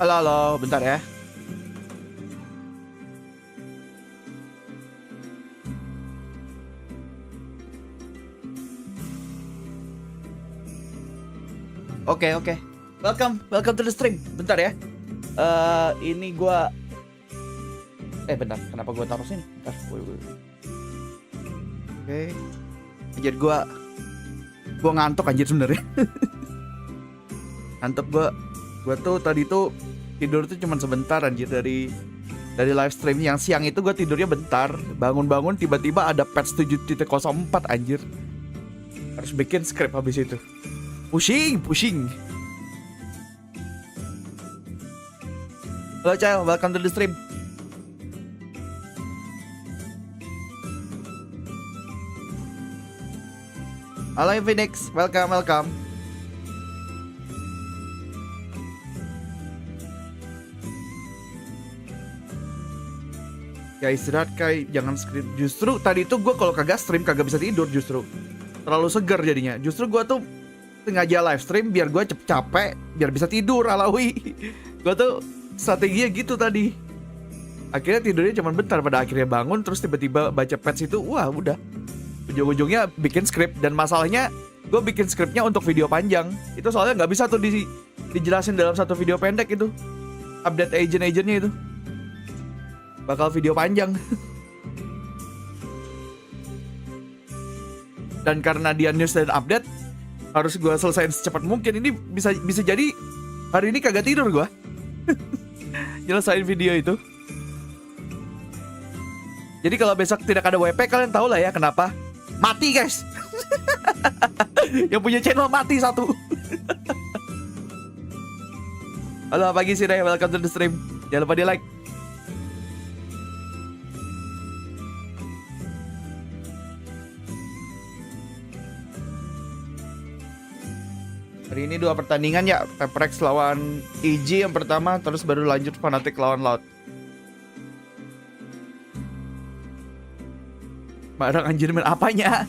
Halo, halo, bentar ya. Oke. Welcome to the stream. Bentar ya. Ini gua bentar, kenapa gua taruh sini? Bentar. Oke. Anjir gua ngantuk anjir sebenarnya. Ngantuk gua tuh tadi tuh tidur tuh cuma sebentar anjir dari live stream yang siang itu gua tidurnya bentar. Bangun-bangun tiba-tiba ada patch 7.04 anjir. Harus bikin script habis itu. Pusing. Halo Cel, welcome to the stream. Halo Phoenix, welcome. Ya istirahat kayak jangan screen. Justru tadi tuh gue kalau kagak stream kagak bisa tidur justru. Terlalu segar jadinya. Justru gue tuh sengaja live stream biar gue capek, biar bisa tidur alawi. Gue tuh strateginya gitu tadi. Akhirnya tidurnya cuma bentar, pada akhirnya bangun terus tiba-tiba baca patch itu, wah udah. Ujung-ujungnya bikin script, dan masalahnya gue bikin scriptnya untuk video panjang. Itu soalnya nggak bisa tuh dijelasin dalam satu video pendek itu. Update agent-agentnya itu bakal video panjang. Dan karena dia news dan update, harus gue selesain secepat mungkin. Ini bisa jadi hari ini kagak tidur gue. Nyelesain video itu. Jadi kalau besok tidak ada WP, kalian tahu lah ya kenapa. Mati guys. Yang punya channel mati satu. Halo pagi sih, welcome to the stream. Jangan lupa di like. Hari ini 2 pertandingan ya, PRX lawan EG yang pertama, terus baru lanjut Fnatic lawan Loud. Barang anjir main apanya?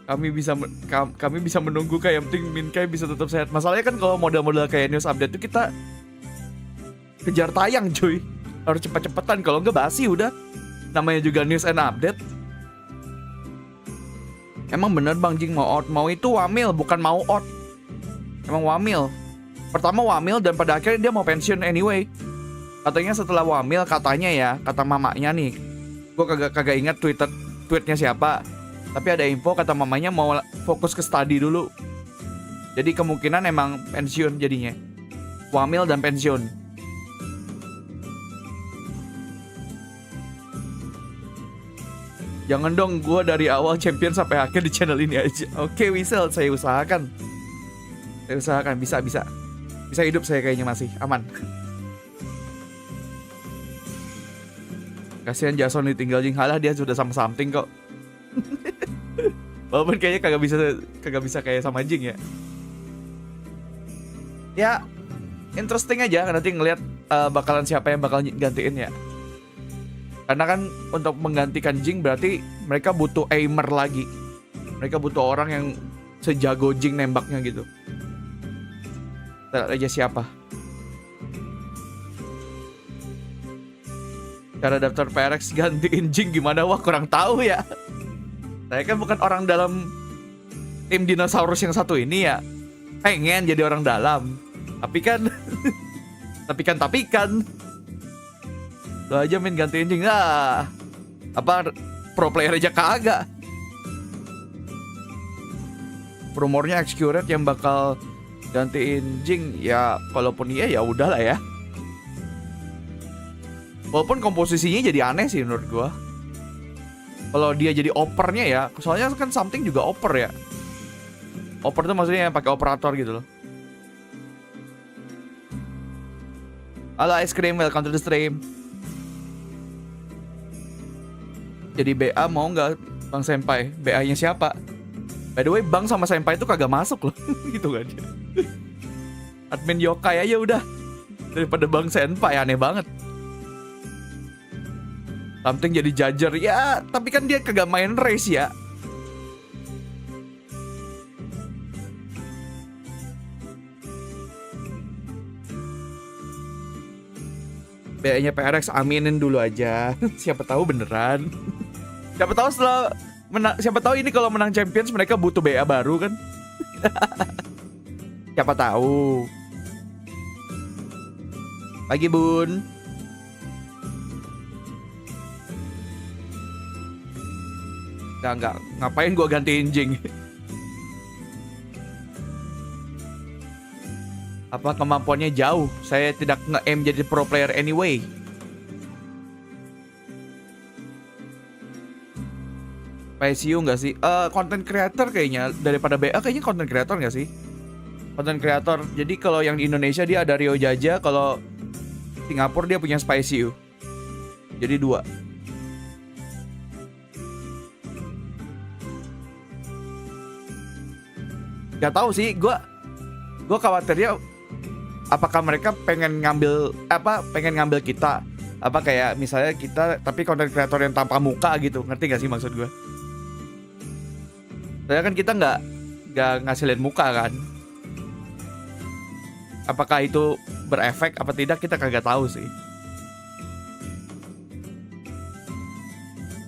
Kami bisa menunggu kayak yang penting Minkai bisa tetap sehat. Masalahnya kan kalau model-model kayak news update itu kita kejar tayang cuy. Harus cepet-cepetan, kalau enggak basi udah. Namanya juga news and update. Emang bener Bang Jing mau out? Mau itu wamil, bukan mau out. Emang wamil. Pertama wamil dan pada akhirnya dia mau pensiun anyway. Katanya setelah wamil, katanya ya, kata mamanya nih. Gue kagak ingat tweetnya siapa. Tapi ada info kata mamanya mau fokus ke study dulu. Jadi kemungkinan emang pensiun jadinya. Wamil dan pensiun. Jangan dong, gue dari awal champion sampai akhir di channel ini aja. Oke, Wisel, saya usahakan. Bisa hidup saya kayaknya masih aman. Kasihan Jason ditinggal Jing, halah dia sudah sama something kok. Walaupun kayaknya kagak bisa kayak sama Jing ya. Ya, interesting aja nanti ngelihat bakalan siapa yang bakal gantiin ya. Karena kan untuk menggantikan Jing berarti mereka butuh aimer lagi. Mereka butuh orang yang sejago Jing nembaknya gitu. Lihat aja siapa. Cara daftar PRX gantiin Jing gimana? Wah kurang tahu ya. Saya kan bukan orang dalam tim dinosaurus yang satu ini ya. Pengen jadi orang dalam. Tapi kan lo aja main gantiin Jing. Apa pro player aja kagak. Rumornya Excurate yang bakal gantiin Jing. Ya kalaupun iya ya udahlah ya. Walaupun komposisinya jadi aneh sih menurut gua. Kalau dia jadi opernya ya, soalnya kan something juga oper ya. Oper tuh maksudnya yang pakai operator gitu loh. Halo Ice Cream, welcome to the stream. Jadi BA mau nggak Bang Senpai? BA-nya siapa? By the way, Bang sama Senpai itu kagak masuk loh. Gitu kan. Admin yokai aja udah. Daripada Bang Senpai, aneh banget. Something jadi judger. Ya, tapi kan dia kagak main race ya. BA-nya PRX aminin dulu aja. Siapa tahu beneran. Siapa tahu setelah menang, siapa tahu ini kalau menang Champions mereka butuh BA baru kan. Siapa tahu. Pagi Bun. Enggak. Ngapain gua gantiin Jing? Apa kemampuannya jauh? Saya tidak nge-aim jadi pro player anyway. PSU nggak sih? Content creator kayaknya daripada BA kayaknya content creator nggak sih? Content creator. Jadi kalau yang di Indonesia dia ada Rio Jaja, kalau Singapura dia punya PSU. Jadi 2. Gak tahu sih, gue khawatirnya apakah mereka pengen ngambil kita, apa kayak misalnya kita tapi konten kreator yang tanpa muka gitu, ngerti gak sih maksud gue? Soalnya kan kita nggak ngasilin muka kan, apakah itu berefek apa tidak kita kagak tahu sih.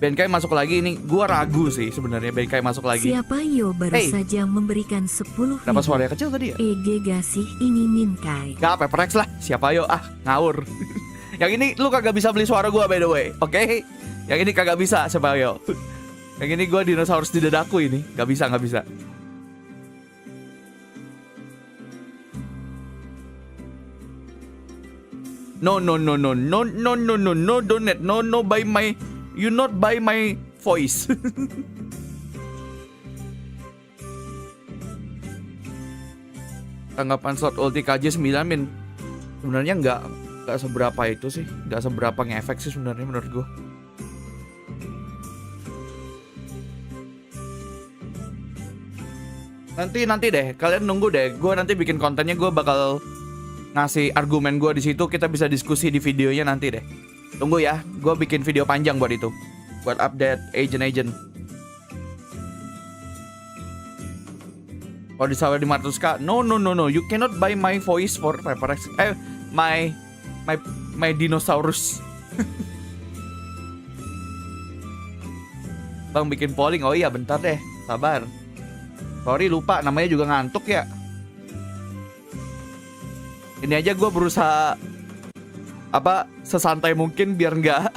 Benkai masuk lagi ini, gua ragu sih sebenarnya Benkai masuk lagi. Siapa yo baru saja memberikan 10.000. Kenapa suaranya kecil tadi ya? Gasih ini Minkai. Gak, PRX lah. Siapa yo? Ngawur. Yang ini lu kagak bisa beli suara gua by the way, oke? Yang ini kagak bisa siapa yo? Yang ini gua dinosaurus di dadaku ini, gak bisa. No, donate, no buy my. You not buy my voice. Tanggapan slot ulti KJ 9 min. Sebenarnya nggak seberapa itu sih, nggak seberapa ngefek sih sebenarnya menurut gue. Nanti deh, kalian nunggu deh. Gue nanti bikin kontennya, gue bakal ngasih argumen gue di situ. Kita bisa diskusi di videonya nanti deh. Tunggu ya, gue bikin video panjang buat itu, buat update agent. Kalau disawar 500k, no, you cannot buy my voice for PRX. My dinosaurus. Bang bikin polling, oh iya bentar deh, sabar. Sorry lupa, namanya juga ngantuk ya. Ini aja gue berusaha sesantai mungkin biar nggak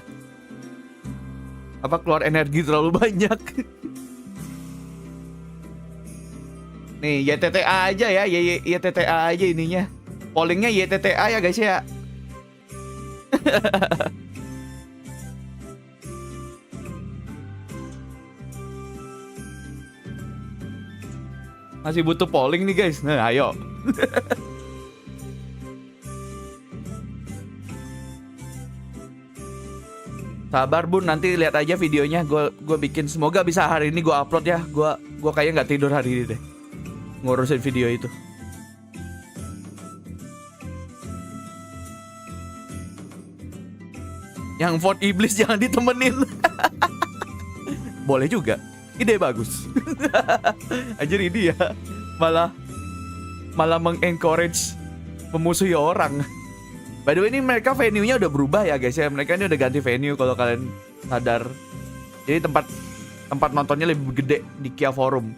keluar energi terlalu banyak. Nih YTTA aja ya, YTTA aja ininya. Pollingnya YTTA ya guys ya. Masih butuh polling nih guys. Nah ayo. Sabar Bun, nanti lihat aja videonya. Gue bikin, semoga bisa hari ini gue upload ya. Gue kayaknya nggak tidur hari ini deh, ngurusin video itu. Yang vote iblis jangan ditemenin. Boleh juga, ide bagus. Anjir ini ya malah mengencourage memusuhi orang. By the way ini mereka venue-nya udah berubah ya guys ya. Mereka ini udah ganti venue kalau kalian sadar. Jadi tempat nontonnya lebih gede di Kia Forum.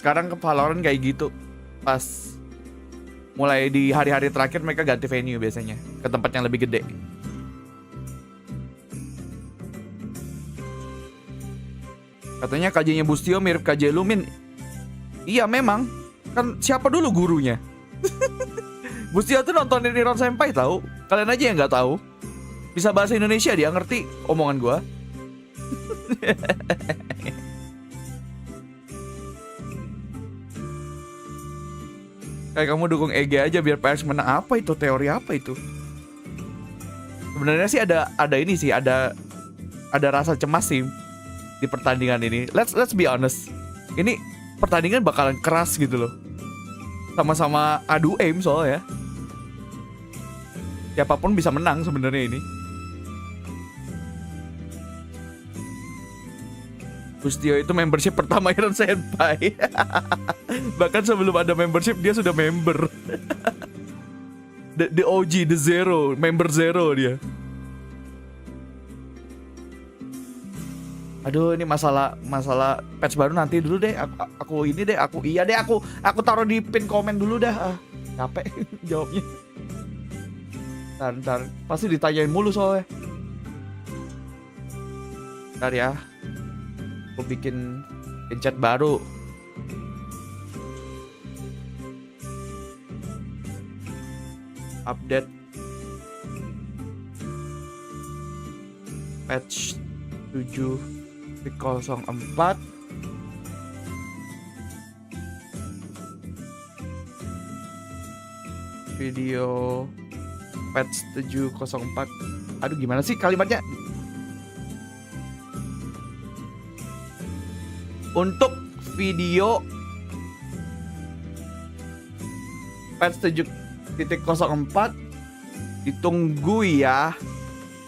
Sekarang ke Valorant kayak gitu. Pas mulai di hari-hari terakhir mereka ganti venue biasanya ke tempat yang lebih gede. Katanya KJ-nya Bustio mirip KJ Lumin. Iya memang. Kan siapa dulu gurunya? Bustio tuh nontonin ironsenpai tahu. Kalian aja yang nggak tahu. Bisa bahasa Indonesia dia, ngerti omongan gua. Kayak kamu dukung EG aja biar PS menang. Apa itu? Teori apa itu? Sebenarnya sih ada ini sih, ada rasa cemas sih di pertandingan ini. Let's be honest. Ini pertandingan bakalan keras gitu loh. Sama-sama adu aim soalnya. Siapapun bisa menang sebenarnya ini. Bustio itu membership pertama ironsenpai. Bahkan sebelum ada membership dia sudah member. The OG, the Zero, member Zero dia. Aduh, ini masalah patch baru nanti dulu deh. Aku ini deh, aku taruh di pin komen dulu dah. Capek jawabnya. Ntar pasti ditanyain mulu soalnya. Ntar ya, aku bikin chat baru. Update patch 7.04. Video patch 7.04. Aduh, gimana sih kalimatnya? Untuk video patch 7.04 ditunggu ya.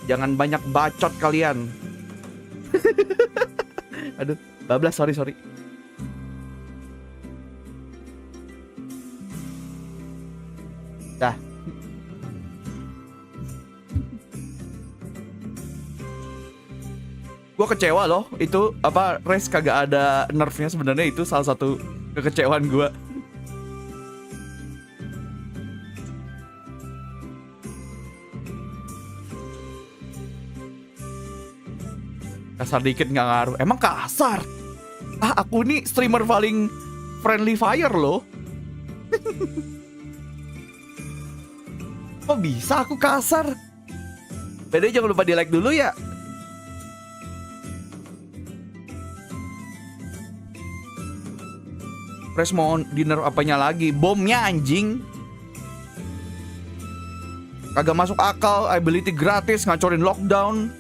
Jangan banyak bacot kalian. Aduh, bablas, sorry. Dah. Gua kecewa loh, itu apa, Raze kagak ada nerfnya. Sebenarnya itu salah satu kekecewaan gua. Kasar dikit nggak ngaruh. Emang kasar? Aku nih streamer paling friendly fire loh. Kok bisa aku kasar? Beda, jangan lupa di like dulu ya. Press mau dinner apanya lagi? Bomnya anjing. Kagak masuk akal, ability gratis, ngacorin lockdown.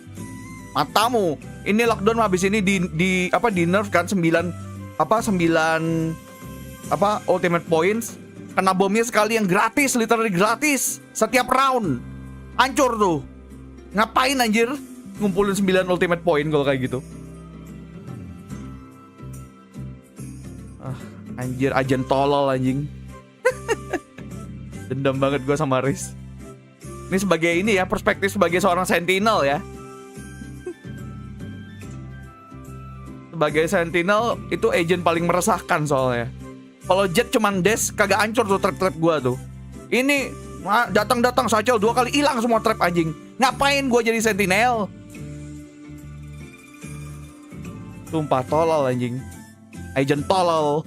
Matamu. Ini lockdown habis ini di nerf kan 9 ultimate points. Kena bomnya sekali yang gratis, literally gratis. Setiap round. Hancur tuh. Ngapain anjir ngumpulin 9 ultimate point kalau kayak gitu? Anjir, ajen tolol anjing. Dendam banget gue sama Riz. Ini sebagai ini ya, perspektif sebagai seorang sentinel ya. Sebagai sentinel itu agent paling meresahkan soalnya. Kalau jet cuman dash kagak hancur tuh trap-trap gue tuh. Ini datang Satchel 2 kali hilang semua trap anjing. Ngapain gue jadi sentinel? Sumpah tolol anjing. Agent tolol.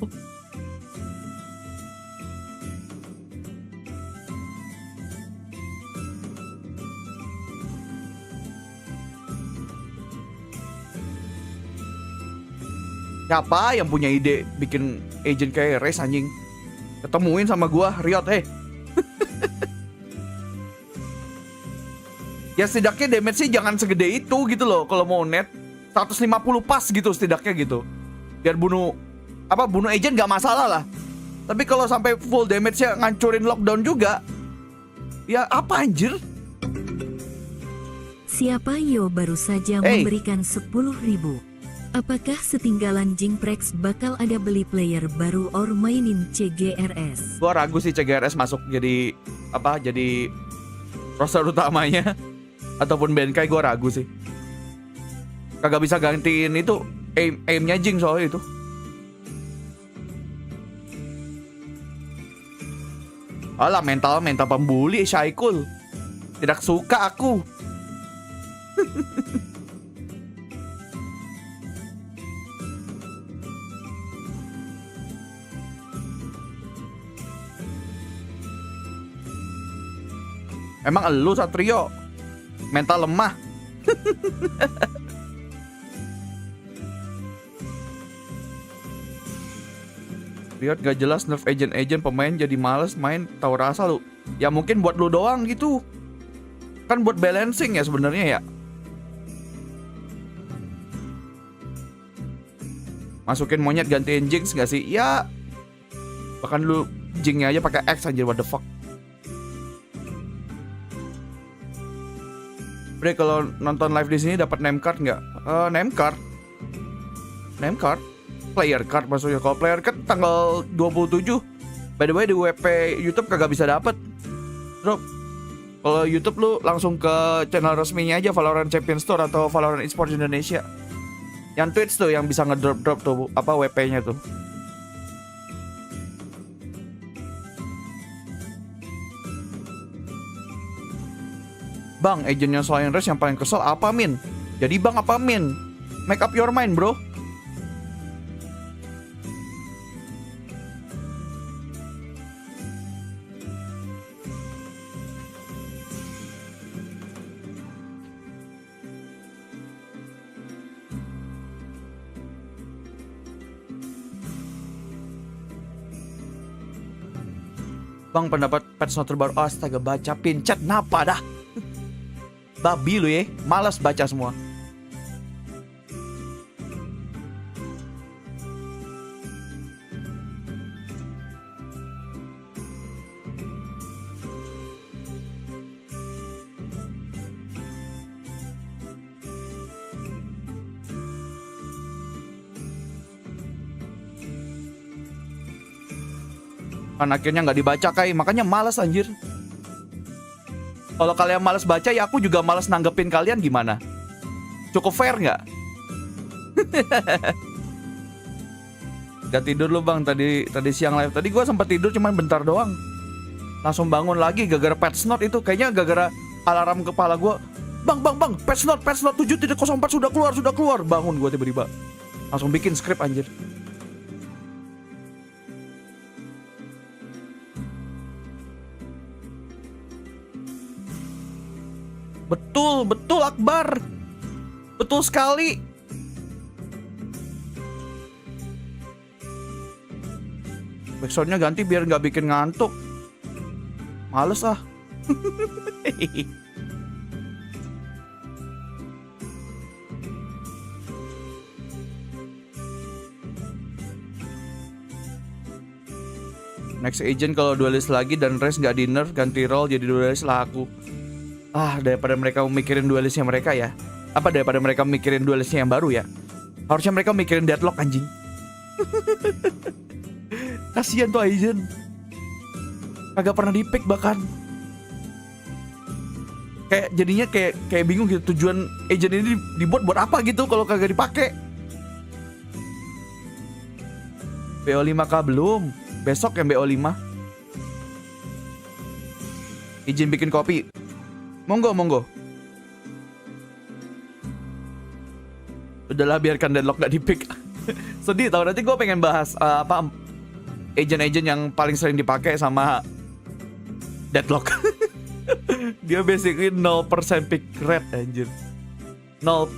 Siapa yang punya ide bikin agent kayak Raze anjing? Ketemuin sama gua, Riot, Ya setidaknya damage sih jangan segede itu gitu loh. Kalau mau net 150 pas gitu setidaknya gitu. Biar bunuh agent gak masalah lah. Tapi kalau sampai full damage-nya ngancurin lockdown juga, ya apa anjir? Siapa yo baru saja memberikan 10.000. Apakah setinggalan PRX bakal ada beli player baru or mainin CGRS? Gua ragu sih CGRS masuk jadi roster utamanya ataupun Benkai, gua ragu sih. Kagak bisa gantiin itu aimnya Jing soalnya itu. Alah, mental pembuli Syaikul. Tidak suka aku. Emang elu Satrio mental lemah. Lihat gak jelas nerf agent pemain jadi males main, tahu rasa lu. Ya mungkin buat lu doang gitu. Kan buat balancing ya sebenarnya ya. Masukin monyet gantiin Jinx gak sih? Ya. Bahkan lu Jinxnya aja pakai X anjir, what the fuck. Bre, kalau nonton live di sini dapat name card nggak? Name card, player card maksudnya. Kalau player card tanggal 27. By the way di WP YouTube kagak bisa dapat. Drop. Kalau YouTube lu langsung ke channel resminya aja, Valorant Champion Store atau Valorant Esports Indonesia. Yang Twitch tuh yang bisa ngedrop tuh apa WP-nya tuh. Bang, agentnya selain Raze yang paling kesel apa, Min? Jadi bang apa, Min? Make up your mind, bro. Bang, pendapat patch note terbaru. Astaga, baca pin chat napa dah? Babi lu ya, malas baca semua. Kan akhirnya nggak dibaca Kai, makanya malas anjir. Kalau kalian malas baca ya aku juga malas nanggepin kalian, gimana? Cukup fair nggak? Gak tidur lu bang tadi siang live. Tadi gue sempat tidur cuman bentar doang. Langsung bangun lagi gara-gara patch note itu. Kayaknya gara-gara alarm kepala gue. Bang, patch note 7.04 sudah keluar. Bangun gue tiba-tiba. Langsung bikin script anjir. Betul Akbar. Betul sekali. Backsoundnya ganti biar nggak bikin ngantuk. Males ah. Next agent kalau duelist lagi dan Raze nggak di nerf, ganti role jadi duelist lah aku. Daripada mereka mikirin duelistnya mereka ya. Daripada mereka mikirin duelistnya yang baru ya. Harusnya mereka mikirin deadlock anjing. Kasian tuh agent. Kagak pernah di-pick bahkan. Kayak jadinya kayak bingung gitu, tujuan agent ini dibuat buat apa gitu kalau kagak dipakai. BO5K belum. Besok yang BO5. Izin bikin kopi. Monggo. Udahlah biarkan deadlock gak di-pick. Sedih tau, nanti gue pengen bahas agent-agent yang paling sering dipakai sama deadlock. Dia basically 0% pick rate anjir. 0%.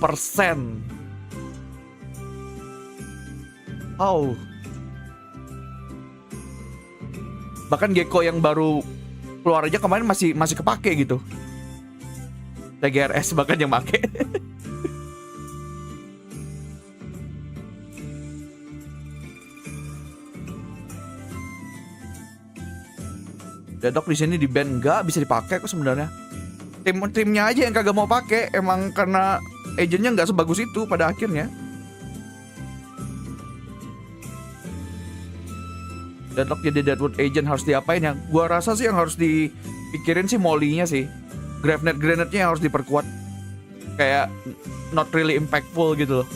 Bahkan Gecko yang baru keluar aja kemarin masih kepake gitu. TGRS bahkan yang make. Deadlock di sini di ban nggak bisa dipakai kok sebenarnya. Timnya aja yang kagak mau pakai, emang karena agentnya nggak sebagus itu pada akhirnya. Deadlock jadi Deadwood agent harus diapain ya? Gua rasa sih yang harus dipikirin sih molly-nya sih. Grenade-nya harus diperkuat. Kayak not really impactful gitu loh.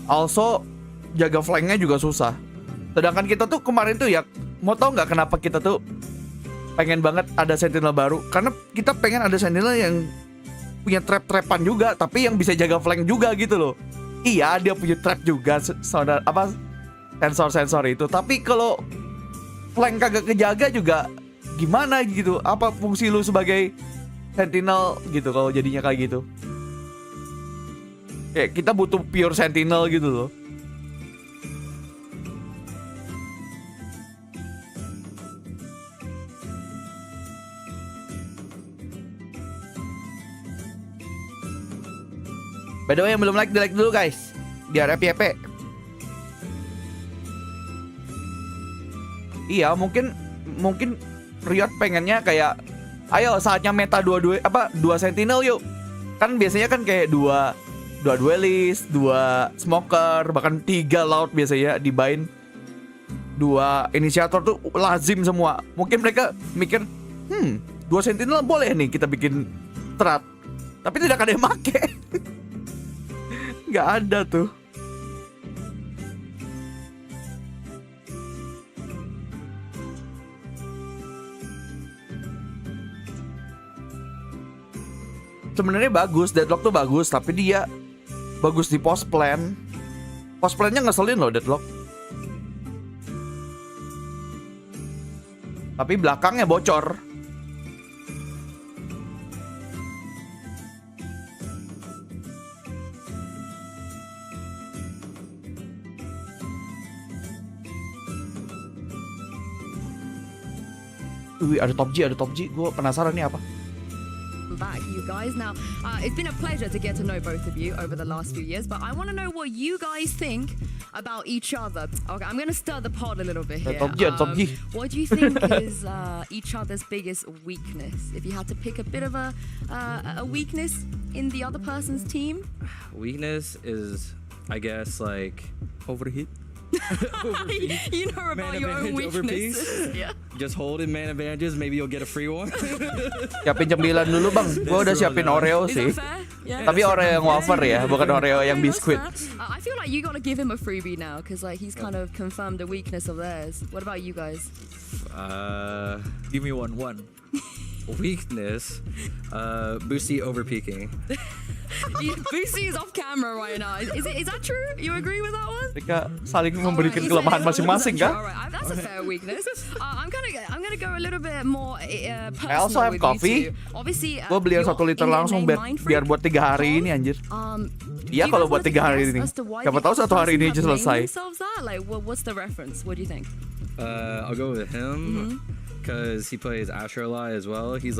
Also jaga flanknya juga susah. Sedangkan kita tuh kemarin tuh ya, mau tau nggak kenapa kita tuh pengen banget ada sentinel baru? Karena kita pengen ada sentinel yang punya trap-trapan juga, tapi yang bisa jaga flank juga gitu loh. Iya, dia punya trap juga, sensor itu. Tapi kalau flank kagak kejaga juga gimana gitu? Apa fungsi lu sebagai sentinel gitu kalau jadinya kayak gitu? Kayak kita butuh pure sentinel gitu loh. By the way, yang belum like, di like dulu guys, biar happy. Iya, mungkin Riot pengennya kayak, ayo saatnya meta dua sentinel yuk. Kan biasanya kan kayak dua 2 duelist, 2 smoker, bahkan 3 loud biasanya dibind. 2 inisiator tuh lazim semua. Mungkin mereka mikir, 2 sentinel boleh nih kita bikin strat. Tapi tidak ada yang make. Nggak ada tuh. Sebenarnya bagus, Deadlock tuh bagus, tapi dia bagus di post plan. Post plannya ngeselin loh Deadlock. Tapi belakangnya bocor. Wih, ada top G. Gue penasaran nih apa. Back, you guys. Now, it's been a pleasure to get to know both of you over the last few years, but I want to know what you guys think about each other. Okay, I'm going to stir the pot a little bit here. Top G. What do you think is each other's biggest weakness? If you had to pick a bit of a weakness in the other person's team? Weakness is, I guess, like overheat. You know about your own weaknesses. Yeah. Just hold in man advantages. Maybe you'll get a free one. Siapin cemilan dulu bang. Gue udah siapin Oreo Is sih. that fair? Yeah. Tapi Oreo yang wafer ya, bukan Oreo yang That's biskuit. fair. I feel like you gotta give him a freebie now, because like he's kind of confirmed a weakness of theirs. What about you guys? Give me one. Weakness. Boosty overpeaking. Boosie is off camera right now. Is that true? You agree with that one? Mereka saling memberikan Alright, kelemahan you said masing-masing that's kan? true. Alright, that's a fair weakness. I'm gonna go a little bit more personal. I also have with coffee. You two. Obviously, Gue beli yang 1 liter langsung biar buat 3 hari ini anjir. Iya kalau buat 3 hari ini. Siapa tahu 1 hari ini aja selesai. Like, what's the reference? What do you think? I'll go with him. Because he plays Asher a lot as well. He's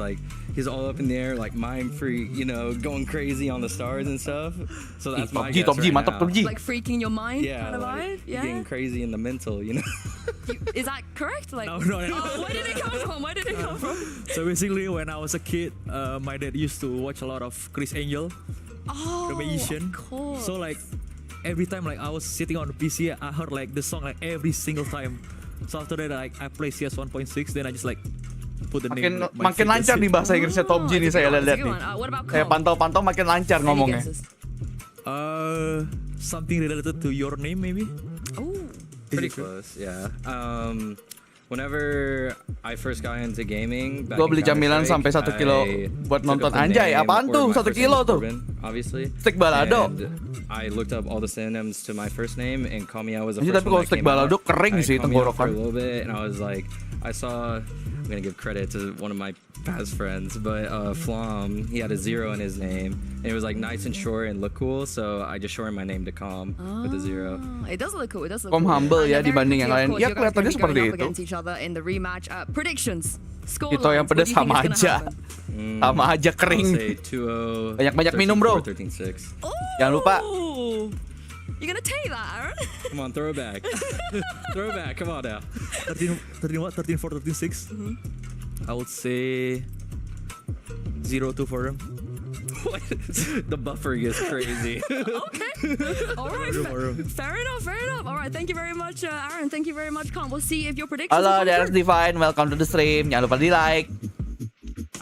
all up in the air, like mind free, going crazy on the stars and stuff. So that's my guess Top G, right mantap now. Top G. Like freaking your mind Yeah, kind of like vibe? Yeah. getting crazy in the mental, Is that correct? Like, No. where did it come from? So basically, when I was a kid, my dad used to watch a lot of Chris Angel, Oh, the magician. of course. So like every time like I was sitting on the PC, I heard like the song like every single time. So after that, like I play CS 1.6, then I just like put the name. Makin lancar nih bahasa Inggrisnya Top G nih saya lihat nih. What about Saya pantau-pantau makin lancar ngomongnya. Something related to your name maybe. Oh, Pretty close, yeah. Whenever I first got into gaming, Gue beli camilan sampai 1 kilo buat nonton anjay. Apaan tuh 1 kilo tuh? Obviously. Steak balado. And I looked up all the synonyms to my first name, and call me out was the Anjir, first tapi one kalau that steak came balado out. kering sih Call me out for a tenggorokan. little bit, and I was like, I'm gonna give credit to one of my past friends, but Flom, he had a 0 in his name, and it was like nice and short and look cool, so I just shortened my name to Com with a 0. it does look cool. It does look Kom cool. humble And ya they're very dibanding yang quickly, lain. of course, Ya you guys are kelihatannya gonna be seperti going up itu. against each other in the rematch. Predictions. Score Itu yang pedes sama aja. Sama aja I'll kering. say 2-0. Banyak-banyak minum, bro. 13-6. Jangan lupa. You're gonna take that, Aaron? Come on, throw it back. Throw it back. Come on now. 13 what? 13-4, 13-6. I would say 0-2 for him. The buffering is crazy. Okay. All right. Fair enough. All right. Thank you very much, Aaron. Thank you very much, Con. We'll see if your predictions Halo, are Derex true. Divine. Welcome to the stream. Jangan lupa di like.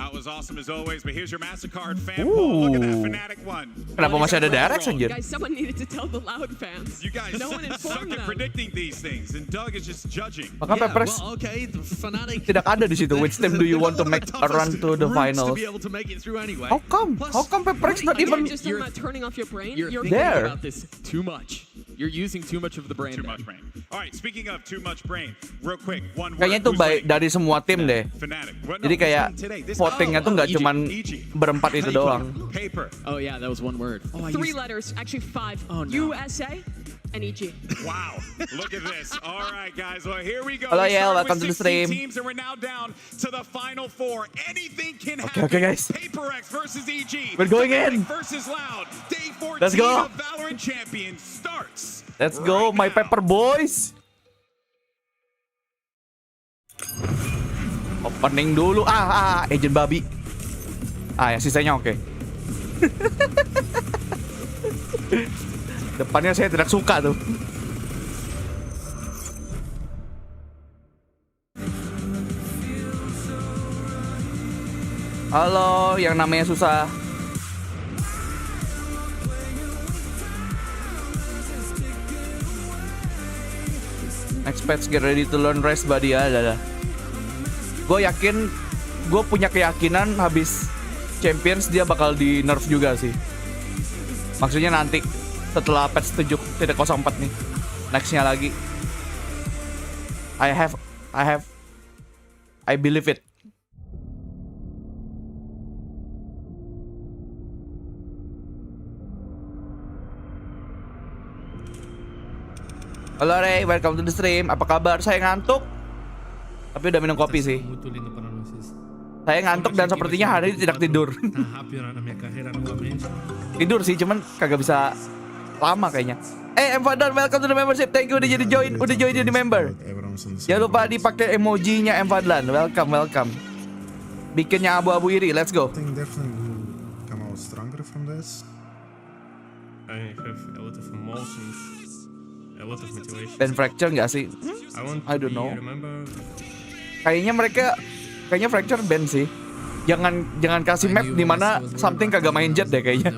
That was awesome as always, but here's your MasterCard fan poll. Look at that Fnatic one. Kenapa masih ada Derex anjir? Guys, someone needed to tell the loud fans. You guys No one suck informed at them. predicting these things, and Doug is just judging. Maka PRX okay, the Fnatic tidak ada di situ. Which team do you want to make a run to the finals? to be able to make it through anyway. How come? How come PRX not Again, even just talking about turning off your brain. You're thinking there? about this too much. You're using too much of the brain. Too much brain. All right, speaking of too much brain, real quick, one word. Kayaknya itu Who's baik winning? dari semua tim deh. Fnatic. Well, no, Jadi who's kayak winning today? This- votingnya tuh nggak EG, cuman EG. berempat itu doang. Paper. Oh yeah, that was one word. Oh, I 3 used- letters, actually 5. Oh, no. USA and EG. Wow, look at this. All right, guys, well, here we go. Hello, We Yael. started Welcome with to the 16 stream. teams, and we're now down to the final 4. Anything can Okay, happen. guys. PRX versus EG. We're going in. Versus Loud. Day 14 Let's go. of Valorant Champions starts. Let's go, right my now. pepper boys. Opening dulu. Agent babi. Ya sisanya oke. Depannya saya tidak suka tuh. Halo, yang namanya susah. Next patch get ready to learn rest buddy ya, dah. Gue yakin, gue punya keyakinan habis Champions dia bakal di nerf juga sih. Maksudnya nanti setelah patch 7.04 nih, nextnya lagi. I believe it. Halo Ray, welcome to the stream. Apa kabar? Saya ngantuk, tapi udah minum kopi sih. Saya ngantuk dan sepertinya hari ini tidak tidur. Tidur sih, cuman kagak bisa lama kayaknya. M Fadlan, welcome to the membership. Thank you udah join jadi member. Jangan lupa dipakai emojinya M Fadlan. Welcome. Bikinnya abu-abu iri. Let's go. Dan fracture nggak sih? I don't know. Kayaknya fracture ban sih. Jangan kasih map di mana something kagak main jet deh kayaknya.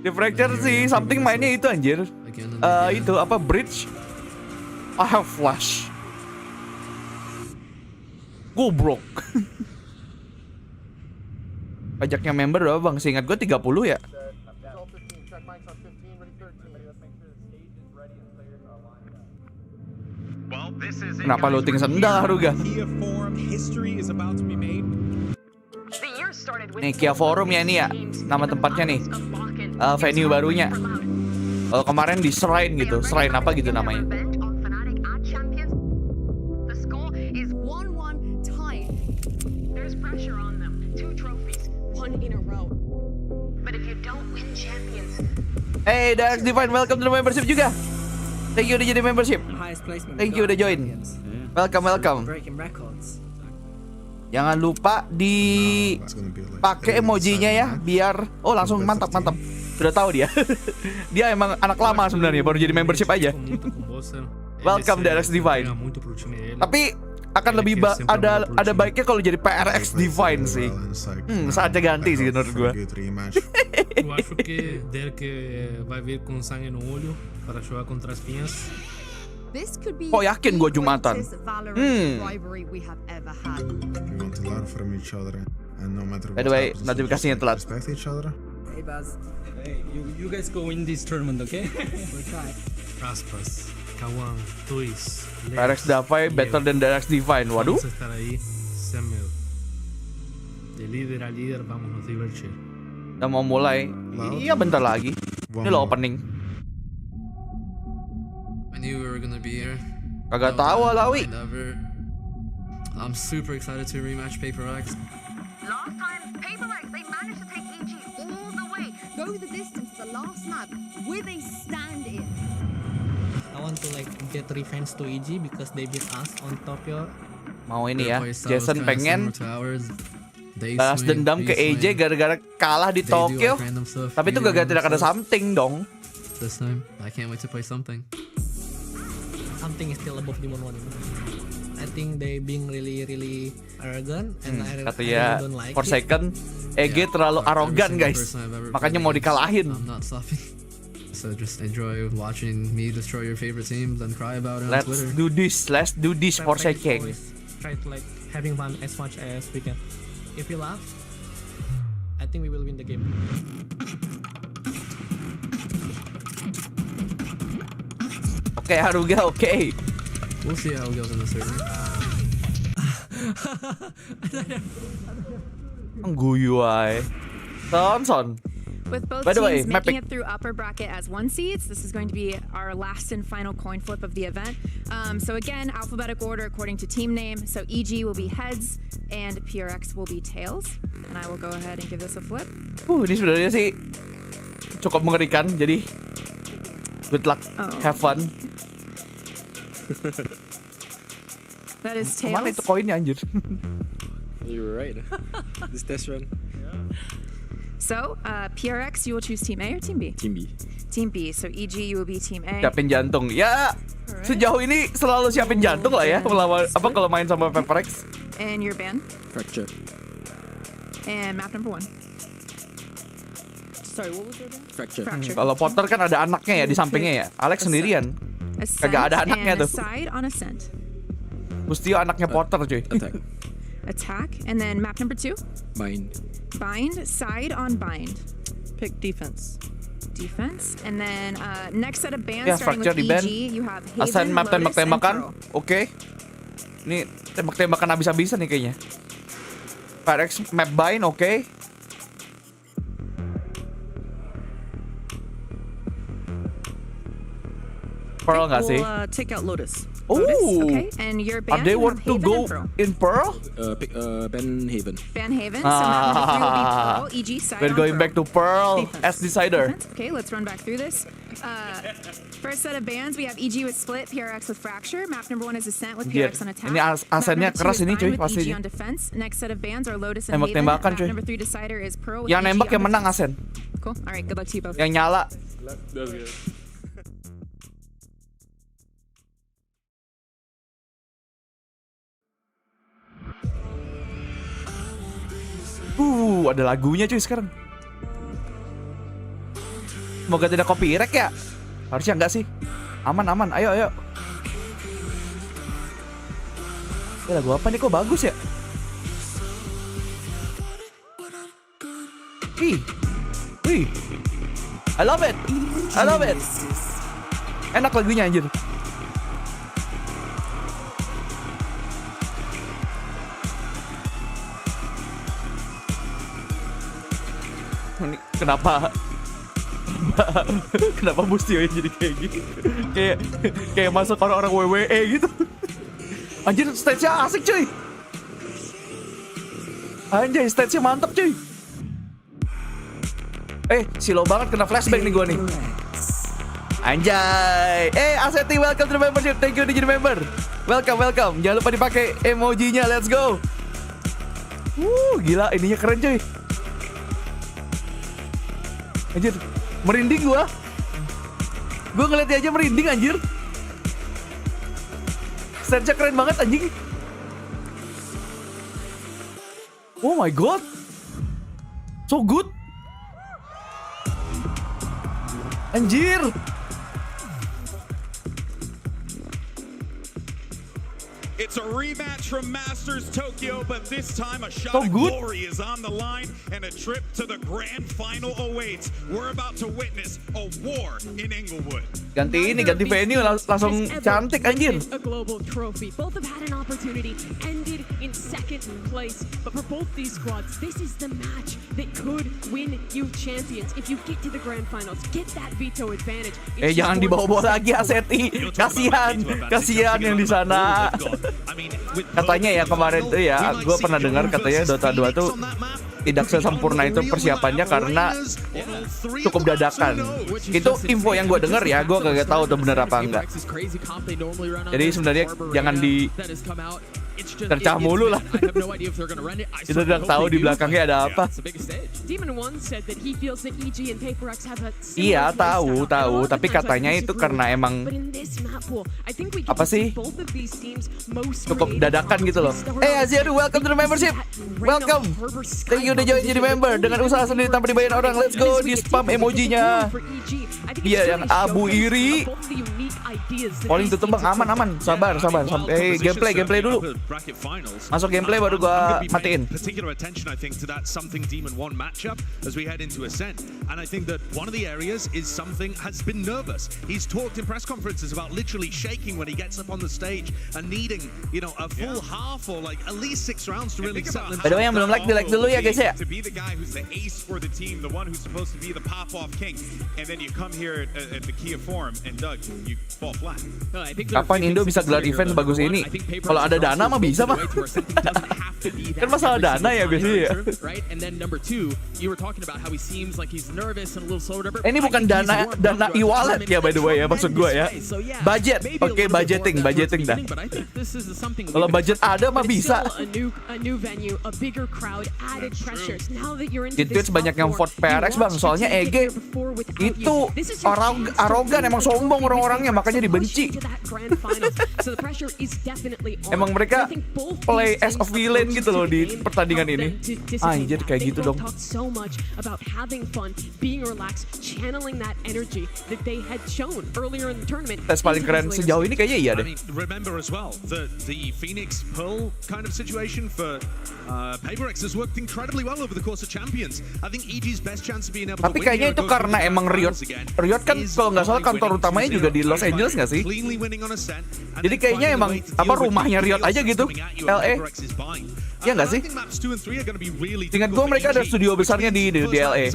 Di fracture sih something mainnya itu anjir. Itu apa bridge? I have flash. Goblok. Pajaknya member berapa bang? Seingat gue 30 ya. Kenapa looting sendal Haruga? Nih Kia Forum ya ini ya, nama tempatnya nih, venue barunya. Kalau kemarin di Seiren gitu, Seiren apa gitu namanya. Hey Dark Divine, welcome to the membership juga. Thank you udah jadi membership. Thank you udah join. Welcome. Jangan lupa dipakai emojinya ya, biar langsung mantap. Sudah tahu dia. Dia emang anak lama sebenarnya, baru jadi membership aja. Welcome Dark Divine. Tapi akan lebih ada baiknya kalau jadi PRX Divine sih. Saatnya ganti sih menurut gua. Eu acho que Derek vai vir com sangue no olho para jogar contra as pinhas. Oh yakin gue Jumatan. By the way, notifikasinya telat. Hey Baz, you guys go in this tournament, okay? We'll try. Aspas, Kawan, Tuis, PRX Davai better than PRX Divine. Waduh. Vamos estar ahí, sem medo. De líder a líder vamos nos divertir. Udah mau mulai. Iya bentar lagi. Ini lo opening. I knew we were gonna be here. Kagak tahu Alawi. I'm super excited to rematch PRX. Last time, PRX, they managed to take EG all the way, go the distance to the last map with a stand-in. I want to get revenge to EG because they beat us on Tokyo. Mau ini ya, Jason pengen balas dendam ke EJ gara-gara kalah di Tokyo. Tapi itu gara-gara tidak ada something dong. This time, I can't wait to play something. Something is still above Demon 1. I think they being really arrogant and I don't like for second EG terlalu arogan guys. Makanya mau dikalahin. I'm not stopping. So just enjoy watching me destroy your favorite teams and cry about it on Twitter. Let's do this for second. Try to having fun as much as we can. If we laugh, I think we will win the game. Oke, Haruga, oke. We'll see how it goes in the server. Guyu ay. Son. With both By the way, teams making it through upper bracket as 1 seeds, this is going to be our last and final coin flip of the event. So again, alphabetical order according to team name. So EG will be heads and PRX will be tails. And I will go ahead and give this a flip. Ini sebenarnya sih cukup mengerikan. Jadi good luck, have fun. That is tails. Mana itu koinnya anjir? You were right. This test run. So, PRX, you will choose Team A or Team B? Team B. Team B. So, EG, you will be Team A. Siapin jantung. Ya, sejauh ini selalu siapin jantung lah ya melawan apa kalau main sama PRX. And your band? Fracture. And map number 1. Sorry, what was your name? Fracture. Kalau Potter kan ada anaknya ya di sampingnya ya. Alex sendirian. Kagak ada anaknya tuh. Side on ascent. Mustio anaknya Potter cuy. Attack. And then map number 2. Bind. Bind. Side on bind. Pick defense. Defense. And then next set of bands Ya, starting fracture with di band. EG, you have Haven, Ascend map Lotus, and tembak-tembakan. Pearl. Oke. Ini tembak-tembakan habis-habisan nih kayaknya. PRX map bind, oke. Pearl nggak sih? Take out Lotus. Lotus, Oh, okay. And your band, are they you want have to Haven go and Pearl. in Pearl? Pick Ben Haven. Van Haven. So map number 3 will be Pearl. EG side We're on going Pearl. back to Pearl as decider. Defense. Okay, let's run back through this. First set of bands, we have EG with Split, PRX with Fracture. Map number 1 is Ascent with Anjir, PRX on attack. ini asennya Map number 2 keras is ini Bind cuy with pasti. EG on defense. Next set of bands are Lotus and Haven. Tembak-tembakan, Map cuy. number 3 decider is Pearl with Yang EG nembak on yang menang defense. Asen. Cool. All right, good luck to you both. Yang nyala. That's good. Ada lagunya cuy sekarang. Semoga tidak copyright ya. Harusnya enggak sih. Aman. Ayo. Ya lagu apa nih kok bagus ya? Wih. I love it. Enak lagunya anjir. Ini kenapa Mustio jadi kayak gitu? kayak masuk orang-orang WWE gitu. Anjir, stage-nya asik cuy. Anjay, stage-nya mantap cuy. Silo banget kena flashback nih gua nih. Anjay. Aseti, welcome to the membership. Thank you udah jadi member. Welcome. Jangan lupa dipakai emojinya. Let's go. Gila, ininya keren cuy. Anjir, merinding gua. Gua ngeliatnya aja merinding anjir. Stage-nya keren banget anjing. Oh my god. So good. Anjir. It's a rematch from Masters Tokyo, but this time a shot So of good. glory is on the line and a trip to the grand final awaits. We're about to witness a war in Inglewood. Ganti venue langsung cantik anjir. A global trophy. Both have had an opportunity, ended in second place. But for both these squads, this is the match that could win you champions. If you get to the grand finals, get that veto advantage. Jangan dibawa-bawa lagi Aseti. Kasihan yang di sana. Katanya ya kemarin tuh ya, gue pernah dengar katanya Dota 2 tuh tidak sesempurna itu persiapannya karena cukup dadakan. Itu info yang gue dengar ya, gue kagak tahu tuh bener apa enggak. Jadi sebenarnya jangan tercah mulu lah. Kita udah tahu di belakangnya ada apa. Iya tahu, tapi katanya itu karena emang apa sih cukup dadakan gitu loh. Aziadu, welcome to the membership. Welcome. Thank you udah join jadi member. Dengan usaha sendiri tanpa dibayar orang. Let's go, di spam emojinya. Dia yang abu iri. Polling tutup bang, aman. Sabar. Sampai gameplay dulu. Masuk gameplay baru gua matiin. Particular attention, I think, to that something Demon 1 matchup as we head into Ascent. And I think that one of the areas is something has been nervous. He's talked in press conferences about literally shaking when he gets up on the stage and needing, a full half or like at least 6 rounds to really settle himself. By the way, yang belum like, di-like dulu ya guys ya. To be the guy who's the ace for the team, the one who's supposed to be the pop-off king, and then you come here at the key of form and Doug, you fall flat. Kapan Indo bisa gelar event bagus ini? Kalau ada dana mah bisa mah. Kan masalah dana ya biasanya ya. Right? And then number 2, you were talking about how he seems like he's nervous and a little slow. Ini bukan dana e-wallet ya by the way ya, maksud gue ya. Budget. Oke, budgeting dah. Kalau budget ada mah bisa. Di Twitch banyak yang vote PRX bang, soalnya EG itu arogan, emang sombong orang-orangnya, makanya dibenci. Emang mereka play as a villain gitu loh di pertandingan ini. Anjir kayak gitu dong. Tes paling keren sejauh ini kayaknya iya deh. Remember as well the Phoenix Pearl kind of situation for PRX has worked incredibly well over the course of Champions. I think EG's best chance of being able to win. Tapi kayaknya itu karena emang Riot kan kalau nggak salah kantor utamanya juga di Los Angeles nggak sih? Jadi kayaknya emang apa rumahnya Riot aja gitu, LA. Ya nggak sih? Ingat gue mereka ada studio besarnya di LA,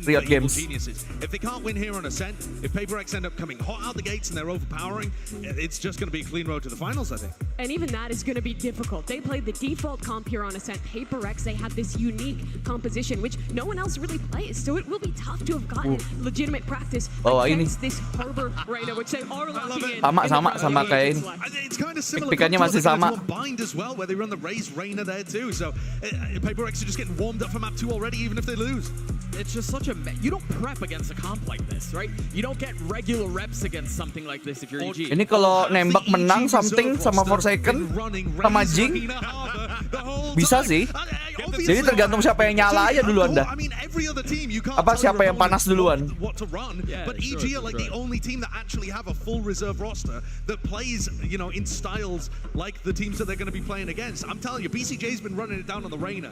Riot Games. If they can't win here on Ascent, if PRX end up coming hot out the gates and they're overpowering, it's just going to be a clean road to the finals, I think. And even that is going to be difficult. They played the default comp here on Ascent. PRX, they have this unique composition which no one else really plays, so it will be tough to have gotten legitimate practice against this Harbor Reina, which they are locking in. Sama kayak ini. Pikannya masih sama. Where they run the Raze Reina there too, so PRX are just getting warmed up for map 2 already, even if they lose. It's just such a you don't prep against a comp like this, right? You don't get regular reps against something like this if you're EG. Ini kalau nembak menang something sama Forsaken sama Jing bisa sih. Jadi tergantung siapa yang nyala aja duluan dah. Apa siapa yang panas duluan. But EG are like the only team that actually have a full reserve roster that plays, you know, in styles like the teams that they're going to be playing against. I'm telling you, BCJ's been running it down on the Reina.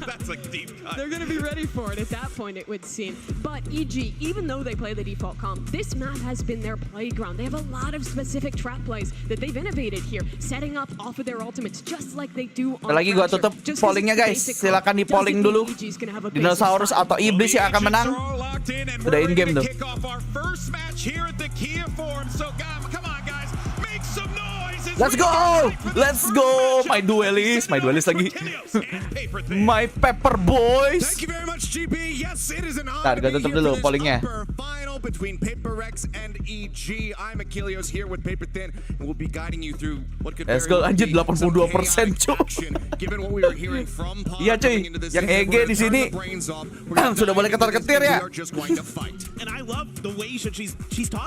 That's like deep cut. They're going to be ready for it at that point, it would seem. But EG, even though they play the default comp, this map has been their playground. They have a lot of specific trap plays that they've innovated here, setting up off of their ultimates just like they do on Lagi gua tutup pollingnya guys. Silakan di polling dulu. Dinosaurus atau iblis yang akan menang. Udah in game tuh. Let's go, my duelist lagi, my pepper boys. Ntar gue tutup dulu pollingnya. Between PRX and EG, I'm Achilles here with Paper Thin, and we'll be guiding you through what could Let's go, anjir 82% cuy. Iya cuy, yang EG di sini sudah boleh ketar-ketir ya.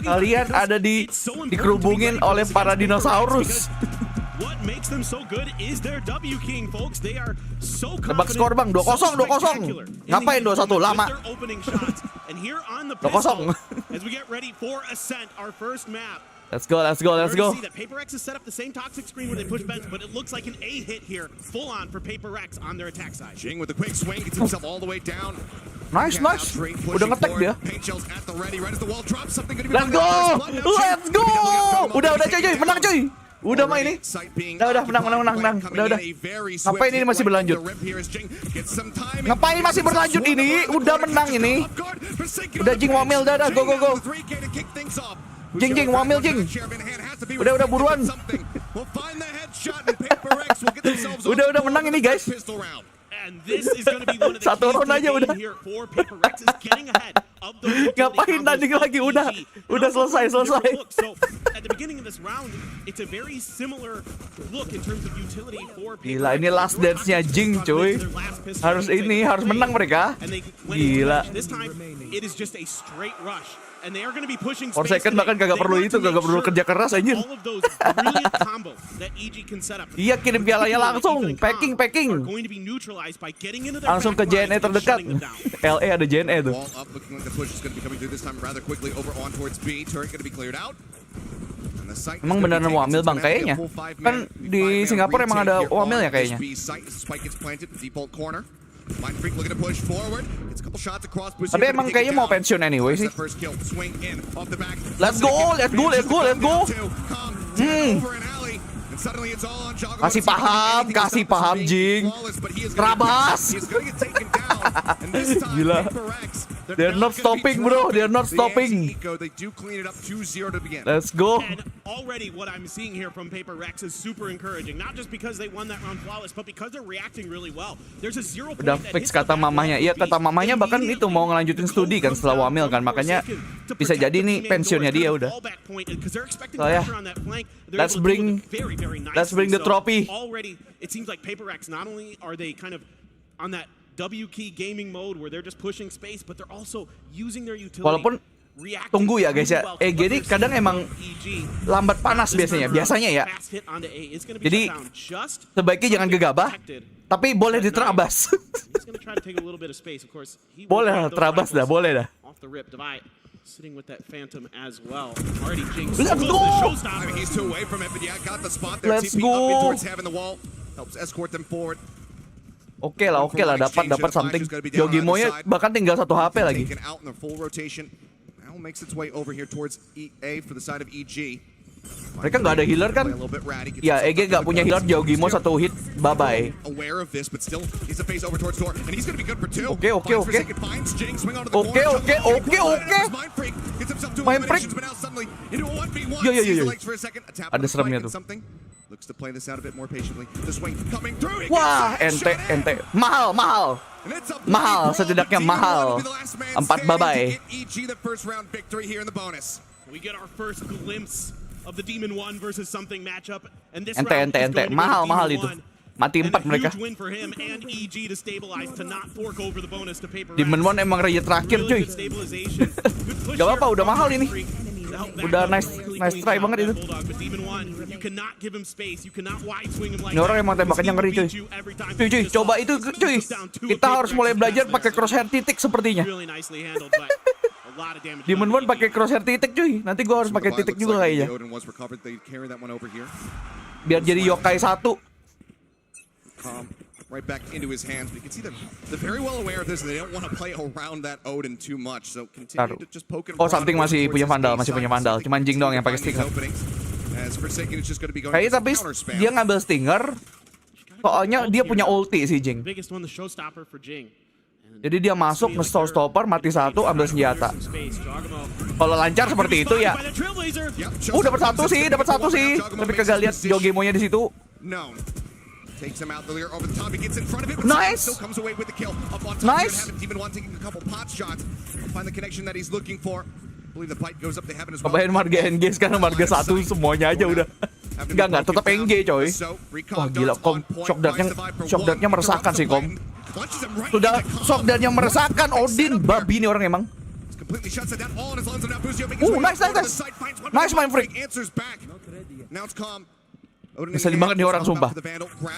Kalian ada dikerubungin oleh para dinosaurus. What makes them so good is their W King, folks. They are so tebak skor bang, 2-0. Ngapain 2-1 lama? 2-0. As we get ready for Ascent, our first map. Let's go. See that PRX has set up the same toxic screen where they push beds, but it looks like an A hit here, full on for PRX on their attack side. Jing with a quick swing gets himself all the way down. Nice. Udah ngetek dia. Let's go. Udah cuy, menang cuy. Udah mah ini. Udah menang. Udah. Ngapain ini masih berlanjut? Ngapain masih berlanjut ini? Udah menang ini. Udah Jing wamil dah, go. Jing wamil Jing. Udah buruan. Udah menang ini guys. Satu round aja udah. Ngapain tanding lagi? Udah selesai. Gila, ini last dance-nya Jing cuy. Harus menang mereka. Gila. Forsaken bahkan kagak perlu kerja keras anjir. Iya, kirim pialanya langsung. Packing. Langsung ke JNE terdekat. LA ada JNE tuh. Emang beneran wamil bang kayaknya. Kan di Singapura emang ada wamil ya kayaknya. Tapi emang kayaknya mau pensiun anyway sih. Let's go. Kasih paham Jing. Rabas. Gila. They're not stopping, bro. They're not stopping. Let's go. And already what I'm seeing here from PRX is super encouraging. Not just because they won that round flawless, but because they're reacting really well. There's a 0 point Udah fix kata mamanya. Iya, kata mamanya bahkan itu mau ngelanjutin studi kan setelah wamil kan. Makanya bisa jadi nih pensiunnya dia udah. So ya, let's bring the trophy. Already, it seems like PRX not only are they kind of on that W key gaming mode where they're just pushing space, but they're also using their utility. Walaupun tunggu ya guys ya, gini kadang emang lambat panas biasanya ya. Jadi sebaiknya jangan gegabah, tapi boleh diterabas. Boleh lah, terabas dah, boleh dah. Sitting with that Phantom as well. Already Let's go! He's too away from it, but yeah, got the spot there. Let's TP go! up in towards having the wall. Helps escort them forward. Oke lah, dapat something. Yogimoya bahkan tinggal 1 HP lagi. Taken out in the full rotation. Now makes its way over here towards EA for the side of EG. Mereka nggak ada healer kan? Ya, EG nggak punya healer. Yogimo 1 hit, bye bye. Aware of this, but still he's a face over towards door, and he's going to be good for 2. Oke. Main freak. Yo. Ada seremnya tuh. Looks to play this out a bit more patiently. The swing coming through. Wah, ente. Mahal. Setidaknya mahal. 4 bye-bye. We get our first glimpse of the Demon 1 versus something matchup, and this ente. Mahal itu. Mati 4 mereka. Demon 1 emang raja terakhir cuy. Gak apa-apa, udah mahal ini. Udah nice try banget itu. Ini orang emang tembakannya ngeri cuy. Cuy, coba itu cuy. Kita harus mulai belajar pakai crosshair titik sepertinya. Demon 1 pakai crosshair titik cuy. Nanti gua harus pakai titik juga kayaknya. Biar jadi yokai 1. Right back into his hands. We can see them. They're very well aware of this, and they don't want to play around that Odin too much. So continue to just poke it. Something masih punya vandal. Cuma Jing doang yang pakai stinger. Kayaknya tapi dia ngambil stinger. Soalnya dia punya ulti si Jing. Jadi dia masuk nge-stopper, mati 1, ambil senjata. Kalau lancar seperti itu ya. Dapat satu sih. Tapi kagak lihat Yogimonya di situ. Takes him out the rear over the top. He gets in front of it. Nice. Still comes away with the kill. Up on top. Nice. Demon 1 taking a couple pot shots. Find the connection that he's looking for. I believe the bite goes up to heaven as well. Cobain marga NG sekarang marga 1 semuanya aja udah. Enggak tetap NG coy. Wah gila Kom. Shock dartnya meresahkan sih Kom. Sudah shock dartnya meresahkan Odin. Babi nih orang emang. Nice main freak. Now it's calm. Ngeselin banget nih orang sumpah.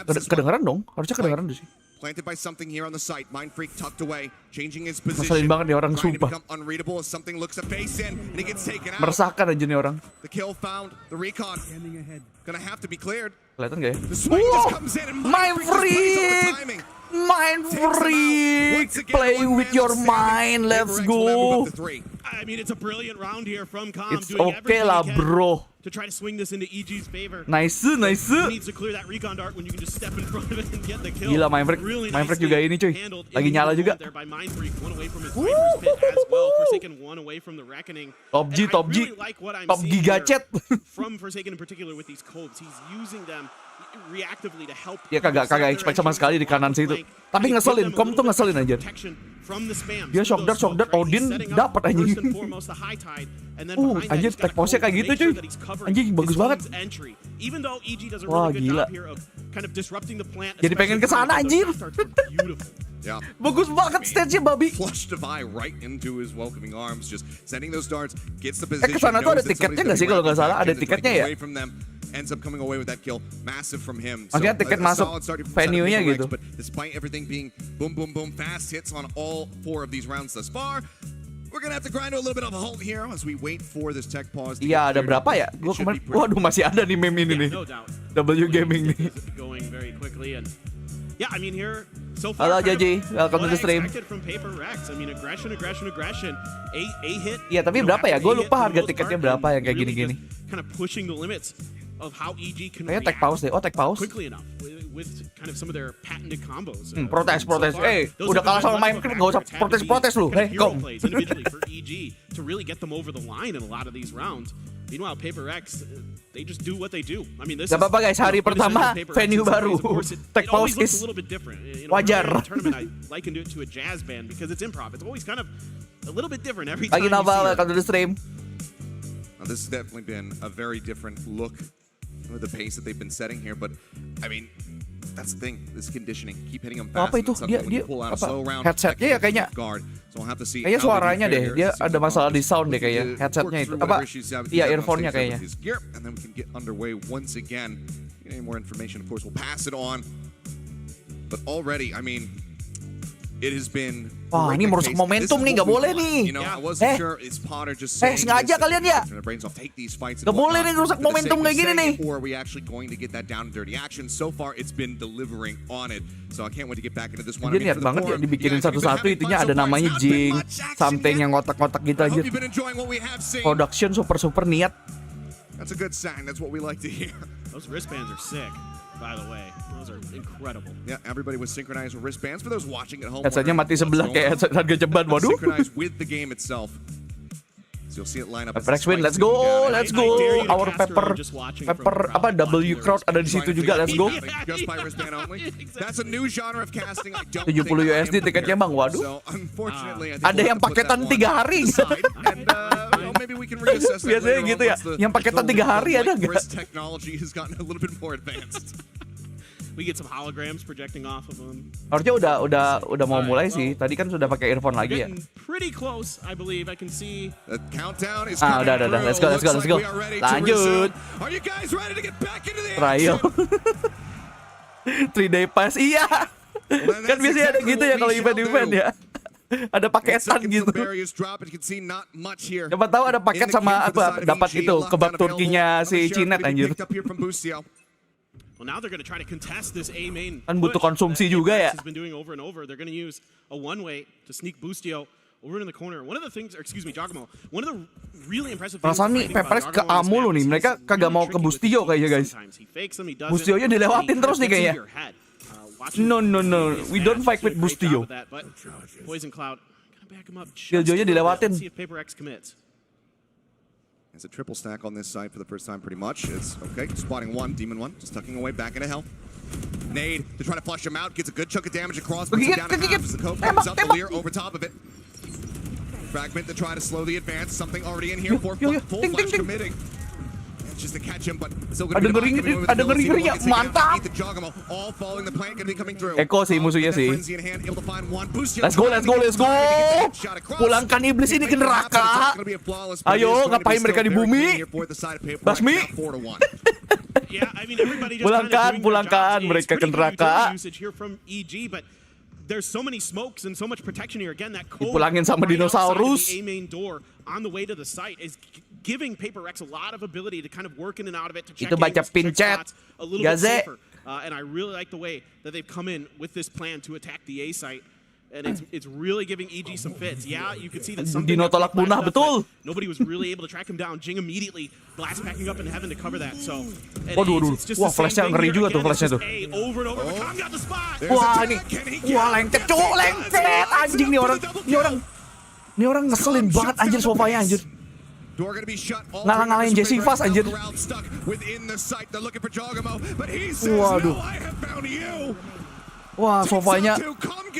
Kedengeran dong, harusnya kedengeran sih. Planted by something here on the site. Mind Freak tucked away, changing his position. Ngeselin banget nih orang sumpah. Unreadable as something looks a face in and he gets taken out. Meresahkan aja nih orang. The kill found, the recon gonna have to be cleared. Kelihatan gak ya? The swing just comes in and Mind Freak! Mind Freak! Playing with your mind, let's go! I mean, it's a brilliant round here from Com. It's okay lah bro. To try to swing this into EG's favor. Nice. He needs to clear that recon dart when you can just step in front of it and get the kill. Gila Mind Freak juga ini cuy. Lagi nyala juga. Top G gacet. From Forsaken in particular with these codes, he's using them reactively to help. Dia kagak expect sama sekali di kanan situ. Tapi ngeselin, Kom tuh ngeselin aja. Dia shock dart Odin dapat anjing. Anjir tag pose kayak gitu cuy. Anjing bagus banget. Wah gila. Jadi pengen kesana anjir. Bagus banget stage-nya babi. Kesana tuh ada tiketnya nggak sih kalau nggak salah? Ada tiketnya ya? Ends up coming away with that kill, massive from him. Maksudnya tiket masuk venue-nya gitu. But despite everything being boom, fast hits on all 4 of these rounds thus far, we're gonna have to grind to a little bit of a halt here as we wait for this tech pause. Iya, ada berapa ya? Gua kemarin, waduh masih ada nih meme ini nih. W Gaming nih. Yeah, I mean here so far. Halo Jaji, welcome to the stream. A hit. Iya, tapi berapa ya? Gue lupa harga tiketnya berapa yang kayak gini-gini. Kind of pushing the limits. of how EG can Kayaknya tag pause deh. Oh, tag pause. quickly enough with kind of some of their patented combos. Protes. So far, Udah kalah sama main kan enggak usah protes lu. Kom. Plays individually for EG to really get them over the line in a lot of these rounds. Meanwhile, PRX, they just do what they do. I mean, this Gak apa-apa guys, hari pertama venue baru. Tag pause is wajar. Tournament, I likened it to a jazz band because it's improv. It's always kind of a little bit different every Lagi time. nabal kalau di stream. Now, this has definitely been a very different look with the pace that they've been setting here, but I mean, that's the thing. This conditioning, keep hitting them fast. Apa itu? Dia headsetnya ya kayaknya. Kayaknya suaranya deh. Dia ada masalah di sound deh kayaknya. Headsetnya itu apa? Iya, earphone-nya kayaknya. And then we can get underway once again. Any more information, of course, we'll pass it on. But already, I mean, it has been. Wah, ini merusak momentum nih, nggak boleh nih. Sengaja kalian ya. Nggak boleh nih merusak momentum kayak gini nih. Or are we actually going to get that down and dirty action? So far, it's been delivering on it. So I can't wait to get back into this one. Jadi niat banget ya dibikinin satu-satu, itunya ada namanya Jing, something yang ngotak-ngotak gitu aja. Production super niat. That's a good sign. That's what we like to hear. Those wristbands are sick. By the way, those are incredible. Yeah, everybody was synchronized with wristbands. For those watching at home, headsetnya mati sebelah kayak headset harga ceban. Waduh. Synchronized with the game itself. So you'll see it line up. PRX win, let's go. Our pepper apa W crowd ada di situ juga, let's go. Just by wristband only. That's a new genre of casting. I don't 70 USD tiketnya bang, waduh. So unfortunately, ada yang paketan 3 hari. Maybe we can reassess that. Biasanya gitu ya. Yang paketan 3 hari ada nggak? Wrist technology has gotten a little bit more advanced. We get some holograms projecting off of them. Harusnya udah mau mulai sih. Tadi kan sudah pakai earphone lagi ya. Pretty close, I believe. I can see. The countdown is udah. Let's go. Lanjut. Are you guys ready to get back into the trial? 3-day pass. Iya. Kan biasanya ada gitu ya kalau event-event ya. Ada paketan gitu. Siapa tahu ada paket sama apa dapat itu kebab Turkinya si Cinet anjir. Well, now they're going to try to contest this A main. Kan butuh konsumsi juga ya. Has been doing over and over. They're going to use a one-way to sneak Boostio over in the corner. One of the things, or excuse me, Giacomo. One of the really impressive things. Perasaan nih PRX ke A mulu nih. Mereka kagak mau ke Boostio kayaknya guys. Boostio-nya dilewatin terus nih kayaknya. No. We don't fight with Boostio. Poison Cloud back him up. Killjoy-nya dilewatin. See if PRX commits. It's a triple stack on this side for the first time pretty much. It's okay, spotting one, Demon 1, just tucking away back into hell. Nade to try to flush him out, gets a good chunk of damage across, puts him down to half as the Cope comes up, the Leer over top of it. Fragment to try to slow the advance, something already in here, full flash committing. Just to catch him, but still gonna be ada ngeri-ngeri ya, mantap. Eko sih musuhnya sih. Let's go. Pulangkan iblis ini ke neraka. Ayo, ngapain mereka di bumi? Basmi. Pulangkan mereka ke neraka. There's so many smokes and so much protection here. Again, that code dipulangin sama dinosaurus. The A main door on the way to the site is giving PRX a lot of ability to kind of work in and out of it to check itu baca pincet a little bit safer. And I really like the way that they've come in with this plan to attack the A site. And it's really giving EG some fits. Yeah, you can see that something Dino tolak punah betul. Nobody was really able to track him down. Jing immediately blast packing up in heaven to cover that. So waduh. Wah, flashnya ngeri juga tuh flashnya tuh. Wah, lengket anjing nih orang ngeselin banget anjir sofanya anjir. Ngalah-ngalahin Jesse Fast anjir. Waduh. Wah, sofanya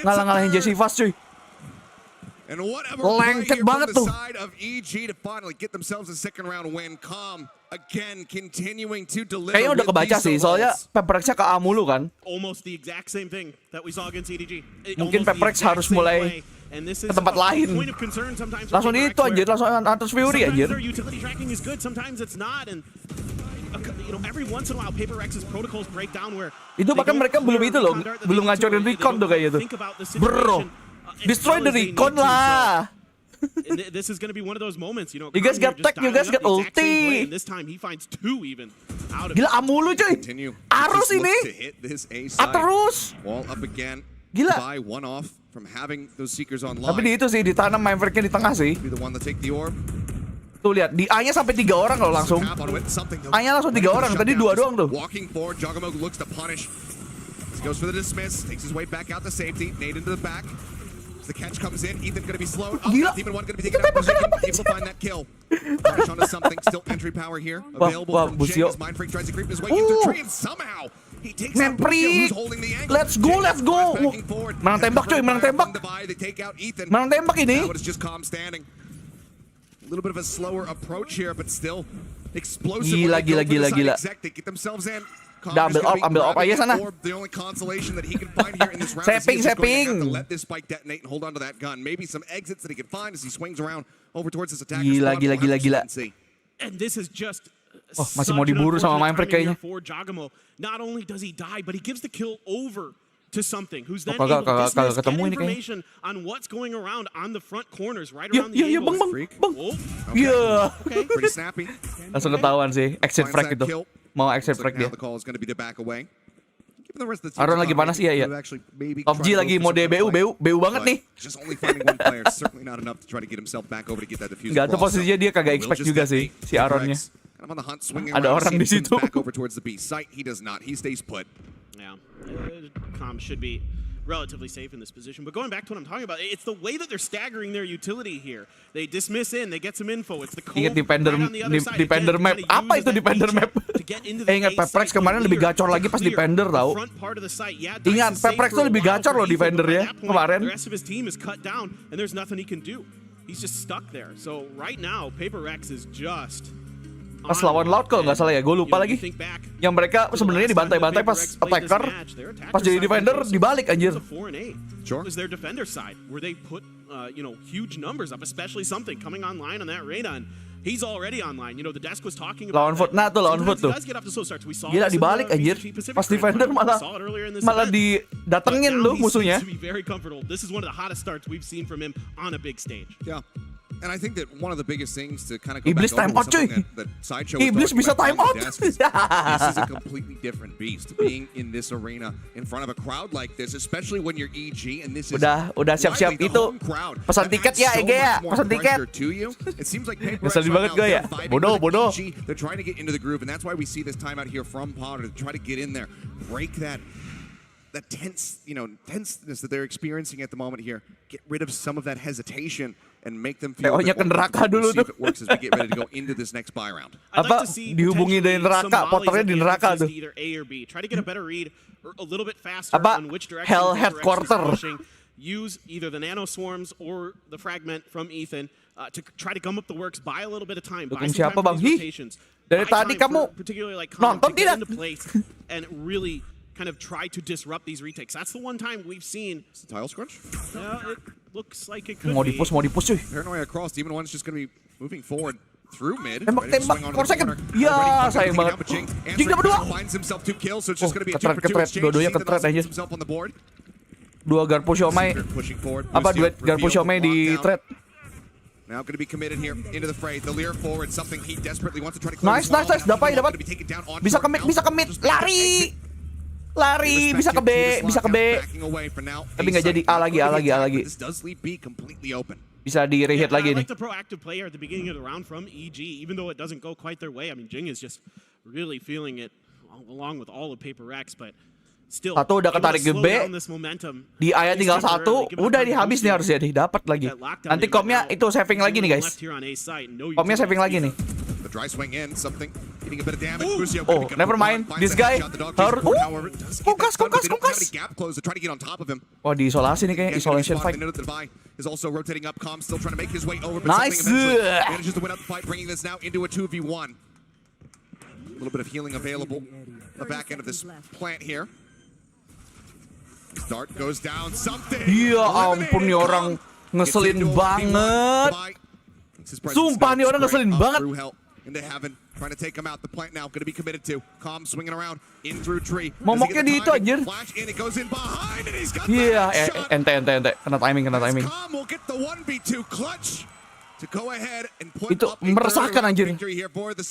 ngalah-ngalahin Jesse Fast cuy. Lengket banget tuh. Kayaknya udah kebaca sih, soalnya PRX-nya ke A mulu kan. Mungkin PRX harus mulai ke tempat lain. Langsung itu anjir, langsung atas Fury anjir. Itu bahkan mereka belum itu loh, belum ngancurin recon tuh kayak gitu. Bro, destroy the recon lah. This is going to be one of those moments, you guys got tech, you guys got ulti. Gila amulu cuy. Arus ini. Terus. Gila. Tapi di itu sih ditanam Maverick-nya di tengah sih. Tuh lihat, di A-nya sampai 3 orang loh langsung. A-nya langsung 3 orang, tadi 2 doang tuh. Walking forward, Jagamo looks to punish. Goes for the dismiss, takes his way back out to safety, nade into the back. As the catch comes in, Ethan gonna be slowed. Gila. Demon 1 gonna be taken out, able to find that kill. Punish onto something, still entry power here. Available from Jing as Mind Freak tries to creep his way into tree, and somehow he takes out Busio, who's holding the angle. Let's go. Menang tembak coy, menang tembak. They take out Ethan. Menang tembak ini. Now it is just calm standing. A little bit of a slower approach here, but still explosive. Gila. They get themselves in. Udah ambil op aja sana. The only consolation that he can find here in this round Saping. is he's going to have to let this spike detonate and hold on to that gun. Maybe some exits that he can find as he swings around over towards his attacker. Gila. And this is just masih mau diburu sama Mind Freak kayaknya. For Jagamo. Not only does he die, but he gives the kill over to something who's then kagak able to dismiss, get ketemu ini kayaknya. information on what's going around on the front corners, right around the angles. Bang. Iya. Pretty snappy. Langsung ketahuan sih, exit frag gitu. Mau exit frag dia. Aron lagi panas iya. PUBG lagi mode BU banget nih. Gak tuh posisinya dia kagak expect juga sih si Aronnya. Ada orang di situ. Yeah, Com should be relatively safe in this position. But going back to what I'm talking about, it's the way that they're staggering their utility here. They dismiss in, they get some info. It's the Ingat Defender map. Apa itu Defender map? Ingat PRX kemarin lebih gacor lagi pas Defender tau. Ingat PRX tuh lebih gacor loh Defender ya kemarin. The rest of his team is cut down and there's nothing he can do. He's just stuck there. So right now, PRX is just pas lawan Loud kalau nggak salah ya, gue lupa lagi. Yang mereka sebenarnya dibantai-bantai pas attacker, pas jadi defender dibalik anjir. Is their defender side where they put huge numbers up, especially something coming online on that radon. He's already online. The desk was talking about. Lawan foot tuh. Gila dibalik anjir. Pas defender malah didatengin lu musuhnya. This is one of the hottest starts we've seen from him on a big stage. Yeah. And I think that one of the biggest things to kind of go Iblis back time over out cuy. that Sideshow Iblis bisa time out. This is a completely different beast being in this arena in front of a crowd like this, especially when you're EG and this is udah siap-siap itu. Pesan tiket ya EG ya, pesan tiket. It seems like ngeselin banget gue ya. Bodoh. They're trying to get into the groove and that's why we see this timeout here from Potter to try to get in there, break that tenseness that they're experiencing at the moment here. Get rid of some of that hesitation and make them feel ke neraka dulu tuh. it works as we get ready to go into this next buy round. Apa dihubungi dari neraka, Potternya di neraka tuh. Try to get a better read a little bit faster on which direction Hell Headquarter. Use either the nano swarms or the fragment from Ethan to try to gum up the works, buy a little bit of time, buy some time for these rotations. Dari tadi kamu particularly like nonton to get tidak? into place and really kind of try to disrupt these retakes. That's the one time we've seen. Is the tile scrunch? It looks like it could Mau di push cuy. Paranoia across. Demon 1's just going to be moving forward through mid. Tembak 4 second. Ya sayang banget. Jing dapat 2. Finds himself 2 kills, so it's just going to be a 2 for 2 ketret. exchange. Dua-duanya ketret aja. Himself on the board. 2 garpu Xiaomai. Duet garpu Xiaomai di thread. Now going to be committed here into the fray. The leer forward, something he desperately wants to try to Nice. Dapat. Bisa commit. Lari, bisa ke B. Tapi nggak jadi A lagi. Bisa di reheat lagi nih. I like the proactive player at the beginning of the round from EG, even though it doesn't go quite their way. I mean, Jing is just really feeling it along with all of PRX, but still. Satu udah ketarik ke B. Di A tinggal 1, udah habis nih harusnya dapat lagi. Nanti komnya itu saving lagi nih guys. Komnya saving lagi nih. The dry swing in, something hitting a bit of damage. Oh, never mind. This guy harus kukas. Wah, diisolasi nih kayaknya, isolation fight. Is also rotating up. Com still trying to make his way over. Nice. Manages to win out the fight, bringing this now into a 2v1. A little bit of healing available. The back end of this plant here. Dart goes down. Something. Ya ampun, nih orang ngeselin banget. Sumpah nih orang ngeselin banget. Into heaven, trying to take him out. The plant now going to be committed to. Com swinging around in through tree. Momoknya di itu anjir. Iya, ente. Kena timing. Com will get the 1v2 clutch to go ahead and put itu meresahkan anjir.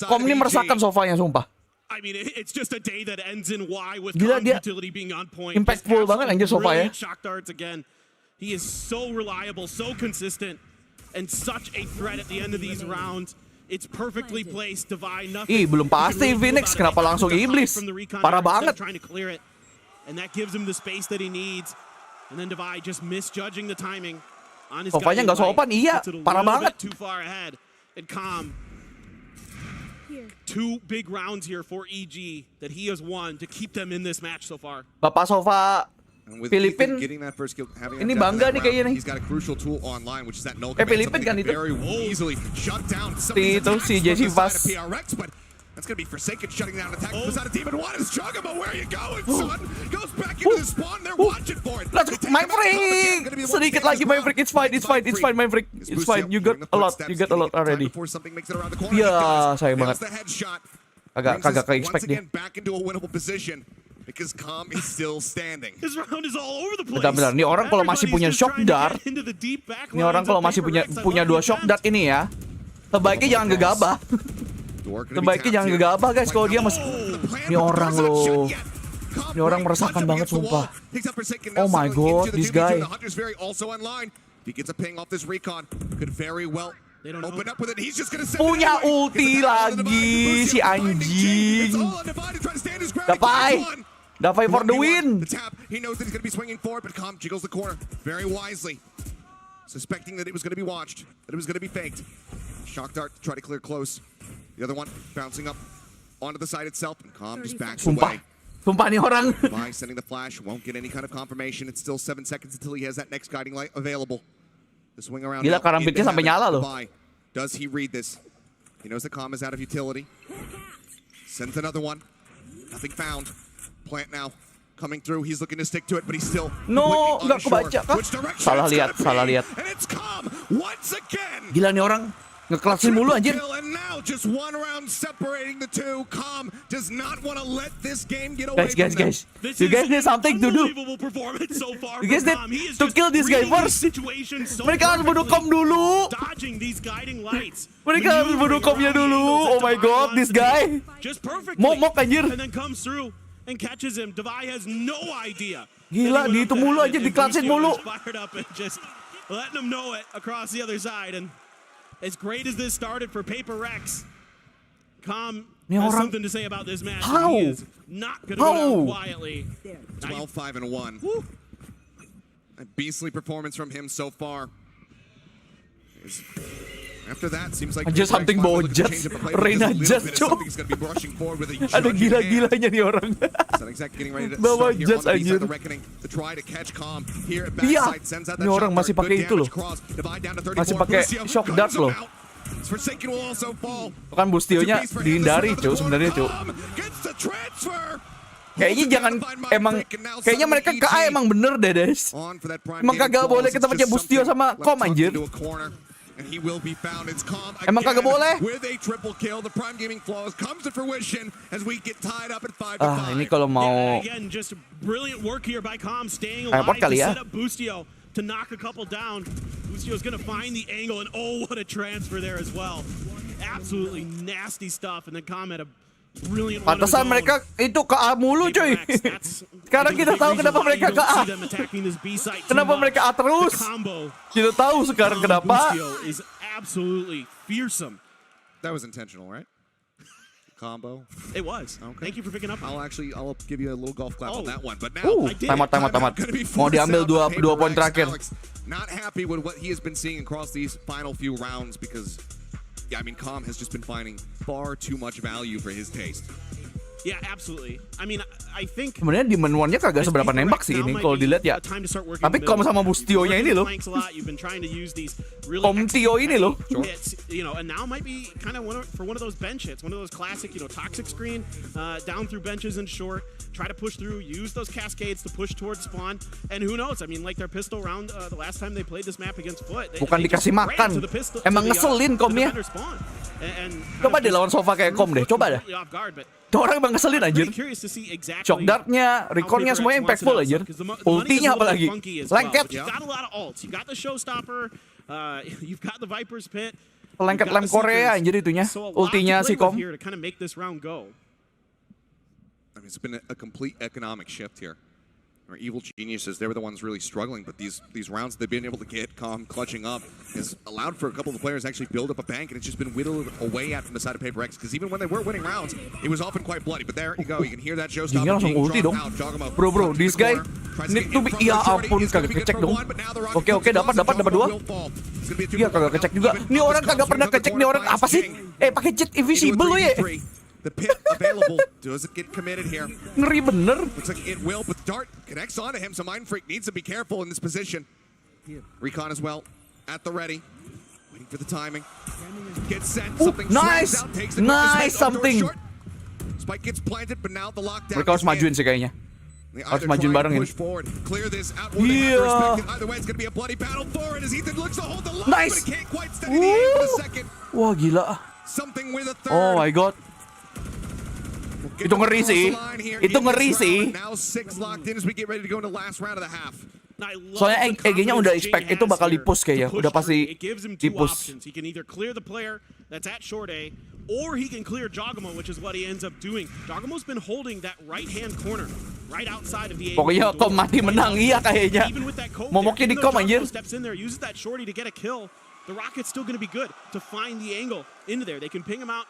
Com ini meresahkan sofanya sumpah. I mean, it's just a day that ends in Y with Gila, Com's dia utility being on point. impactful banget anjir sofa ya. Shock darts again. He is so reliable, so consistent, and such a threat at the end of these rounds. It's perfectly placed. Divine, nothing. Ih, belum pasti Phoenix, kenapa langsung iblis? Parah banget. Trying to clear it, and that gives him the space that he needs. And then Divine just misjudging the timing on his. Sofanya nggak sopan, iya, parah banget. Too far ahead, and Calm. 2 big rounds here for EG that he has won to keep them in this match so far. Bapak Sofa Filipin ini bangga nih kayaknya nih. Filipin kan itu. Si Jesse Bass. That's gonna be Forsaken shutting down attack. Was that a demon? What is Chugamo? Where are you going, son? Goes back into the spawn. They're watching for it. Maverick! Sedikit lagi Maverick. It's fine, Maverick. It's fine. You got a lot already. Ya, sayang banget. Kagak expect dia. Because Calm is still standing. His round is all over the place. Bentar, nih orang kalau masih punya shock dart, nih orang kalau masih punya 2 shock dart ini ya, sebaiknya jangan gegabah. Sebaiknya jangan gegabah guys kalau dia masih. Ini orang loh. Ini orang meresahkan banget sumpah. Oh my god, this guy. Punya ulti lagi si anjing. Davai for the win. He knows that he's going to be swinging forward, but Calm jiggles the corner very wisely, suspecting that it was going to be watched, that it was going to be faked. Shock dart to try to clear close. The other one bouncing up onto the side itself, and Calm just backs away. Sumpah nih orang. By sending the flash, won't get any kind of confirmation. It's still 7 seconds until he has that next guiding light available. The swing around. Gila, karambitnya sampai nyala loh. Does he read this? He knows that Calm is out of utility. Sends another one. Nothing found. Plant now. Coming through, he's looking to stick to it, but he's still nggak kebaca kah? Salah lihat. Gila nih orang ngeklasin mulu anjir. Guys. You guys need something to do. You guys need to kill this guy first. Mereka harus bunuh kom dulu. Mereka harus bunuh komnya dulu. Oh my god, this guy. Momok anjir. And catches him. Divai has no idea. Gila, di itu mulu aja, diklasin mulu. Just letting him know it across the other side. And as great as this started for PRX, Calm has something to say about this match. How? He is not going to go down quietly. 12-5-1. A beastly performance from him so far. After that, seems like aja something bawa Jets, Reina Jets cok. Ada gila-gilanya nih orang. Bawa Jets anjir. Iya, ini orang masih pakai itu loh. Masih pakai shock dart loh. Kan Bustionya dihindari cok sebenarnya cok. Kayaknya jangan kayaknya mereka KA emang bener deh des. Emang kagak boleh kita pakai Bustio sama Kom anjir. And he will be found. It's Calm emang kagak boleh with a triple kill. The Prime Gaming flaws comes to fruition as we get tied up at 5-5. Ini kalau mau again just brilliant work here by Calm staying alive to set up Bustio to knock a couple down. Bustio's going to find the angle and oh what a transfer there as well. Absolutely nasty stuff and then Calm had a brilliant one. Pantesan mereka itu KA mulu cuy. Sekarang kita tahu kenapa mereka KA. Kenapa mereka A terus. Kita tahu sekarang kenapa. Is absolutely fearsome. That was intentional, right? Combo. It was. Okay. Thank you for picking up. I'll give you a little golf clap on that one. But now tamat. Mau diambil dua poin terakhir. Not happy with what he has been seeing across these final few rounds because I mean, Calm has just been finding far too much value for his taste. Yeah, absolutely. I mean, I think sebenarnya di menuannya kagak seberapa nembak sih ini kalau dilihat ya. Tapi Kom sama Bustio-nya ini loh. Kom Tio ini loh. You know, and now might be kind of one of those bench hits, one of those classic, you know, toxic screen, down through benches and short, try to push through, use those cascades to push towards spawn, and who knows? I mean, like their pistol round, the last time they played this map against Foot, bukan dikasih makan, emang ngeselin Komnya. Coba deh lawan Sofa kayak Kom deh, coba deh. Tuh orang emang ngeselin anjir. Shock dartnya, recall-nya semuanya impactful anjir. Ultinya apalagi. Lengket. Lengket lem Korea anjir itunya. Ultinya si Kom. I mean, it's been a complete economic shift here. or evil geniuses, they were the ones really struggling, but these rounds they've been able to get calm, clutching up, has allowed for a couple of the players to actually build up a bank, and it's just been whittled away at from the side of PRX, because even when they were winning rounds, it was often quite bloody. But there you go, you can hear that showstopper being drawn out. Jogamo, bro, this guy need to be, ya ampun, kagak kecek dong. Oke, dapat 2. Iya, kagak kecek juga. Ini orang kagak pernah kecek, nih orang apa sih? Pakai cheat invisible lo ya. The pit available doesn't get committed here. Ngeri bener. Looks like it will, but Dart connects onto him, so Mind Freak needs to be careful in this position. Recon as well, at the ready, waiting for the timing. Gets sent, something nice, out, takes the nice something. Spike gets planted, but now the lockdown. Mereka harus majuin sih kayaknya. Harus majuin bareng ini. Iya. Nice. Wah gila. Oh my god. Itu ngeri sih. Itu ngeri sih. Soalnya EG-nya udah expect itu bakal di-push kayaknya. Udah pasti di-push. Or he can clear Jogamo, which is what he ends up doing. Jogamo's been holding that right-hand corner, right outside of the A. Pokoknya Kom mati menang, iya kayaknya. Momoknya di Kom anjir. Steps in there, uses that shorty to get a kill. The Rocket's still going to be good to find the angle into there. They can ping him out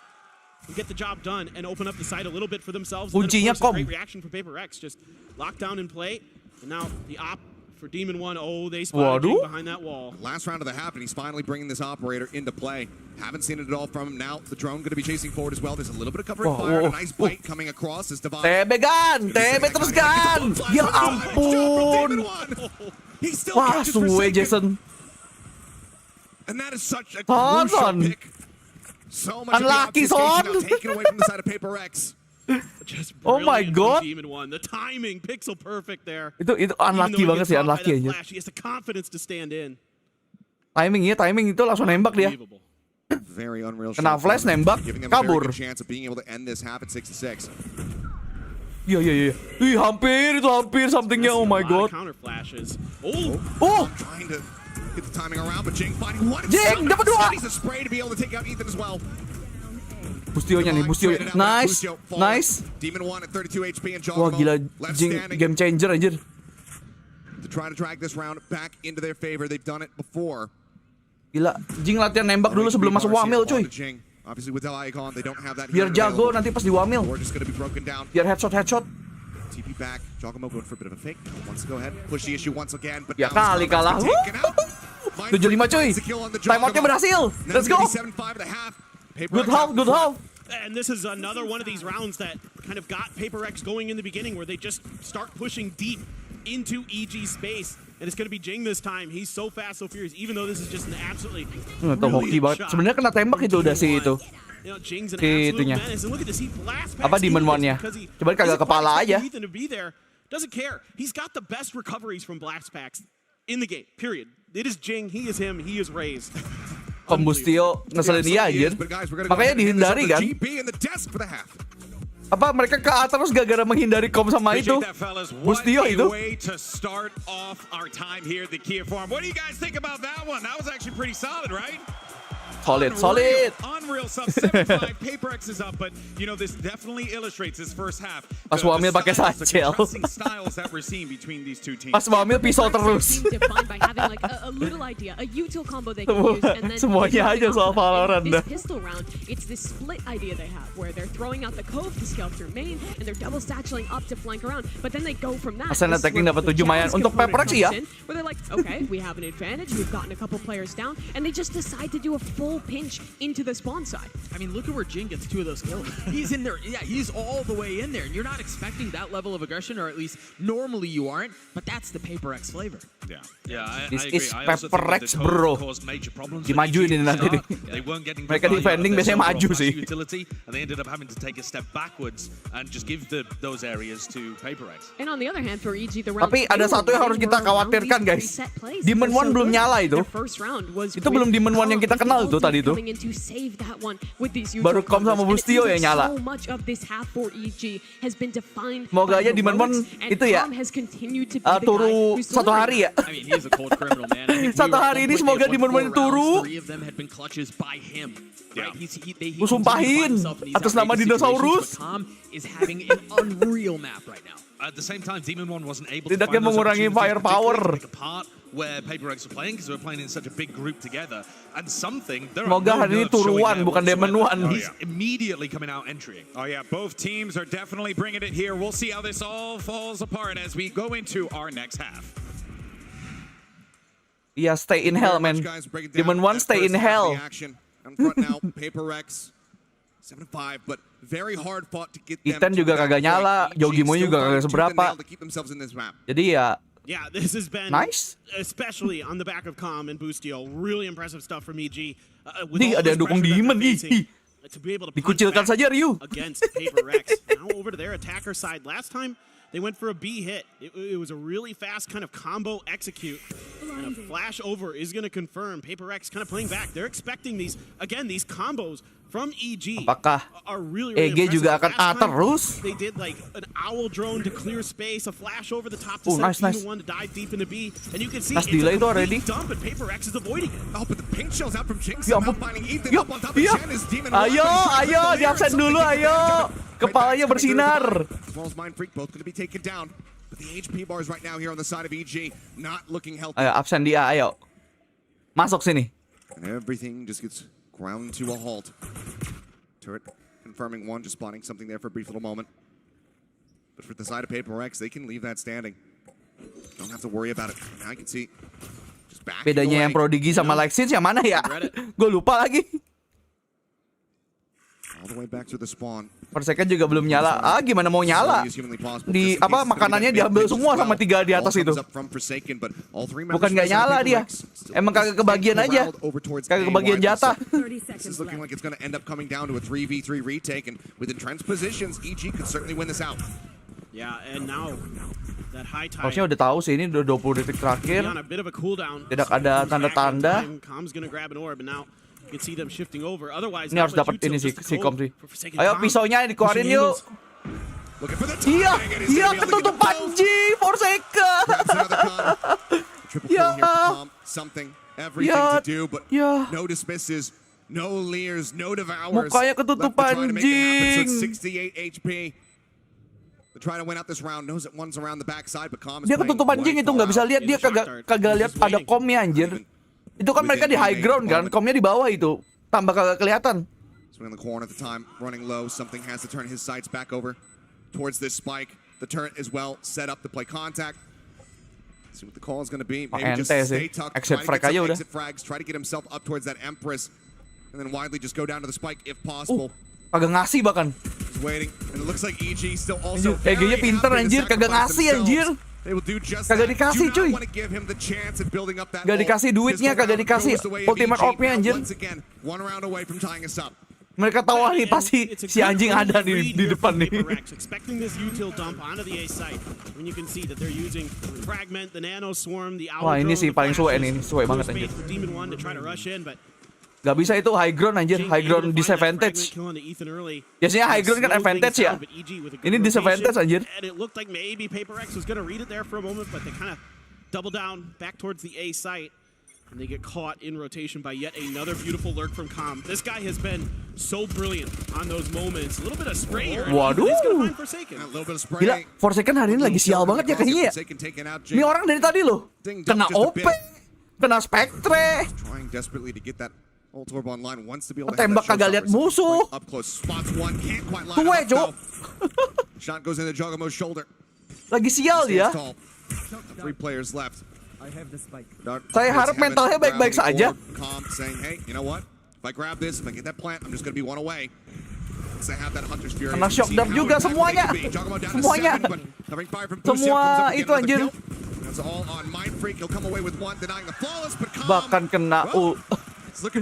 and get the job done and open up the site a little bit for themselves. Kuncinya Kom. Great reaction for PRX, just lock down and play. And now the op for Demon 1. Oh, they spotted Jing behind that wall. Last round of the half, and he's finally bringing this operator into play. Haven't seen it at all from him. Now the drone going to be chasing forward as well. There's a little bit of cover and fire. A nice bite coming across as Divine. TB gan, TB terus gan. Ya ampun. Wah, suwe Jason. And that is such a crucial pick. So much unlucky, son. Taken away from the side of PRX. Oh my god. The timing pixel perfect there. Itu unlucky banget sih, unlucky aja. He has the confidence to stand in. Timing itu langsung nembak dia. Very unreal. Kena flash nembak, kabur. Chance of being able to end this half at 6-6. Iya. Ih, hampir somethingnya. Oh my god. Counter flashes. Oh. Trying to get the timing around, but Jing finding one. Jing dapat 2. He's a spray to be able to take out Ethan as well. Bustionya nih, nice. Demon 1 at 32 HP and Wah gila, Jing game changer anjir. To try to drag this round back into their favor. They've done it before. Gila, Jing latihan nembak dulu sebelum masuk wamil cuy. Biar jago nanti pas di wamil. Biar headshot. TP back. Jogamo going for a bit of a fake. Wants to go ahead, push the issue once again, but ya kali kalah. 75 cuy. Timeoutnya berhasil. Let's go. Good half. And this is another one of these rounds that kind of got PRX going in the beginning, where they just start pushing deep into EG space. And it's going to be Jing this time. He's so fast, so furious, even though this is just an absolutely hoki banget. Sebenarnya kena tembak itu udah si itu. Si itunya. Apa Demon 1-nya? Coba kagak kepala aja. Doesn't care. He's got the best recoveries from blast packs in the game. Period. It is Jing. He is him. He is Raze. Bustio ngeselin dia anjir. Makanya dihindari kan. Apa mereka ke atas terus gara-gara menghindari Kom sama itu? Bustio itu. Solid. Unreal sub 75. PRX is up, but you know this definitely illustrates this first half. Pas wamil pakai satchel. Pas wamil pisau terus. Semuanya aja soal Valorant dah. Pistol round, it's this split idea they have where they're throwing out the cove to scale through main and they're double satcheling up to flank around, but then they go from that. Ascent attacking dapat 7 mayan untuk PRX ya. Where they're like, okay, we have an advantage. We've gotten a couple players down, and they just decide to do a full pinch into the spawn side. I mean, look at where Jing gets 2 of those kills. He's in there. Yeah, he's all the way in there. And you're not expecting that level of aggression, or at least normally you aren't, but that's the PRX flavor. Yeah, this is PRX, bro. Dimajuin ini nanti. Mereka defending biasanya maju sih. And they ended up having to take a step backwards and just give those areas to PRX. And on the other hand, for EG, the round tapi ada satu yang harus kita khawatirkan, guys. Demon 1 belum nyala itu. Itu belum Demon 1 yang kita kenal tuh tadi tuh. Baru Kom sama Bustio yang nyala. Semoga aja Demon 1 itu ya turu 1 hari ya. 1 hari ini semoga Demon 1 turu. Gue sumpahin atas nama dinosaurus. Is having an unreal map right now. At the same time, Demon One wasn't able to Tidaknya find those mengurangi opportunities, firepower. particularly to pick apart where PRX are playing, because we're playing in such a big group together. And something, there are Semoga no hari ini nerves showing Turuan there bukan Demon whatsoever. One. He's immediately coming out entering. Oh yeah, both teams are definitely bringing it here. We'll see how this all falls apart as we go into our next half. Iya, stay in hell, man. Demon One stay in hell. On front now, PRX 7-5, but very hard fought to get them Ethan to juga that kagak point. nyala, EG Yogimo still juga kagak fighting tooth and seberapa. nail to keep themselves in this map. Jadi ya, Yeah, this has been nice. Especially on the back of Com and Boostio. Really impressive stuff from EG. With Nih, all ada this yang dukung pressure that Demon, they're ih, facing, ih. to be able to Dikucilkan punch saja, back Ryu. against PRX. Now over to their attacker side. Last time they went for a B hit. It was a really fast kind of combo execute. And a flash over is going to confirm PRX kind of playing back. They're expecting these combos from EG. Apakah Are really EG juga akan impressive. A Last time, terus? They did like an owl drone to clear space, a flash over the top to Nice, set nice. Demon One to dive deep into B, and you can see Nice it's delay a tuh already. complete dump, and PRX is avoiding it. Oh, but the paint shells out from Jinx. Ya Somehow ampun. finding Ethan Yuk, up on top of iya. Chen is Demon One. Ayo, ayo, di absen dulu, ayo. Kepalanya bersinar. As well as Mind Freak, both going to be taken down. But the HP bars right now here on the side of EG, not looking healthy. Ayo, absen dia, ayo. Masuk sini. And everything just gets ground to a halt. Turret confirming one, just spawning something there for a brief little moment. But for the side of PRX, they can leave that standing. Don't have to worry about it. Now you can see. Just backing Bedanya yang away. Prodigy sama Lexins yang mana ya? Gue lupa lagi. All the way back to the spawn. Persekan juga belum nyala. Ah, gimana mau nyala? Di apa makanannya diambil semua sama 3 di atas itu. Bukan nggak nyala dia. Emang kagak kebagian aja. Kagak kebagian jatah. This is looking like it's going to end up coming down to a 3v3 retake, and with entrenched positions, EG could certainly win this out. Yeah, and now that high tide. Harusnya udah tahu sih ini udah 20 detik terakhir. On a bit of a cooldown. Tidak ada tanda-tanda. Com's gonna grab an orb, and now you can see them shifting over. Otherwise, Ini harus dapat ini si Kom sih. Ayo pisaunya dikeluarin yuk. Iya, iya ketutupan G, Forsaken. Ya, something, everything Ya, to do, but ya. no dismisses, no leers, no devours. Mukanya ketutupan Jing. 68 HP. They're trying to win out this round. Knows that one's around the backside, but Com is Dia playing ketutupan way Jing itu far nggak bisa out. lihat, dia kagak lihat ada komnya anjir. Itu kan mereka di high ground kan, komnya di bawah itu. Tambah kagak kelihatan. Swing in the corner at the time, running low. Something has to turn his sights back over towards this spike. The turret as well set up to play contact. See what the call is going to be. Maybe just stay tucked. Exit Try to frag get aja some udah. exit frags. Try to get himself up towards that Empress. And then widely just go down to the spike if possible. Kagak ngasih bahkan. He's waiting. And it looks like EG still also EG-nya pinter anjir, kagak ngasih anjir. Kagak dikasih cuy. Gak dikasih duitnya, kagak dikasih ultimate orb-nya anjir. Mereka tahu nih pasti si anjing ada di depan nih. Expecting this util dump onto the A site. When you can see that they're using fragment, the nano swarm, the owl Wah ini drone, sih the paling suwe flashes, nih, suwe banget space anjir. for Demon One to try to rush in, but Gak bisa itu high ground anjir, high ground disadvantage. Biasanya high ground kan advantage ya. Ini disadvantage anjir. And it looked like maybe PRX was going to read it there for a moment, but they kind of double down back towards the A site. And they get caught in rotation by yet another beautiful lurk from Com. This guy has been so brilliant on those moments. A little bit of spray here. Waduh. He's going to find Forsaken. Gila, Forsaken hari ini lagi sial banget ya kayaknya ya. Ini orang dari tadi loh. Kena OP, kena Spectre. Trying desperately to get that ult orb online, wants to be able to Tembak kagak lihat musuh. up close. Spots one, can't quite line Tuwe, up Cok. though. Shot goes into Jogamo's shoulder. Lagi sial dia. 3 players left. Saya harap mentalnya baik-baik saja. Calm, saying, hey, you know what? If I grab this, if I get that plant, I'm just gonna be one away. They have that Hunter's Fury. Kena shock dart juga semuanya. Semuanya. Semua itu anjir. That's all on Mind Freak. He'll come away with one, denying the flawless, but Calm. Bahkan kena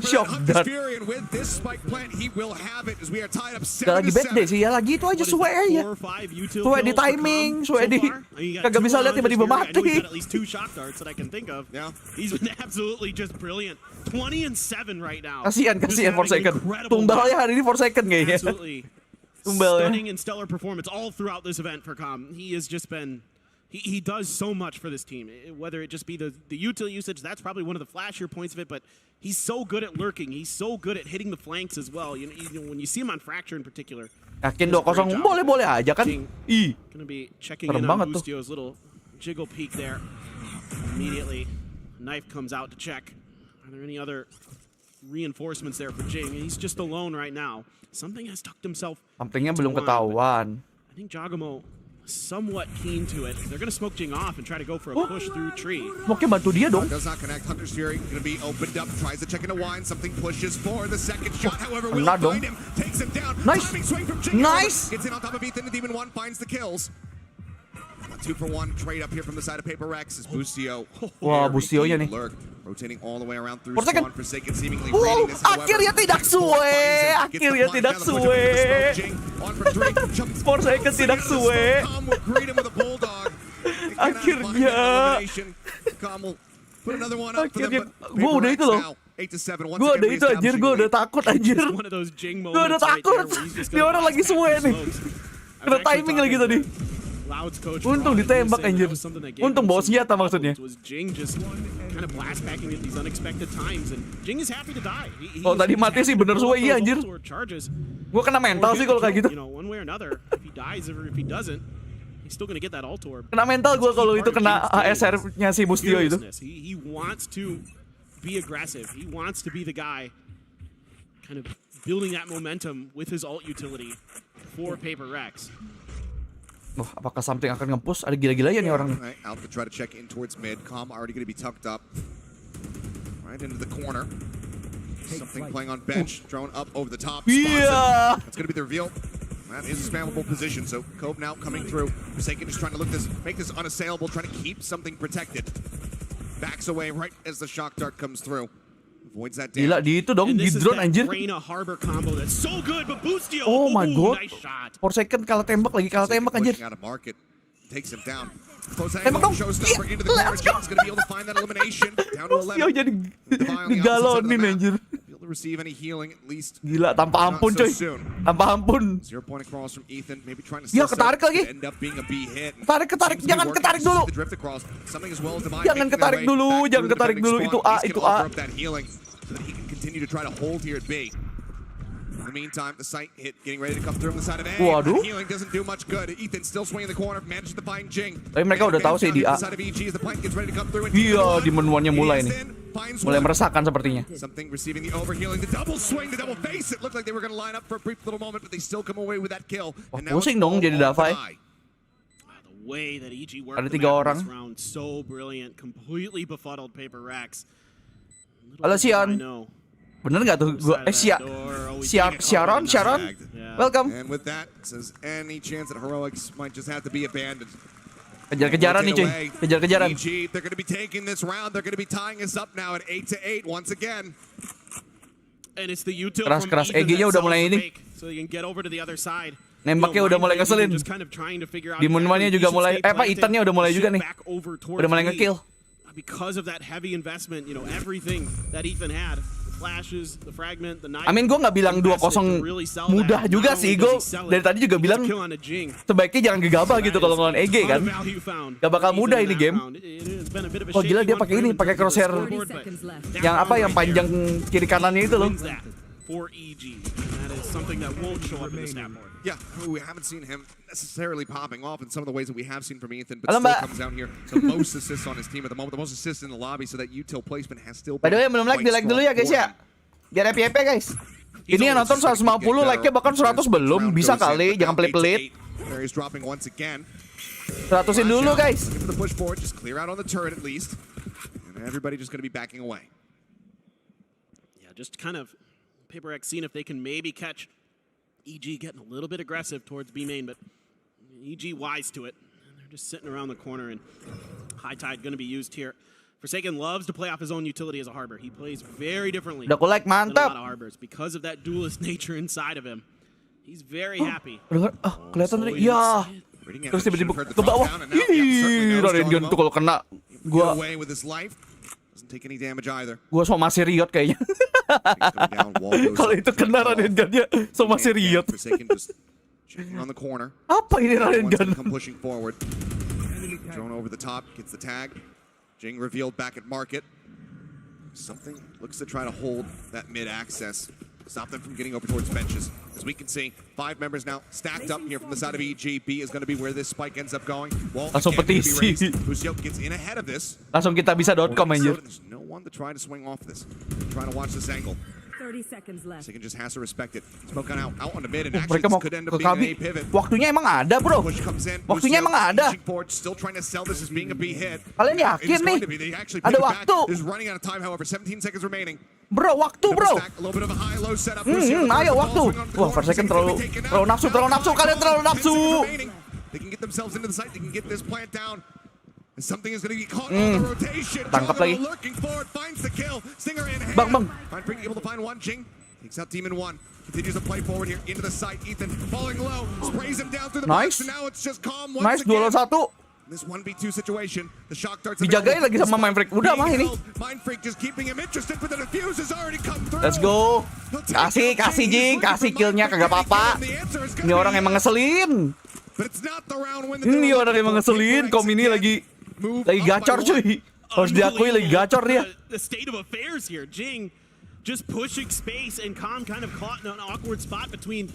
shock dart. Fury, and with this spike plant, he will have it as we are tied up 7-7. Gak lagi bad day sih ya, lagi itu aja suwe aja. Suwe di timing, suwe di kagak bisa lihat tiba-tiba mati. At least 2 shock darts that I can think of. Yeah. He's been absolutely just brilliant. 20-7 right now. Kasihan Forsaken. Tumbalnya hari ini Forsaken kayaknya. Absolutely. Tumbalnya. Stunning and stellar performance all throughout this event for Com. He has just been he does so much for this team. Whether it just be the util usage, that's probably one of the flashier points of it, but he's so good at lurking. He's so good at hitting the flanks as well. You know when you see him on Fracture in particular, Yakin 2-0 boleh-boleh aja kan? Ih. Gonna be checking Serem in on banget tuh. Boostio's little jiggle peek there. Immediately, knife comes out to check. Are there any other reinforcements there for Jing? He's just alone right now. Something has tucked himself. Somethingnya belum ketahuan. I think Jagamo somewhat keen to it. They're gonna smoke Jing off and try to go for a push through tree. Smoke-nya bantu dia dong. Does not connect. Hunter's Fury gonna be opened up. Tries to check into wine. Something pushes for the second shot. However, will find him. Takes him down. Nice. Timing swing from Jing. Nice. Gets in on top of Ethan. The Demon 1 finds the kills. 2-for-1 trade up here from the side of PRX is Boostio. Wah, Boostio-nya nih. Lurk, rotating all the way around through Forsaken. spawn. Forsaken seemingly reading this. Akhirnya tidak suwe. Akhirnya tidak suwe. Forsaken tidak suwe. Akhirnya. Akhirnya. Gue udah itu loh. Gue udah itu anjir. Gue udah takut anjir. Gue udah takut. Dia orang lagi suwe nih. Kena timing lagi tadi. Untung ditembak anjir. Untung bawa senjata maksudnya. Oh tadi mati sih bener suwe iya anjir. Gue kena mental sih kalau kayak gitu. Kena mental gue kalau itu kena ASR-nya si Boostio itu. He wants to be aggressive. He wants to be the guy kind of building that momentum with his ult utility for PRX. Wah, apakah something akan nge-push? Ada gila-gilanya nih orang nih. Alpha try to check in towards mid. Com already going to be tucked up. Right into the corner. Something playing on bench. Drone up over the top. Yeah. That's going to be the reveal. That is a spammable position. So Cove now coming through. Forsaken just trying to make this unassailable. Trying to keep something protected. Backs away right as the shock dart comes through. Avoids that damage. Gila di itu dong, di drone anjir. Oh my god. Forsaken kalah tembak lagi, kalah tembak anjir. Tembak dong. Let's go. Yo jadi digalonin anjir. Gila tanpa ampun coy. Tanpa ampun. Ya ketarik lagi. Ketarik. Jangan ketarik dulu. Jangan ketarik dulu. Jangan ketarik dulu. Itu A. So that he can continue to try to hold here at B. In the meantime, the sight hit getting ready to come through on the side of A. Waduh. Healing doesn't do much good. Ethan still swinging the corner, manages to find Jing. Tapi mereka udah tahu sih di A. Iya, di menuannya mulai nih. Mulai meresahkan sepertinya. Something receiving the overhealing, the double swing, the double face. It looked like they were going to line up for a brief little moment, but they still come away with that kill. Wah, pusing dong jadi Davai. Ada 3 orang. So brilliant, completely befuddled PRX. Halo Sion. Bener nggak tuh gua Sharon? Welcome. And with that, says any chance that heroics might just have to be abandoned. Kejar-kejaran nih, cuy. Kejar-kejaran. They're going to be taking this round. They're going to be tying us up now at 8-8 once again. And it's the util keras EG-nya udah mulai ini. So you can get over to the other side. Nembaknya udah mulai ngeselin. Di menuannya juga mulai Ethan-nya udah mulai juga nih. Udah mulai nge-kill. Because of that heavy investment, you know, everything that Ethan had, the flashes, the fragment, the knife. I mean, gue nggak bilang 2-0 mudah juga sih. Gue dari tadi juga bilang sebaiknya jangan gegabah gitu kalau ngelawan EG kan. Gak bakal mudah ini game. Oh gila dia pakai ini, pakai crosshair yang apa yang panjang kiri kanannya itu loh. For EG, that is something that won't show up in the snap board. Yeah, we haven't seen him necessarily popping off in some of the ways that we have seen from Ethan, but still comes down here. The most assists on his team at the moment, the most assists in the lobby, so that util placement has still been. By the way, belum like, di like dulu ya guys ya. Biar happy guys. Ini yang nonton 150, like-nya bahkan 100 belum. Bisa kali, jangan pelit-pelit. 100-in dulu guys. The push forward, just clear out on the turret at least, and everybody just going to be backing away. Yeah, just kind of PRX seeing if they can maybe catch EG getting a little bit aggressive towards B main, but EG wise to it. And they're just sitting around the corner, and High Tide going to be used here. Forsaken loves to play off his own utility as a harbor. He plays very differently than a lot of harbors because of that duelist nature inside of him. He's very happy. Kelihatan tadi, ya. Terus tiba-tiba ke bawah. Ih, Raden tuh kalau kena gua. Take any damage either. Gua so masih riot kayaknya. Kalau itu kena Raden Gun-nya so masih riot. On the corner. Apa ini Raden Gun? Come pushing forward. Drone over the top, gets the tag. Jing revealed back at market. Something looks to try to hold that mid access. stop them from getting over towards benches. As we can see, 5 members now stacked up here from the side of EG. B is going to be where this spike ends up going. Wall Langsung petisi. Busio gets in ahead of this. Langsung kita bisa.com anjir. There's no one to try to swing off this. Trying to watch this angle. 30 seconds left. Seiren just has to respect it. Smoke out on the mid, and Mereka actually mau this could end ke up being kami. an A pivot. Waktunya emang ada, bro. Push comes in. Waktunya Busio emang ada. inching forward, still trying to sell this as being a B hit. Kalian yakin It's going nih? to be. They actually Ada pick it back. waktu. This is running out of time, however. 17 seconds remaining. Bro, waktu, bro. A little bit of a high-low setup. Busio Ayo throws the waktu. ball, swing on the Wah, corner. first second Seiren terlalu taken out. nafsu, kalian terlalu 10 nafsu. seconds remaining. They can get themselves into the site. They can get this plant down. And something is going to be caught on the rotation. Tangkap lagi. Looking forward, finds the kill. Stinger in hand. Bang. Mindfreak able to find one. Jing takes out Demon 1. Continues to play forward here into the site. Ethan falling low, sprays him down through the box. And now it's just calm once Nice, again. 2-1. This 1v2 situation. The shock darts. Dijagain lagi sama Mindfreak. Udah mah ini. Mindfreak just keeping him interested, but the defuse has already come through. Let's go. Kasih Jing, kasih killnya kagak apa-apa. Ini orang emang ngeselin. Ini orang emang ngeselin. Kom ini lagi gacor cuy. Harus diakui lagi gacor dia. The state of affairs here. Jing just pushing space and Calm kind of caught in an awkward spot between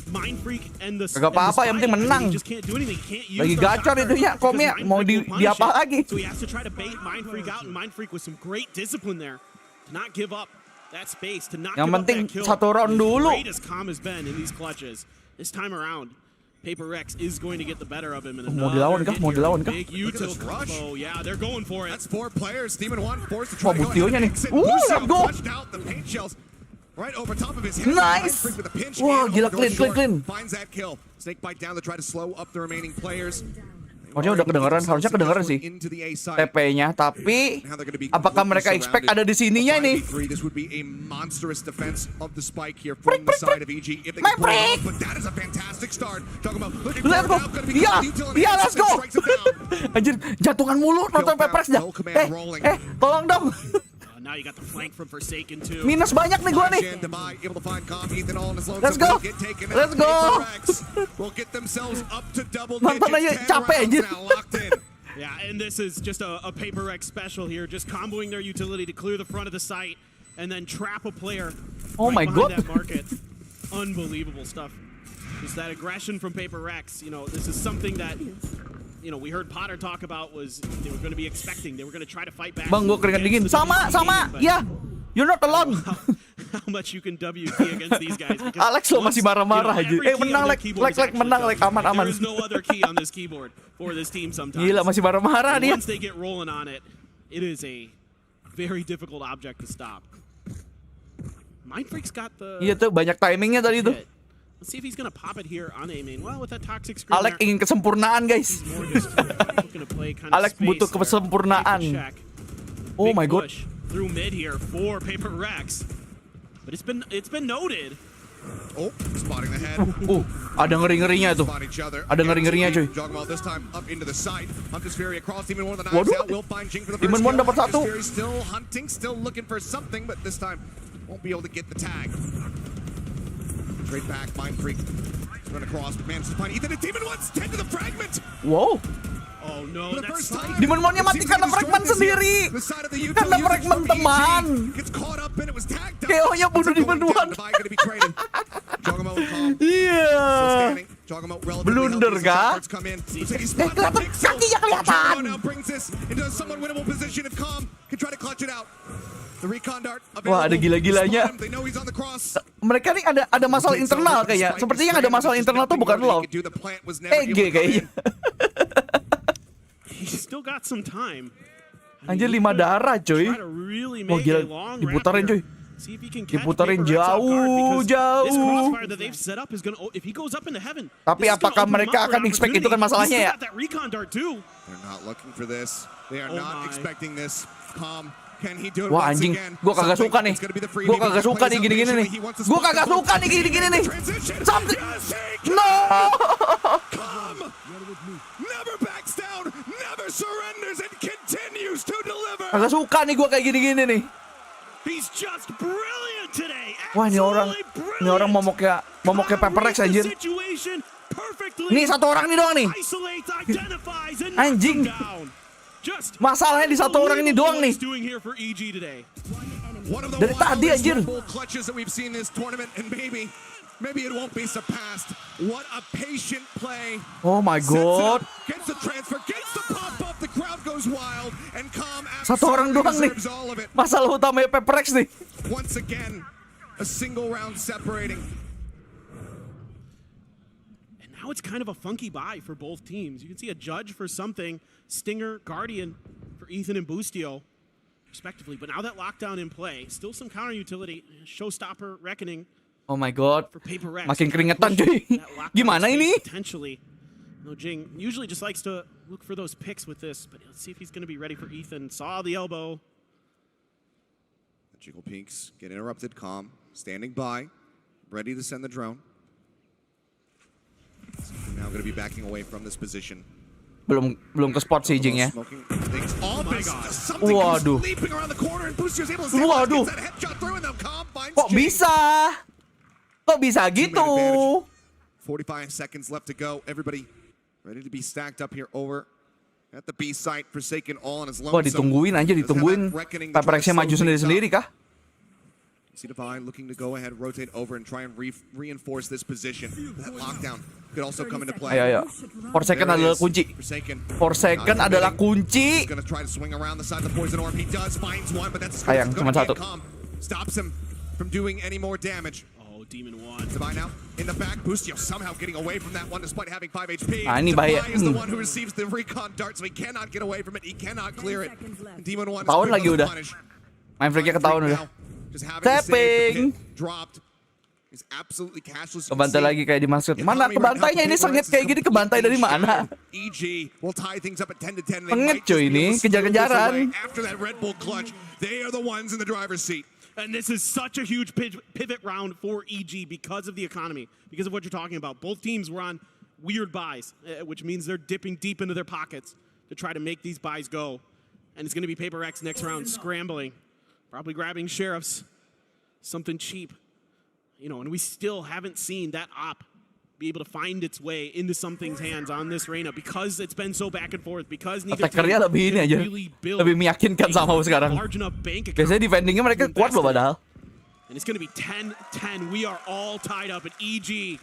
Mindfreak and the Kagak apa-apa, yang penting menang. Lagi gacor itu ya, Komnya mau di apa lagi? So he has to try to bait Mindfreak out, and Mindfreak with some great discipline there to not give up that space, to not Yang give penting up that kill. satu round dulu. As great as Calm has been in these clutches, this time around, PRX is going to get the better of him. Mau dilawan kah? Mau dilawan kah? Big util combo. Yeah, they're going for it. That's 4 players. Demon 1 forced to Wah, try to go Butionya ahead nih. and exit. Let's go. Flushed out the paint shells right over top of his head. Nice. Mindfreak with a pinch Wah, and gila, overdoor clean. short. Finds that kill. Snake bite down to try to slow up the remaining players. Harusnya kedengeran sih TP-nya, tapi apakah mereka expect ada di sininya nih? This would be a monstrous defense of the spike here from the side of EG. If they can pull it off, but that is a fantastic start. Talking about looking Let's go. Iya, let's go. Anjir, jantungan mulu nonton PRX dah. Tolong dong. Now you got the flank from Forsaken too. Minus banyak nih gua nih. Let's go. Let's go. Nonton aja capek anjir. Yeah, and this is just a PRX special here, just comboing their utility to clear the front of the site and then trap a player. Oh my god. That market. Unbelievable stuff. Just that aggression from PRX. You know, this is something that we heard Potter talk about was they were going to be expecting. They were going to try to fight back. Bang, gua keringat dingin. Sama. Ya. You're not alone. How much you can WP against these guys. Alex lo masih marah-marah aja. Menang like menang like aman. There is no other key on this keyboard for this team sometimes. Gila, masih marah-marah dia. Once they get rolling on it, it is a very difficult object to stop. Mindfreak's got the Iya tuh, banyak timingnya tadi tuh. Let's see if he's gonna pop it here on A main. Well, with that toxic screen Alex ingin kesempurnaan, guys. Alex butuh kesempurnaan. Oh my god. Through mid here for PRX. But it's been noted. Oh, spotting the head. Ada ngeri-ngerinya tuh. Ada ngeri-ngerinya cuy. This time up into the side. Hunter's Fury across. Demon 1 the Waduh. knives out. Will find Jing for the first Demon 1 dapat satu. Fury still hunting, still looking for something, but this time won't be able to get the tag. Straight back, Mindfreak. Run across, but manages to find Ethan. And Demon 1's 10 to the fragment. Wow. Oh no, that's Demon 1-nya mati karena fragment sendiri. Karena fragment teman. KO-nya bunuh Demon 1. Iya. Blunder kah? Kelihatan kakinya kelihatan. Wah, ada gila-gilanya. Mereka nih ada masalah internal kayaknya. Sepertinya yang ada masalah internal tuh bukan lo. EG kayaknya. Still got some time. Anjir 5 darah cuy. Wah gila, diputarin cuy. Diputarin jauh. Tapi apakah mereka akan expect itu kan masalahnya ya? They're not looking for this. They are not expecting this. Calm. Wah anjing, gua kagak suka nih. Gua kagak suka nih gini-gini nih. Gua kagak suka nih gini-gini nih. Something. No. Kagak suka nih gua kayak gini-gini nih. Wah ini orang momoknya PRX anjir. Nih satu orang nih doang nih. Anjing. Masalahnya di satu orang ini doang nih. One of the Dari tadi wildest anjir. Red Bull clutches that we've seen this tournament, and maybe it won't be surpassed. What a patient play. Oh my god. Gets the transfer, gets the pop up, the crowd goes wild, and Calm Satu orang absolutely doang nih. deserves all of it. Masalah utamanya PRX nih. Once again, a single round separating. And now it's kind of a funky buy for both teams. You can see a Judge for something, Stinger, Guardian for Ethan and Boostio, respectively. But now that lockdown in play, still some counter utility. Showstopper, Reckoning. Oh my god. For Paper Rex. Makin keringetan cuy. Gimana ini? Potentially. No, Jing usually just likes to look for those picks with this, but let's see if he's going to be ready for Ethan. Saw the elbow. The Jiggle Peaks get interrupted. Calm, standing by, ready to send the drone. So now going to be backing away from this position. Belum ke spot sih Jing ya. Oh my god. Waduh. Waduh. Kok bisa? Kok bisa gitu? 45 seconds left to go. Everybody ready to be stacked up here over at the B site. Forsaken all on his lonesome. Wah ditungguin aja, ditungguin. PRX-nya maju sendiri-sendiri kah? Divine looking to go ahead, rotate over, and try and reinforce this position. That lockdown could also come into play. Ayo. Forsaken adalah kunci. Forsaken adalah kunci. He's gonna try to swing around the side of the poison orb. He does, finds one, but that's sayang, cuma satu. Stops him from doing any more damage. Oh, Demon 1. Divine now in the back. Boostio somehow getting away from that one despite having 5 HP. Ini bahaya. Divine is the one who receives the recon dart, so he cannot get away from it. He cannot clear it. Demon 1 is Tahun lagi udah. Main fragnya ketahuan udah. Tapping. Kebantai lagi kayak di maskot. Mana kebantainya ini sengit kayak gini, kebantai dari mana? Sengit cuy ini, kejar-kejaran. And this is such a huge pivot round for EG because of the economy, because of what you're talking about. Both teams were on weird buys, which means they're dipping deep into their pockets to try to make these buys go. And it's going to be Paper X next round scrambling. Probably grabbing Sheriffs, something cheap. You know, and we still haven't seen that op be able to find its way into something's hands on this Reina because it's been so back and forth, because neither team lebih ini aja, really built lebih meyakinkan sama sekarang. large enough bank account. Biasanya defendingnya mereka kuat loh padahal. And it's going to be 10-10. We are all tied up at EG.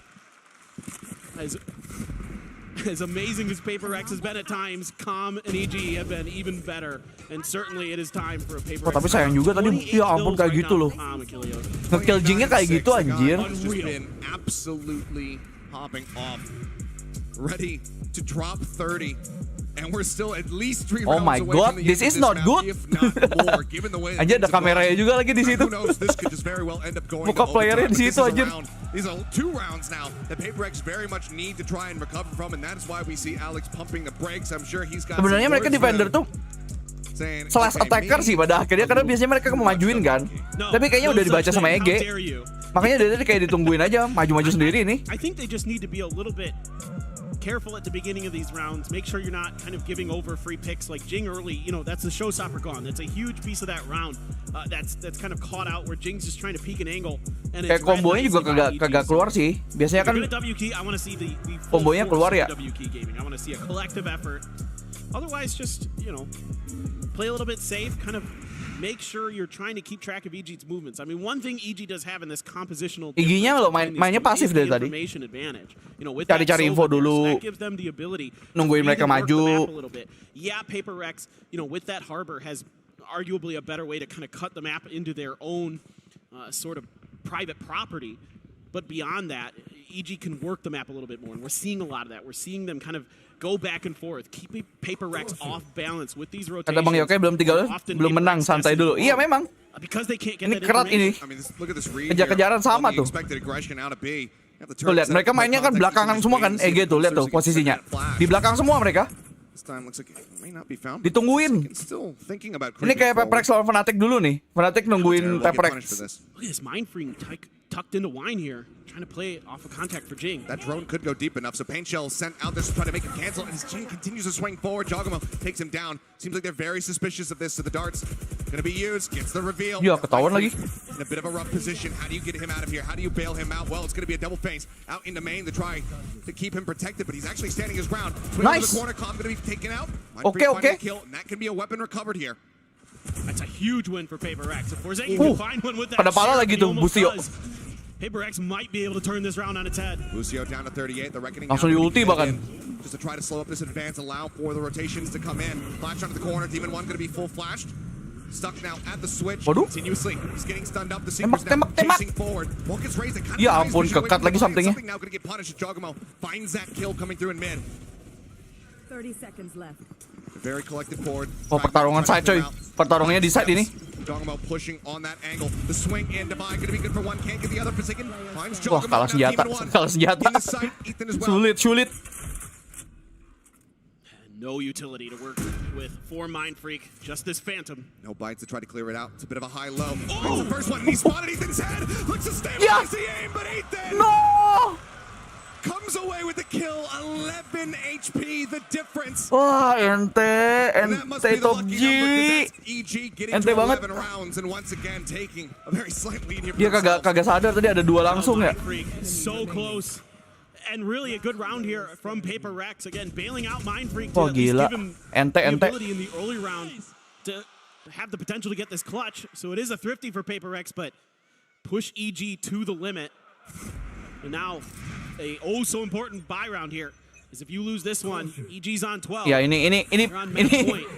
As amazing as Paper X has been at times, Calm and EG have been even better. And certainly it is time for a Paper X. Tapi sayang juga tadi, ya ampun kayak gitu loh. Nge-kill Jingnya kayak gitu anjir. Absolutely popping off. Ready to drop 30. And we're still at least 3 rounds away. Oh my god, this is not good. Anjir ada kameranya juga lagi di situ. Muka playernya di situ anjir. These are 2 rounds now that Paper X very much need to try and recover from, and that is why we see Alex pumping the brakes. I'm sure he's got. Sebenarnya mereka defender tuh slash attacker sih pada akhirnya, karena biasanya mereka memajuin kan. Tapi kayaknya udah dibaca sama EG. Makanya dari kayak ditungguin aja, maju-maju sendiri nih. I think they just need to be a little bit careful at the beginning of these rounds. Make sure you're not kind of giving over free picks like Jing early. You know, that's the showstopper gone. That's a huge piece of that round. That's kind of caught out where Jing's just trying to peek an angle. And kayak kombonya juga kagak keluar sih. Biasanya kan kombonya keluar ya. I want to see a collective effort. Otherwise, just, you know, play a little bit safe, kind of make sure you're trying to keep track of EG's movements. I mean, one thing EG does have in this compositional EG-nya lo mainnya pasif dari tadi. Cari-cari info dulu. Nungguin mereka maju. Yeah, Paper X, you know, with that harbor has arguably a better way to kind of cut the map into their own sort of private property. But beyond that, EG can work the map a little bit more, and we're seeing a lot of that. We're seeing them kind of go back and forth, keeping Paper Rex off balance with these rotations. Kata Bang Yokai belum menang, santai dulu. Iya memang. Ini kerat ini. Kejar-kejaran sama tuh. Tuh lihat, mereka mainnya kan belakangan semua kan. EG tuh, lihat tuh posisinya. Di belakang semua mereka. Ditungguin. Ini kayak PRX lawan Fnatic dulu nih. Fnatic nungguin PRX. Look at this mind freeing tucked into Wine here, trying to play off a contact for Jing. That drone could go deep enough, so Pain Shell sent out there to try to make him cancel, and as Jing continues to swing forward, Jogomo takes him down. Seems like they're very suspicious of this, so the darts gonna be used, gets the reveal. Ya, ketahuan lagi. In a bit of a rough position, how do you get him out of here? How do you bail him out? Well, it's gonna be a double face out into main to try to keep him protected, but he's actually standing his ground. Nice. The corner, Calm gonna be taken out. Okay. Kill, and that can be a weapon recovered here. That's a huge win for PRX. If Forsaken can find one with that pada pala share, lagi he tuh almost Busio. does. PRX might be able to turn this round on its head. Busio down to 38. The reckoning Langsung di ulti bahkan. just to try to slow up this advance, allow for the rotations to come in. Flash onto the corner. Demon 1 going to be full flashed. Stuck now at the switch. Waduh. Continuously. He's getting stunned up. The Tembak, Seekers now tembak. chasing forward. Won't get raised. Ya ampun, kekat lagi somethingnya. Something now going to get punished. Jogomo finds that kill coming through in mid. 30 seconds left. Very collected forward. Oh, pertarungan side coy. Pertarungannya di side ini. Jogomo pushing on that angle. The swing in. Divine going to be good for one. Can't get the other. Forsaken finds Wah, Jogomo. kalah senjata. Kalah senjata. In the site. Ethan as well. Sulit. No utility to work with for Mind Freak. Just this Phantom. No bites to try to clear it out. It's a bit of a high-low. Oh! The first one. He spotted Ethan's head. Looks to stabilize the aim, but Ethan comes away with the kill. 11 HP, the difference. Wah, ente top G. EG getting Ente to banget. 11 rounds and once again taking a very slight lead here. Dia kagak sadar tadi ada dua langsung ya. So close. And really a good round here from PRX. Again, bailing out Mind Freak to Wah, at least gila. give him Ente. the ability in the early round to have the potential to get this clutch. So it is a thrifty for PRX, but push EG to the limit. And now a so important buy round here is if you lose this one, EG's on 12. Ya ini They're on match point.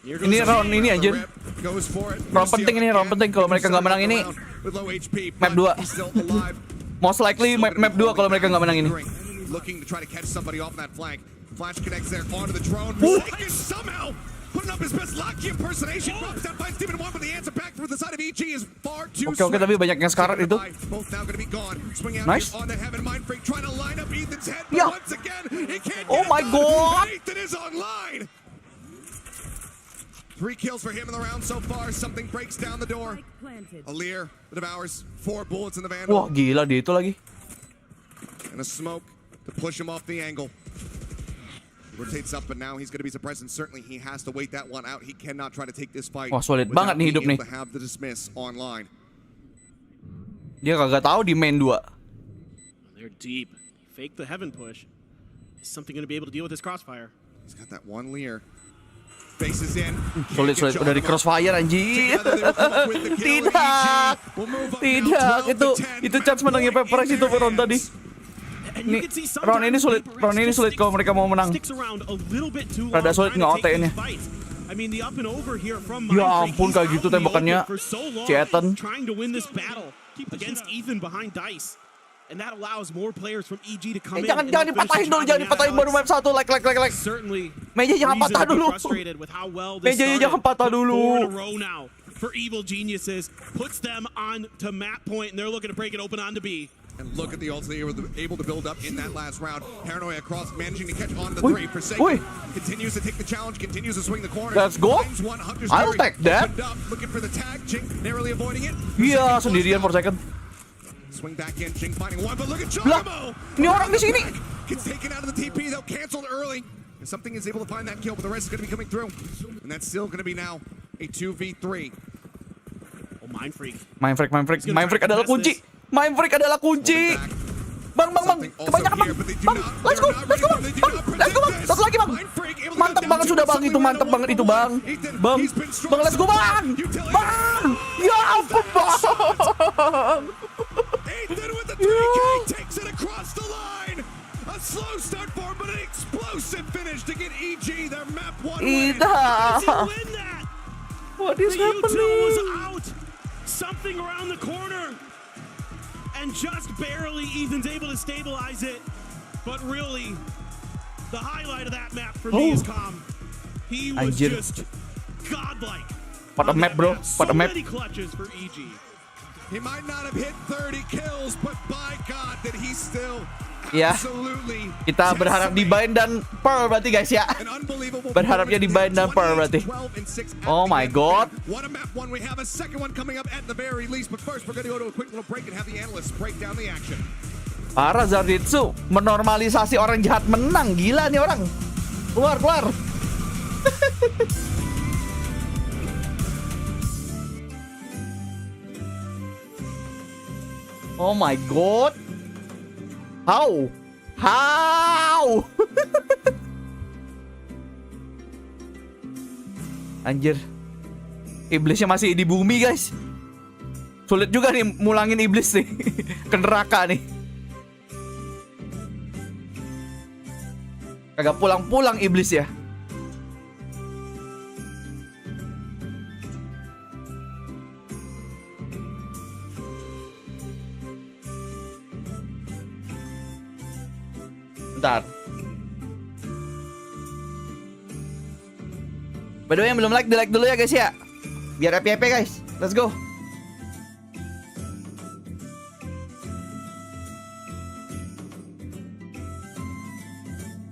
Here goes ini the round save. ini anjir. Goes for it. Round penting ini, round penting. Kalau mereka nggak menang ini, With low HP, map 2. Most likely map 2 kalau mereka nggak menang ini. Looking to try to catch somebody off that flank. Flash connects there onto the drone. Forsaken somehow putting up his best Locky impersonation. Drops down by Demon 1, but the answer back from the side of EG is far too Oke, tapi banyak yang sekarat itu. Both now gonna be gone. Swing out Nice. on the heaven. Mind Freak trying to line up Ethan's head, but Yeah. once again, he can't Oh get my it God. done. Ethan is online. 3 kills for him in the round so far. Something breaks down the door. Alir, the devours 4 bullets in the Vandal. Wah, gila dia itu lagi. And a smoke to push him off the angle. Rotates up, but now he's going to be suppressed, and certainly he has to wait that one out. He cannot try to take this fight. Wah, solid without banget nih hidup being nih. able to have the dismiss online. Dia kagak tahu di main 2. They're deep. Fake the heaven push. Is something going to be able to deal with this crossfire? He's got that one Lear. Faces in. Solid udah di crossfire anjir. Tidak. Itu chance menangnya PRX itu round tadi. Nih, round ini sulit kalau mereka mau menang. Rada sulit nge-OT-nya. Ya ampun, kayak gitu tembakannya. Cetan. And that allows more players from EG to come in. Jangan dipatahin dulu, jangan dipatahin baru map 1. Like. Certainly. Meja jangan patah dulu. Meja jangan patah dulu. For Evil Geniuses, puts them on to map point, and they're looking to break it open onto B. And look at the ults they were able to build up in that last round. Paranoia across, managing to catch on the 3. Forsaken continues to take the challenge, continues to swing the corner. Let's go. I'll take that. Looking for the tag, Jing narrowly avoiding it. Iya, sendirian Forsaken. Swing back in, Jing finding one, but look at Jogomo! Ini orang di sini. Gets taken out of the TP, though, canceled early. And something is able to find that kill, but the rest is going to be coming through. And that's still going to be now a 2v3. Oh, Mind Freak. Mind Freak adalah kunci. Mind Freak adalah kunci. Bang. Kebanyakan bang. Let's go. Bang. Satu lagi bang. Mantap banget sudah bang itu, mantap banget itu bang. Bang, let's go bang. Ya ampun bang. Ethan with the 3K takes it across the line. A slow start for him, but an explosive finish to get EG their map 1 win. How does he win that? What is happening? U2 was out. Something around the corner. And just barely Ethan's able to stabilize it. But really, the highlight of that map for me is Calm. He was just godlike. What a map, bro. What a map. So many clutches for EG. He might not have hit 30 kills, but by God, that he still ya. Kita berharap di bind dan pearl berarti guys ya. Berharapnya di bind dan pearl berarti. Oh my god. What a map one. We have a second one coming up at the very least, but first we're going to go to a quick little break and have the analysts break down the action. Razer menormalisasi orang jahat menang. Gila nih orang. Keluar. Oh my god. How? Anjir. Iblisnya masih di bumi guys. Sulit juga nih mulangin iblis nih. Ke neraka nih. Kagak pulang-pulang iblis ya. Bentar. By the way, yang belum like, di like dulu ya guys ya. Biar happy-happy guys. Let's go.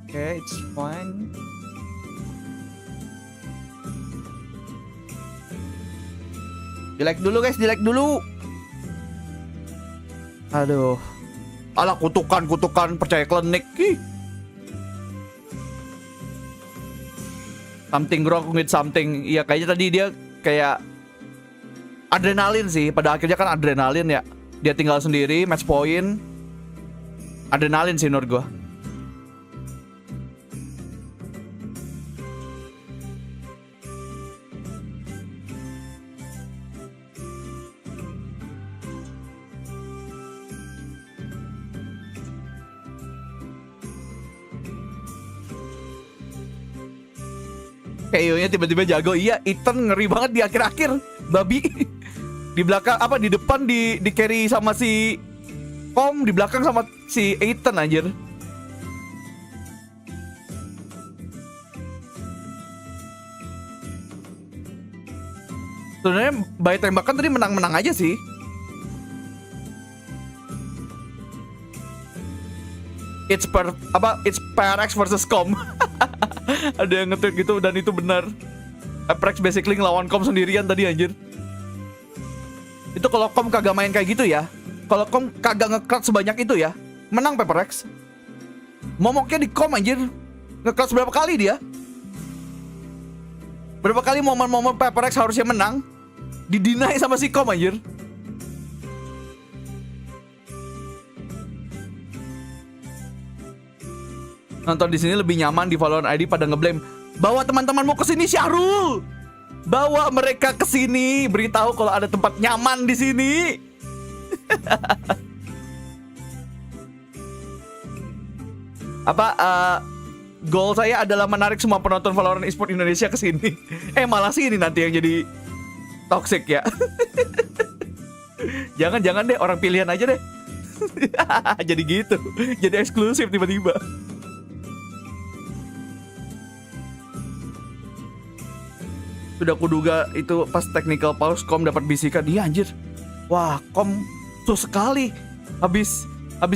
Okay, it's fine. Di like dulu guys, di like dulu. Aduh. Alah, kutukan percaya klinik. Something wrong with something. Iya, kayaknya tadi dia kayak adrenalin sih. Pada akhirnya kan adrenalin ya. Dia tinggal sendiri, match point. Adrenalin sih menurut gua. KO-nya tiba-tiba jago. Iya, Ethan ngeri banget di akhir-akhir. Babi. Di belakang apa di depan di carry sama si Kom, di belakang sama si Ethan anjir. Sebenarnya by tembakan tadi menang-menang aja sih. It's PRX versus Kom. Ada yang nge-tweet gitu dan itu benar. PRX basically ngelawan Kom sendirian tadi anjir. Itu kalau Kom kagak main kayak gitu ya. Kalau Kom kagak nge-clutch sebanyak itu ya, menang PRX. Momoknya di Kom anjir. Nge-clutch berapa kali dia? Berapa kali momen-momen PRX harusnya menang didinai sama si Kom anjir. Nonton di sini lebih nyaman di Valorant ID pada ngeblame. Bawa teman-temanmu ke sini Syahrul. Bawa mereka ke sini, beritahu kalau ada tempat nyaman di sini. Goal saya adalah menarik semua penonton Valorant Esport Indonesia ke sini. Malah sini nanti yang jadi toxic ya. Jangan deh, orang pilihan aja deh. Jadi gitu. Jadi eksklusif tiba-tiba. Sudah kuduga itu pas technical pause Kom dapat bisikan. Iya anjir. Wah, Kom tuh sekali. Habis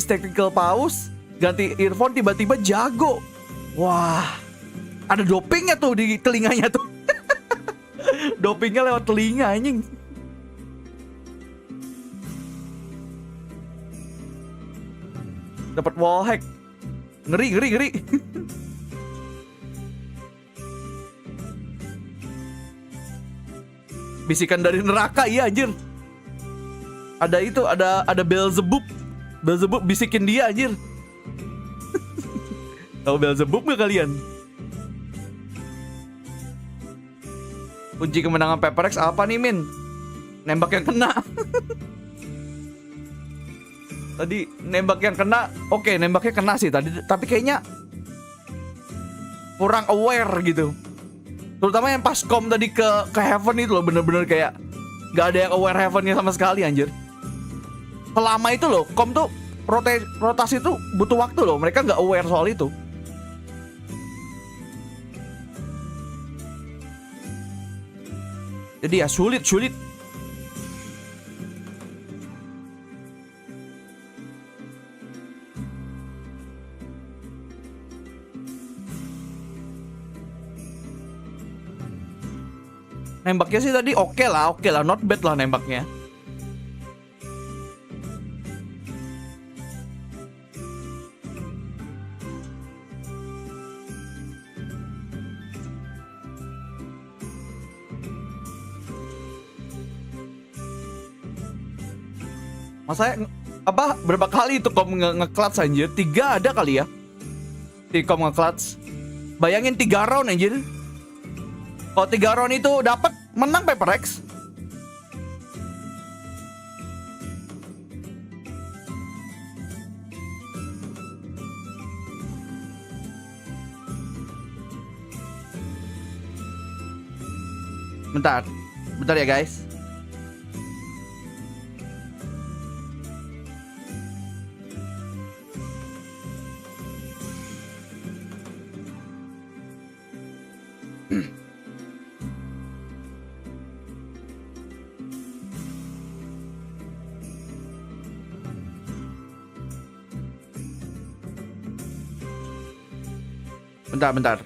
technical pause ganti earphone tiba-tiba jago. Wah. Ada dopingnya tuh di telinganya tuh. Dopingnya lewat telinga anjing. Dapat wallhack. Ngeri. Bisikan dari neraka, iya anjir. Ada itu, ada Beelzebub. Beelzebub bisikin dia anjir. Tahu Beelzebub gak kalian? Kunci kemenangan PRX apa nih Min? Nembak yang kena. Tadi nembak yang kena. Oke, nembaknya kena sih tadi, tapi kayaknya kurang aware gitu. Terutama yang pas Kom tadi ke Heaven itu loh, bener-bener kayak gak ada yang aware Heavennya sama sekali anjir. Selama itu loh, Kom tuh rotasi tuh butuh waktu loh, mereka gak aware soal itu. Jadi ya sulit. Nembaknya sih tadi oke lah, not bad lah nembaknya. Masa berapa kali itu Kom nge-clutch anjir? 3 ada kali ya. Si Kom nge-clutch. Bayangin 3 round anjir. Kalau 3 round itu dapat Menang PRX. Bentar. Bentar ya guys. Bentar.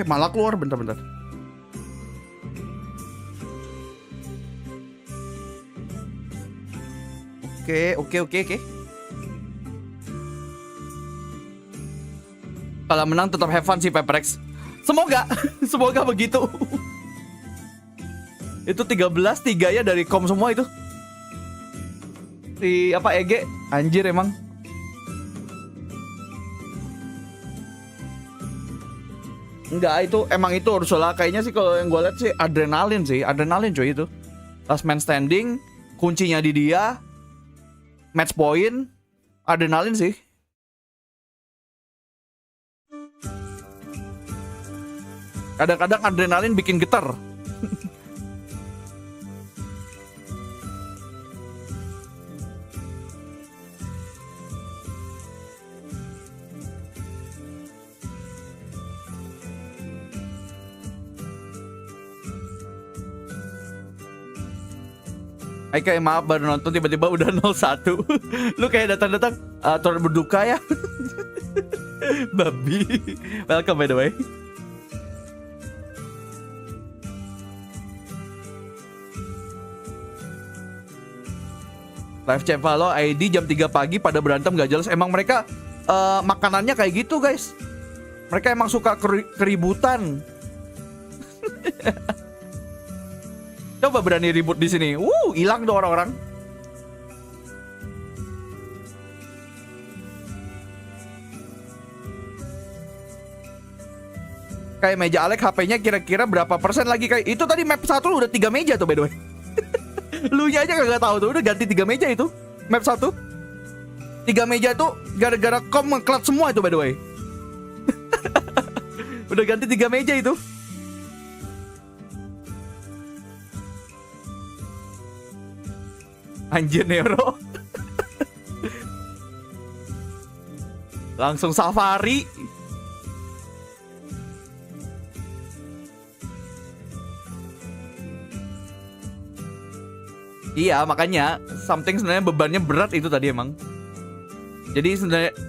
Malah keluar, bentar. Oke. Kalau menang tetap have fun sih PRX. Semoga, semoga begitu. Itu 13-3 ya dari kom semua itu. Si apa EG anjir emang. Enggak, itu emang itu Ursula kayaknya sih. Kalau yang gue lihat sih adrenalin cuy itu. Last man standing, kuncinya di dia, match point, adrenalin sih. Kadang-kadang adrenalin bikin getar. Kayak maaf baru nonton tiba-tiba udah 0-1. Lu kayak datang-datang turut berduka ya. Babi. Welcome by the way. Live chat Valo ID jam 3 pagi pada berantem gak jelas. Emang mereka makanannya kayak gitu guys. Mereka emang suka keributan. Coba berani ribut di sini. Hilang tuh orang-orang. Kayak meja Alex HP-nya kira-kira berapa persen lagi kayak itu tadi map 1 udah 3 meja tuh by the way. Lu nya aja kagak tahu tuh udah ganti 3 meja itu. Map 1. 3 meja tuh gara-gara kom ngeklat semua itu by the way. Udah ganti 3 meja itu. Anjir Nero. Langsung safari. Iya makanya something sebenarnya bebannya berat itu tadi emang. Jadi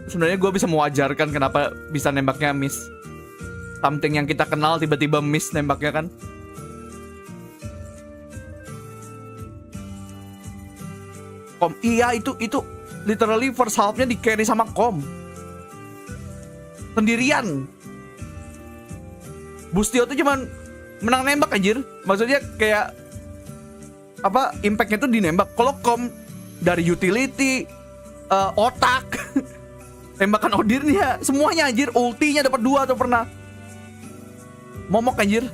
sebenarnya gue bisa mewajarkan kenapa bisa nembaknya miss. Something yang kita kenal tiba-tiba miss nembaknya kan. Kom, iya itu literally first half-nya di carry sama Kom sendirian. Bustio tuh cuman menang nembak anjir. Maksudnya kayak apa impact-nya tuh di nembak. Kalau Kom dari utility, otak, tembakan Odirnya, semuanya anjir. Ultinya dapat 2 tuh pernah. Momok anjir.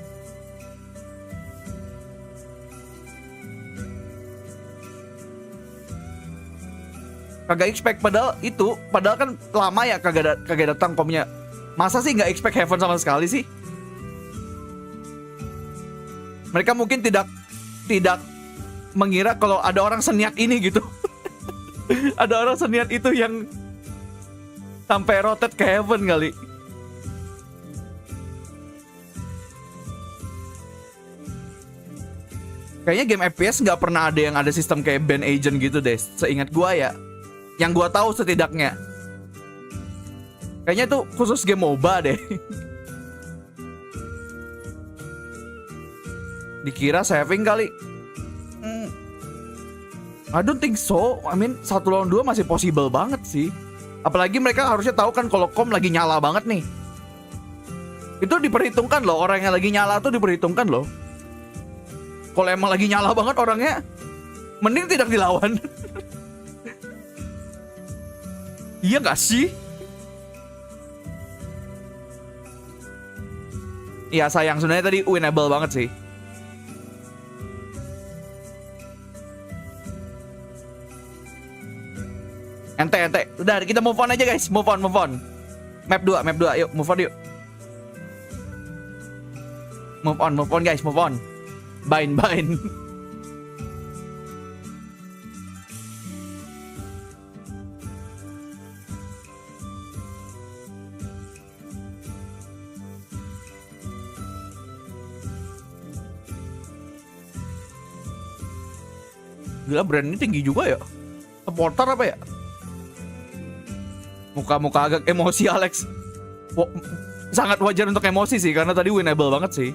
Kagak expect padahal kan lama ya kagak datang komnya. Masa sih nggak expect Heaven sama sekali sih? Mereka mungkin tidak mengira kalau ada orang seniat ini gitu. Ada orang seniat itu yang sampai rotate ke Heaven kali. Kayaknya game FPS nggak pernah ada yang ada sistem kayak ban agent gitu deh. Seingat gua ya. Yang gua tahu setidaknya. Kayaknya itu khusus game MOBA deh. Dikira saving kali. I don't think so. I mean 1 lawan 2 masih possible banget sih. Apalagi mereka harusnya tahu kan kalau Kom lagi nyala banget nih. Itu diperhitungkan loh. Orang yang lagi nyala tuh diperhitungkan loh. Kalau emang lagi nyala banget orangnya, mending tidak dilawan. Iya gak sih? Iya sayang, sebenarnya tadi winnable banget sih. Ente. Udah kita move on aja guys, move on. Map 2, yuk move on yuk. Move on guys, move on. Bind. Gila, brand ini tinggi juga ya. Supporter apa ya? Muka-muka agak emosi Alex. Sangat wajar untuk emosi sih, karena tadi winnable banget sih.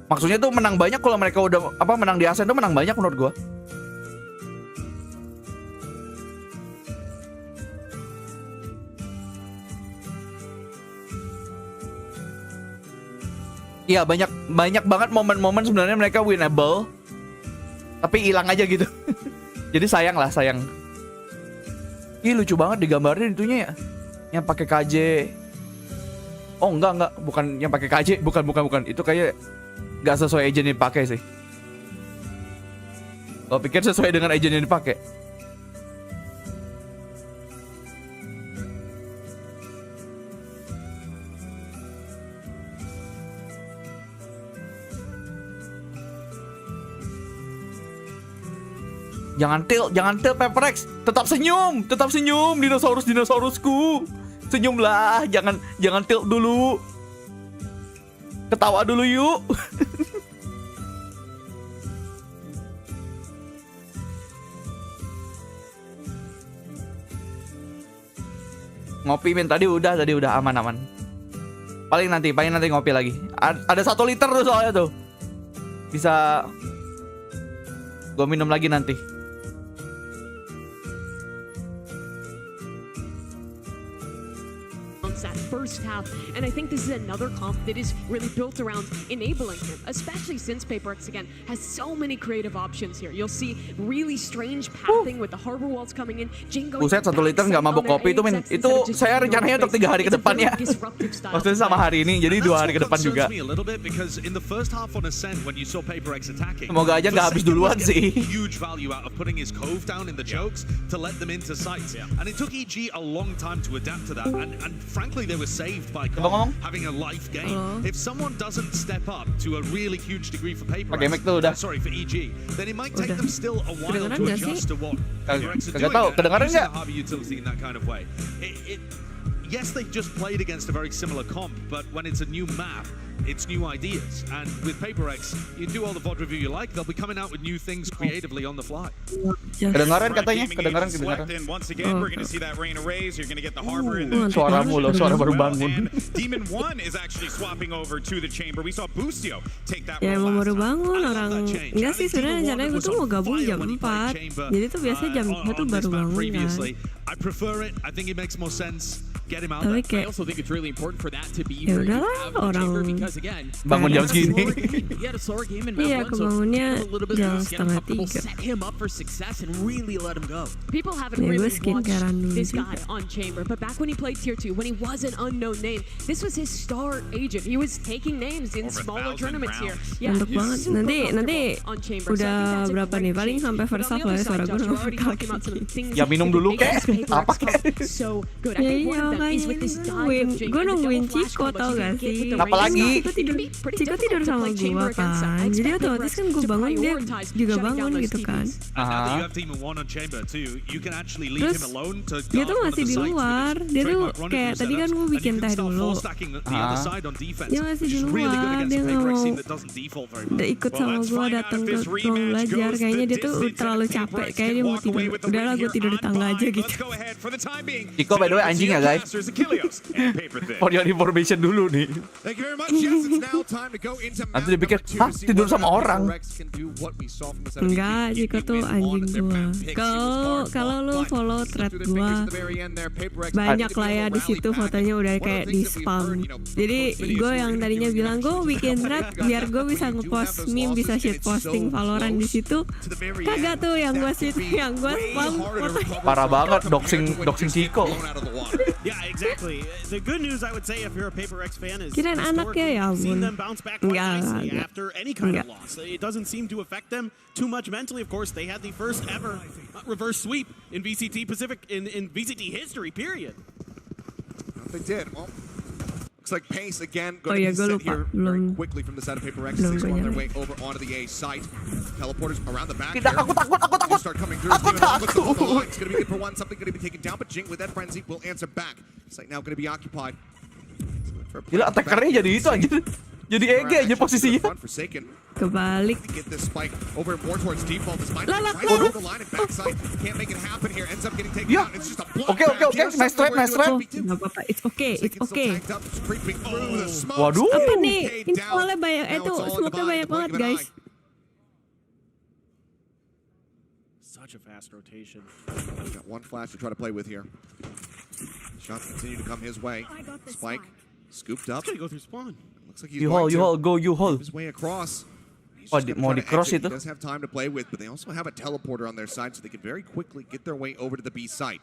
Maksudnya tuh menang banyak kalau mereka udah menang di Asen tuh menang banyak menurut gua. Iya, banyak banget momen-momen sebenarnya mereka winnable. Tapi hilang aja gitu. Jadi sayang. Ih, lucu banget digambarin itunya ya. Yang pakai KJ. Oh, enggak, bukan yang pakai KJ, bukan. Itu kayak nggak sesuai agent yang dipakai sih. Gua pikir sesuai dengan agent yang dipakai. Jangan tilt PRX. Tetap senyum dinosaurusku. Senyumlah, jangan tilt dulu. Ketawa dulu yuk. Ngopi min tadi udah aman. Paling nanti ngopi lagi. Ada 1 liter tuh soalnya tuh. Bisa gue minum lagi nanti. That first half, and I think this is another comp that is really built around enabling him, especially since PRX again has so many creative options here. You'll see really strange pathing with the harbor walls coming in. Buset, 1 liter nggak mabok kopi itu min. Itu saya rencananya untuk 3 hari ke depan ya. Maksudnya sama hari ini, jadi 2 hari ke depan juga. Semoga aja nggak habis duluan sih. Huge value out of putting his cove down in the chokes to let them into sights, and it took EG a long time to adapt to that, and frankly they were saved by having a life game. If someone doesn't step up to a really huge degree for PRX, for EG, then it might take them still a while to adjust to what PRX are doing. Kedengaran nggak? Harbor utility in that kind of way. Yes, they just played against a very similar comp, but when it's a new map, it's new ideas. And with PRX, you do all the VOD review you like, they'll be coming out with new things creatively on the fly. Kedengaran katanya, kedengaran. Once again, we're going to see that rain erase. You're going to get the harbor in the suaramu loh, suara baru bangun. Demon 1 is actually swapping over to the chamber. We saw Boostio take that ya emang baru bangun orang. Enggak sih, sebenarnya rencananya gue tuh mau gabung jam 4. Jadi tuh biasanya jam 4 tuh baru bangun kan. I prefer it. I think it makes more sense. Get him out there. I also think it's really important for that to be ya udahlah orang because again, bangun jam segini. Iya, kebangunnya jam 2:30. Set him up for success and really let him go. People haven't really watched this guy on Chamber, but back when he played Tier 2, when he was an unknown name, this was his star agent. He was taking names in smaller tournaments here. Mantap banget. Nanti udah berapa nih? Paling sampai first half lah ya suara gue nggak kaki. Ya minum dulu kek. Apa kek? Ya iya makanya gue nungguin Ciko tau gak sih? Apalagi? Ciko tidur sama gue kan. Jadi otomatis kan gue bangun dia juga bangun gitu kan. Terus dia tuh masih di luar. Dia tuh kayak tadi kan gue bikin teh dulu. Dia masih di luar. Dia nggak mau ikut sama gue datang ke ruang belajar. Kayaknya dia tuh terlalu capek. Kayaknya dia mau tidur. Udahlah gue tidur di tangga aja gitu. Ciko by the way anjing ya guys. For your information dulu nih. Nanti dipikir, hah tidur sama orang. Enggak, Ciko tuh anjing gua. Kalau lu follow thread gua, banyak lah ya di situ fotonya udah kayak di spam. Jadi gue yang tadinya bilang gue bikin thread biar gue bisa ngepost meme, bisa shit posting Valorant di situ. Kagak tuh yang gue spam fotonya. Parah banget doxing Chico. Yeah, exactly. The good news I would say if you're a PRX fan is Kirain anaknya ya seen ampun. them bounce back quite nicely Enggak. after any kind of loss. It doesn't seem to affect them too much mentally. Of course, they had the first ever reverse sweep in VCT Pacific in VCT history, period. They did. Well, looks like pace again Oh going iya, to gue be set lupa. here very Belum. quickly from the side of PRX. Belum Six on their gue way over onto the A site. Teleporters around the back. Tidak, here. aku takut. Start coming through. Aku takut. It's going to be good for one. Something going to be taken down, but Jing with that frenzy will answer back. Site now going to be occupied. Gila, attackernya jadi itu anjir. Jadi EG aja posisinya. Kebalik. Get this spike over more towards default. This might Lah, lah, try to lah. hold the line and backside. Can't make it happen here. Ends up getting taken Yeah. out. It's just a block. Oke. Nice trap. Nggak apa-apa, it's okay. Creeping through the smoke. Waduh. Apa nih? Infalnya banyak, smoke-nya banyak banget guys. Such a fast rotation. Got one flash to try to play with here. Shots continue to come his way. Spike scooped up. It's gonna go through spawn. Looks like he's You going hold, to you hold. move his way across. He's Oh, just gonna mau try di to cross exit. itu? He does have time to play with, but they also have a teleporter on their side, so they can very quickly get their way over to the B site.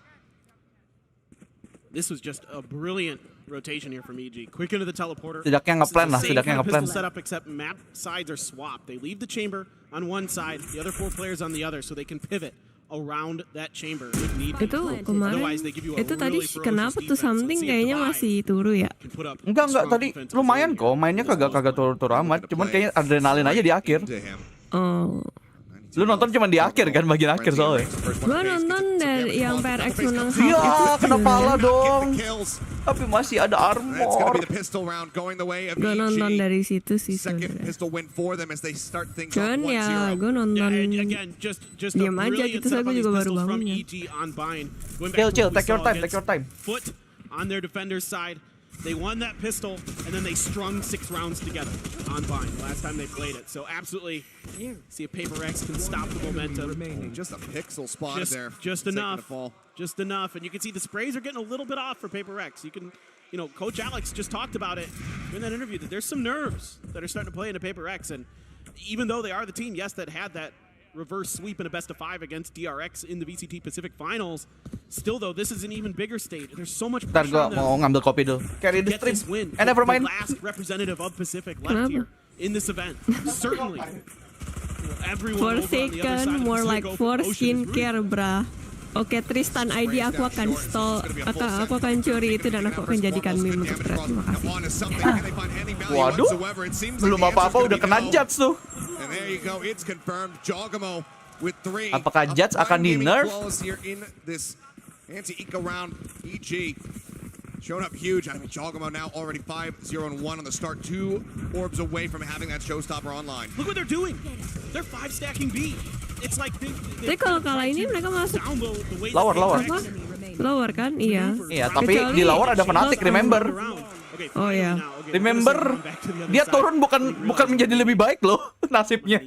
This was just a brilliant rotation here from EG. Quick into the teleporter. Setidaknya ngeplan lah, This is the same setidaknya kind of ngeplan. pistol setup, except map sides are swapped. They leave the chamber on one side, the other 4 players on the other, so they can pivot around that chamber if need be. Itu kemarin, Otherwise, they give you a itu tadi really ferocious kenapa tuh defense. something Let's see if kayaknya Dubai masih turu ya? can put up Enggak strong tadi defensive lumayan resilience. kok, mainnya kagak tur amat, cuman kayaknya adrenalin aja di akhir. Oh. Lu nonton cuman di akhir kan, bagian akhir soalnya. Gua nonton dari yang PRX menang Iya, half kena itu. pala dong. Tapi masih ada That's going to armor. be the pistol round going the way of Gua nonton EG. dari situ sih Second sebenarnya. pistol win for them as they start things Cuman off ya 1-0. gue nonton Yeah, again, just a diam aja brilliant gitu, soalnya setup gue on juga these baru pistols from bangun ya. EG on Bind. Going back to Chill, what we take your saw time, take your time. against Foot on their defender's side. They won that pistol, and then they strung 6 rounds together on Bind last time they played it. So absolutely, see if PRX can stop the momentum. Just a pixel spot there. Just taking enough. a fall. Just enough. And you can see the sprays are getting a little bit off for PRX. You can, Coach Alex just talked about it in that interview that there's some nerves that are starting to play into PRX. And even though they are the team, yes, that had that reverse sweep in a best of 5 against DRX in the VCT Pacific Finals, still though, this is an even bigger stage. There's so much Ntar pressure gua on them mau ngambil kopi dulu. Carry the to get stream. this win. Never The mind. last representative of Pacific left Kenapa? here in this event. Certainly. Everyone over on the other side Forsaken, of the more like Pacific for Ocean is skincare, brah. Oke, Tristan ID aku akan aku akan curi itu dan aku akan jadikan meme untuk Terima kasih. Waduh, belum apa-apa udah kena judge tuh. And there you go. It's confirmed. Jogamo with 3. Apakah Judge akan di nerf? Here in this anti-eco round, EG showing up huge. I mean, Jogamo now already 5-0-1 on the start. 2 orbs away from having that showstopper online. Look what they're doing. They're 5 stacking B. It's like Tapi kalau kalah ini mereka masuk Lower. apa? Lower kan? Iya. Iya, tapi di lower ada fanatik, remember. Oh ya. Remember, dia turun bukan menjadi lebih baik loh nasibnya.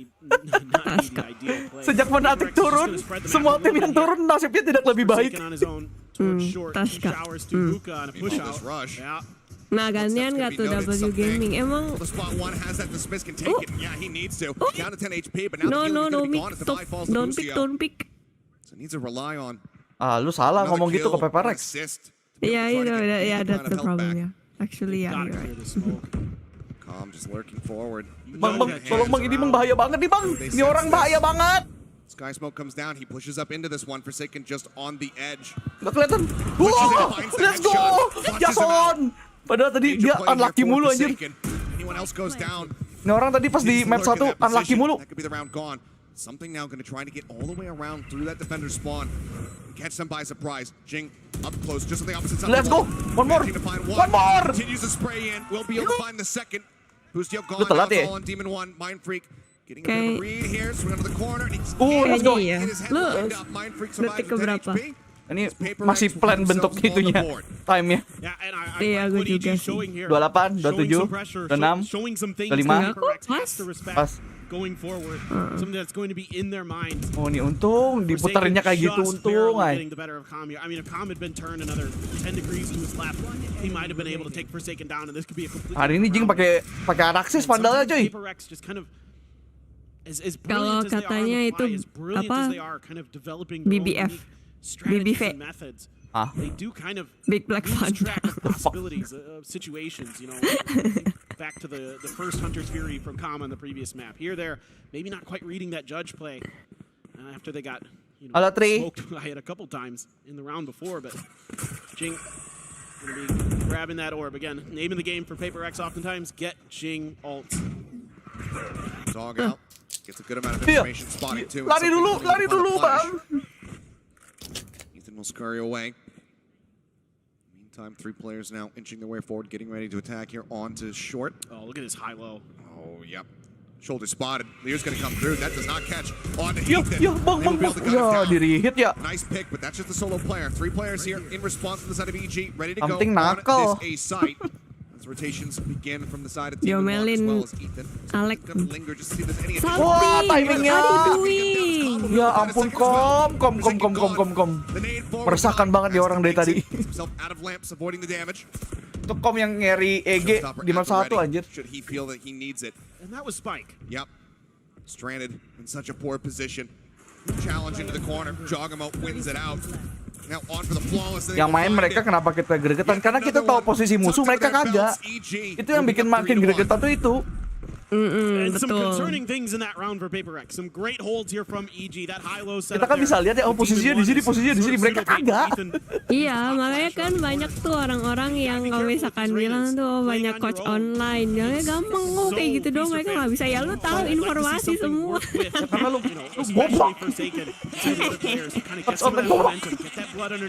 Sejak fanatik turun, semua tim yang turun nasibnya tidak lebih baik. Taska. Nah, gantian nggak tuh W Gaming? Emang don't pick. Ah, lu salah ngomong gitu ke PRX. Iya, that's the problem ya. Actually, yeah, you're right. Just lurking forward. Bang, tolong bang, ini bahaya banget nih bang. Ini orang bahaya banget. Sky Smoke comes down. He pushes up into this one. Forsaken just on the edge. Gak kelihatan. Wow, let's go, Jason. Padahal tadi dia unlucky mulu anjir. Anyone else goes down. Ini orang tadi pas di map 1 unlucky mulu. That could be the round gone. Something now going to try to get all the way around through that defender spawn. Catch them by surprise. Jing up close, just on the opposite side. Let's go. One more. One more. Continues to spray in. We'll be able to find the second. Boostio gone. Lu telat ya? All on Demon 1. Mind Freak getting a bit of a read here. Swing under the corner. And he's Let's go. Iya. Lu detik keberapa? Ini masih plan bentuk itunya, time-nya. Iya, gue juga sih. 28, 27, 26, 25. Pas. Going forward, something that's going to be in their minds. Oh, ini untung diputarinnya kayak gitu, untung ay. I mean, if Calm had been turned another 10 degrees to his left, he might have been able to take Forsaken down, and this could be a complete. Hari ini Jing pakai Arctis pandalnya cuy. As Kalau katanya itu apa BBF strategies and methods, they do kind of Big Black lose Panda. track of possibilities of situations. You know, think back to the first Hunter's Fury from Kama in the previous map. Here, they're maybe not quite reading that judge play after they got smoked by it a couple times in the round before. But Jing gonna be grabbing that orb again. Name of the game for Paper X oftentimes: get Jing ult. Dog out. Gets a good amount of information spotting too. Lari dulu, Bang. Ethan will scurry away. Meantime, 3 players now inching their way forward, getting ready to attack here onto short. Oh, look at his high-low. Oh, yep. Shoulder spotted. Lear's going to come through. That does not catch on Ethan. Bang. Nice pick, but that's just a solo player. 3 players here in response to the side of EG, ready to go Something on nakal. this A site. As rotations begin from the side of Demon One as well as Ethan. Alec. Gonna linger just to see if there's any Wah, timingnya. Ya ampun, kom. Meresahkan banget dia orang dari tadi. Itu kom yang ngeri EG di masa 1 anjir. Should he feel that he needs it. And that was Spike. Yep. Stranded in such a poor position. Challenge into the corner. Jogamo wins it out. Now on for the flawless. Yang main mereka kenapa kita gregetan? Karena kita tahu posisi musuh, mereka kagak. Itu yang bikin makin gregetan tuh itu. And some concerning things in that round for Paper X. Some great holds here from EG. That high-low setup. Kita kan bisa lihat ya, posisinya di sini, mereka kagak. Iya, makanya kan banyak tuh orang-orang yang kalau misalkan bilang tuh banyak coach online, ya gampang kok kayak gitu dong, mereka nggak bisa. Ya lu tahu informasi semua. Karena lu goblok.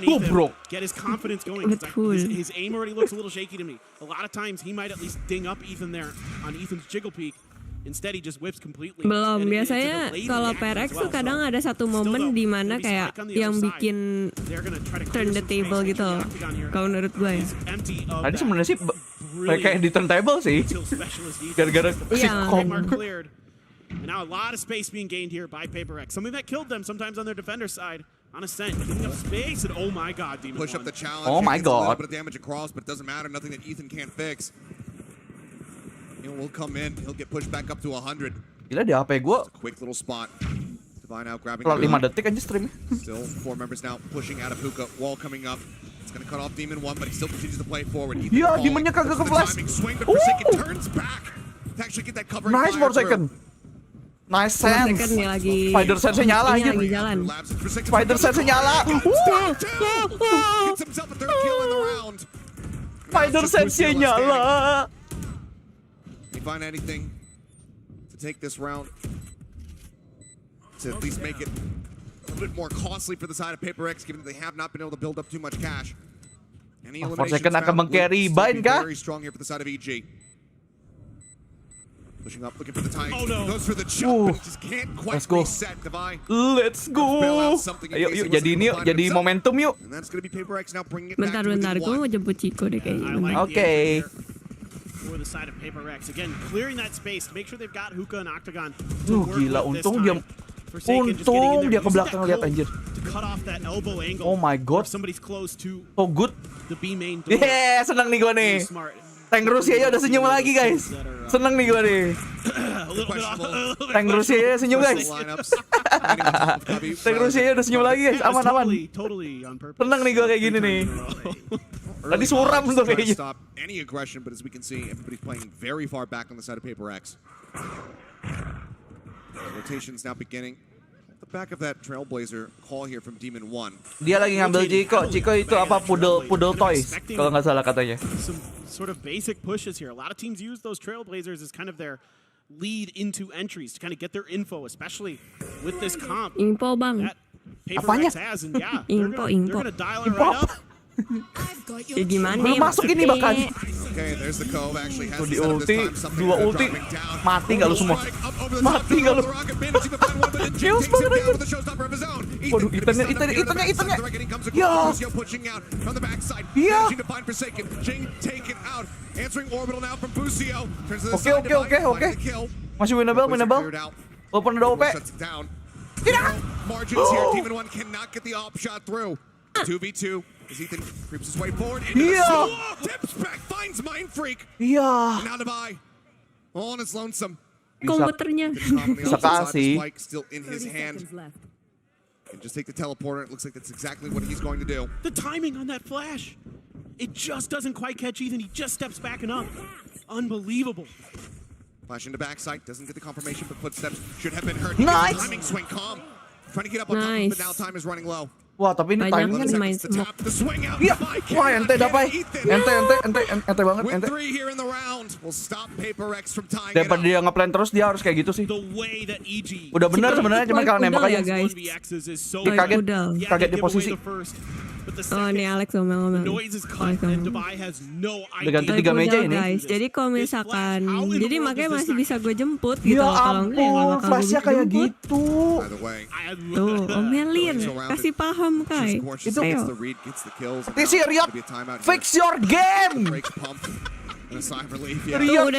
Goblok. Get his confidence going. His aim already looks a little shaky to me. A lot of times he might at least ding up Ethan there on Ethan's jiggle peak. Instead he just whips completely. Belum, biasanya kalau PRX tuh kadang ada satu momen di mana kayak yang bikin turn the table gitu loh. Kalau menurut gue ya. Tadi sebenarnya sih mereka yang di turntable sih. Gara-gara si kom. And now a lot of space being gained here by Paper X. Something that killed them sometimes on their defender side. On Ascent, giving up space, and oh my god, Demon Push One. up the challenge. Oh my god. A little bit of damage across, but it doesn't matter. Nothing that Ethan can't fix. Will come in. He'll get pushed back up to 100. Gila di HP gua. Quick little spot. Divine out grabbing. 5 detik aja streamnya. Still 4 members now pushing out of hookah. Wall coming up. It's gonna cut off Demon One, but he still continues to play forward. Iya, Demonnya kagak ke-flash. Turns back to actually get that cover. Nice Forsaken. Nice sense. Spider sense nyala aja. Spider sense nyala. Spider sense nyala. Find anything to take this round to at least make it a little bit more costly for the side of Paper X, given that they have not been able to build up too much cash. Any eliminations akan meng-carry Bind kah? very strong here for the side of EG. Pushing up, looking for the time. Oh no! Goes for the jump, but he just can't quite reset. Divine. Let's go. Ayo, jadi ini yuk, jadi momentum yuk. And that's gonna be Paper X now bringing it back Bentar, to gue mau jemput Chico deh kayaknya. Oke. For the side of Paper X, again clearing that space to make sure they've got hookah and octagon. Gila, untung dia ke belakang lihat anjir. Oh my god. So good. Yeah, senang nih gua nih. Tank Rusia udah senyum lagi guys. Senang nih gua nih. Tank Rusia senyum guys. Tank Rusia udah senyum lagi guys. Aman. Senang nih gua kayak gini nih. Tadi suram tuh kayaknya. Any aggression, but as we can see, everybody's playing very far back on the side of Paper X. Rotations now beginning. The back of that Trailblazer call here from Demon One. Dia lagi ngambil Chico. Chico itu apa? Poodle toys kalau nggak salah katanya. Some sort of basic pushes here. A lot of teams use those Trailblazers as kind of their lead into entries to kind of get their info, especially with this comp. Info bang. Apanya? Has, and yeah, info. They're gonna dial it right up. Ya gimana belum masuk ini bahkan. Okay, there's the cove. Actually has di ulti, 2 ulti, mati nggak lu semua? Mati nggak lu? Chaos banget aja. Waduh, itemnya. Ya. Iya. Oke. Masih winnable. Walaupun ada OP. Tidak. Margins here. Demon One cannot get the op shot through. 2v2 as Ethan creeps his way forward. Tips back, finds Mind Freak. Iya. Now to buy. All on his lonesome. Komputernya. Bisa kasih. Still in his hand. can just take the teleporter. It looks like that's exactly what he's going to do. The timing on that flash. It just doesn't quite catch Ethan. He just steps back and up. Unbelievable. Flash into backside. Doesn't get the confirmation, but footsteps should have been heard. Nice. Timing swing, calm. Trying to get up on top, but now time is running low. Wah, tapi ini timingnya nih. Iya, wah ente dapat. Ente banget, ente. Daripada dia ngeplan terus, dia harus kayak gitu sih. Udah bener sebenarnya, cuma kalau nembak aja. Kaget di posisi. Oh, ini Alex ngomel-ngomel. Udah ganti 3 meja ini. Guys, jadi kalau misalkan, jadi makanya masih bisa gue jemput gitu. Ya Kalau enggak ya nggak bakal flashnya gue kayak jemput. gitu. Tuh, omelin, kasih paham Kai. Itu ayo. Tisi, Riot, fix your game. Riot,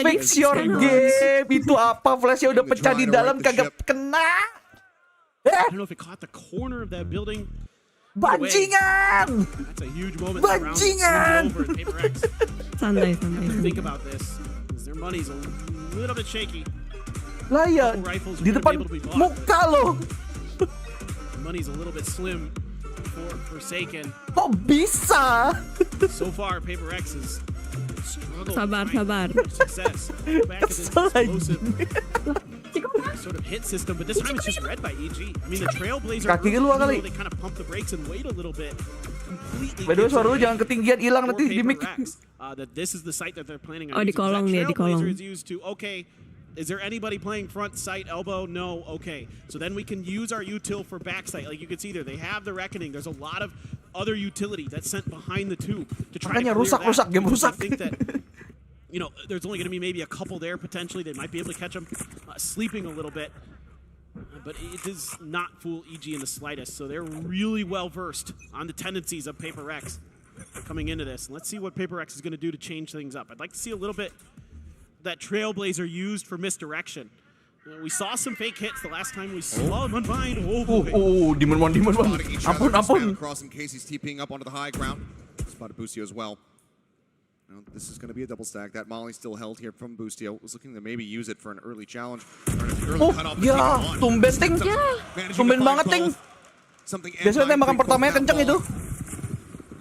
fix your game. Itu apa? Flashnya udah pecah di dalam, kagak kena. I don't know if it caught the corner of that building. Bajingan! That's a huge moment. Bajingan! Santai. Think about this. Their money's a little bit shaky. Lah ya, di depan muka lo. Money's a little bit slim for Forsaken. Kok bisa? So far, PRX is struggled. Sabar. Success. Back of this explosive sort of hit system, but this time it's just read by EG. I mean, the Trailblazer, they kind of pump the brakes and wait a little bit. By the way, suara lu jangan ketinggian, hilang nanti di mic. That this is the site that they're planning on. Oh, di kolong nih, di kolong. Trailblazer is used to, okay, is there anybody playing front sight, elbow? No, okay. So then we can use our util for back sight. Like you can see there, they have the Reckoning. There's a lot of other utility that's sent behind the tube to try to clear that. Game rusak. I think that, you know, there's only going to be maybe a couple there potentially. They might be able to catch them sleeping a little bit. But it does not fool EG in the slightest. So they're really well versed on the tendencies of PRX coming into this. And let's see what PRX is going to do to change things up. I'd like to see a little bit that Trailblazer used for misdirection. We saw some fake hits the last time we saw him unbind. Demon one. Ampun. Across in case he's TPing up onto the high ground. Spotted Boostio as well. Now, this is going to be a double stack. That Molly still held here from Boostio. Was looking to maybe use it for an early challenge. Tumben ting. Tumben banget ting. Biasanya tembakan pertamanya kenceng itu.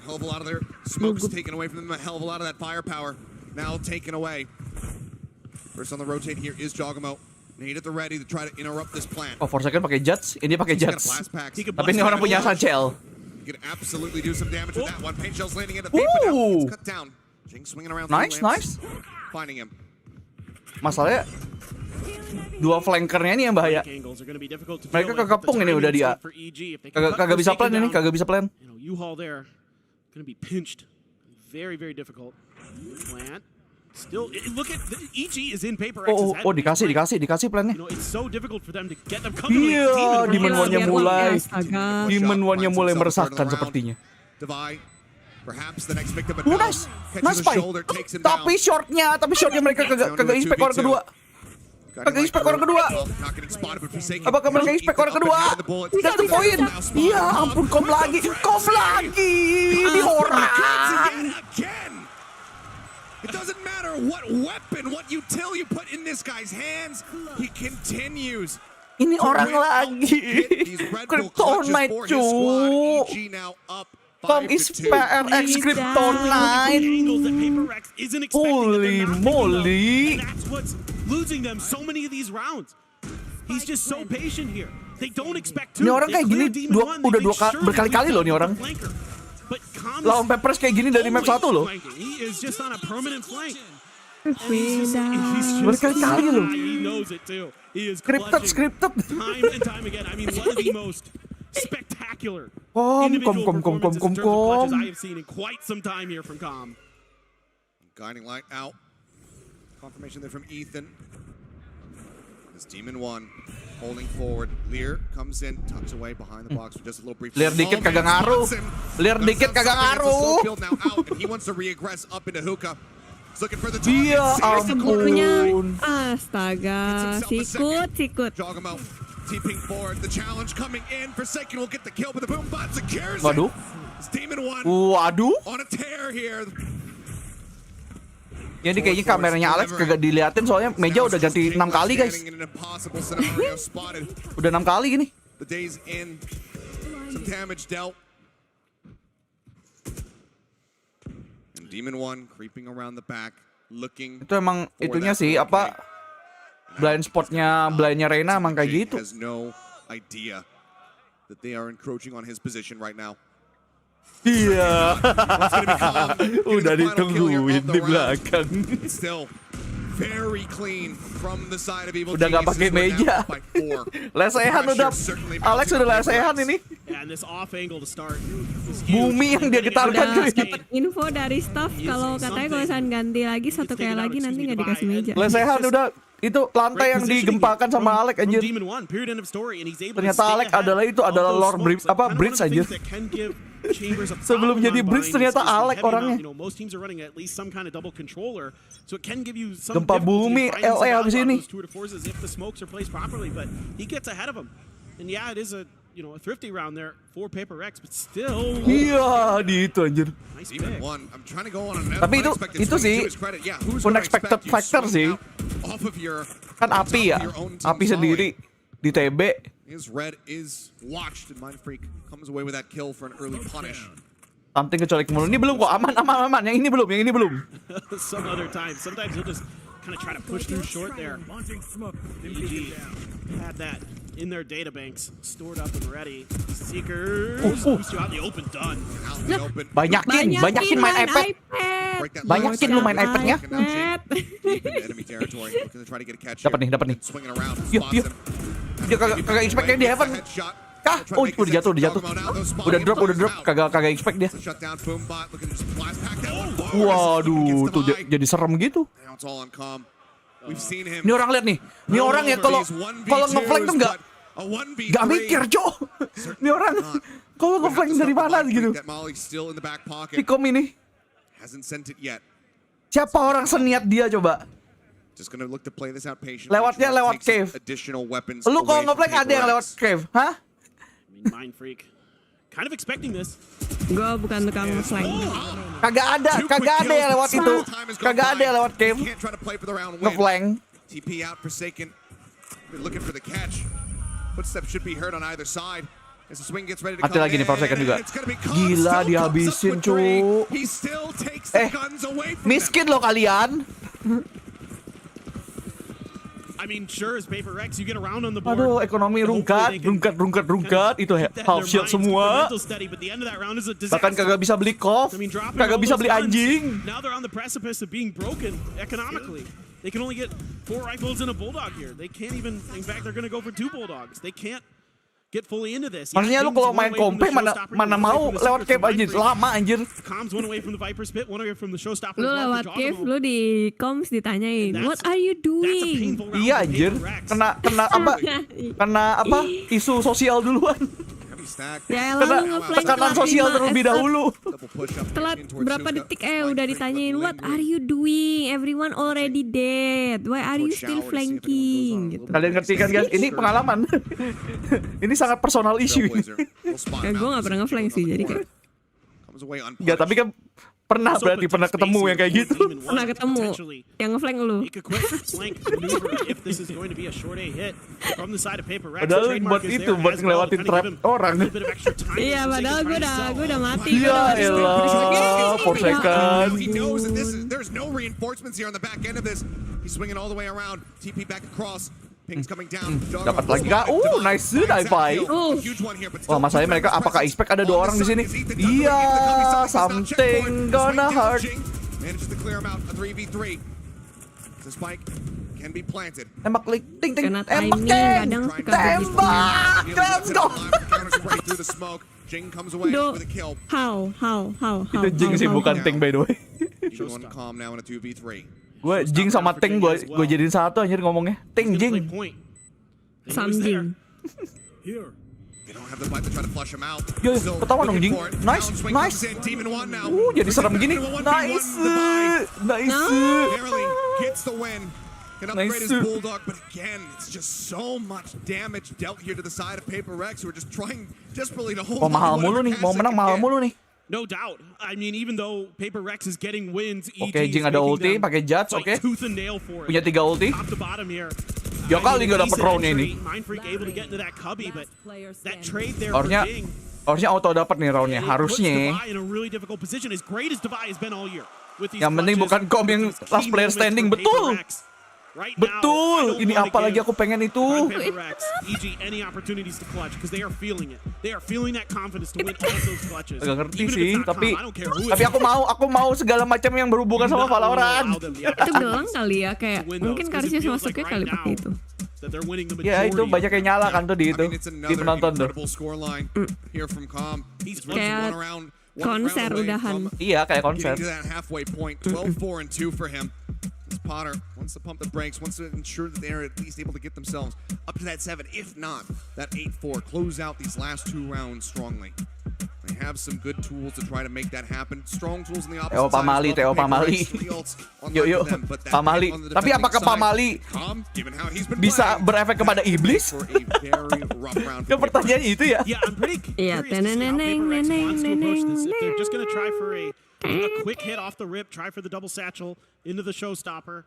Hell of a lot of their smokes taken away from them. A hell of a lot of that firepower now taken away. First on the rotate here is Jogamo. Need at the ready to try to interrupt this plan. Oh, Forsaken pakai Judge, ini pakai Judge. Tapi ini orang punya Satchel. You can absolutely do some damage with that one. Paint shells landing in the deep, but now it's cut down. Swinging around Nice. Finding him. Masalahnya dua flankernya ini yang bahaya. Mereka kekepung ini udah dia. Kagak bisa plan ini, kagak bisa plan. U-Haul there going to be pinched. Very difficult. Plant. Still, look at EG is in PRX's head. Dikasih plannya. You know, it's so difficult for them to get them coming. Iya, Demon One-nya mulai meresahkan sepertinya. Perhaps the next victim nice spy. Tapi shortnya mereka kagak inspect orang kedua. Apakah mereka inspect orang kedua? That's the point. Ya ampun, kom lagi di orang. It doesn't matter what weapon, what util you put in this guy's hands, he continues. Ini orang lagi. Kryptonite cuy. Come is PRX Kryptonite. Holy moly. That's what's losing them so many of these rounds. He's just so patient here. They don't expect to. Ini orang kayak gini udah berkali-kali loh nih orang. Lawan PRX kayak gini dari map 1 loh. He is just on a permanent flank. Berkali-kali loh. He knows it too. He is scripted. Time and time again. I mean, one of the most spectacular individual performances I have seen in quite some time here from Com. Guiding light out. Confirmation there from Ethan. This Demon One holding forward. Lear comes in, tucks away behind the box for just a little brief. Lear dikit kagak ngaruh. Now out, and he wants to reaggress up into hookah. He's looking for the top. Iya ampun. Astaga, sikut. Jogamo tipping forward. The challenge coming in. Forsaken will get the kill, but the boom bot secures it. Waduh. It's Demon One on a tear here. Ini kayaknya kameranya Alex kagak diliatin soalnya meja udah ganti 6 kali guys. Udah 6 kali gini. The days in Some damage dealt. And Demon One creeping around the back, looking. Itu emang itunya sih apa blind spotnya blindnya Reina emang kayak gitu. Has no idea that they are encroaching on his position right now. Iya. Udah ditungguin di belakang. Still very clean from the side of Evil Udah nggak pakai meja. Lesehan udah. Alex udah lesehan ini. Bumi yang dia getarkan tuh. Dapat info dari staff kalau katanya kalau misalnya ganti lagi satu kayak lagi nanti nggak dikasih meja. Lesehan udah. Itu lantai yang digempakan sama Alec anjir. Ternyata Alec adalah Lord Bridge aja. Sebelum jadi Bridge ternyata Alec orangnya. Gempa bumi LA habis ini. Iya, di itu anjir. Tapi itu sih unexpected factor sih. Kan api ya, api sendiri di TB. Something kecolek mulu. Ini belum kok, aman. Yang ini belum. Sometimes he'll just kind of try to push through short there. EG had that in their databanks, stored up and ready. Seekers, boost you out in the open, done. Banyakin main iPad. Banyakin lu main iPadnya. Dapat nih. Yuk. Dia kagak expect dia heaven. Kah? Oh, udah jatuh. Udah drop. Kagak expect dia. Waduh, tuh jadi serem gitu. Ini orang lihat nih. Ini orang ya kalau ngeflank tuh nggak mikir, Cok. Ini orang kalau ngeflank dari mana gitu. Pikom ini. Siapa orang seniat dia coba? Lewatnya lewat cave. Lu kalau ngeflank ada yang lewat cave, hah? Mind freak. Kind of expecting this. Gue bukan tukang ngeflank. Kagak ada yang lewat itu. Kagak ada yang lewat cave. Ngeflank. TP out Forsaken. They're looking for the catch. Footsteps should be heard on either side. As the swing gets ready to come. Mati lagi nih Forsaken juga. Gila dihabisin, cu. Miskin loh kalian. I mean, sure, as PRX, you get around on the board. Aduh, ekonomi rungkat. Itu half shield semua. Bahkan kagak bisa beli kof, kagak bisa beli anjing. Now they're on the precipice of being broken economically. They can only get 4 rifles and a bulldog here. They can't even. In fact, they're going to go for 2 bulldogs. They can't get fully into this. Maksudnya lu kalau main kompe mana mau lewat cave anjir, lama anjir. Comms one away from the Viper's pit, one away from the showstopper. Lu lewat cave, lu di comms ditanyain, "What are you doing?" Iya anjir, kena apa? Isu sosial duluan. Ya elah, lu ngeflank tekanan sosial terlebih dahulu. Telat berapa detik udah ditanyain, "What are you doing? Everyone already dead. Why are you still flanking?" Gitu. Kalian ngerti kan guys? Ini pengalaman. Ini sangat personal issue. Gue gak pernah ngeflank sih, jadi kayak. Enggak, tapi kan pernah ketemu yang kayak gitu. Pernah ketemu yang ngeflank lu. Padahal buat itu, buat ngelewatin trap orang. Iya, padahal gue udah mati. Iya, elah, Forsaken. There's no reinforcements here on the back end of this. He's swinging all the way around. TP back across. Ping's coming down. Dapat lagi kah? Nice Senpai. Wah, masalahnya mereka apakah expect ada 2 orang di sini? Iya, something gonna hurt. Manages to clear him out. A 3v3. The spike can be planted. Tembak klik, ting. Kena timing, kadang suka tembak. Let's go. Through the smoke. Jing comes away with a kill. How? Itu Jing sih, bukan Ting by the way. One calm now in a 2v3. Gue Jing sama Ting gue jadiin satu anjir ngomongnya. Ting Jing. Sam Jing. Yo, ketawa dong Jing. Nice. Jadi serem gini. Nice. Nice bulldog, but again, it's just so much damage dealt here to the side of PRX, who are just trying desperately to hold. Mahal mulu nih, mau menang mahal mulu nih. No doubt. I mean, even though PRX is getting wins, Oke, Jing ada ulti, pakai Judge, oke. Punya 3 ulti. Ya kali gak dapet roundnya ini. Orangnya Harusnya auto dapat nih roundnya, harusnya. Yang penting bukan kom yang last player standing, betul. Betul. Ini apalagi aku pengen itu. Gak ngerti sih, tapi aku mau segala macam yang berhubungan sama Valorant. Itu gelang kali ya, kayak mungkin Karsius masuknya kali pakai itu. Ya itu banyak yang nyala kan tuh di penonton tuh. Kayak konser udahan. Iya kayak konser. Potter wants to pump the brakes, wants to ensure that they're at least able to get themselves up to that 7, if not that 8-4. Close out these last 2 rounds strongly. They have some good tools to try to make that happen. Strong tools on the opposite side. Teo Pamali. Yuk, Pamali. Tapi apakah Pamali bisa berefek kepada iblis? Kan pertanyaannya itu ya. Iya, neneng. They're just gonna try for a quick hit off the rip, try for the double satchel into the showstopper.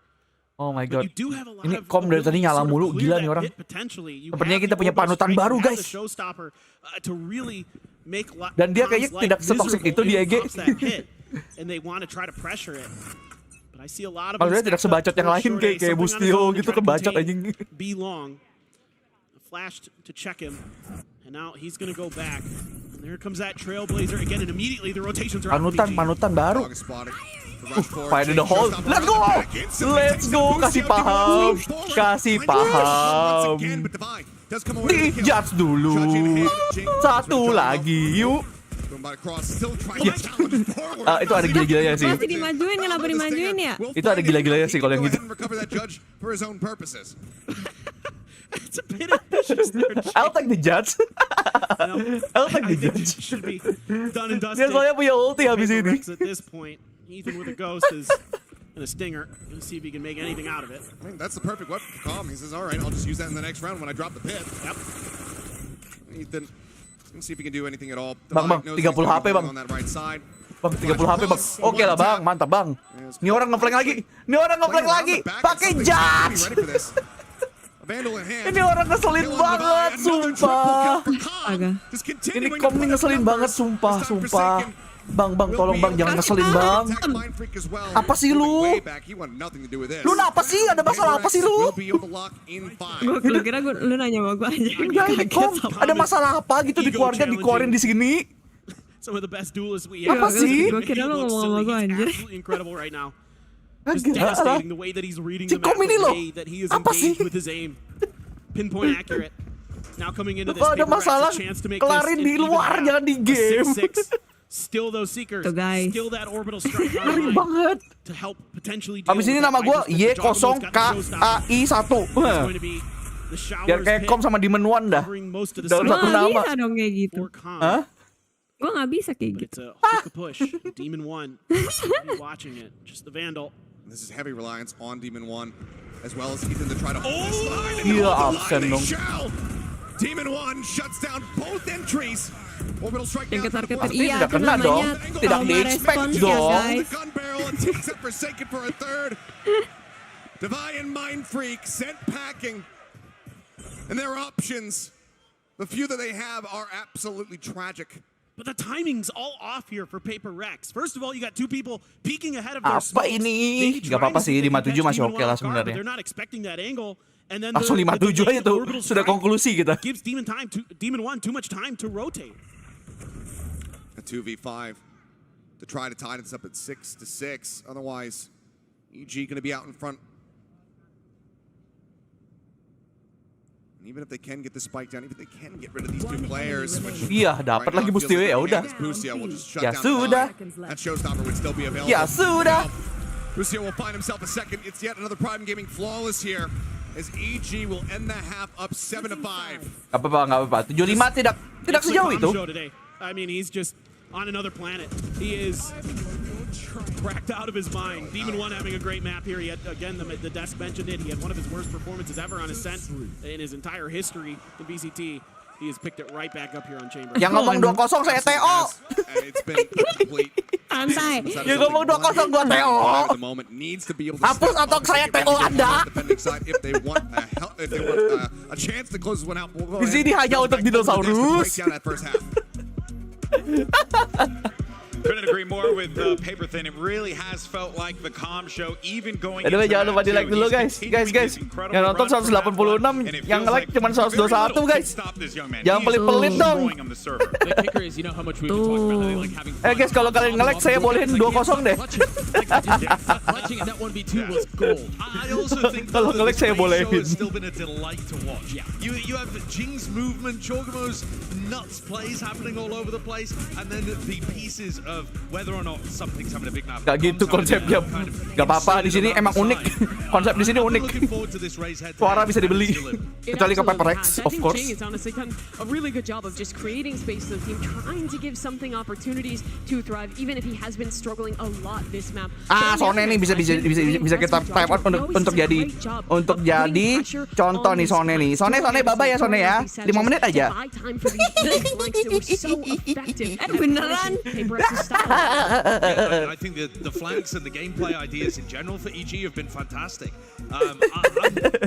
Oh my god. Ini kom dari tadi nyala mulu, gila nih orang. Sepertinya kita punya panutan baru, guys. Dan dia kayaknya tidak setoksik itu di EG. Maksudnya tidak sebacot yang lain kayak Bustio gitu, kebacot anjing. Flashed to check him, and now he's gonna go back. And there comes that Trailblazer again, and immediately the rotations are panutan baru. Find the hole. Let's go. Kasih paham. Dijudge dulu. Satu lagi, yuk. Itu ada gila-gilanya sih. Masih dimajuin, kenapa dimajuin ya? Itu ada gila-gilanya sih kalau yang gitu. It's a bit ambitious there. I'll take the judge. I'll take the judge. Dia soalnya punya ulti habis ini. At this point, Ethan with a ghost is and a stinger. Let's see if he can make anything out of it. I mean, that's the perfect weapon for Calm. He says, "All right, I'll just use that in the next round when I drop the pit." Yep. Ethan, let's see if he can do anything at all. Bang, 30 HP bang. Bang, 30 HP bang. Oke lah bang, mantap bang. Ini orang ngeflank lagi. Pakai judge. Ini orang ngeselin banget, sumpah. Ini kom nih ngeselin banget, sumpah. Bang, tolong bang, jangan ngeselin bang. Apa sih lu? Lu apa sih? Ada masalah apa sih lu? Gue kira lu nanya sama gue aja. Enggak, ini kom. Ada masalah apa gitu di keluarga, dikeluarin di sini? Apa sih? Gue kira lu ngomong sama gue anjir. Agak lah. Si kom ini loh. Apa sih? Pinpoint accurate. Now coming into this, kalau ada masalah, kelarin di luar, jangan di game. Still those seekers, still that orbital strike. Ngeri banget. To help potentially. Abis ini nama gue Y0KAI1. Biar kayak kom sama Demon One dah. Dalam satu nama. Bisa dong kayak gitu. Hah? Gue nggak bisa kayak gitu. Push Demon One. Watching it, just the Vandal. This is heavy reliance on Demon One, as well as Ethan to try to hold this line. Iya, absen dong. Demon One shuts down both entries. Orbital strike down. Iya, tidak kena dong. Tidak di-expect dong. Gun barrel and takes up Forsaken for a third. Divine Mind Freak sent packing. And their options, the few that they have, are absolutely tragic. But the timing's all off here for PRX. First of all, you got 2 people peeking ahead of their smokes. Apa ini? Gak apa-apa sih, 57 masih oke lah sebenarnya. Langsung 57 aja tuh, sudah konklusi kita. Gives Demon One too much time to rotate. A 2v5 to try to tie this up at 6-6. Otherwise, EG going to be out in front. Even if they can get the spike down, even if they can get rid of these 2 players. Iya, dapat lagi Bustio ya udah. Ya sudah. That showstopper would still be available. Ya sudah. Bustio will find himself a second. It's yet another Prime Gaming flawless here, as EG will end the half up 7-5. Gak apa-apa. 75 tidak sejauh itu. I mean, he's just on another planet. He is cracked out of his mind. Demon One having a great map here. He had, again, the desk mentioned it. He had one of his worst performances ever on Ascent in his entire history in BCT. He has picked it right back up here on Chamber. Yang ngomong 2-0 saya TO. Santai. Yang ngomong 2-0 gua TO. Hapus atau saya TO Anda. A chance to close one out. Di sini hanya untuk dinosaurus. Couldn't agree more with Paper Thin. It really has felt like the calm show, even going Aduh, into jangan lupa that di like two. dulu He's guys. Yang nonton 186, yang nge-like cuma 121 guys. Jangan pelit-pelit dong. Guys, kalau kalian nge-like saya bolehin 2-0 deh. Kalau nge-like saya bolehin. You have Jing's movement, Chogamo's nuts plays happening all over the place, and then the pieces of whether or not something's having a big map. Gak gitu konsepnya. Gak apa-apa, di sini emang unik. Konsep di sini unik. Suara bisa dibeli. Kecuali ke PRX, of course. Jing has honestly done a really good job of just creating space for the team, trying to give something opportunities to thrive, even if he has been struggling a lot this map. Sone nih bisa kita type out untuk jadi contoh nih Sone nih. Sone bye ya Sone ya. 5 menit aja. Beneran. I think the flanks and the gameplay ideas in general for EG have been fantastic.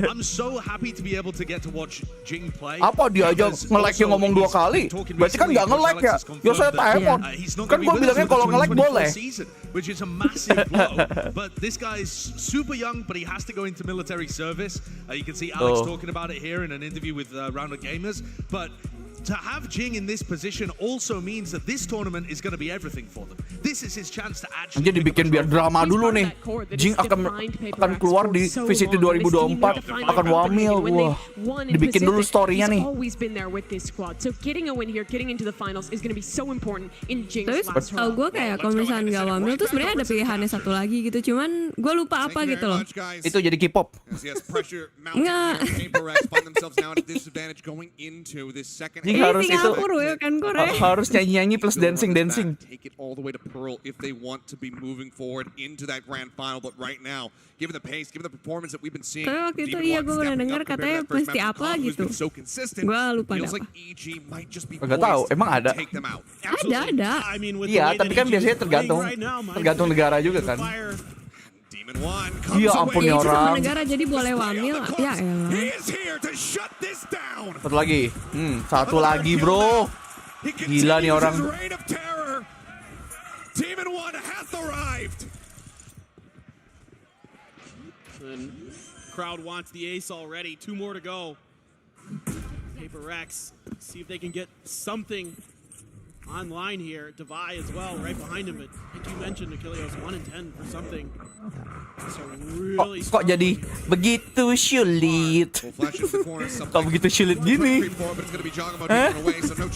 I'm so happy to be able to get to watch Jing play. Apa dia aja nge-like-nya ngomong 2 kali? Berarti kan nggak nge-like ya? Ya saya type out. Kan gue bilangnya kalau nge-like boleh. Which is a massive blow. But this guy is super young, but he has to go into military service. You can see Alex talking about it here in an interview with Round of Gamers. But to have Jing in this position also means that this tournament is going to be everything for them. This is his chance to actually. Jadi dibikin biar drama dulu nih. Jing akan keluar di VCT 2024, akan wamil. Wah, dibikin dulu story-nya nih. So getting a win here, getting into the finals is going to be so important in Jing's Tapi last round. gue kayak kalau misalnya nggak wamil tuh sebenarnya ada pilihannya satu lagi gitu, cuman gue lupa apa gitu loh. Itu jadi K-pop. Nggak. Harus itu ya kan Korea. Harus nyanyi plus dancing. Take it all the way to Pearl if they want to be moving forward into that grand final. But right now, given the pace, given the performance that we've been seeing, tapi waktu itu iya gue pernah dengar katanya pasti apa gitu. Gue lupa apa. Gak tahu, emang ada? Ada. Iya, tapi kan biasanya tergantung negara juga kan. Iya ampun ya orang. Negara jadi boleh wamil. Ya elah. Satu lagi. Satu lagi bro. Gila nih orang. Crowd wants the ace already. 2 more to go. PRX, see if they can get something online here. Devi as well, right behind him. But like you mentioned, Achilleos 1 and 10 for something. So really Kok jadi begitu sulit? Kok begitu sulit gini?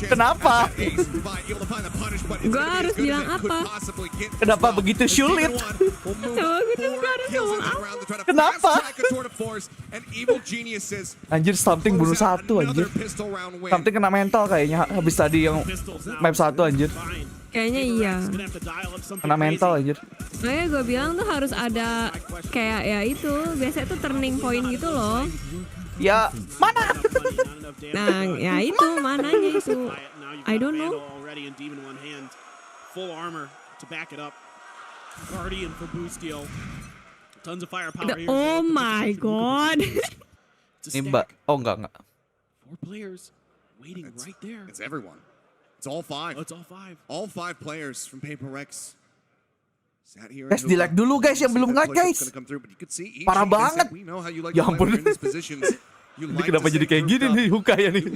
Kenapa? Gue harus bilang apa? Kenapa begitu sulit? Kenapa? Anjir, something bunuh 1 anjir. Something kena mental kayaknya habis tadi yang map 1 anjir. Kayaknya iya. Kena mental anjir. Makanya gue bilang tuh harus ada kayak ya itu, biasanya tuh turning point gitu loh. Ya, mana? Nah, ya itu mananya itu. I don't know. Full armor to back it up. Guardian for boost deal. Tons of firepower here. Oh my god. Ini Mbak. Oh enggak. 4 players waiting right there. It's everyone. It's all 5. Oh, it's all 5. All 5 players from PRX. Guys, di like dulu guys yang belum like guys. Parah banget. Ya ampun. Ini kenapa jadi kayak gini nih Hukaya nih?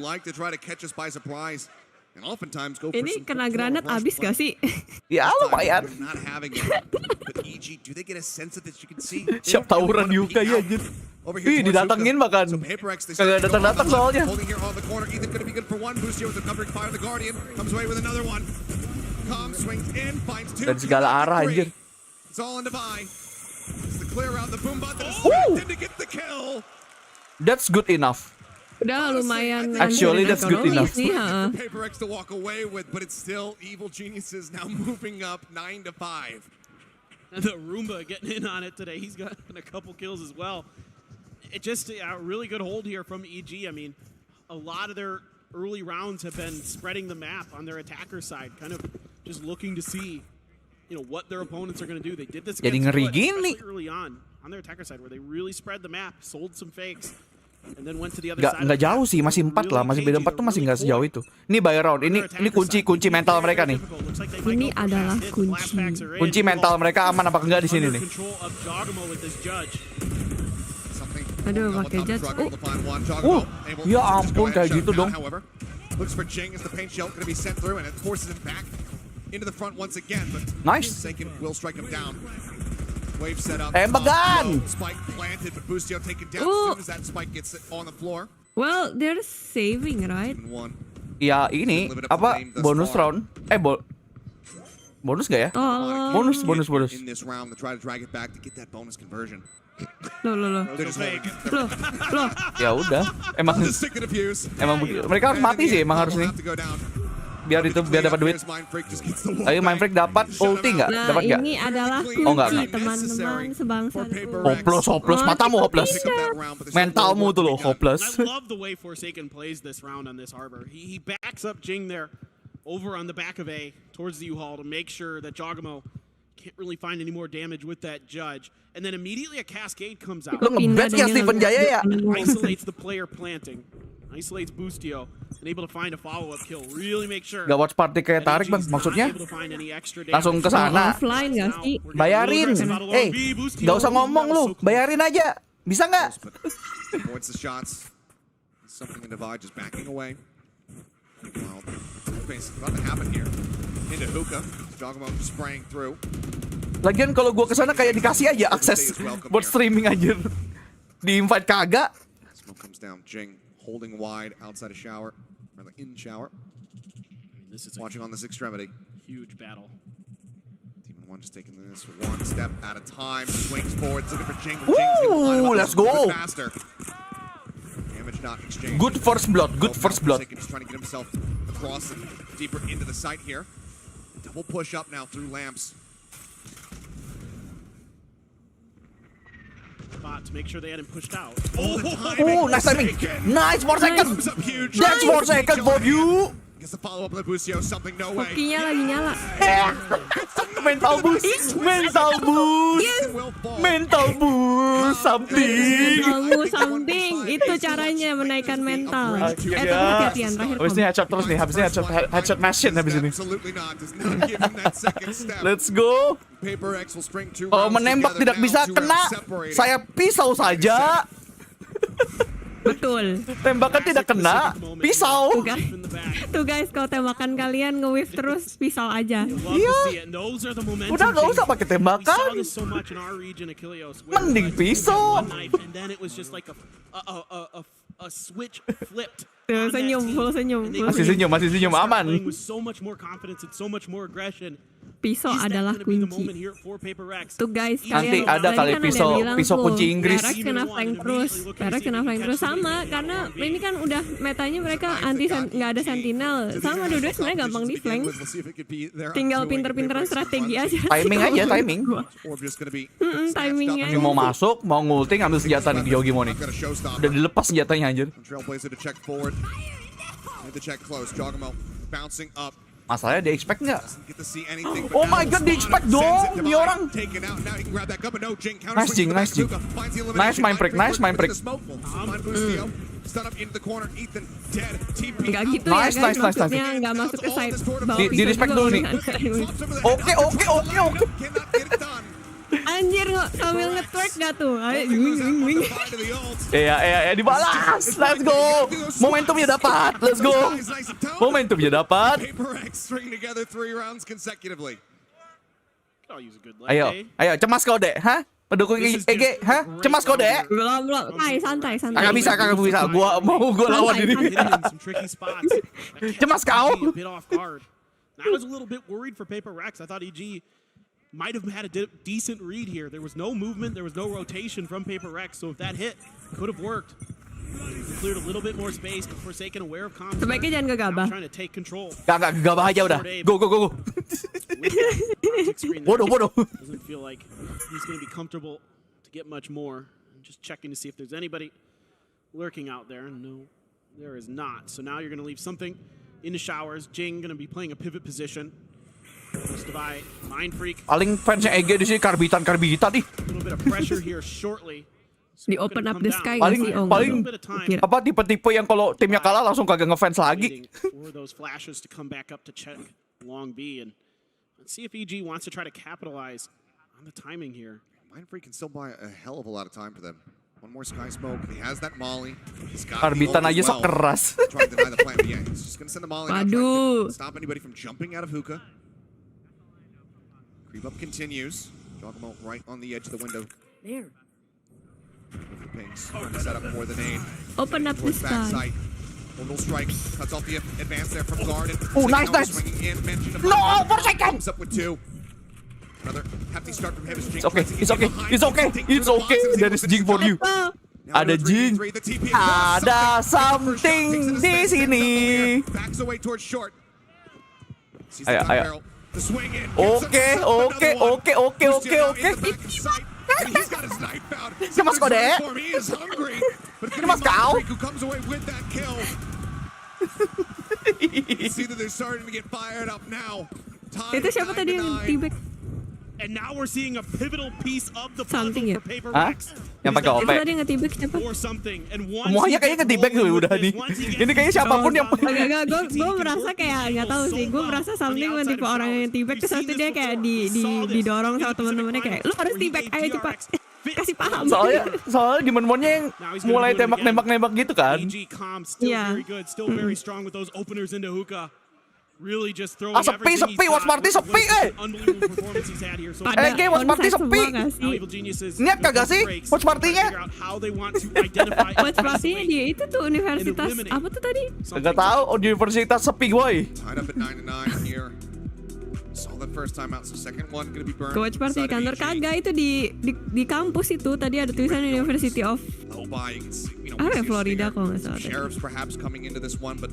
Ini kena granat abis gak sih? Ya lumayan. Siap tawuran di Hukaya anjir. Ih, didatengin bahkan. Kagak datang-datang soalnya. Dan segala arah anjir. That's good enough. Udah lumayan. Actually that's good enough. PRX to walk away with, but it's still Evil Geniuses now moving up 9-5. And the Roomba getting in on it today. He's got a couple kills as well. It just a really good hold here from EG. I mean, a lot of their early rounds have been spreading the map on their attacker side, kind of just looking to see, you know, what their opponents are going to do. They did this against Split, especially early on their attacker side, where they really spread the map, sold some fakes, and then went to the other side. Nggak jauh sih, masih 4 lah, masih beda 4 tuh masih nggak sejauh itu. Ini by round, ini kunci mental mereka nih. Ini adalah Kunci mental mereka aman apa enggak di sini nih. Aduh, pakai judge. Ya ampun kayak gitu dong. Looks for Jing as the paint shell going to be sent through, and it forces him back into the front once again. But nice. Seiren will strike him down. Wave set up. Tembakan. Spike planted, but Bustio taken down as soon as that spike gets on the floor. Well, they're saving, right? Ya ini apa bonus round? Bonus gak ya? Bonus. In this round, to try to drag it back to get that bonus conversion. Loh. Ya udah, emang mereka harus mati sih, emang harus nih. Biar dapat duit. Ayo Mindfreak dapat ulti nggak? Nah, Dapat nggak? ini adalah kunci teman-teman sebangsa. Hopeless, matamu hopeless. Mentalmu tuh loh hopeless. I love the way Forsaken plays this round on this harbor. He backs up Jing there over on the back of A towards the U-Haul to make sure that Jogamo can't really find any more damage with that judge. And then immediately a cascade comes out. Lo nge-bet ya Steven Jaya ya? Isolates the player planting. Isolates Bustio. And able to find a follow-up kill. Really make sure. Gak watch party kayak tarik bang, maksudnya? Langsung ke sana. Offline gak sih? Bayarin. Gak usah ngomong lu, bayarin aja. Bisa nggak? Avoids the shots. Something in Divide just backing away. Well, basically about to happen here. Into hookah. Jogamo spraying through. Lagian kalau gua kesana kayak dikasih aja akses buat streaming aja. Di invite kagak. Smoke comes down. Jing holding wide outside a shower, rather in shower. This is watching on this extremity. Huge battle. Demon 1 just taking this one step at a time. Swings forward, looking for Jing. Ooh, let's go. Faster. Damage not exchanged. Good first blood. Good first blood. Just trying to get himself across and deeper into the site here. Double push up now through lamps. To make sure they hadn't pushed out. Oh, nice timing. Nice 4 seconds. That's 4 seconds for you. Gets the follow up with Bustio, something no way. Hokinya lagi nyala. Mental boost. Something. Itu caranya menaikkan mental. Hati-hatian terakhir. Habis ini headshot terus nih. Habis ini headshot machine habis ini. Let's go. Kalau menembak tidak bisa kena, saya pisau saja. Betul. Tembakan tidak kena, pisau. Tuh guys, kalau tembakan kalian nge-whiff terus, pisau aja. Iya. Udah nggak usah pakai tembakan. Mending pisau. Tuh, senyum. Masih senyum, aman. Pisau adalah kunci. Tuh guys, nanti ada kali pisau kunci Inggris. PRX kena flank terus sama karena ini kan udah metanya mereka nggak ada sentinel. Sama dua-duanya sebenarnya gampang di flank. Tinggal pinter-pinteran strategi aja. Timingnya. Mau masuk, mau ngulting, ambil senjata nih Yogi mau nih. Udah dilepas senjatanya anjir. Masalahnya dia expect nggak? Oh my god, dia expect dong, dia orang. Nice Jing. Nice Mindfreak. Enggak gitu nice, ya guys, nice. maksudnya nggak masuk ke side bawah Di respect dulu nih. Oke. Anjir, sambil nge-twerk gak tuh? Iya, dibalas. Let's go. Momentumnya dapat. Let's go. Ayo, cemas kau dek, hah? Pendukung EG, hah? Cemas kau dek? Belum. Santai. Kagak bisa. Gua lawan ini. Cemas kau. I was a little bit worried for PRX. I thought EG might have had a decent read here. There was no movement, there was no rotation from PRX, so if that hit, could have worked. Cleared a little bit more space, but Forsaken aware of comms. Sebaiknya jangan gegabah. Trying to take control. Gegabah aja udah. Go. Bodoh. Doesn't feel like he's going to be comfortable to get much more. I'm just checking to see if there's anybody lurking out there. No, there is not. So now you're going to leave something in the showers. Jing going to be playing a pivot position. Paling fansnya EG di sini karbitan nih. A little bit of pressure here shortly. Di open up the sky paling nggak sih? Oh, paling kira. apa tipe-tipe yang kalau timnya kalah langsung kagak ngefans lagi. For those flashes to come back up to check long B, and let's see if EG wants to try to capitalize on the timing here. Mindfreak can still buy a hell of a lot of time for them. One more sky smoke. He has that molly. He's got Karbitan aja sok keras. Trying to deny the plan, but yeah, he's just gonna send the molly. Now, trying to stop anybody from jumping out of hookah. Creep up continues. Jogamo right on the edge of the window. There. The pings trying to set up for the nade. Open up the sky. Little strike cuts off the advance there from guard. Oh, nice. No, for a second. Comes up with 2. Another hefty start from him. It's okay. There is Jing for you. Ada Jing. Ada something di sini. Backs away towards short. Ayo. Oke. He's got his knife out. Cemas kok, Dek. He is hungry. Cemas kau. Who comes away with that kill. See that they're starting to get fired up now. Itu siapa tadi yang tibek? And now we're seeing a pivotal piece of the puzzle Something ya? for PRX. Yang pakai OP. Itu tadi ngetibek siapa? Or something. And once Semuanya kayaknya ngetibek tuh udah nih. Ini kayaknya siapapun yang Enggak, gue merasa kayak nggak tahu sih. Gue merasa something tipe orang yang tibek terus nanti dia kayak didorong sama teman-temannya kayak lu harus tibek, ayo cepat. Kasih paham. Soalnya Demon-Monnya yang mulai tembak-nembak gitu kan. EG Calm still very good, still very strong with those openers into hookah. Really just throwing sepi, Watch Party sepi, unbelievable performance he's had here. So Watch Party sepi. Niat kagak sih Watch Party-nya? Watch Party-nya dia itu tuh universitas apa tuh tadi? Kagak tahu, universitas sepi boy. Tied up at 9-9 here. Solid first time out, so second one gonna be burned. Ke Watch Party kantor kagak itu di kampus itu tadi ada tulisan University of Florida kalau nggak salah. Sheriffs perhaps coming into this one, but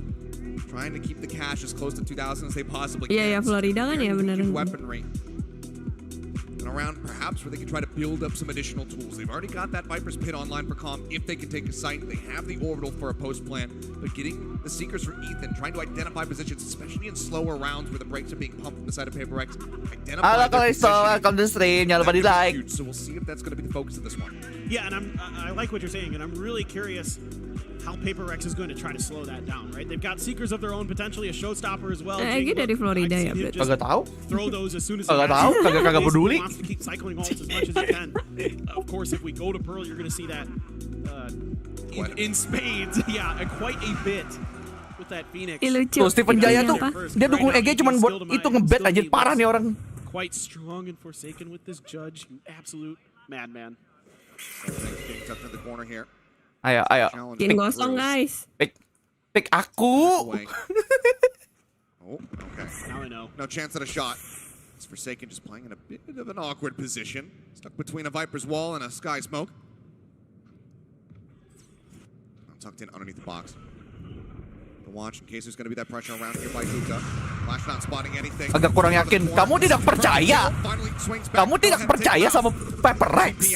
trying to keep the cash as close to 2,000 as they possibly can. Iya, Florida kan ya benar. Weaponry. And around perhaps where they can try to build up some additional tools. They've already got that Viper's Pit online for Calm if they can take a site. They have the orbital for a post plan, but getting the Seekers for Ethan, trying to identify positions, especially in slower rounds where the breaks are being pumped from the side of PRX. Identify their position. Welcome to the stream. Jangan lupa di like. So we'll see if that's going to be the focus of this one. Yeah, and I like what you're saying, and I'm really curious how PRX is going to try to slow that down, right? They've got Seekers of their own, potentially a showstopper as well. Dari Florida ya, berarti. Kagak tahu. Throw those as soon as kagak tahu, kagak peduli. Wants to keep cycling ults as much as he can. Of course, if we go to Pearl, you're going to see that in spades. Yeah, quite a bit with that Phoenix. Tuh Steven Jaya tuh, dia dukung EG cuman buat itu ngebet aja parah nih orang. Quite strong and forsaken with this judge, you absolute madman. Getting tucked in the corner here. Ayo. Bikin gosong guys. Pick aku. Oh, okay. Now I know. No chance at a shot. It's Forsaken just playing in a bit of an awkward position. Stuck between a Viper's wall and a Sky Smoke. Tucked in underneath the box. The watch in case there's going to be that pressure around here by Kuka. Flash not spotting anything. Agak kurang yakin. Kamu tidak percaya. Kamu tidak percaya sama PRX.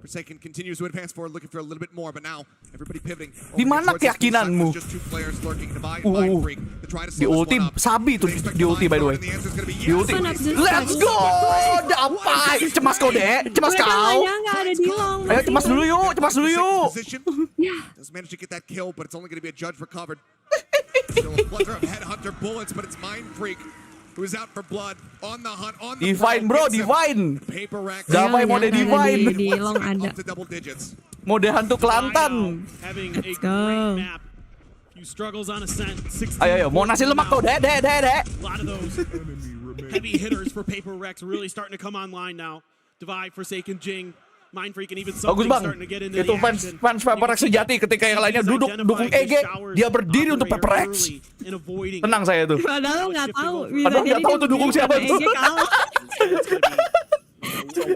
Forsaken continues to advance forward, looking for a little bit more, but now everybody pivoting. Di mana keyakinanmu? Di ulti sabi tuh di ulti by the way. Di ulti. Let's go! Dapat. Cemas kau deh, cemas kau. Ayo cemas dulu yuk, Does manage to get that kill, but it's only going to be a judge recovered. Still a plethora of headhunter bullets, but it's Mindfreak who's out for blood on the hunt on the Divine bro, Divine. Damai mode Divine. Di long ada. Mode hantu Kelantan. Let's go. Ayo, mau nasi lemak kau, dek. A lot of those heavy hitters for PRX really starting to come online now. Divide, Forsaken, Jing, Mindfreak, and even something starting to get into itu fans PRX sejati ketika yang lainnya dukung EG, dia berdiri untuk PRX. Tenang saya tuh. Padahal nggak tahu. Padahal nggak tahu tuh dukung siapa tuh.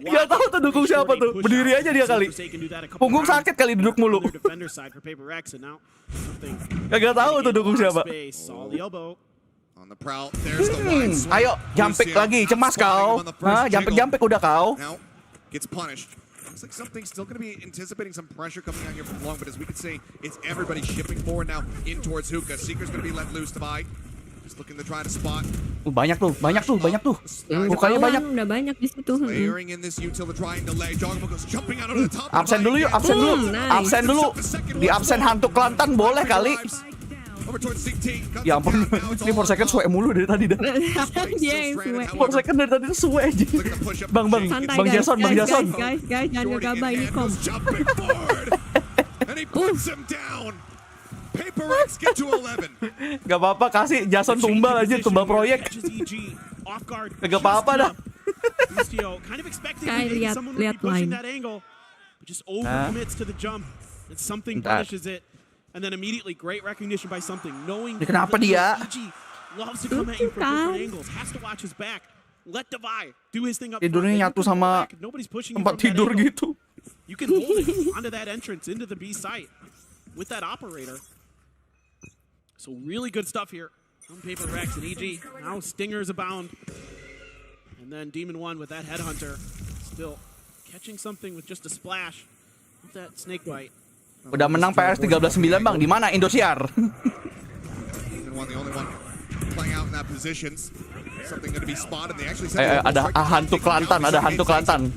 Nggak tahu tuh dukung siapa tuh. Berdiri aja dia kali. Punggung sakit kali duduk mulu. Nggak tahu tuh dukung siapa. Ayo, jumping lagi, cemas kau. Jumping udah kau. Gets punished. Looks like something's still going to be anticipating some pressure coming out here from long, but as we can see, it's everybody shipping forward now in towards Hookah. Seeker's going to be let loose to buy. Banyak tuh. Mukanya banyak. Udah banyak di situ. Absen dulu yuk, absen dulu. Nice. Absen dulu. Di absen hantu Kelantan boleh kali. Ya ampun, ini 4 second suwe mulu dari tadi dah. Dia yang suwe. 4 second dari tadi tuh suwe aja. Bang, Santai, Bang guys, Jason, Bang guys, Jason. guys, jangan gegabah ini kom. Gak apa-apa, kasih Jason tumbal aja, tumbal proyek. Gak apa-apa dah. Kayak lihat line. Just overcommits to the jump, and something punishes it. And then immediately great recognition by something, knowing Kenapa dia? EG loves to come at you from different angles, has to watch his back. Let Devi do his thing up front. Tidurnya nyatu sama Nobody's pushing you tempat from that tidur angle. gitu. You can hold it onto that entrance into the B site with that operator. So really good stuff here from PRX and EG. Now stingers abound. And then Demon 1 with that headhunter still catching something with just a splash with that snake bite. Udah menang PRX 13-9 Bang, di mana Indosiar? Ada hantu Kelantan, ada hantu Kelantan.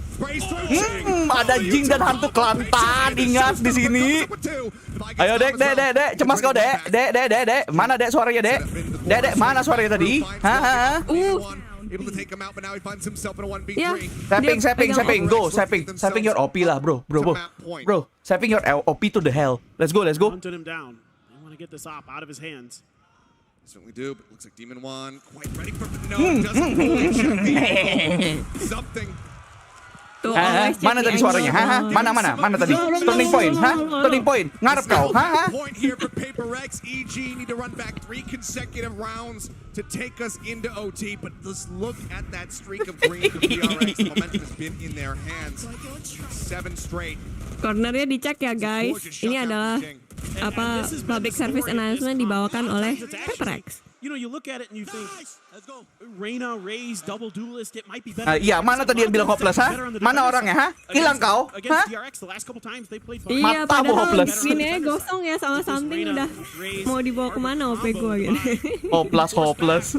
Ada Jing dan hantu Kelantan, ingat di sini. Ayo Dek, cemas kau Dek. Dek. Mana Dek suaranya Dek? Dek, mana suaranya tadi? Hah? Able to take him out, but now he finds himself in a 1v3. Sapping, go, sapping your OP lah, bro. Sapping your OP to the hell. Let's go. Hunted him down. They want to get this op out of his hands. Certainly do, but looks like Demon 1 quite ready for no, doesn't fully check the angle. Something. Mana tadi suaranya? Mana tadi? Turning point. Ngarep kau? Point here for PRX. EG need to run back 3 consecutive rounds to take us into OT, but let's look at that streak of green for PRX. The momentum has been in their hands. 7 straight. Cornernya dicek ya guys. Ini adalah public service announcement dibawakan oleh PRX. You know, you look at it and you think, Reyna, Raze, double duelist, it might be better. Iya, mana tadi yang bilang hopeless, ha? Mana orangnya, ha? Hilang kau? Ha? Iya, padahal gini gosong ya sama something udah mau dibawa kemana OP gue gitu. Hopeless.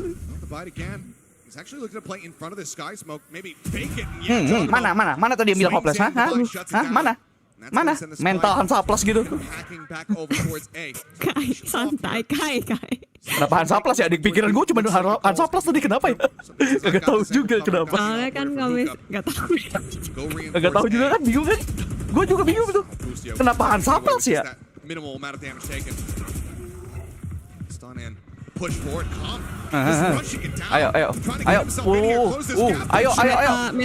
He's actually looking to play in front of the sky smoke, maybe fake it. Mana tadi yang bilang hopeless, ha? Mana? Mental Hansa Plus gitu. Kai, santai, Kai. Kenapa Hansa Plus ya? Di pikiran gue cuma Hansa Plus tadi, kenapa ya? Gak tahu juga kenapa. Soalnya kan kami gak tahu. Gak tahu juga kan, bingung kan? Gue juga bingung tuh. Kenapa Hansa Plus ya? Minimal amount of damage taken. Stun in. Push forward, Ayo.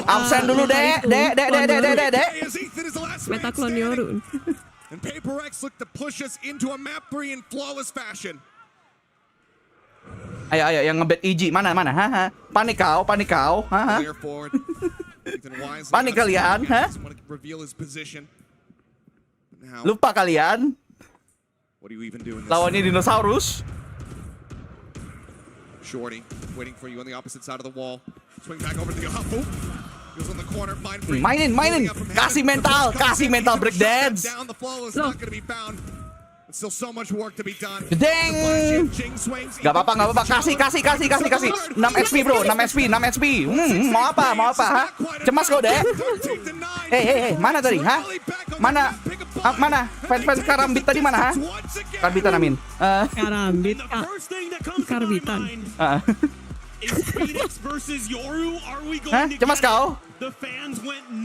Absen dulu, Dek. Metaklon Yorun. And PRX look to push us into a map 3 in flawless fashion. Ayo, yang ngebet EG mana? Panik kau. Panik kalian, ha? Lupa kalian? Lawannya dinosaurus. Shorty waiting for you on the opposite side of the wall. Swing back over to the goes on the corner. Mainin. Kasih mental breakdance. Down the flow is not going to be bound. Still so much work to be done. Deng. Gak apa-apa. Kasih. 6 HP bro, 6 HP. Mau apa, ha? Cemas kau, Dek. Hey, mana tadi, ha? Mana? Fans Karambit tadi mana, ha? Karbitan amin. Karbitan. Cemas kau?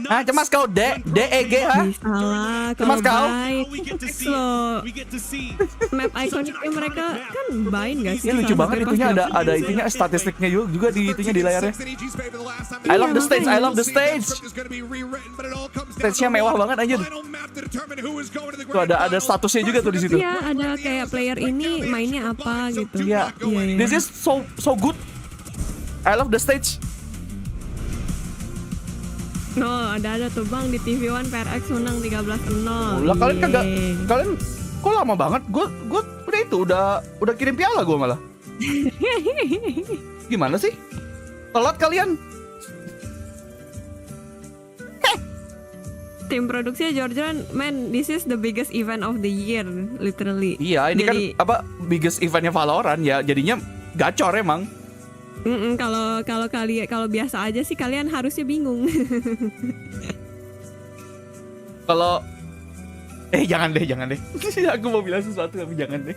Cemas kau, DEG, ha? Cemas kau? Map ikoniknya mereka kan main gak sih? Ini lucu banget itunya, ada itunya statistiknya juga di itunya di layarnya. I love the stage. Stage-nya mewah banget aja. Tuh ada statusnya juga tuh di situ. Iya, ada kayak player ini mainnya apa gitu. Iya. This is so good. I love the stage. No, ada tuh Bang di TV One PRX menang 13-0. Lah kalian kok lama banget? Gue udah itu udah kirim piala gue malah. Gimana sih? Telat kalian. Tim produksinya Georgian, man, this is the biggest event of the year, literally. Iya, ini jadi, kan biggest eventnya Valorant ya, jadinya Gacor emang. Kalau biasa aja sih kalian harusnya bingung. Kalau jangan deh. Aku mau bilang sesuatu tapi jangan deh.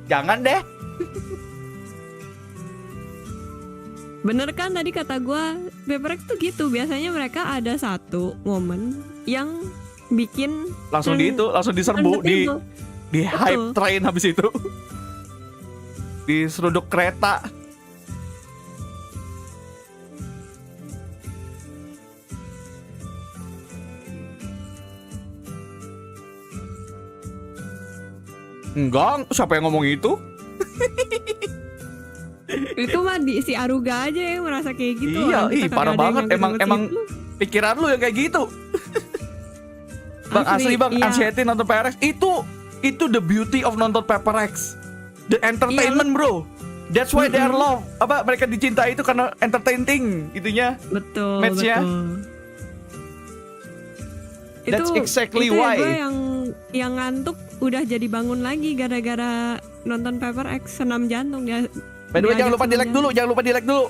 Jangan deh. Bener kan tadi kata gue, PRX tuh gitu. Biasanya mereka ada satu momen yang bikin langsung diserbu di hype train habis itu. Di seruduk kereta. Enggak, siapa yang ngomong itu? Itu mah si Aruga aja yang merasa kayak gitu. Iya, parah banget. Emang pikiran lu yang kayak gitu. Bang asli bang, iya. anxiety nonton PRX itu the beauty of nonton PRX. The entertainment, bro. That's why they are love. Apa mereka dicintai itu karena entertaining itunya. Betul. Match-nya. That's exactly itu why. Gue yang ngantuk udah jadi bangun lagi gara-gara nonton PRX, senam jantung dia. By the way, jangan lupa di like dulu.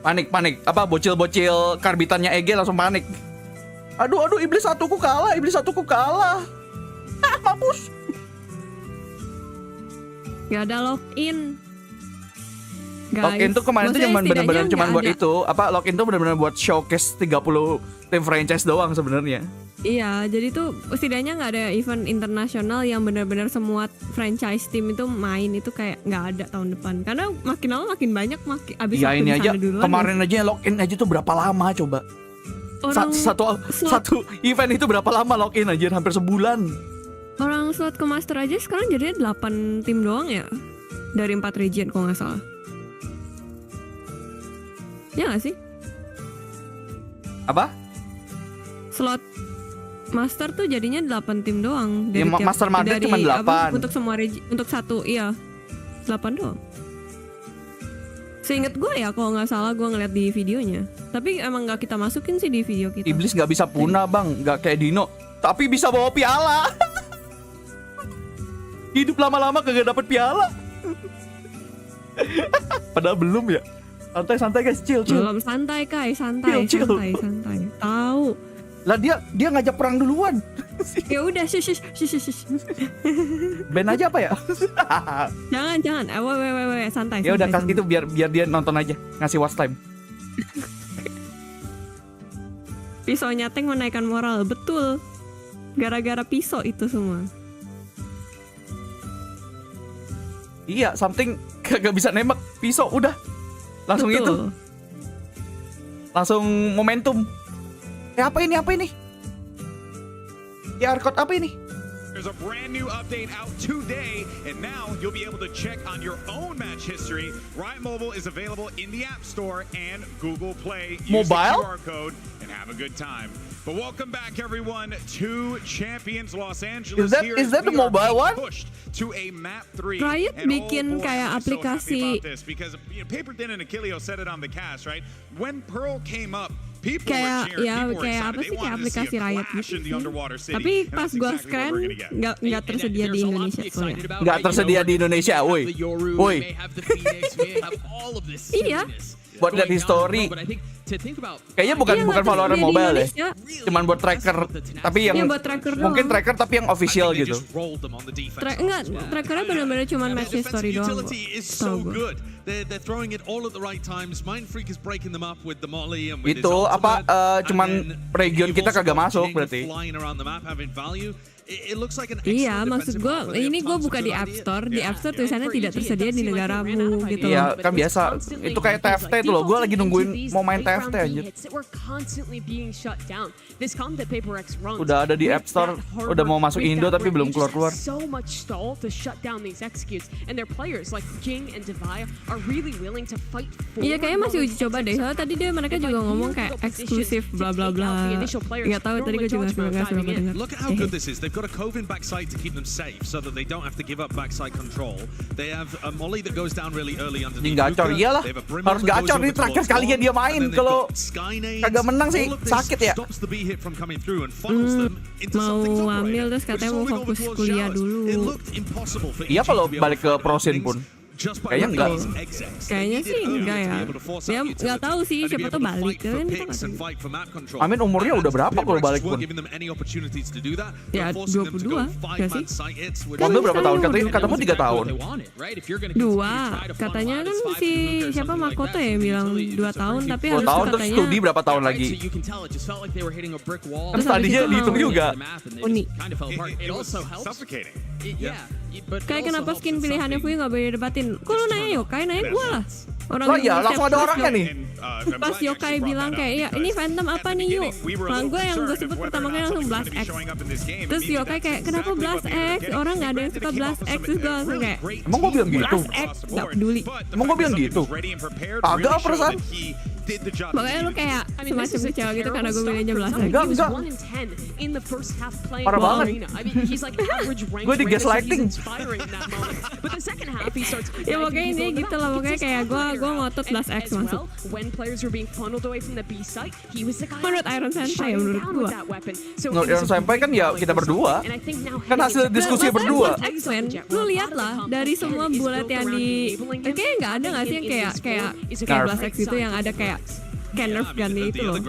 Panik. Apa bocil-bocil karbitannya EG langsung panik. Aduh, iblis satuku kalah. Mampus. Gak ada login. Login tuh kemarin tuh bener-bener cuman buat itu. Login tuh bener-bener buat showcase 30 tim franchise doang sebenarnya. Iya, jadi tuh setidaknya nggak ada event internasional yang benar-benar semua franchise tim itu main, itu kayak nggak ada tahun depan. Karena makin lama makin banyak, abis ya ini aja duluan, kemarin aja login aja tuh berapa lama coba? Satu event itu berapa lama login aja, hampir sebulan. Orang slot ke master aja sekarang jadinya 8 tim doang ya, dari 4 region kalau nggak salah. Ya nggak sih? Apa? Slot master tuh jadinya 8 tim doang. Ya, master Madrid cuma 8. Untuk semua untuk satu, iya 8 doang. Seinget gue ya, kalau nggak salah gue ngeliat di videonya. Tapi emang nggak kita masukin sih di video kita. Iblis nggak bisa punah bang, nggak kayak Dino. Tapi bisa bawa piala. Hidup lama-lama kagak dapet piala. Padahal belum ya. Santai guys, chill. Belum, santai. Tahu. Lah dia ngajak perang duluan. Ya udah, shush. Band aja apa ya? Jangan. Santai. Ya udah kasih itu biar dia nonton aja, ngasih watch time. Pisau nyateng menaikkan moral, betul. Gara-gara pisau itu semua. Iya, something kagak bisa nembak, pisau udah. Langsung betul. Itu. Langsung momentum. Apa ini? QR code apa ini? There's a brand new update out today, and now you'll be able to check on your own match history. Riot Mobile is available in the App Store and Google Play. Use the QR code and have a good time. But welcome back, everyone, to Champions Los Angeles. Is that the mobile one? To a map 3. Riot bikin kayak aplikasi. Because Paper Din and Achilleo said it on the cast, right? When Pearl came up, kayak apa sih, kayak aplikasi Riot gitu sih. Tapi pas gua scan nggak tersedia di Indonesia soalnya. Nggak tersedia di Indonesia, woi. Iya. Buat lihat history. Kayaknya bukan Valorant mobile deh. Cuman buat tracker, tapi yang mungkin tracker tapi yang official gitu. Trackernya benar-benar cuman match history doang. They're throwing it all at the right times. Mind Freak is breaking them up with the molly and with itu apa cuman region kita kagak masuk berarti. Iya, maksud gue ini gue buka di App Store. Di App Store tulisannya tidak tersedia di negaramu gitu. Iya, kan biasa. Itu kayak TFT itu loh. Gue lagi nungguin mau main TFT anjir. Udah ada di App Store, udah mau masuk Indo tapi belum keluar-keluar. Iya, kayaknya masih uji coba deh. Soalnya tadi mereka juga ngomong kayak eksklusif bla bla bla. Nggak tahu, tadi gue juga nggak dengar. got a Cove-in backside to keep them safe, so that they don't have to give up backside control. They have a molly that goes down really early underneath. Gacor, iyalah. Harus gacor nih terakhir kalian dia main. Kalau kagak menang sih sakit ya. Mau ambil terus katanya mau fokus kuliah dulu. Iya kalau balik ke prosin pun. Kayaknya enggak. Kayaknya sih enggak ya. Dia nggak tahu sih, siapa tuh balik kan. Amin umurnya udah berapa kalau balik pun? Ya 22 nggak sih? Mobil berapa tahun? Katamu 3 tahun. 2 katanya kan si siapa Makoto ya bilang 2 tahun tapi harus 2 tahun terus katanya. studi berapa tahun lagi? Kan tadinya dihitung juga. Unik. Kayak kenapa skin pilihannya Fuyu nggak boleh debatin? Kok lu nanya yokai? Nanya gue lah. Orang oh iya, langsung ada orangnya nih. Pas yokai bilang kayak, ya ini Phantom apa nih yuk? Nah gue yang gue sebut pertama kali langsung Blast X. Terus yokai kayak, kenapa Blast X? Orang nggak ada yang suka Blast X. Terus gue langsung kayak, emang gue bilang gitu? Blast X, nggak peduli. Emang gue bilang gitu? Agak perasaan. Makanya lu kayak semacam kecewa gitu karena gue milihnya Blast X. Enggak. Parah banget. Gue di gaslighting. Ya pokoknya ini gitu lah, pokoknya kayak gue ngotot Blast X masuk. Menurut Ironsenpai ya menurut gue. Menurut Ironsenpai kan ya kita berdua. Kan hasil diskusi berdua. Lu lihat lah dari semua bullet yang di, kayaknya nggak ada nggak sih yang kayak Blast X itu yang ada kayak Nerf gun itu loh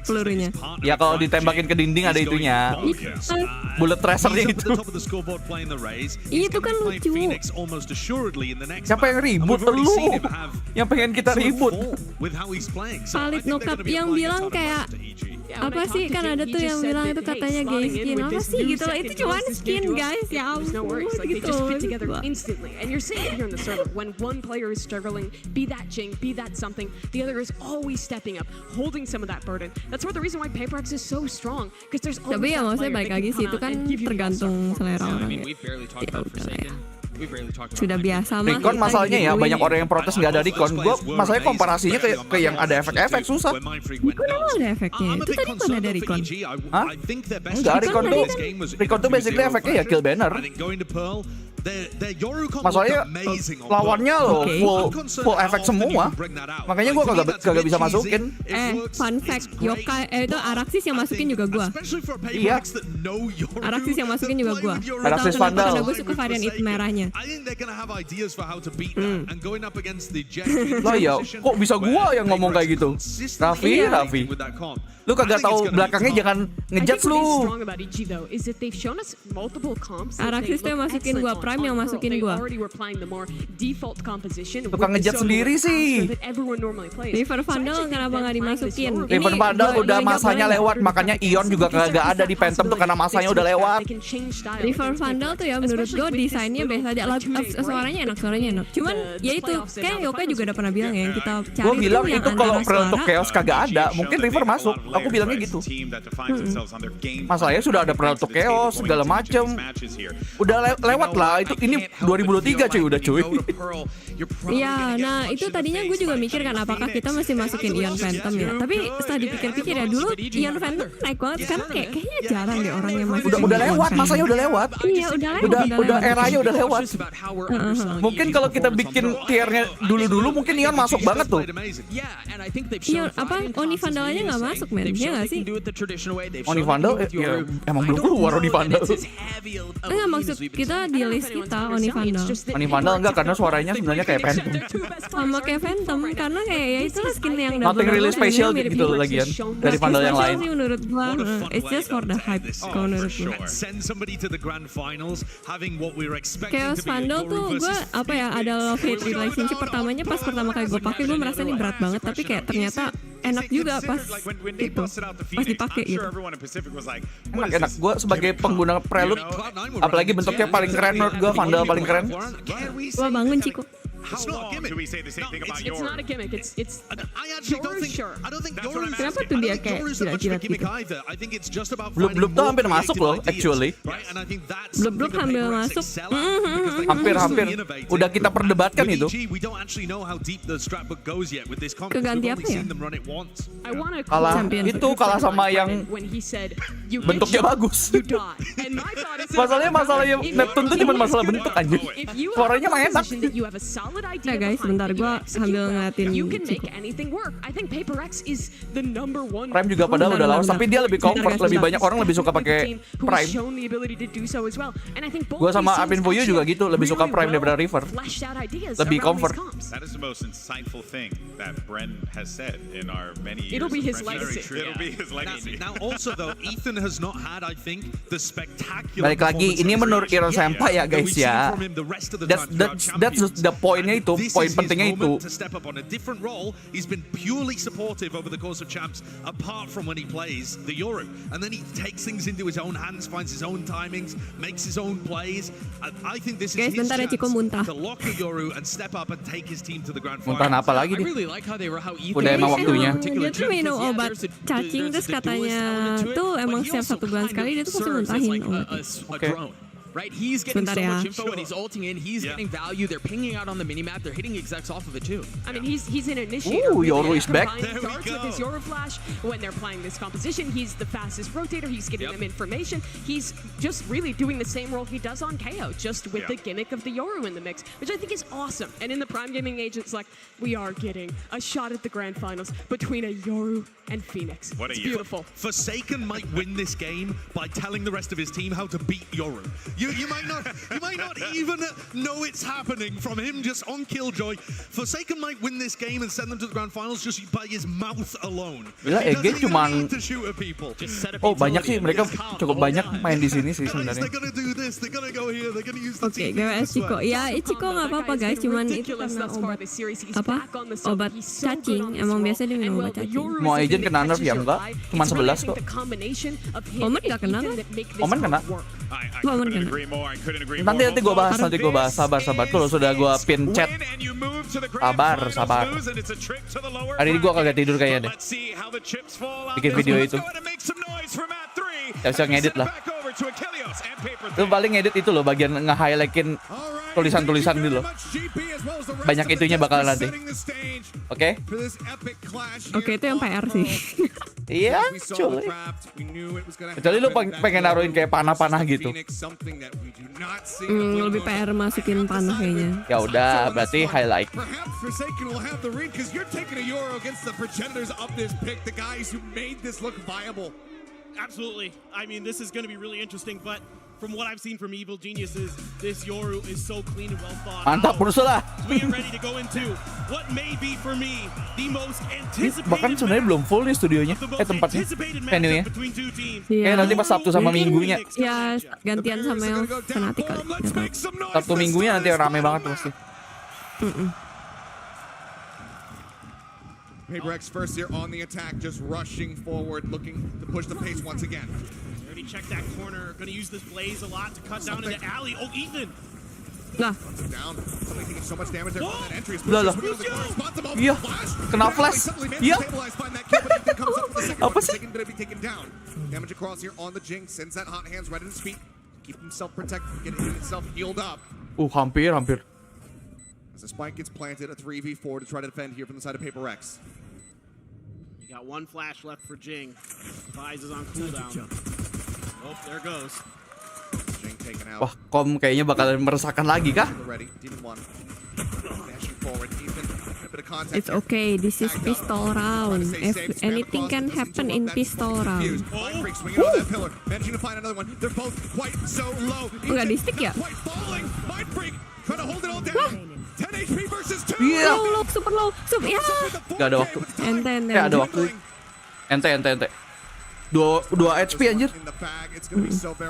pelurunya. Ya kalau ditembakin ke dinding ada itunya. Bullet tracernya itu. Itu kan lucu. Siapa yang ribut? Lu yang pengen kita ribut. Palit nokap yang bilang kayak apa sih, kan ada tuh yang bilang itu katanya gay skin apa sih gitu loh, itu cuma skin guys, ya ampun gitu. And you're seeing it here on the server when one player is struggling, be that Jing, be that something, the other is always stepping up, holding some of that burden. That's where the reason why PRX is so strong, because there's always tapi ya that maksudnya player balik that lagi can sih come itu kan out and give you tergantung selera orang ya. Ya udah ya. Sudah biasa mah. Recon masalahnya ya banyak orang yang protes nggak ada recon. Gue masalahnya komparasinya ke yang ada efek-efek susah. Recon emang ada efeknya. Itu tadi mana ada recon? Hah? Enggak, recon tuh basically efeknya ya kill banner. Masalahnya lawannya loh full efek semua. Makanya gue kagak bisa masukin. Fun fact, yokai itu Arctis yang masukin juga gue. Iya. Arctis yang masukin juga gue. Arctis Vandal. Karena gue suka varian itu merahnya. Lah ya, kok bisa gue yang ngomong kayak gitu? Raffi. Lu kagak tahu belakangnya jangan ngejudge lu. Arctis tuh yang masukin gua, Prime yang masukin gua. Tukang ngejudge sendiri sih. River Vandal kenapa nggak dimasukin? River Vandal udah masanya lewat, makanya Ion juga kagak ada di Phantom tuh karena masanya udah lewat. River Vandal tuh ya menurut gua desainnya biasa aja, suaranya enak. Cuman ya itu, kayak yokai juga udah pernah bilang ya, yang kita cari. Gua bilang itu kalau Predator Chaos kagak ada, mungkin River masuk. Aku bilangnya gitu. Masalahnya sudah ada Predator Chaos segala macem. Udah lewat lah. Itu ini 2023 cuy, udah cuy. Iya, nah itu tadinya gue juga mikir kan apakah kita masih masukin Ion Phantom ya. Tapi setelah dipikir-pikir ya, dulu Ion Phantom naik banget, sekarang kayaknya jarang deh orang yang masih. Udah lewat, masanya udah lewat. Iya, udah lewat. Udah eranya udah lewat. Mungkin kalau kita bikin tiernya dulu mungkin Ion masuk banget tuh. Ion apa Oni Vandalnya nggak masuk men, ya nggak sih? Oni Vandal ya emang belum keluar Oni Vandal. Enggak, maksud kita di list kita Oni Vandal. Oni Vandal enggak, karena suaranya sebenarnya kayak Phantom. Sama kayak Phantom, karena kayak ya itu skin yang nothing really special gitu lagian dari Vandal yang lain. Sih menurut gua, it's just for the hype kalau menurut gua. Chaos Vandal tuh gua apa ya, ada love hate relationship. Pertamanya pas pertama kali gua pakai gua merasa ini berat banget, tapi kayak ternyata enak juga pas itu, pas dipakai gitu. Enak. Gue sebagai pengguna prelude, apalagi bentuknya paling keren menurut gue, Vandal paling keren. Gua bangun Ciko. It's not a gimmick. Do we say the same thing about It's not a gimmick. It's I actually don't think. sure. I don't think That's what I'm Yoru's. asking. Kenapa tuh dia kayak Yoru's not much of a jilat-jilat gimmick gitu? either. I think it's just about Blub-blub finding tuh more hampir masuk loh, creative actually. ideas, right? And I think that's Blub-blub something that hampir PRX masuk. excel at, because they Hampir. constantly innovate. Udah kita perdebatkan With itu. EG, we don't actually know how deep the scrapbook goes yet with this conference. Keganti We've apa only ya? seen them run it once. I want to kalah sama yang when he said you bentuknya get shot, bagus. you die. And my thought is Masalahnya Neptune tuh cuma masalah bentuk aja. if you Suaranya mah have a enak. position that you have a solid idea Nah guys, behind bentar that you gua execute sambil well, ngeliatin you can make Ciko. anything work. I think PRX is the #1 Prime juga padahal udah lawas, tapi dia lebih comfort, lebih banyak orang lebih suka pakai Prime. shown the ability to do so as well. And I think both Gua sama these Apin teams Fuyu juga actually gitu, lebih suka really Prime daripada well River. fleshed out ideas Lebih around comfort. these comps. That is the most insightful thing that Bren has said in our many years. It'll be of his friendship. legacy. It'll be his legacy. Now also though, Ethan has not had, I think, the spectacular. Balik lagi, ini menurut Senpai ya guys ya. That's the pointnya itu, poin pentingnya itu. To step up on a different role, he's been purely supportive over the course of champs, apart from when he plays the Yoru, and then he takes things into his own hands, finds his own timings, makes his own plays. I think this is Guys, his bentar ya, chance Ciko muntah. to lock a Yoru and step up and take his team to the grand final. Muntah apa lagi I nih? really like how Ethan Udah emang waktunya. Dia tuh minum obat cacing, terus katanya tuh emang setiap 1 bulan sekali dia tuh pasti muntahin obat. Oke. Right, he's getting Sebentar so ya. much info when he's ulting in. He's getting value. They're pinging out on the minimap. They're hitting execs off of it too. I mean, he's an initiator. Ooh, really. Yoru is back. Combining darts with his Yoru flash. When they're playing this composition, he's the fastest rotator. He's giving them information. He's just really doing the same role he does on KO, just with the gimmick of the Yoru in the mix, which I think is awesome. And in the Prime Gaming age, it's like, we are getting a shot at the grand finals between a Yoru and Phoenix. What a It's year. beautiful. Forsaken might win this game by telling the rest of his team how to beat Yoru. You might not even know it's happening from him just on Killjoy. Forsaken might win this game and send them to the grand finals just by his mouth alone. Gila, He EG doesn't even cuman need to shoot at people. Oh banyak sih, mereka cukup banyak main di sini sih Guys, sebenarnya. they're gonna do this. They're gonna go here. They're gonna use the Oke, team GWS this Ciko. way. Ya, Ciko nggak apa-apa guys, cuman itu karena obat apa? Obat cacing. Emang biasa dia minum obat cacing. Mau agent kena nerf ya enggak? Cuman 11 kok. Omen nggak kena kan? Omen kena. Omen kena. Nanti gua bahas, sabar. Kalau sudah gua pin chat. Sabar. Hari ini gua kagak tidur kayaknya deh. Bikin video itu. Ya bisa ngedit lah. Itu paling ngedit itu loh, bagian nge-highlightin tulisan-tulisan gitu loh. Banyak itunya bakal nanti. Oke? Oke, itu yang PR sih. Iya, cuy. Kecuali lu pengen naruhin kayak panah-panah gitu. Lebih PR masukin panah kayaknya. Ya udah, berarti highlight. Perhaps Forsaken will have the read because you're taking a Euro against the pretenders of this pick, the guys who made this look viable. Absolutely. I mean, this is going to be really interesting, but from what I've seen from Evil Geniuses, this Yoru is so clean and well thought Mantap, out. Ursula. We are ready to go into what may be for me the most anticipated Bahkan sebenarnya belum full nih studionya, tempatnya, venue-nya. Iya. Nanti pas Sabtu sama Minggunya. Ya, gantian sama yang fanatik kali. Sabtu Minggunya nanti rame banget pasti. PRX first here on the attack, just rushing forward, looking to push the pace once again. Already checked that corner. Going to use this blaze a lot to cut down into alley. Oh, Ethan. Lah. Down. Somebody taking so much damage there from that entry. Lah. Iya, kena flash. Iya. Apa sih? Damage across here on the Jinx. Sends that hot hands right in his feet. Keep himself protected, getting himself healed up. Hampir. As the spike gets planted, a 3v4 to try to defend here from the side of PRX. You got one flash left for Jing. Vise is on cooldown. Oh, there goes. Jing taken out. Wah, Kom kayaknya bakalan meresahkan lagi kah? Ready, Demon 1. Dashing forward, Ethan. A bit of contact. It's okay, this is pistol round. If anything can happen in pistol round. Mindfreak swinging on that pillar. Managing to find another one. They're both quite so low. Enggak di stick ya? Quite falling. Mindfreak trying to hold it all down. 10 HP versus 2. Iya. Low, super low. Ya. Gak ada waktu. Ente. Ada waktu. Ente. 2 HP anjir.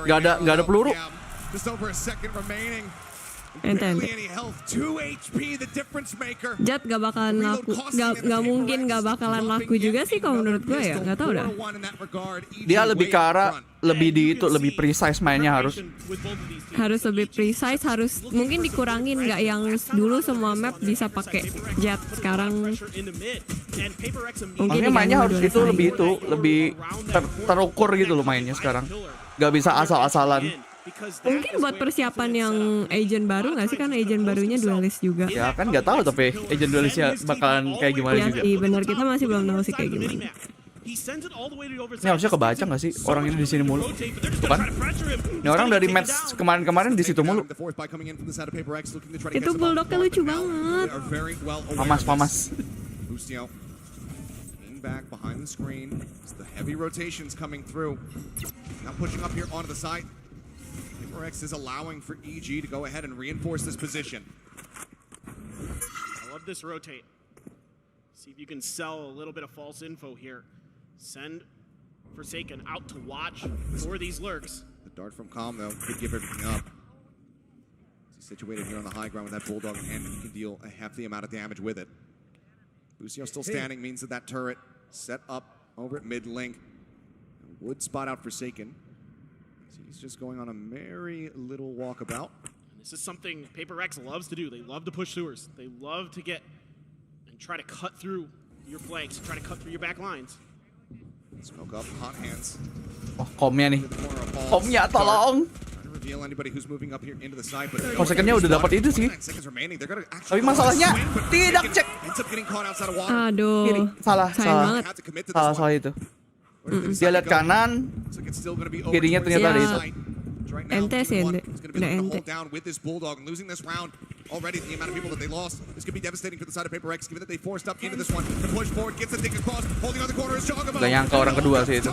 Gak ada peluru. Just over a second remaining. Ente. Jet gak bakalan laku, gak mungkin gak bakalan laku juga sih kalau menurut gue ya, nggak tahu dah. Dia lebih ke arah lebih precise mainnya harus lebih precise, harus mungkin dikurangin, nggak yang dulu semua map bisa pakai Jet, sekarang mungkin mainnya harus lebih terukur gitu loh mainnya sekarang, nggak bisa asal-asalan. Mungkin buat persiapan yang agent baru nggak sih, kan agent barunya duelist juga. Ya kan nggak tahu tapi agent duelistnya bakalan kayak gimana ya juga. Sih, benar, kita masih belum tahu sih kayak gimana. Ini harusnya kebaca nggak sih orang ini di sini mulu? Tuh kan? Ini orang dari match kemarin-kemarin di situ mulu. Itu bulldognya lucu banget. Pamas. Back behind the screen. The heavy rotations coming through. Now pushing up here onto the side. PRX is allowing for EG to go ahead and reinforce this position. I love this rotate. See if you can sell a little bit of false info here. Send Forsaken out to watch for these lurks. The dart from Calm, though, could give everything up. He's situated here on the high ground with that Bulldog, and he can deal a hefty amount of damage with it. Lucio still standing means that turret set up over at mid link would spot out Forsaken. He's just going on a merry little walkabout. And this is something PRX loves to do. They love to push sewers. They love to get and try to cut through your flanks, try to cut through your back lines. Smoke up, hot hands. Oh, komnya nih. Komnya tolong. Forsakennya udah dapat itu sih. Tapi masalahnya tidak cek. Aduh. Salah itu. Dia lihat kanan, kirinya ternyata ada itu. Ente sih, udah ente. Already the amount of people that they lost, this could be devastating for the side of PRX, given that they forced up into this one. The push forward gets the thing across, holding on the corner is Jogamo. Gak nyangka orang kedua sih itu.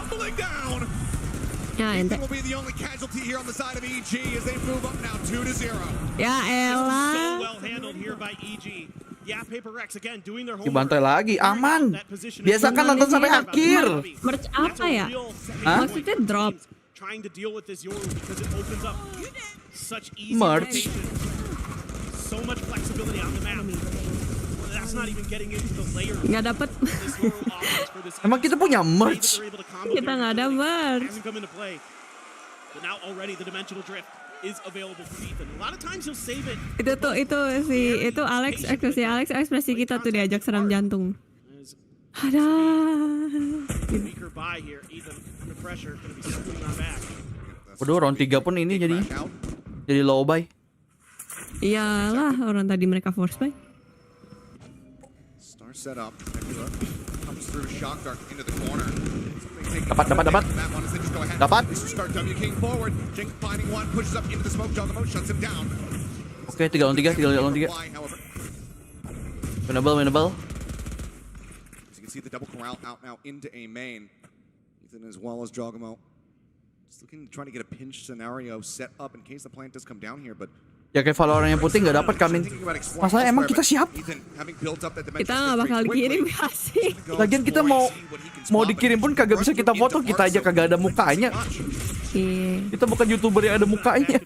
Ya, ente. Will be the only casualty here on the side of EG as they move up now 2-0. Ya elah. So well handled here by EG. Yeah, PRX again doing their homework. Dibantai lagi, aman. Biasakan nonton sampai akhir. Merch apa ya? Maksudnya drop. Trying to deal with this Yoru because it opens up such easy merch. So much flexibility on the map. That's not even getting into the layer. Nggak dapat. Emang kita punya merch? Kita nggak ada merch. Hasn't come into play. But now already the dimensional drift is available for Ethan. A lot of times he'll save it. Itu ekspresi kita tuh diajak seram jantung. Ada. Weaker by here, Ethan under pressure, going to be screwing our back. Waduh, round 3 pun ini jadi low buy. Iyalah, orang tadi mereka force buy. Star set up. Comes through shock dart into the corner. Dapat. Start W King forward. Jink finding one, pushes up into the smoke. Jogamo shuts him down. Oke, 3 lawan 3. Winnable. As you can see the double corral out now into a main. Ethan as well as Jogamo. Just looking trying to get a pinch scenario set up in case the plant does come down here, but ya kayak Valorant yang putih nggak dapat Kamin. Masalahnya emang kita siap. Kita nggak bakal dikirim kasih. Lagian kita mau dikirim pun kagak bisa kita foto, kita aja kagak ada mukanya. Kita bukan YouTuber yang ada mukanya.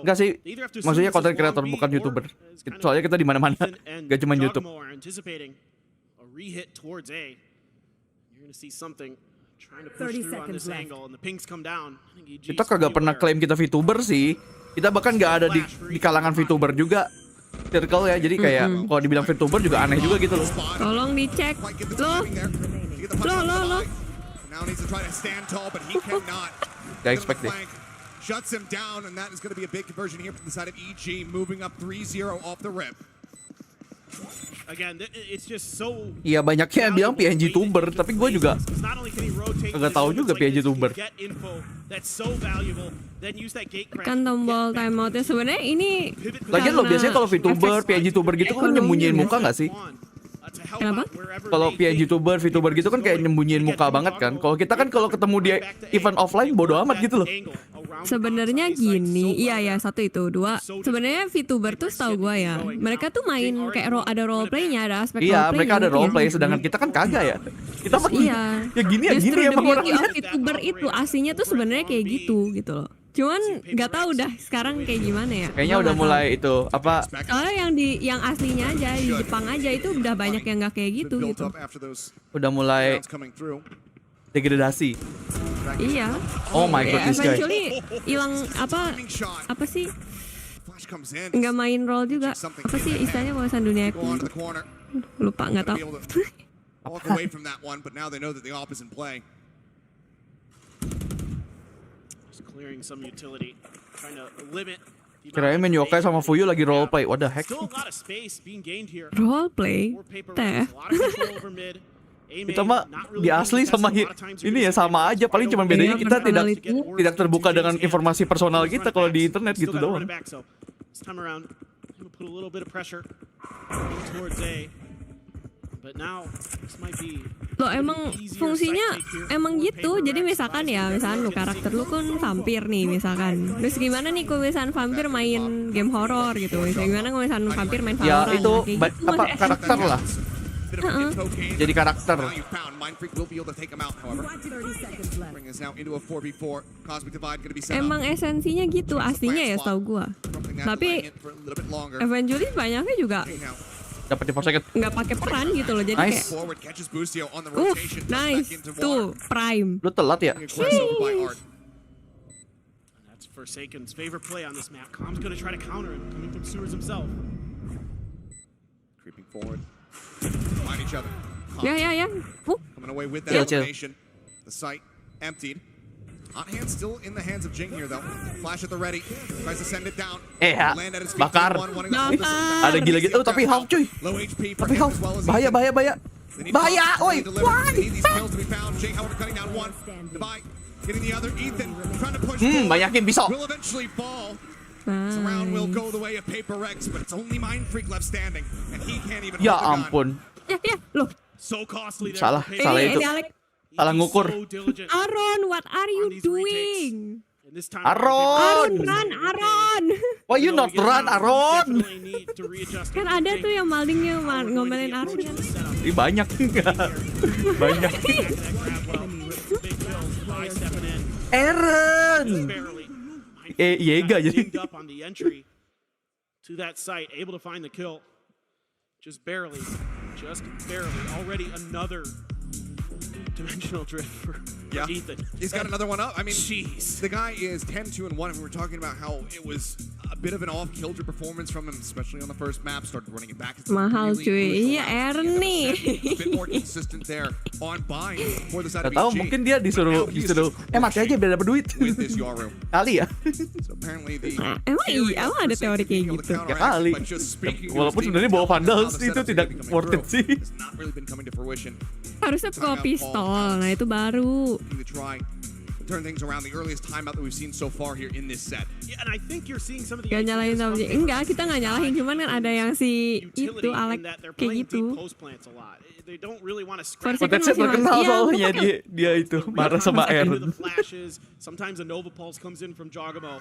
Enggak sih, maksudnya content creator bukan YouTuber. Soalnya kita di mana-mana, nggak cuma YouTube. Kita kagak pernah klaim kita VTuber sih. Kita bahkan nggak ada di kalangan VTuber juga circle ya. Jadi kayak kalau dibilang VTuber juga aneh juga gitu loh. Tolong dicek. Lo. Gak expect deh. Shuts him down, and that is going to be a big conversion here from the side of EG, moving up 3-0 off the rip. Again, it's just so. Iya, banyaknya yang bilang PNG tuber, tapi gue juga kagak tahu juga PNG tuber. Kan tombol timeoutnya sebenarnya ini. Lagian lo biasanya kalau VTuber, PNG tuber gitu kan nyembunyiin muka nggak sih? Kenapa? Kalau PNG tuber, VTuber gitu kan kayak nyembunyiin muka banget kan. Kalau kita kan kalau ketemu dia event offline bodo amat gitu loh. Sebenarnya gini, iya satu itu, dua. Sebenarnya VTuber tuh setahu gue ya, mereka tuh main kayak ada roleplaynya, ada aspek roleplay. Iya, mereka ada roleplay, sedangkan kita kan kagak ya. Kita mah ya gini justru emang orangnya. VTuber itu aslinya tuh sebenarnya kayak gitu loh. Cuman nggak tahu dah sekarang kayak gimana ya. Kayaknya udah mulai itu apa? Soalnya yang aslinya aja di Jepang aja itu udah banyak yang nggak kayak gitu. Udah mulai degradasi. Iya. Oh my god, this guy. Eventually hilang apa sih? Nggak main role juga. Apa sih istilahnya penguasaan dunia aku? Lupa, nggak tahu. Walk away from that one, but now they know that the op is in play. Clearing some utility, trying to limit. Kirain main yokai sama fuyu lagi roleplay. What the heck? Still a lot of space being gained here. Roleplay? Teh. Kita mah di asli sama ini ya sama aja, paling cuma bedanya kita tidak terbuka dengan informasi personal kita kalau di internet gitu doang. This time around, put a little bit of pressure towards A. But now this might be. Loh emang fungsinya emang gitu. Jadi misalkan lu karakter lu kan vampir nih misalkan. Terus gimana nih kalau misalkan vampir main game horror gitu. Gimana kalau misalkan vampir main Valorant? Ya itu apa karakter lah. Jadi karakter. Emang esensinya gitu aslinya ya setahu gua. Tapi eventually banyaknya juga dapat di second. Nggak pakai peran gitu loh, jadi nice. Kayak nice tuh prime. Lu telat ya? That's Forsaken's favorite play on this map. Com's gonna try to counter him, coming from Sewers himself. Creeping forward, find each other. Ya. Coming away with that information. The site emptied. Hot hand still in the hands of Jing here though. Flash at the ready. Tries to send it down. Bakar. Ada gila-gila. Oh tapi half cuy. Tapi half. Bahaya. Bahaya. Oi. Banyakin bisa. Ya ampun. Ya loh. Salah itu. Salah ngukur. Aron, what are you doing? Aron. Aron. Why you not run, Aron? Kan ada tuh yang maldingnya ngomelin Aron kan? Ih banyak. Banyak. Eren. Yega jadi. To that site, able to find the kill. Just barely. Already another dimensional drift for Ethan. He's got another one up. I mean, the guy is 10-2-1, and we were talking about how it was a bit of an off-kilter performance from him, especially on the first map. Started running it back. Mahal cuy. Iya, Eren nih. A bit more consistent there on buying for the side of tahu mungkin dia disuruh mati aja biar dapat duit. Kali ya. So apparently the emang ada teori kayak gitu. Ya kali. Walaupun sebenarnya bawa vandals itu tidak worth it sih. Harusnya bawa pistol, nah itu baru. Turn things around, the earliest timeout that we've seen so far here in this set. Yeah, and I think you're seeing some of the. Gak nyalahin sama dia. Enggak, kita nggak nyalahin, cuman kan ada yang si itu Alek kayak gitu. Forsaken terkenal soalnya dia itu marah sama Eren. Sometimes a Nova Pulse comes in from Jogamo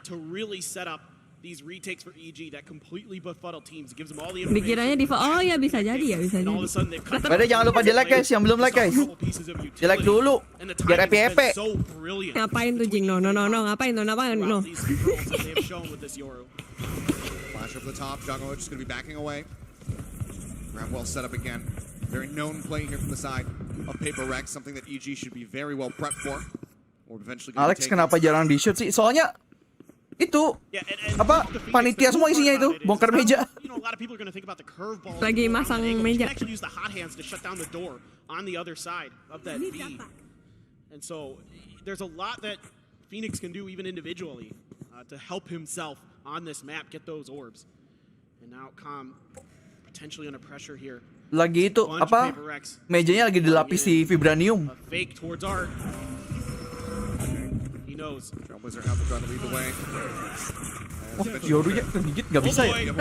to really set up these retakes for EG that completely befuddle teams. It gives them all the information. Dikiranya oh ya bisa jadi. Pada jangan lupa di like guys, yang belum like guys. Di like dulu. Biar epe-epe. Ngapain tuh Jing? No, ngapain tuh? No. Flash over the top, Jogamo just gonna be backing away. Grab well set up again. Very known play here from the side of PRX, something that EG should be very well prepped for. Or eventually Alex kenapa jarang di shoot sih? Soalnya itu apa panitia semua isinya itu bongkar meja. Lagi masang meja. And so there's a lot that Phoenix can do even individually to help himself on this map get those orbs. And now Com potentially under pressure here. Lagi itu apa mejanya lagi dilapisi vibranium. Fake towards Art. Knows. Trailblazer out to try to lead the way. Oh, Yorunya kegigit nggak bisa ya?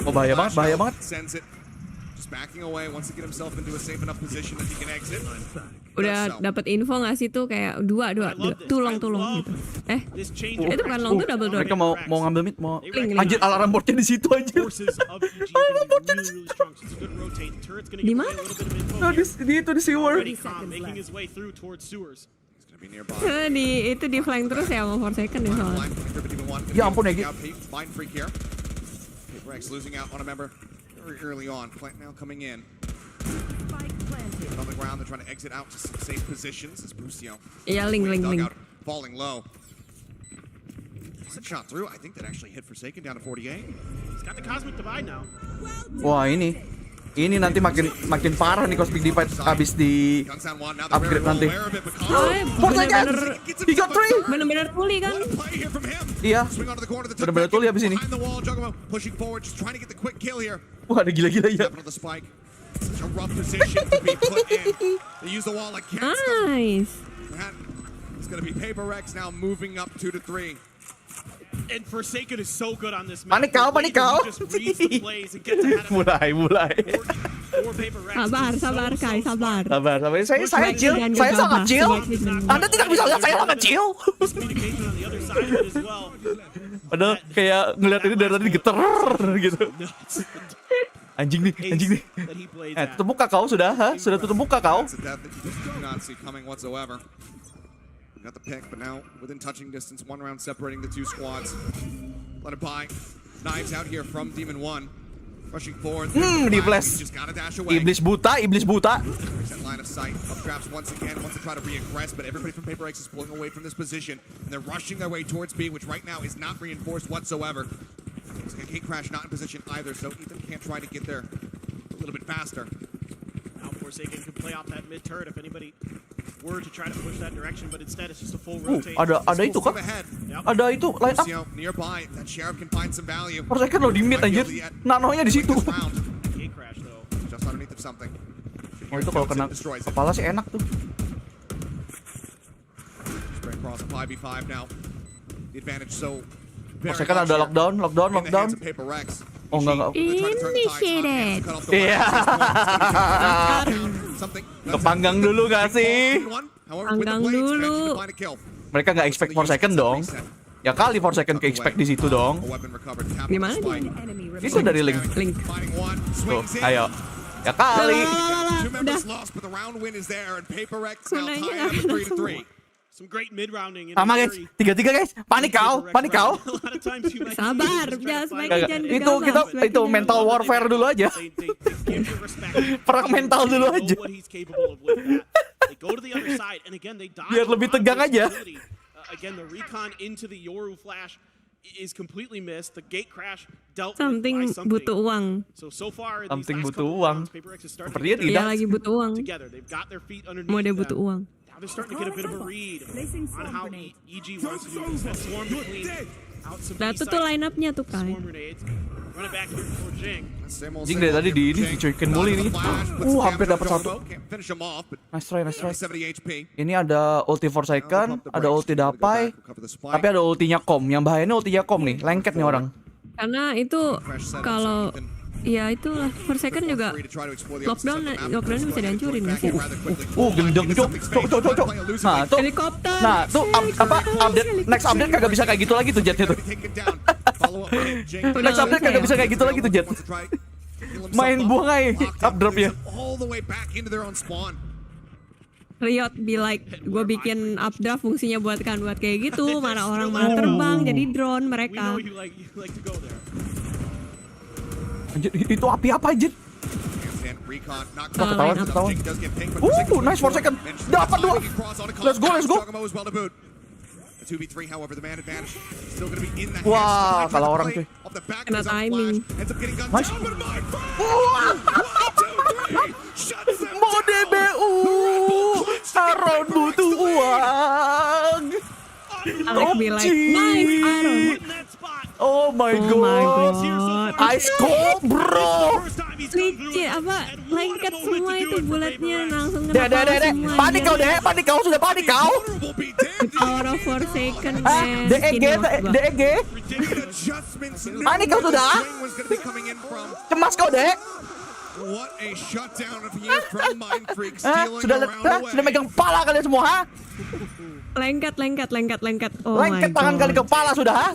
Oh bahaya banget. Sends it. Just backing away, wants to get himself into a safe enough position that he can exit. Udah dapat info nggak sih tuh kayak dua tulung gitu. Itu bukan long tuh double door. Mereka mau ngambil mid mau. Anjir alarm boardnya di situ anjir. Alarm boardnya di situ. Di mana? Nah, di itu di sewer. Itu di flank terus ya sama 4 second ya soalnya. Ya ampun Egi. PRX losing out on a member very early on. Plant now coming in. On the ground, they're trying to exit out to some safe positions. As Busio. Yeah, Ling. Falling low. Shot through. I think that actually hit Forsaken down to 48. He's got the Cosmic Divide now. Wah ini nanti makin parah nih Cosmic Divide habis di upgrade nanti. Forsaken, he got 3. Bener-bener pulih kan? Iya, bener-bener tuli habis ini. Wah ada gila-gila ya. Nice. It's gonna be PRX now moving up 2 to 3. And Forsaken is so good on this map. Panik kau. Mulai. Sabar Kai, sabar. Saya chill, saya sangat chill. Anda tidak bisa lihat saya sangat chill. Padahal kayak ngeliat ini dari tadi geter gitu. Anjing nih. Tutup muka kau sudah, Sudah tutup muka kau. Got the pick, but now within touching distance, 1 round separating the 2 squads. Let it by. Knives out here from Demon 1. Rushing forward. Di flash. Just gotta dash away. Iblis buta. That line of sight. Up traps once again. Wants to try to re-aggress, but everybody from PRX is pulling away from this position. And they're rushing their way towards B, which right now is not reinforced whatsoever. It's like a gate crash not in position either, so Ethan can't try to get there a little bit faster. Now Forsaken could play off that mid turret if anybody were to try to push that direction, but instead it's just a full rotate. Ada itu kan? Ada itu line up. Nearby, that sheriff can find some value. Forsaken lo di mid anjir. Nanonya di situ. Gate crash though. Just underneath of something. Oh itu kalau kena kepala sih enak tuh. Straight across 5v5 now. The advantage so Forsaken ada lockdown. Oh enggak. Initiated. Iya. Kepanggang dulu gak sih? Panggang dulu. Mereka nggak expect 4 second dong. Ya kali 4 second ke expect di situ dong. Gimana dia? Itu dari link. Tuh, ayo. Ya kali. Udah. Some great mid rounding. Sama guys, 3-3 guys. Panik kau. Sabar, Itu mental warfare dulu aja. Perang mental dulu aja. Biar lebih tegang aja. Again, the recon into the Yoru flash is completely missed. The gate crash dealt something by something. Butuh uang. So far, something butuh uang. Sepertinya tidak. Dia lagi butuh uang. Mau dia butuh uang. Now they're starting to get a bit of a read on how EG wants to do this. That swarm between Itu tuh line up-nya tuh kan. Jing dari tadi dicuekin mulu ini. Hampir dapat satu. Nice try. Ini ada ulti Forsaken, ada ulti Dapai, tapi ada ultinya Kom. Yang bahayanya ultinya Kom nih, lengket nih orang. Karena itu kalau ya itulah Forsaken juga lockdownnya bisa dihancurin nggak sih? Gendeng cok. Nah tuh, helikopter. Nah tuh next update kagak bisa kayak gitu lagi tuh jetnya tuh. Next update kagak bisa kayak gitu lagi tuh jet. Main buang aja updropnya. Riot be like, gue bikin updraft fungsinya buat kayak gitu, mana orang malah terbang jadi drone mereka. Anjir, itu api apa anjir? Ketahuan. Nice 4 second. Dapat dua. Let's go. Wah, kalah orang cuy. Kena timing. Nice. Mau DBU. Aaron butuh uang. Alex be like, nice Aaron. Oh my god. Ice cold bro. Licin apa? Lengket semua itu bulatnya langsung kena kepala semua. Panik kau sudah panik kau. Power of Forsaken man. DEG. Panik kau sudah. Cemas kau dek. Sudah megang kepala kalian semua ha? Lengket. Oh lengket tangan kali kepala sudah ha?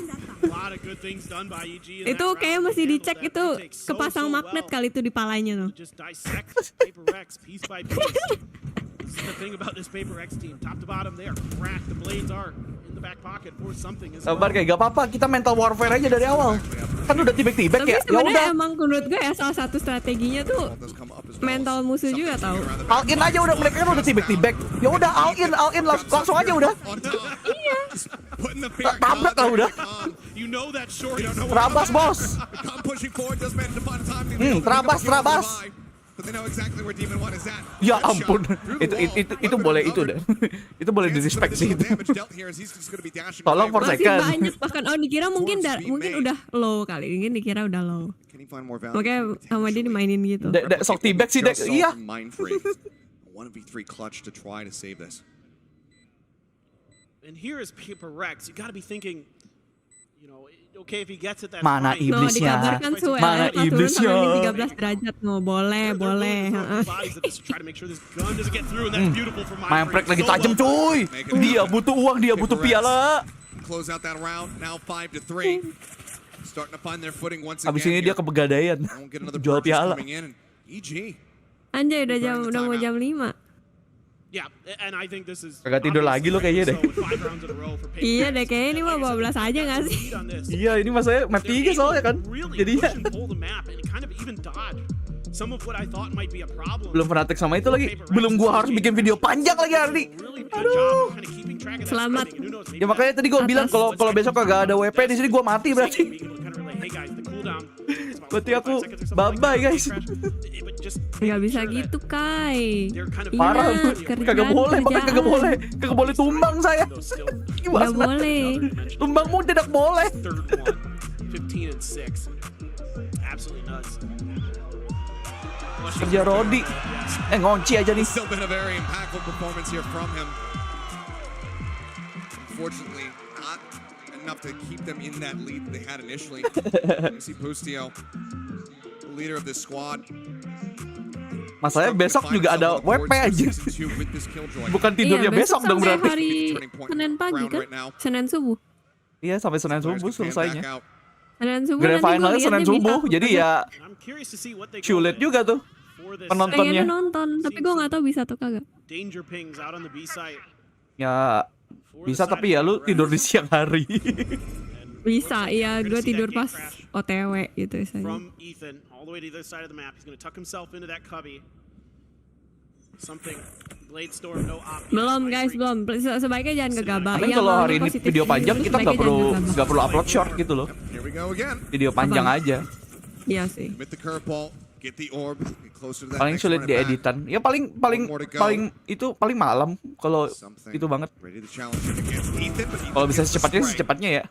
Itu kayak masih dicek itu kepasang magnet kali itu di palanya tuh. This is the thing about this PRX team. Top to bottom, they are cracked. The blades are in the back pocket for something as well. Sabar kayak gak apa-apa, kita mental warfare aja dari awal. Kan udah tibek-tibek Tapi ya. Ya sebenarnya udah. emang menurut gue ya salah satu strateginya tuh mental musuh juga tahu. All in aja udah, mereka kan udah tibek-tibek. Ya udah all in langsung aja udah. Iya. Tabrak lah udah. Terabas bos. Terabas. Ya ampun, itu boleh itu deh. Itu boleh di-respect sih. Tolong for Masih second. banyak bahkan dikira mungkin udah low kali, mungkin dikira udah low. Makanya sama dia dimainin gitu. Dek sok tibek sih dek. Iya. 1v3 clutch to try to save this. And here is PRX. You got to be thinking, you know, okay if he gets it, that's Mana fine. iblisnya? Dikabarkan suara Mana iblisnya? 13 derajat boleh. Main prek lagi tajam cuy. Dia butuh uang, dia butuh piala. Close out that round. Now 5-3. Starting to find their footing once again. Abis ini dia ke Pegadaian. Jual piala. Anjay udah mau jam 5. Yeah, and I think this is Kagak tidur lagi lo kayaknya deh. Iya deh, kayaknya ini mah 12 aja gak sih? Iya, ini masanya map 3 soalnya kan. Jadinya belum fanatik sama itu lagi. Belum gua harus bikin video panjang lagi Ardi. Aduh. Selamat. Ya makanya tadi gua bilang kalau besok kagak ada WP di sini gua mati berarti. Berarti aku bye-bye guys. Gak bisa gitu Kai. Parah, kagak boleh, makanya kagak boleh tumbang saya. Gak boleh. Tumbangmu tidak boleh. 15-6. Absolutely nuts. Kerja Rodi. Ngonci aja nih. Still been a very impactful performance here from him. Unfortunately, not enough to keep them in that lead they had initially. You see Pustio, the leader of this squad. Masalahnya besok juga ada WP aja. Bukan tidurnya besok dong berarti. Hari Senin pagi kan? Senin subuh. Iya sampai Senin subuh selesainya. Senin subuh. Grand final Senin subuh. Jadi ya sulit juga tuh penontonnya. Pengennya nonton, tapi gue nggak tahu bisa tuh kagak. Ya bisa tapi ya lu tidur di siang hari. Bisa, iya gue tidur pas OTW gitu saya. From Ethan all the way to the other side of the map. He's going to tuck himself into that cubby. Something Blade Storm no op. Belum guys, belum. Sebaiknya jangan gegabah. Tapi kalau hari ini video panjang kita nggak perlu upload short gitu loh. Video panjang aja. Iya sih. Paling sulit di editan. Ya paling malam kalau itu banget. Kalau bisa secepatnya ya.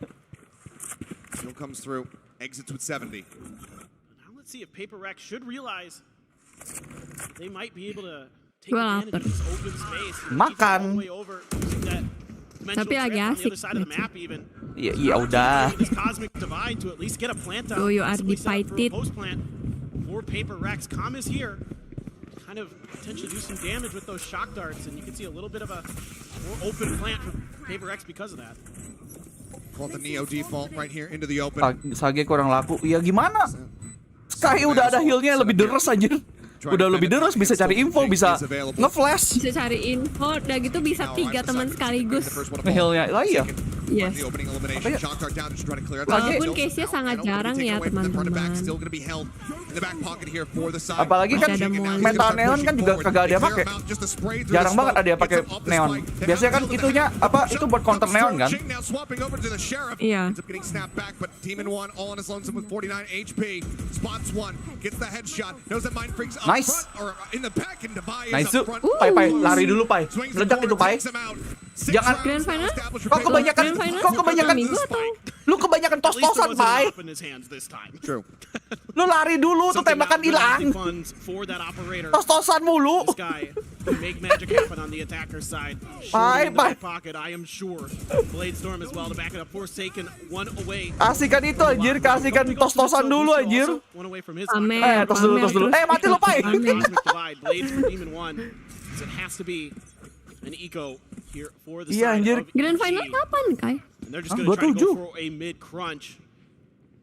Still comes through, exits with 70. Now let's see if PRX should realize they might be able to take Gua advantage of this open space. Makan. Tapi lagi asik. Iya udah. Oh, you are divided. For PRX, Calm is here. Kind of potentially do some damage with those shock darts, and you can see a little bit of a more open plant for PRX because of that. Called the Neo default right here into the open. Sage kurang laku. Ya gimana? Sky udah ada healnya lebih deres anjir. Udah lebih deres, bisa cari info, bisa nge-flash. Bisa cari info, udah gitu bisa 3 teman sekaligus. Nge-healnya, lah iya. Yes. Walaupun case-nya sangat jarang ya teman-teman. Apalagi kan mental neon kan juga kagak ada yang pakai. Jarang banget ada yang pakai neon. Biasanya kan itunya apa itu buat counter neon kan? Iya. Nice. Nice. Pai, lari dulu Pai. Meledak itu Pai. Jangan. Grand final? Kok kebanyakan? Lu kebanyakan tos-tosan Pai. True. Lu lari dulu tuh tembakan hilang. Tos-tosan mulu. Make magic happen on the attacker side. Pai. Pocket, I am sure. Blade Storm as well to back it up. Forsaken, one away. Kasihkan itu anjir, kasihkan tos-tosan dulu anjir. Tos dulu. Mati lu Pai. Blades for Demon 1. It has to be an eco here for the iya anjir. Grand final kapan Kai? And they're just going to try to go for a mid crunch.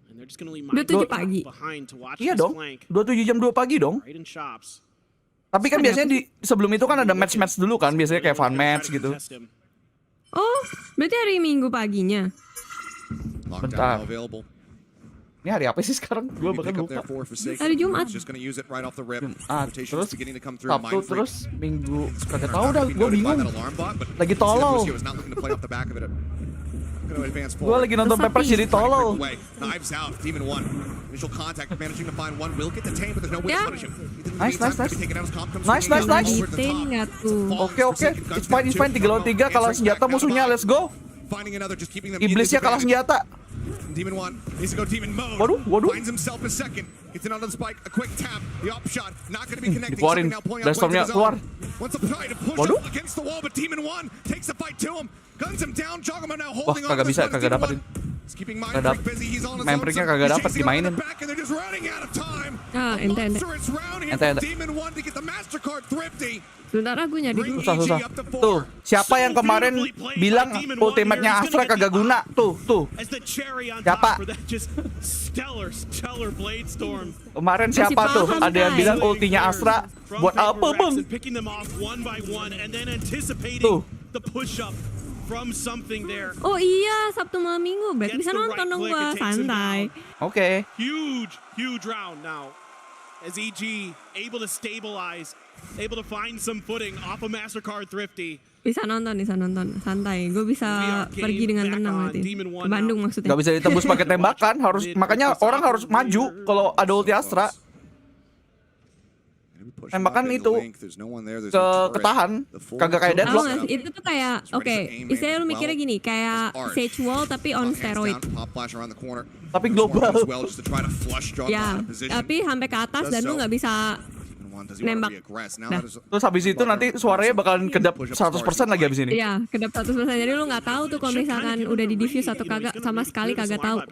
And they're just going to leave 27 pagi. behind to watch iya this dong. flank. 27 jam 2 pagi dong. Right in shops. Tapi kan biasanya di sebelum itu kan ada match-match dulu kan, biasanya kayak fun match gitu. Oh, berarti hari Minggu paginya. Bentar. Ini hari apa sih sekarang? Gue bahkan lupa. Hari Jumat. Terus Sabtu, terus Minggu. Kagak tahu dah, gue bingung. Lagi tolol. Gue lagi nonton PRX jadi tolol. Nice. Oke. It's fine. 3 lawan 3 kalah senjata musuhnya. Let's go. Iblisnya kalah senjata. Demon 1 needs to go demon mode. Waduh. Finds himself a second. Gets in on the spike. A quick tap. The up shot. Not going to be connecting. Dikeluarin. Blast-stormnya keluar. Wants to try to push up against the wall, but Demon 1 takes the fight to him. Guns him down. Joggerman now holding on. Wah, kagak bisa, kagak dapetin. Membriknya kagak dapet dimainin. Ente. Sebentar aku nyari dulu. Susah. Tuh, siapa yang kemarin bilang ultimate-nya Astra kagak guna? Tuh. Siapa? Kemarin siapa tuh? Ada yang bilang ultinya Astra buat apa, Bang? Tuh. Oh iya, Sabtu malam Minggu. Berarti bisa nonton dong gua, santai. Oke. Huge round now. As EG able to stabilize, able to find some footing off of MasterCard Thrifty. Bisa nonton, santai. Gue bisa pergi dengan tenang nanti. Ke Bandung maksudnya. Gak bisa ditembus pakai tembakan, makanya orang harus maju kalau ada ulti Astra. Tembakan itu ketahan, kagak kayak deadlock. Itu tuh kayak, istilahnya lu mikirnya gini, kayak Sage Wall tapi on steroid. Tapi global. Ya, tapi sampai ke atas dan lu nggak bisa nembak. Nah. Terus habis itu nanti suaranya bakalan kedap 100% lagi habis ini. Iya, kedap 100%. Jadi lu nggak tahu tuh kalau misalkan udah di diffuse atau kagak, sama sekali kagak tahu.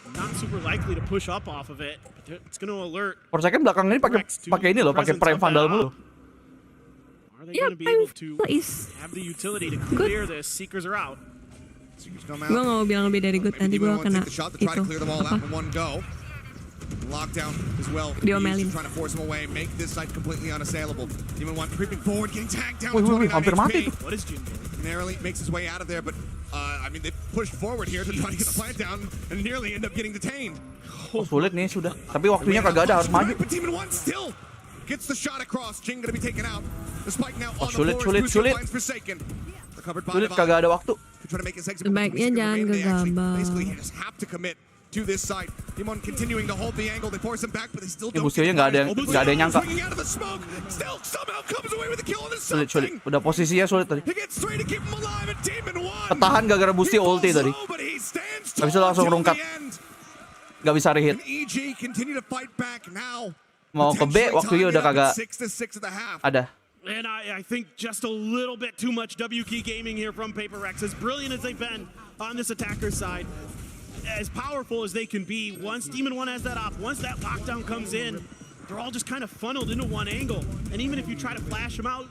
Not super likely to push up off of it, but it's going to alert. Forsaken belakang ini pakai ini loh, pakai Prime Vandal mulu. Ya, Prime is good. Gue gak mau bilang lebih dari good, nanti gue kena itu apa? Lockdown as well. Diomelin. Trying to force him away, make this site completely unassailable. Demon 1 creeping forward, getting tagged down. Hampir mati. What is Jin? Narrowly makes his way out of there, but I mean they pushed forward here to try to get the plant down and nearly end up getting detained. Sulit nih sudah. Tapi waktunya kagak ada, harus maju. But Demon 1 still gets the shot across. Jin gonna be taken out. The spike now on the Sulit. Sulit kagak ada waktu. Sebaiknya jangan gegabah. Basically, you just have to commit to this side. Demon continuing to hold the angle. They force him back, but they still don't. Musuhnya nggak ada yang nyangka. Sulit. Udah posisinya sulit tadi. Ketahan gara-gara Busti ulti tadi. Habis itu langsung rungkat. Gak bisa reheat. Mau ke B waktunya udah kagak ada. And I think just a little bit too much WK gaming here from PRX. As brilliant as they've been on this attacker side, as powerful as they can be, once Demon 1 has that op, once that lockdown comes in, they're all just kind of funneled into one angle. And even if you try to flash him out,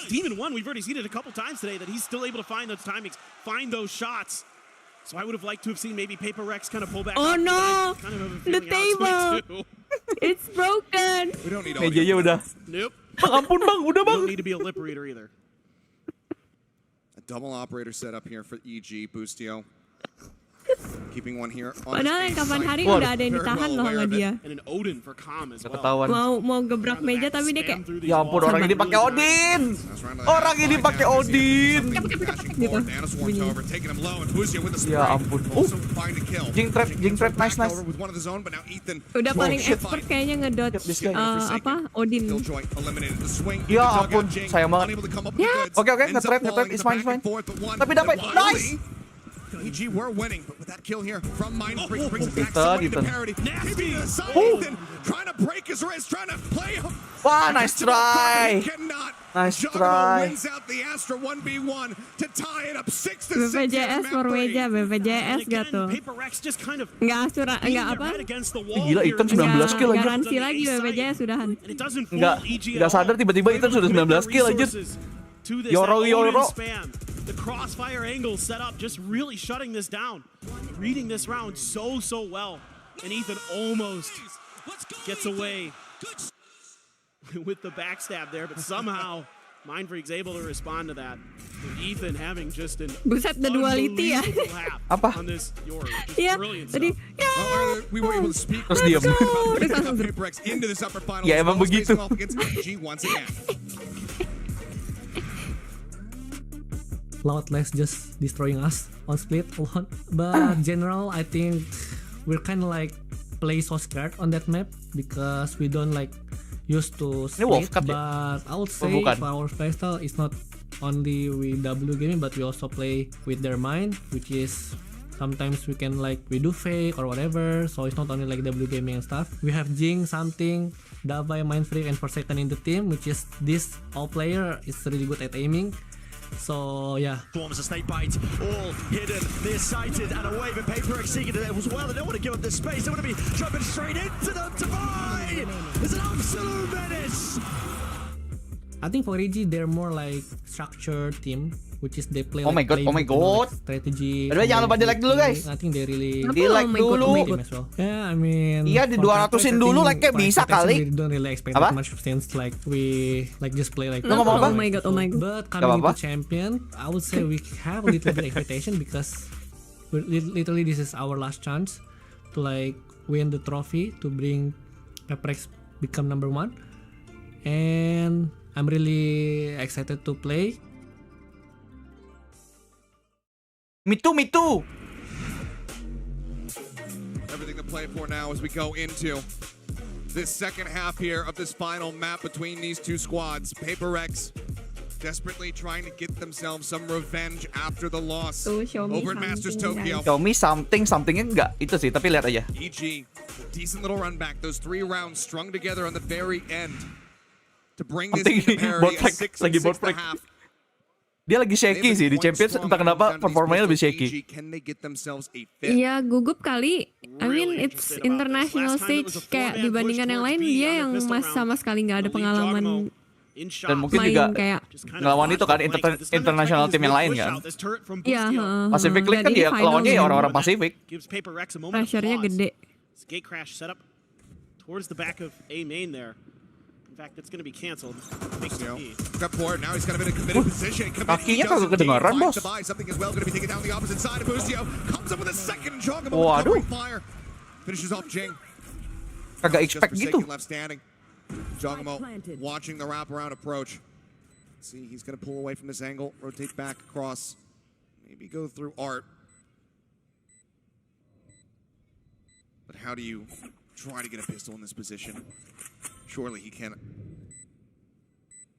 Demon 1, we've already seen it a couple times today, that he's still able to find those timings, find those shots. So I would have liked to have seen maybe PRX kind of pull back. Oh no! Kind of the table! It's broken! We don't need mejanya udah. Nope. Bang, ampun bang, udah bang. You don't need to be a lip reader either. A double operator setup here for EG Boostio. Keeping one here on padahal yang kapan hari udah ada yang ditahan loh sama dia. Mau gebrak meja tapi dia kayak, ya ampun, orang ini pakai Odin. Orang ini pakai Odin. Gitu. Ya ampun. Jing trap, nice. Udah paling expert kayaknya ngedot Odin. Ya ampun, sayang banget. Oke, nge-trap, it's fine. Tapi dapat, nice. EG were winning, but with that kill here from Mindfreak brings it back somewhat into parity. Nasty aside, Ethan trying to break his wrist, trying to play him. Wah, nice try. Nice try. Wins out the Astra 1v1 to tie it up 6-6. BPJS for meja, BPJS gak tuh? Nggak Asura, nggak apa? Gila, Ethan 19 kill aja. Garansi lagi BPJS sudahan. Nggak sadar tiba-tiba Ethan sudah 19 kill aja. Yoro. The crossfire angle set up, just really shutting this down. Reading this round so well. And Ethan almost gets away with the backstab there, but somehow Mindfreak's able to respond to that. And Ethan having just an Buset, the duality ya. Apa? on this Yori. Iya, tadi We were able to speak Terus diam. PRX into this upper final. Ya emang begitu. Once again. Loudless just destroying us on split a lot. But general, I think we're kind of like play so scared on that map because we don't like used to split. But I would say for our playstyle, it's not only with W gaming, but we also play with their mind, which is sometimes we can like we do fake or whatever. So it's not only like W gaming and stuff. We have Jing, something, Davai, Mindfreak, and Forsaken in the team, which is this all player is really good at aiming. So yeah, forms a snake bite, all hidden, nearsighted, and a wave of PRX seeking it as well. They don't want to give up this space. They want to be jumping straight into them to buy. It's an absolute menace. I think for EG they're more like structured team, which is they play. Oh my god, strategy. Aduh, jangan lupa di-like dulu guys. I think they really di-like dulu. Well. Yeah, I mean. Iya di 200-in dulu like kayak bisa kali. We don't really expect that much since like we like just play like. Lu ngomong apa? Oh my god. But coming into champion, I would say we have a little bit expectation because literally this is our last chance to like win the trophy to bring PRX become number 1, and I'm really excited to play. Me too. Everything to play for now as we go into this second half here of this final map between these two squads. PRX desperately trying to get themselves some revenge after the loss over at Masters Tokyo. Xiaomi somethingnya enggak itu sih, tapi lihat aja. EG, decent little run back. Those 3 rounds strung together on the very end to bring this into parity. A 6 and 6.5. Dia lagi shaky sih di Champions, entah kenapa performanya lebih shaky. Iya, gugup kali. I mean it's international stage, kayak dibandingkan yang lain dia yang sama sekali nggak ada pengalaman. Dan mungkin juga kayak ngelawan itu kan international team yang lain kan. Iya. Pacific League kan dia lawannya ya orang-orang Pacific. Pressure-nya gede. Gate crash set up towards the back of A main there. In fact, it's going to be canceled. Got forward. Now he's got a bit of committed position. Kakinya kagak kedengaran, bos. Something as well going to be taken down the opposite side. Bustio comes up with a second jog. Waduh. Fire. Finishes off Jing. Kagak expect gitu. Left standing. Jogamo watching the wraparound approach. See, he's going to pull away from this angle, rotate back across, maybe go through Art. But how do you try to get a pistol in this position? Surely he can.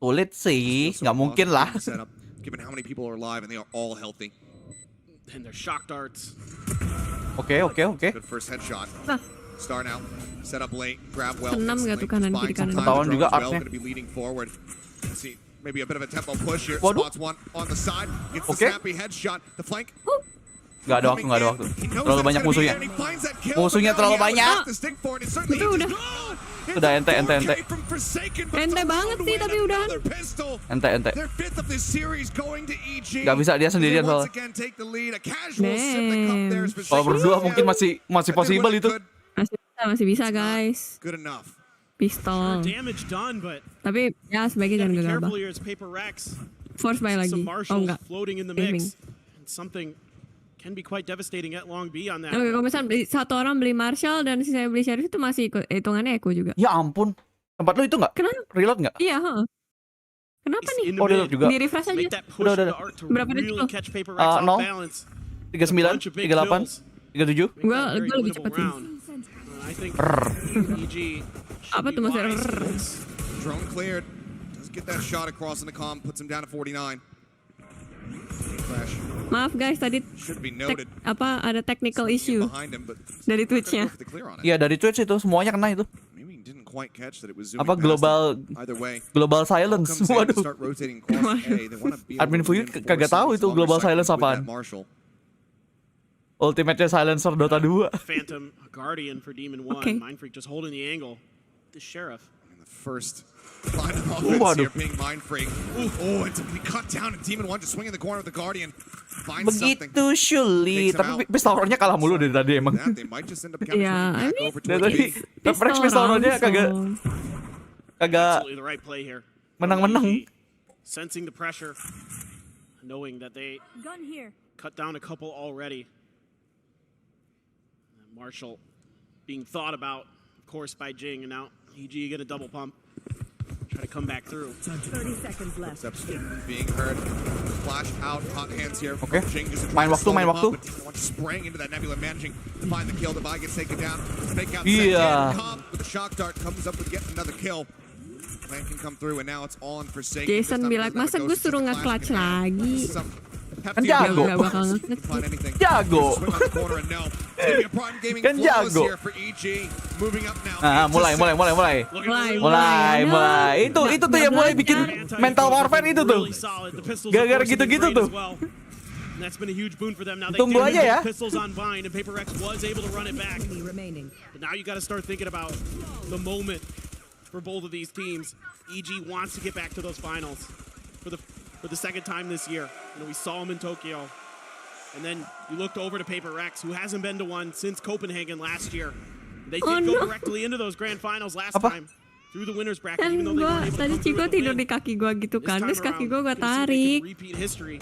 Sulit sih, nggak mungkin lah. Given how many people are alive and they are all healthy. And they're shock darts. Oke. Good first headshot. Star now. Set up late. Grab well. Senam nggak tuh kanan kiri kanan. Ketahuan juga artnya. Going to be leading forward. Let's see. Maybe a bit of a tempo push here. Spots one on the side. Gets the snappy headshot. The flank. Nggak ada waktu. Terlalu banyak musuhnya. Musuhnya terlalu banyak. Itu udah. Udah ente. Ente banget sih tapi udah. Ente. Gak bisa dia sendirian soalnya. Kalau berdua mungkin masih possible itu. Masih bisa guys. Pistol. Tapi ya sebaiknya jangan gegabah. Force buy lagi. Oh enggak. Aiming. Something can be quite devastating at long B on that. Oke, kalau misalnya satu orang beli Marshall dan sisanya beli Sheriff itu masih hitungannya eco juga. Ya ampun. Tempat lu itu enggak? Kenapa? Reload enggak? Iya, Kenapa nih? Oh, reload juga. Di refresh aja. Udah. Berapa detik lo? 0, 39, 38, 37. Gua lebih cepet sih. Apa tuh maksudnya? Drone cleared. Does get that shot across in the comm, puts him down to 49. Crash. Maaf guys, tadi ada technical issue dari Twitch-nya. Iya dari Twitch itu semuanya kena itu. Apa global silence? Waduh. Admin fuyu kagak tahu itu global silence apaan. Ultimate silencer Dota 2. Phantom Guardian for Demon 1. Mindfreak just holding the angle. The Sheriff. The first line of offense here being Mindfreak. Oh, it's cut down and Demon 1 just swinging the corner of the Guardian. Begitu sulit, tapi pistolnya kalah mulu dari tadi emang. Iya, dari tadi PRX pistolnya kagak kagak Absolutely the right play here. menang-menang. Sensing the pressure, knowing that they Gun here. cut down a couple already. Marshall being thought about, of course, by Jing, and now EG get a double pump. Try to come back through. 30 seconds left. Steps being heard. Flash out, hot hands here. Oke. Jing just Main waktu, main waktu. spraying into that nebula, managing to find the kill. The buy gets taken down. Fake out Iya. Comp with a shock dart comes up with yet another kill. Plan can come through, and now it's on for Seiren. Jason bilang, masa gue suruh nge-clutch lagi? Kan jago. Gak bakal nge-clutch. Jago. Kan jago. Nah, mulai. Itu tuh yang mulai bikin mental warfare itu tuh. Gara-gara gitu-gitu tuh. That's been a huge boon for them. Now they Tunggu did aja have ya. pistols on Vine, and PRX was able to run it back. But now you got to start thinking about the moment for both of these teams. EG wants to get back to those finals for the second time this year. You know, we saw them in Tokyo. And then you looked over to PRX, who hasn't been to one since Copenhagen last year. They did go directly into those grand finals last time through the winners bracket. Kan Even though they gue weren't able to tadi come through Ciko with a tidur win. di kaki gue gitu kan, This terus time kaki around, gue you can see if they tarik, can repeat history.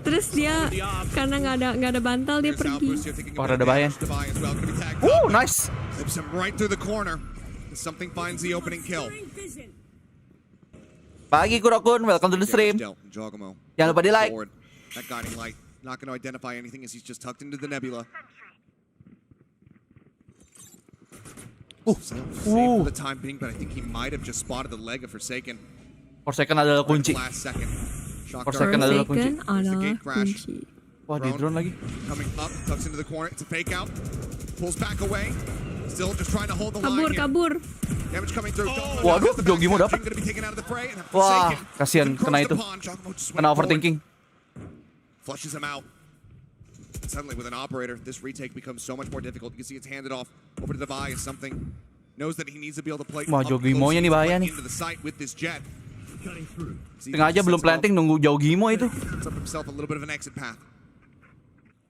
terus dia karena nggak ada bantal dia pergi. Oh, ada bahaya. Nice. Slips him right through the corner. Something finds the opening kill. Pagi Kurokun, welcome to the stream. Jangan lupa di like. That guiding light, not going to identify anything as he's just tucked into the nebula. Safe for the time being, but I think he might have just spotted the leg of Forsaken. Forsaken adalah kunci. Last second. Forsaken adalah kunci. kunci. Wah, di drone lagi. Coming up, tucks into the corner. It's a fake out. Pulls back away. Still just trying to hold the line here. Kabur. Damage coming through. Waduh, Jogi mau dapat. Wah, kasihan kena itu. Kena overthinking. Flushes him out. Suddenly with an operator, this retake becomes so much more difficult. You can see it's handed off over to Devi as something. Knows that he needs to be able to play. Wah, Jogimo-nya nih bahaya nih. Sengaja belum planting, nunggu Jogimo itu.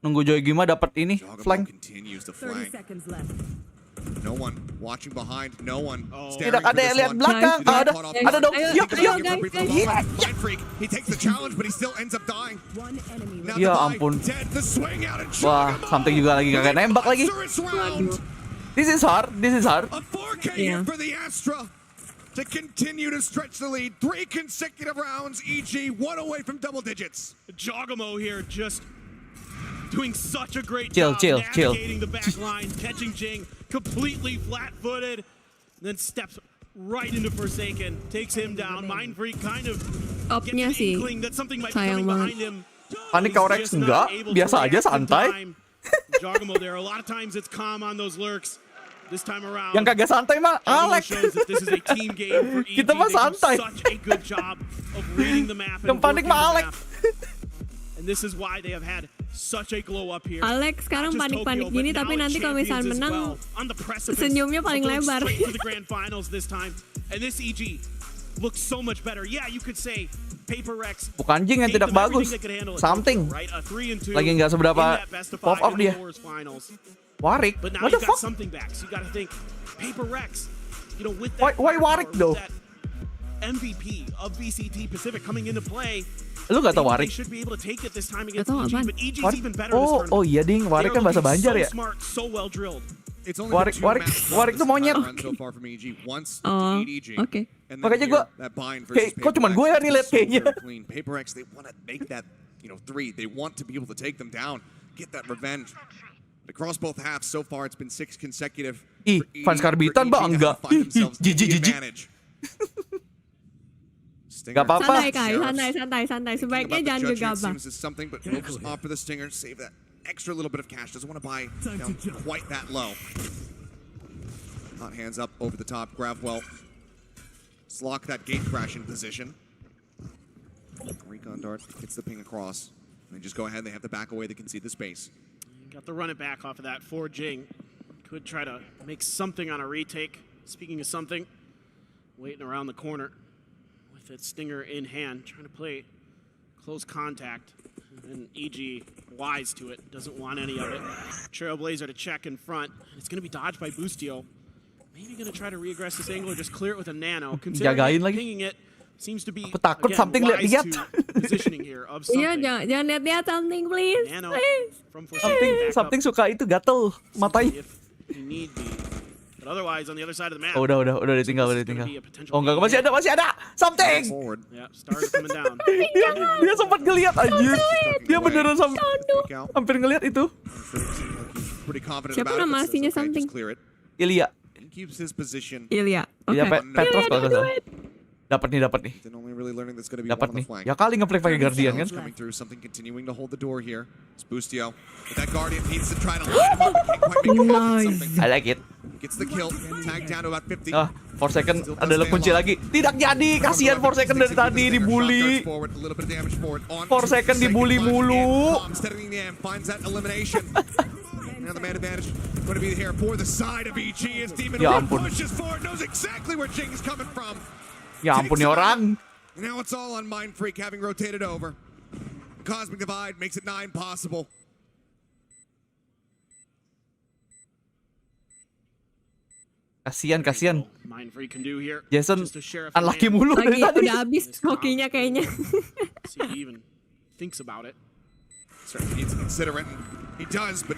Nunggu Jogimo dapat ini flank. No one watching behind, no one Tidak ada yang lihat belakang. Ada dong. Yuk. He takes the challenge, but he still ends up dying. Ya ampun. Wah, something juga lagi kagak nembak lagi. This is hard. A 4K here for the Astra to continue to stretch the lead. 3 consecutive rounds. EG 1 away from double digits. Jogamo here just doing such a great Chill. job navigating the back line, catching Jing completely flat-footed, then steps right into Forsaken, takes him down. Mind Freak kind of gets the inkling that something might be coming behind him. Panik PRX enggak, biasa aja santai. Jogamo there, a lot of times it's calm on those lurks. This time around, Yang kagak santai mah Alex. Kita mah santai. Such a good job of reading the map. Yang panik mah Alex. And this is why they have had such a glow up here. Alex sekarang panik-panik gini, tapi nanti kalau misalnya menang, senyumnya paling lebar. To the grand finals this time, and this EG looks so much better. Yeah, you could say PRX. Bukan Jing yang tidak bagus. Something. Lagi nggak seberapa pop up dia. Warwick, But now what you the got fuck? something back. So you got to think PRX. You know, with that Why Warwick though? that MVP of VCT Pacific coming into play. Lu gak tau They Warwick? should be able to take it this time against Gak tau EG, apaan. but EG's even better this tournament. Oh iya ding, Warwick kan bahasa Banjar ya. So smart, so well drilled. Warwick tuh monyet. Oke. Makanya gue, kok cuman gue yang relate kayaknya. PRX, they want to make that, 3. They want to be able to take them down, get that revenge. But across both halves, so far it's been 6 consecutive. Fans karbitan bangga. Jijik. Gak apa-apa. Santai. Sebaiknya jangan gegabah. Something, but will just opt for the stinger, save that extra little bit of cash. Doesn't want to buy down quite that low. Hot hands up over the top. Grab well. Slock that gate crash in position. Recon dart gets the ping across. They just go ahead. They have to back away. They can see the space. Got to run it back off of that for Jing. Could try to make something on a retake. Speaking of something, waiting around the corner with its stinger in hand, trying to play close contact. And EG wise to it, doesn't want any of it. Trailblazer to check in front. It's going to be dodged by Boostio. Maybe gonna try to reaggress this angle or just clear it with a nano. Jagain lagi. Pinging it seems to be Aku takut again, something wise lihat. to positioning here of Iya, something. jangan lihat something please. Nano Please. from Forsaken back up Something suka itu gatel matanya. if you need be. But otherwise on the other side of the map. Oh, udah ditinggal. Oh enggak, masih ada. Something. Yeah, stars coming down. Dia sempat ngelihat anjir. Dia beneran hampir ngelihat itu. Siapa nama aslinya something? Ilya. Keeps his position. Ilya. Ilya Petros kalau nggak salah. Dapat nih. Dapat nih. Ya kali nge-play pakai Guardian kan. Coming through, something continuing to hold the door here. It's Boostio. But that Guardian needs to try to line him up. Can't quite make it happen. Something I like it. gets the kill. Tag down to about 50. Ah, 4 second adalah kunci lagi. Tidak jadi. Kasihan 4 second dari tadi dibully. 4 second dibully mulu. Finds that elimination. Now the man advantage going to be here for the side of EG as Demon Ya One ampun. pushes forward, knows exactly where Jing is coming from. Ya ampun nih orang. Now it's all on Mind Freak having rotated over. Cosmic Divide makes it 9 possible. Kasian. Mind Freak can do here. Jason Just a sheriff unlucky man. mulu dari Lagi tadi. udah habis hokinya kayaknya. See if he even thinks about it. Certainly needs to consider it. He does, but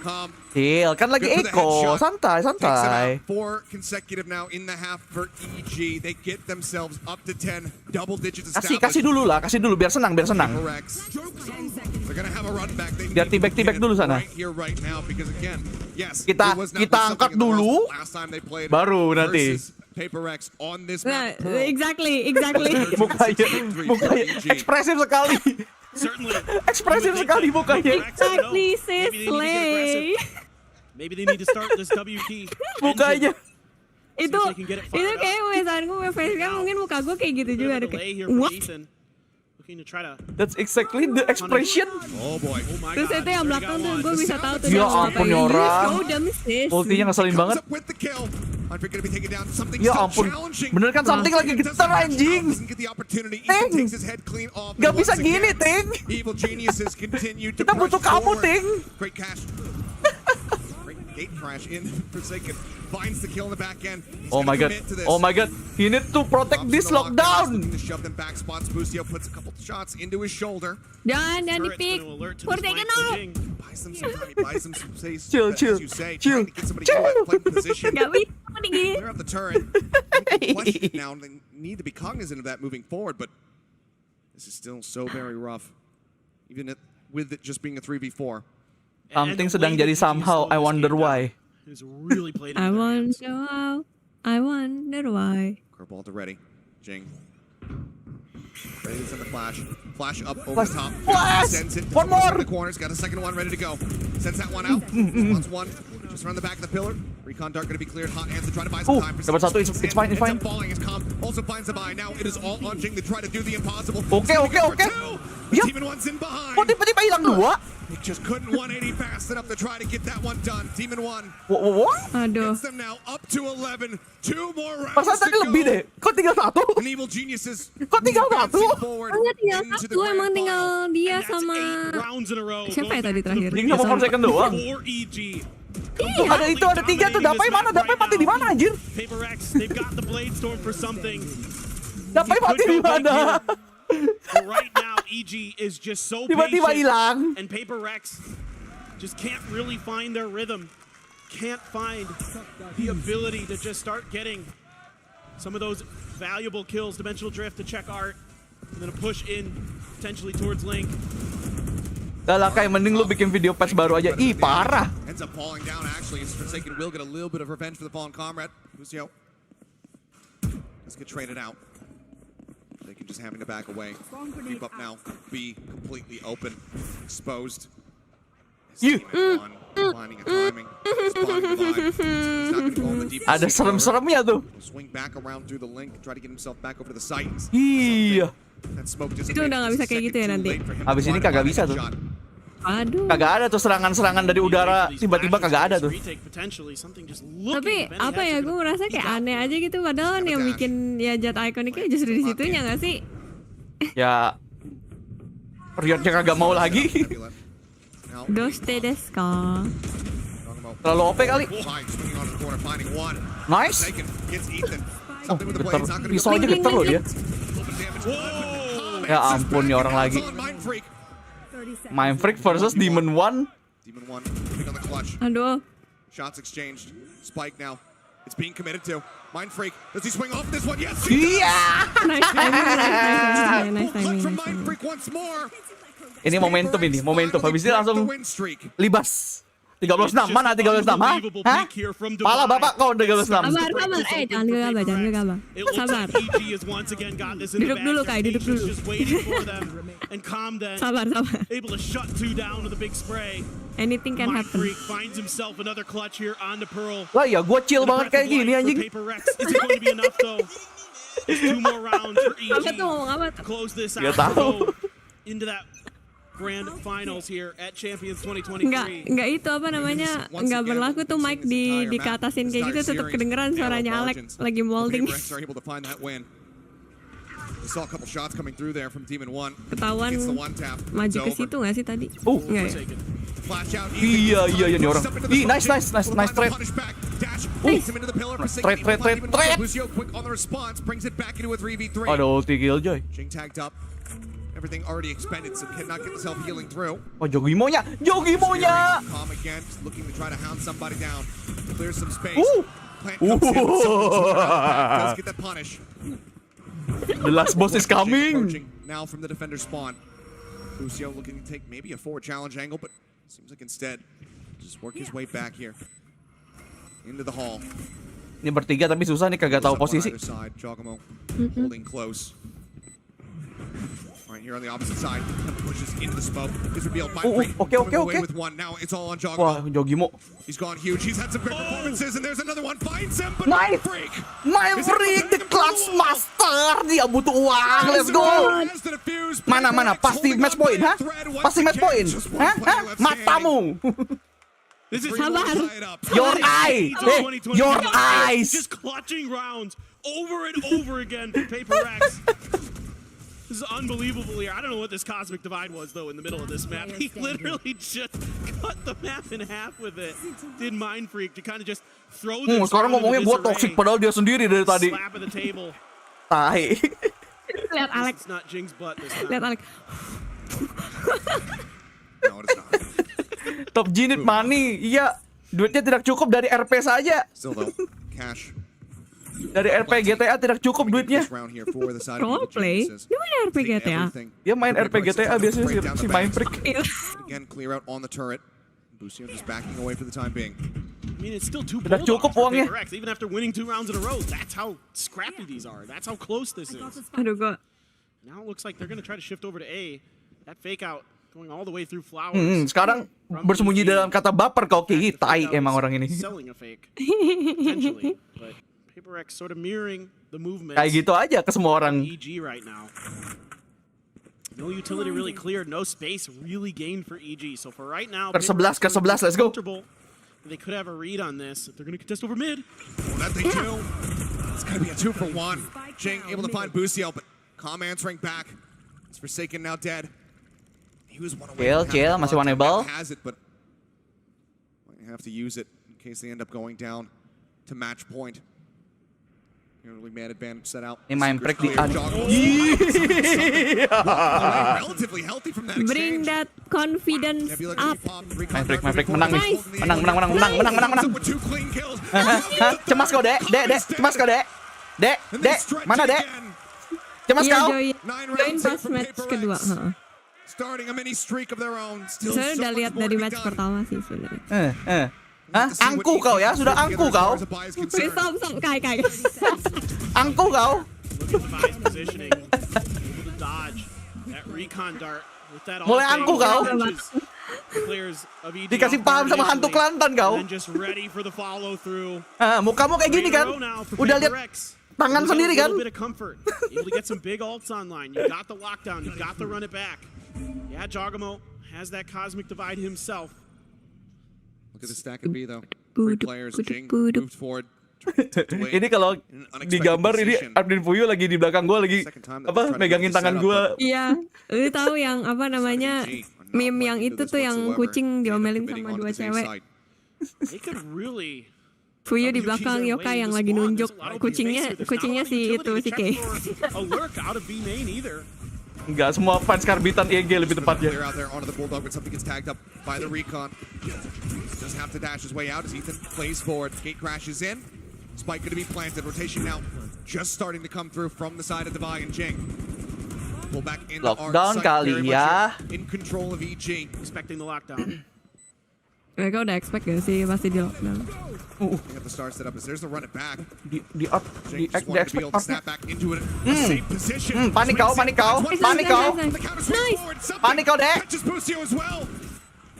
calm. Chill, kan lagi Good for the Eko. headshot. Santai. Takes him out. 4 consecutive now in the half for EG. They get themselves up to 10 double digits established. Kasih dulu biar senang. PRX. They're gonna have a run back. They Biar need to tibek get it dulu sana. right here, right now, because again, yes, Kita it was not angkat something in the dulu, last time they played baru nanti. versus PRX on this Nah, map. Pearl. exactly. Mukanya ekspresif sekali. Certainly. Ekspresif sekali mukanya. Exactly, sis Slay. Maybe they need to start this W key. Mukanya. Itu kayak wesanku facecam mungkin muka gue kayak gitu juga ada kayak what? Looking to try to. That's exactly the expression. Oh boy. Terus itu yang belakang tuh gue bisa tahu tuh Ya dia mau ampun ngapain. orang. You so dumb, sis. Ultinya ngeselin banget. With the kill. Andre gonna be taken down. Something Ya so ampun. challenging. Bener kan something lagi getar anjing. Doesn't get the opportunity. Ting. Even takes his head clean off. Gak And bisa once gini, again, Ting. Evil geniuses continue to Kita butuh push kamu, forward. Ting. Great cash. Great gate crash in Forsaken. Finds the kill in the back end. He's Oh gonna my god. commit to this. Oh my god. He need to protect Drops this the lockdown, lockdown. looking to shove them back spots. Boostio puts a couple shots into his shoulder. Jangan dipik. Forsaken no. Buys them some time. Buys them some space. Chill. As you say, trying to get somebody in that fight position. Gak bisa digini. Clear up the turret. Question now, they need to be cognizant of that moving forward, but this is still so very rough. Even with it just being a 3v4. Something sedang jadi somehow. I wonder why. I wonder why. Curveball to ready. Jing. Ready to send the flash. Flash up over the top. Flash! Sends it. One more! In the corners. Got a second one ready to go. Sends that one out. Wants one. Just around the back of the pillar. Recon Dart going to be cleared. Hot hands to try to buy some time. Dapat satu. It's fine. Ends up falling as Calm also finds the buy. Now it is all on Jing to try to do the impossible. Oke. Ya. Demon One's in behind. Kok tiba-tiba hilang 2? He just couldn't 180 fast enough to try to get that one done. Demon One Aduh. gets them now up to 11. 2 more rounds Perasaan to tadi lebih go. deh. Kok tinggal 1? And evil geniuses. Kok tinggal 1? Hanya tinggal satu, emang tinggal dia sama siapa ya tadi terakhir? Jing sama 4 second doang. Iya. Ada itu, ada 3 tuh. Dapai mana? Dapai mati di mana anjir? PRX, they've got the blade storm for something. Dapai mati di mana? But right now, EG is just so Tiba-tiba patient, hilang. and PRX just can't really find their rhythm. Can't find the ability to just start getting some of those valuable kills. Dimensional drift to check art, and then a push in potentially towards Link. Dah lah, kayak mending lu bikin video patch baru aja. Ih, parah. Ends up falling down actually. Forsaken will get a little bit of revenge for the fallen comrade. Lucio. Let's get traded out. They can just having to back away. Keep up now. Be completely open. Exposed. Finding a timing. Spotting the vibe. He's not gonna go on the deep. Ada serem-seremnya tuh. Swing back around through the link. Try to get himself back over to the site. Iya. That smoke Itu udah gak bisa kayak gitu ya nanti. Habis ini kagak bisa tuh. Aduh. Kagak ada tuh serangan-serangan dari udara. Tiba-tiba kagak ada tuh. Tapi apa ya, gue merasa kayak aneh aja gitu. Padahal yang bikin ya Jet Iconicnya justru di situnya nggak sih? Ya, periodnya kagak mau lagi. Doste desu ka? Terlalu OP kali. Nice. Oh, getar. Pisau aja getar loh dia. Ya ampun, ya orang lagi. Mind Freak versus Demon One. Aduh. Shots exchanged. Spike now. It's being committed to. Mind Freak. Does he swing off this one? Yes. Iya. Nice timing. From Mind Freak once more. Ini momentum ini, momentum. Habis ini langsung libas. 36, mana 36, hah? Hah? Pala bapak kau 36. Sabar. Jangan gegabah. Sabar. Duduk dulu, Kai, duduk dulu. Sabar. Able to shut two down with a big spray. Anything can happen. Freak finds himself another clutch here on the Pearl. Lah ya, gue chill banget kayak gini anjing. PRX isn't going to be enough though. There's 2 more rounds for EG. Apa tuh ngomong apa tuh? Close this Gak out. tahu. Into that grand finals here at Champions 2023. Enggak itu apa namanya, enggak berlaku tuh mic di keatasin kayak gitu, tetap kedengeran suaranya Alec lagi molding. Ketahuan maju ke situ nggak sih tadi? Enggak ya? Iya nih orang. Ih, nice trade. Trade. Aduh, ulti Killjoy. Everything already expended, so cannot get himself healing through. Oh, Jogimonya. Calm again, just looking to try to hound somebody down. Clear some space. Plant comes in, does get that punish. The last boss is coming. Now from the defender spawn. Lucio looking to take maybe a forward challenge angle, but seems like instead just work his way back here into the hall. Ini bertiga tapi susah nih, kagak tahu posisi. Jogamo holding close. Right here on the opposite side, pushes into the smoke. Is revealed by Okay. with one. Now it's all on Jogamo. Wah, Jogimo. He's gone huge. He's had some great performances, and there's another one. Finds him, but Mind Freak, the Clutch Master. Dia butuh uang. Let's go. Mana? Pasti match point, hah? Pasti match point. Hah? Matamu. Sabar. Your eye. Your eyes. Just clutching rounds over and over again for PRX. This is unbelievable here. I don't know what this cosmic divide was, though, in the middle of this map. He literally just cut the map in half with it. Did Mind Freak to kind of just throw this. Sekarang ngomongnya buat toxic, padahal dia sendiri dari tadi. Slap at the table. Tai. Lihat Alex. It's not Jing's butt this time. Lihat Alex. No, it's not. Top Ginit money. Iya, duitnya tidak cukup dari RP saja. Still though, cash. Dari RP GTA tidak cukup duitnya. Roleplay? Dia main RP GTA? Dia main RP GTA biasanya si Mind Freak. Again, clear out on the turret. Busion just backing away for the time being. I mean, it's still too Tidak cukup uangnya. PRX, even after winning 2 rounds in a row. That's how scrappy these are. That's how close this is. Aduh, gua. Now it looks like they're going to try to shift over to A. That fake out going all the way through flowers. Sekarang bersembunyi dalam kata baper kau Ki. Tai emang orang ini. Selling a fake. Potentially. But PRX sort of mirroring the movement. Kayak gitu aja ke semua orang. EG right now. No utility really cleared, no space really gained for EG. So for right now, ke 11, let's go. They could have a read on this. They're going to contest over mid. Oh, that thing too. It's going to be a 2 for 1. Jing able to find Bucio, but Calm answering back. It's Forsaken now dead. He was one away. Chill, masih winnable. Has it, but might have to use it in case they end up going down to match point. Really man advantage set out. Ini main break di relatively healthy from that exchange. Bring that confidence up. Main break menang nih. Menang. Cemas kau, Dek. Cemas kau, Dek. Dek. Mana, Dek? Cemas kau. Join pas match kedua. Starting a mini streak of their own. Saya udah lihat dari match pertama sih sebenarnya. Hah? Angku kau ya? Sudah angku kau? Stop, Kai. Angku kau? Mulai angku kau? Dikasih paham sama hantu Kelantan kau? Mukamu kayak gini kan? Udah lihat tangan sendiri kan? Yeah, Jogamo has that cosmic divide himself. Look at the stack of B though. 3 players. Jing moved forward. Ini kalau digambar ini admin Fuyu lagi di belakang gue lagi apa megangin tangan gue. Iya, lu tahu yang apa namanya meme yang itu tuh yang kucing diomelin sama 2 cewek. They could really. Fuyu di belakang yokai yang lagi nunjuk kucingnya si Ke. A lurk out of B main either. Enggak semua fans karbitan EG lebih tepatnya. They're out there onto the bulldog, but something gets tagged up by the recon. Doesn't have to dash his way out as Ethan plays forward. Gate crashes in. Spike going to be planted. Rotation now just starting to come through from the side of Devi and Jing. Pull back into Lockdown kali ya. In control of EG. Expecting the lockdown. Mereka udah expect gak sih pasti di lockdown. They got the star set up as there's the run it back. Di expect snap back into it. Safe position. Panik kau. Nice. Panik kau deh. Catches Busio as well.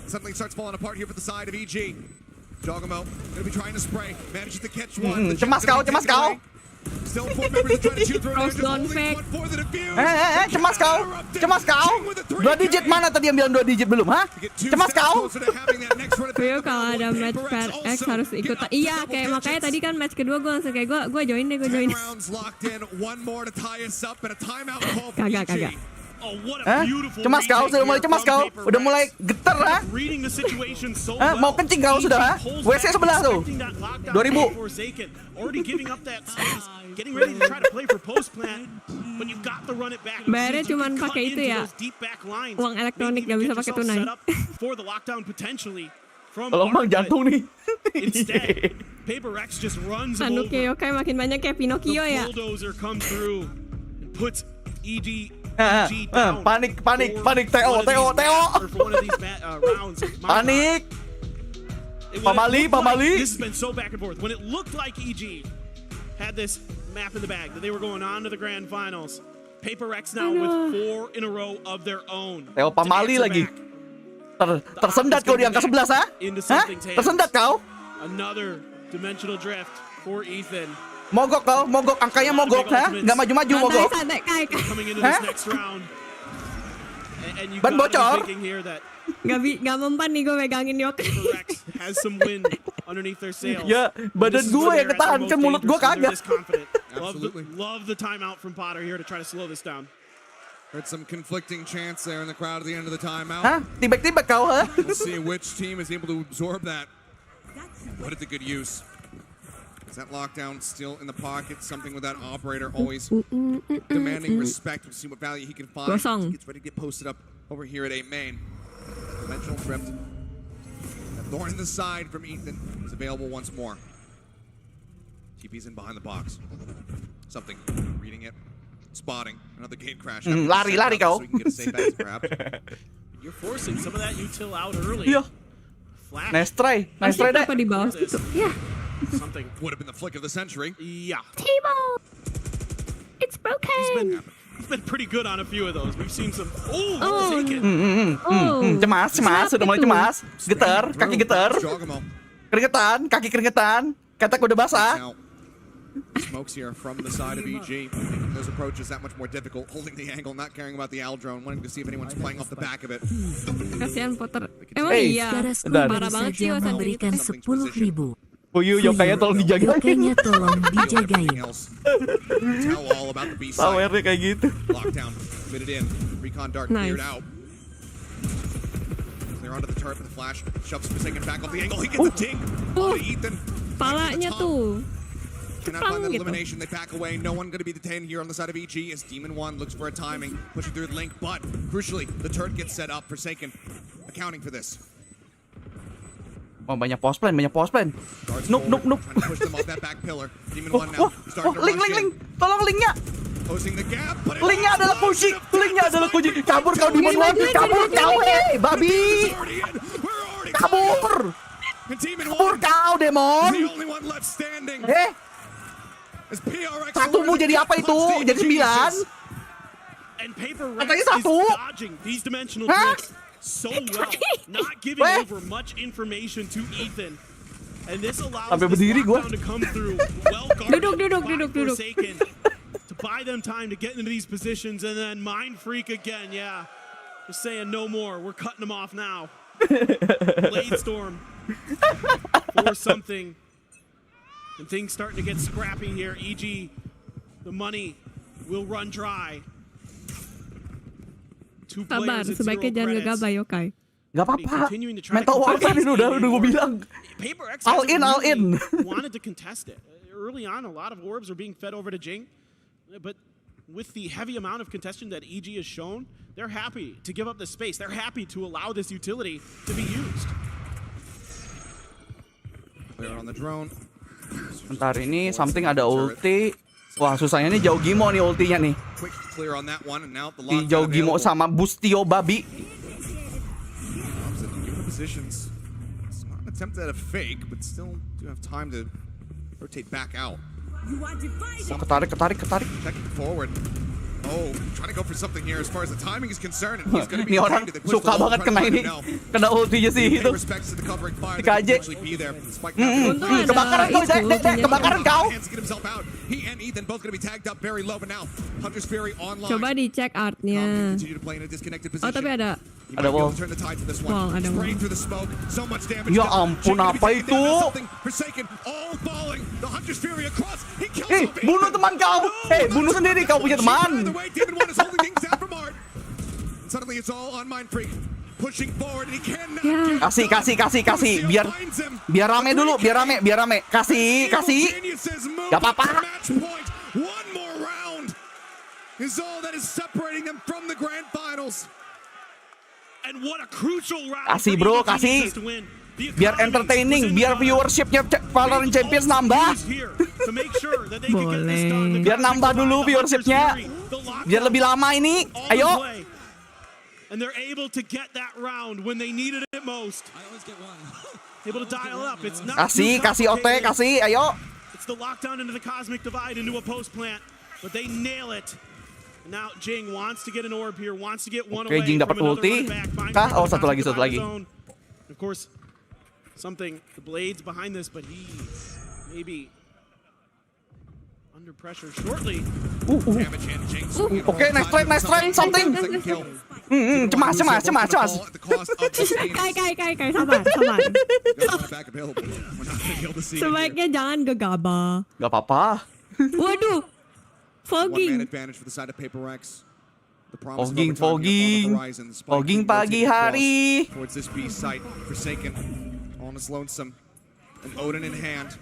Suddenly starts falling apart here for the side of EG. Jogamo gonna be trying to spray. Manages to catch one. Cemas kau. Still 4 members are trying to shoot through. Cross down fake. Cemas kau. 2 digit mana tadi yang bilang 2 digit belum, ha? Cemas kau. Fuyu kalau ada match PRX harus ikut. Iya, kayak makanya tadi kan match kedua gue langsung kayak gue join deh. Kagak. Cemas kau, sudah mulai cemas kau. Udah mulai getar, ha? Mau kencing kau sudah, ha? WC sebelah tuh. 2000. Bayarnya cuma pakai itu ya. Uang elektronik gak bisa pakai tunai. Tolong bang, jantung nih. Tanduk yokai makin banyak kayak Pinocchio ya. Panik. Teo. Panik. Pamali. This has been so back and forth. When it looked like EG had this map in the bag that they were going on to the grand finals, PRX now with 4 in a row of their own. Teo pamali lagi. Tersendat kau di angka 11, ha? Tersendat kau? Another dimensional drift for Ethan. Mogok kau, angkanya mogok, ha? Nggak maju-maju mogok. Ban bocor. Gak mempan nih gue megangin yokai. Has some wind underneath their sails. Ya, badan gue yang ketahan, kan mulut gue kagak. Love the timeout from Potter here to try to slow this down. Heard some conflicting chants there in the crowd at the end of the timeout. Hah? Tibak-tibak kau, ha? We'll see which team is able to absorb that. Put it to good use. Is that lockdown still in the pocket? Something with that operator always demanding respect. We'll see what value he can find. He gets ready to get posted up over here at A main. Dimensional drift. A thorn in the side from Ethan is available once more. TP's in behind the box. Something reading it. Spotting. Another gate crash. Lari kau. So we can get a safe exit grab. You're forcing some of that util out early. Iya. Nice try deh. Apa di bawah situ? Ya. Something would have been the flick of the century. Yeah. Timo! It's broken! He's been pretty good on a few of those. We've seen some. Cemas, sudah mulai cemas. Getar, kaki getar. Kaki keringetan. Kata udah basah. Smokes here from the side of EG. Those approaches that much more difficult. Holding the angle, not caring about the Al drone, wanting to see if anyone's playing off the back of it. Kasihan Potter. Emang iya. Parah banget sih memberikan 10.000. Fuyu, yokainya tolong dijagain. Yokainya tolong dijagain. Tell all about the B side. Powernya kayak gitu. Lockdown, committed in. Recon Dark cleared out. They're onto the turret with the flash. Shoves Forsaken back off the angle. He gets a ding. Ethan. Palanya tuh. Cannot find that elimination. They back away. No one going to be detained here on the side of EG as Demon 1 looks for a timing. Pushing through the link, but crucially, the turret gets set up. Forsaken accounting for this. Oh, banyak post plan. Nope. Link. Tolong linknya. Linknya adalah kunci. Kabur kau di mana? Kabur kau, babi. Kabur kau, demon. Satumu jadi apa itu? Jadi 9. Katanya 1. Hah? So well, not giving over much information to Ethan, and this allows this lockdown to come through. Well guarded by Forsaken to buy them time to get into these positions, and then Mind Freak again. Yeah, just saying no more. We're cutting them off now. Blade Storm for something, and things starting to get scrappy here. EG, the money will run dry. Sabar, sebaiknya jangan gegabah yokai. Gak apa-apa. Mental warfare ini udah gue bilang. PRX All in, all in. wanted to contest it. Early on, a lot of orbs were being fed over to Jing, but with the heavy amount of contention that EG has shown, they're happy to give up the space. They're happy to allow this utility to be used. Clear on the drone. Bentar ini something ada ulti. Wah susahnya nih jauh Gimo nih ultinya nih. Quick clear on that one, and now the Di jauh Gimo sama Bustio babi. Positions. It's not an attempt at a fake, but still do have time to rotate back out. Oh, ketarik. Checking forward. Oh, trying to go for something here as far as the timing is concerned. And he's going to be Ini orang suka banget kena ini. Kena ultinya sih itu. Di KJ. Kebakaran kau, kebakaran kau. He and Ethan both going to be tagged up very low, but now Hunter's Fury online. Coba dicek artnya. Oh tapi ada. Ada wall. Wall, ada wall. Ya ampun apa itu? Bunuh teman kau. Bunuh sendiri kau punya teman. Kasih. Biar rame dulu, biar rame. Kasih. Gak apa-apa. Is all that is separating them from the grand finals. And what a crucial round. Kasih bro, kasih. Biar entertaining, biar viewershipnya Valorant Champions nambah. Boleh. Biar nambah dulu viewershipnya. Biar lebih lama ini. Ayo. And they're able to get that round when they needed it most. Able to dial up. It's not kasih OT, kasih. Ayo. It's the lockdown into the cosmic divide into a post plant, but they nail it. Now Jing wants to get an orb here, wants to get one away. Jing dapat ulti. Oh, satu lagi. Of course, something, the Blade's behind this, but he maybe under pressure shortly. Okay, nice try, something. Cemas. Kai, sabar. Sebaiknya jangan gegabah. Gak apa-apa. Waduh. Fogging pagi hari. Towards this B site, Forsaken on his lonesome, an Odin in hand.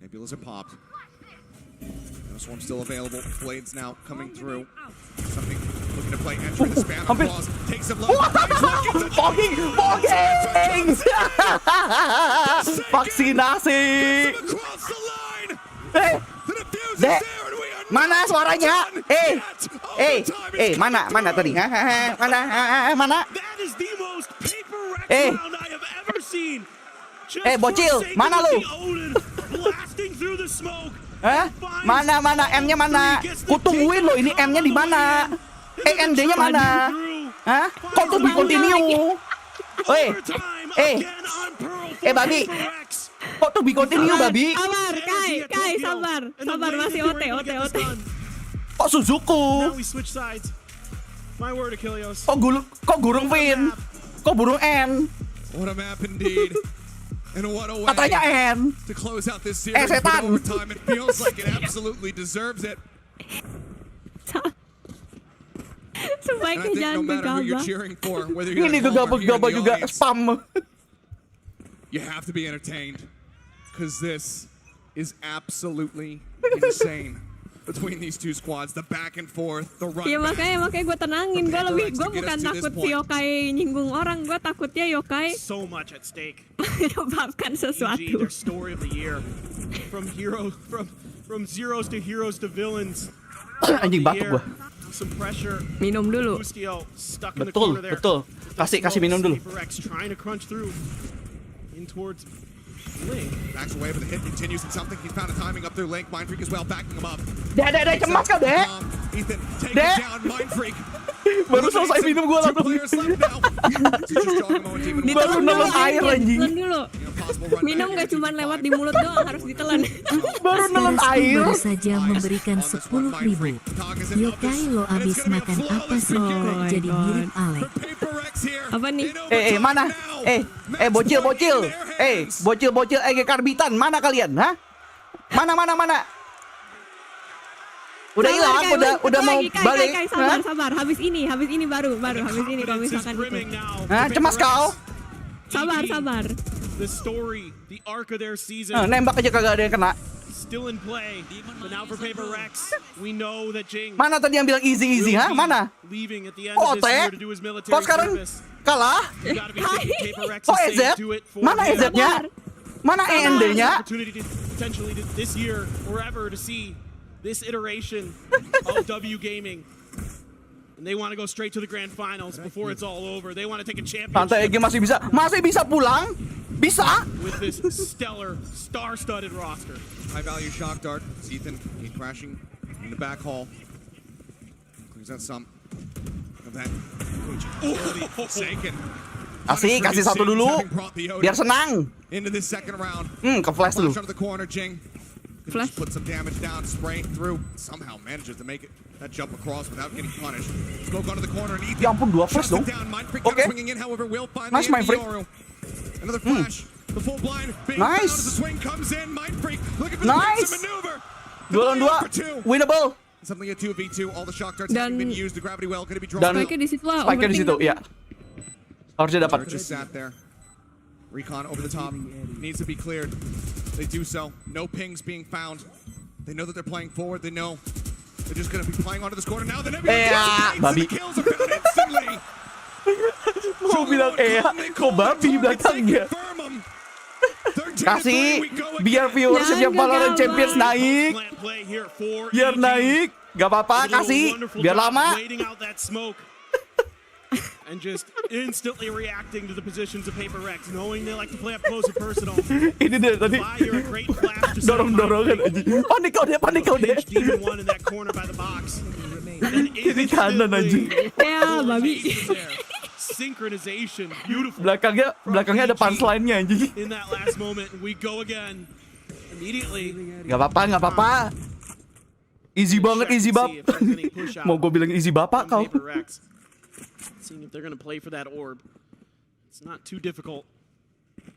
Nebulas are popped. No swarm still available. Blades now coming through. Something looking to play entry the spam across. Takes him low. Fogging. Vaksinasi. Dek, mana suaranya? Mana tadi? Mana? Bocil, mana lu? Mana? M-nya mana? Kutungguin lo, ini M-nya di mana? ND-nya mana? Kok tuh continue? Babi. Kok tuh continue, babi? Sabar, Kai, sabar masih OT. Kok Suzuku? Kok gurung Vin? Kok burung N? What a map indeed. And what a way katanya N. To close out this series with overtime. It feels like it absolutely deserves it. Sebaiknya jangan gegabah. Ini gegabah juga spam. You have to be entertained. Because this is absolutely insane between these two squads. The back and forth, the run. Ya makanya gue tenangin. Gue bukan takut si yokai nyinggung orang. Gue takutnya yokai so much at stake. menyebabkan sesuatu. Their story of the year. From zeros to heroes to villains. Anjing batuk gua. Some pressure. Minum dulu. Betul. Kasih minum dulu. PRX trying to crunch through in towards Link. Backs away, but the hit continues and something. He's found a timing up through Link. Mind Freak as well, backing him up. Dek, cemas kau, Dek. Ethan taking down Mind Freak. Baru selesai minum gua langsung. Baru nelen air anjing. Minum gak cuma lewat di mulut doang, harus ditelan. Baru nelen air. Baru saja memberikan 10.000. Yokai lo abis makan apa sih kok jadi mirip Alek? Apa nih? Mana? Bocil. Bocil karbitan. Mana kalian? Hah? Mana? Udah hilang, udah mau balik. Kai, sabar. Habis ini baru habis ini kalau misalkan itu. Cemas kau. Sabar. The story, the arc of their season. Nembak aja kagak ada yang kena. Still in play, but now for PRX, we know that Jing. Mana tadi yang bilang easy, ha? Mana? Leaving at the end of this year to do his military service. Kalah? Oh, EZ? Mana EZ-nya? Mana END-nya? Opportunity to potentially this year or ever to see this iteration of W Gaming. And they want to go straight to the grand finals before it's all over. They want to take a championship. Santai Egi masih bisa pulang? Bisa? With this stellar, star-studded roster. High value shock dart. Ethan crashing in the back hall. Clears out some of that. Kasih satu dulu. Biar senang. Into this second round. Ke flash dulu. Under the corner, Jing. Flash. Put some damage down, spraying through. Somehow manages to make it that jump across without getting punished. Smoke onto the corner and Ethan. Ya ampun, 2 flash dong. Okay. In, however, will find nice, my freak. Another flash. The full blind. Nice. The swing comes in. Mind freak looking for nice. the maneuver. 2 lawan 2. Winnable. Something at 2v2. All the shock darts having been used. The gravity well going to be drawn. Dan spike-nya di situ lah. Spike-nya di situ, ya. Harusnya dapat. Just sat there. Recon over the top. Needs to be cleared. They do so. No pings being found. They know that they're playing forward. They know they're just going to be playing onto this corner now. The babi. kills are found instantly. Mau bilang kok babi belakangnya. Kasih biar viewershipnya Valorant Champions naik. Biar naik. Gak apa-apa, kasih. Biar lama. And just instantly reacting to the positions of PRX, knowing they like to play up close and personal. Ini dia tadi. Dorong-dorongan aja. Panik kau deh. Demon one in that corner by the box. Ini kanan aja. Ya, babi. Synchronization, beautiful. Belakangnya ada punchline-nya anjing. In that last moment, we go again. Immediately. Gak apa-apa. Easy banget, easy bab. Mau gue bilang easy bapak kau. Seeing if they're going to play for that orb. It's not too difficult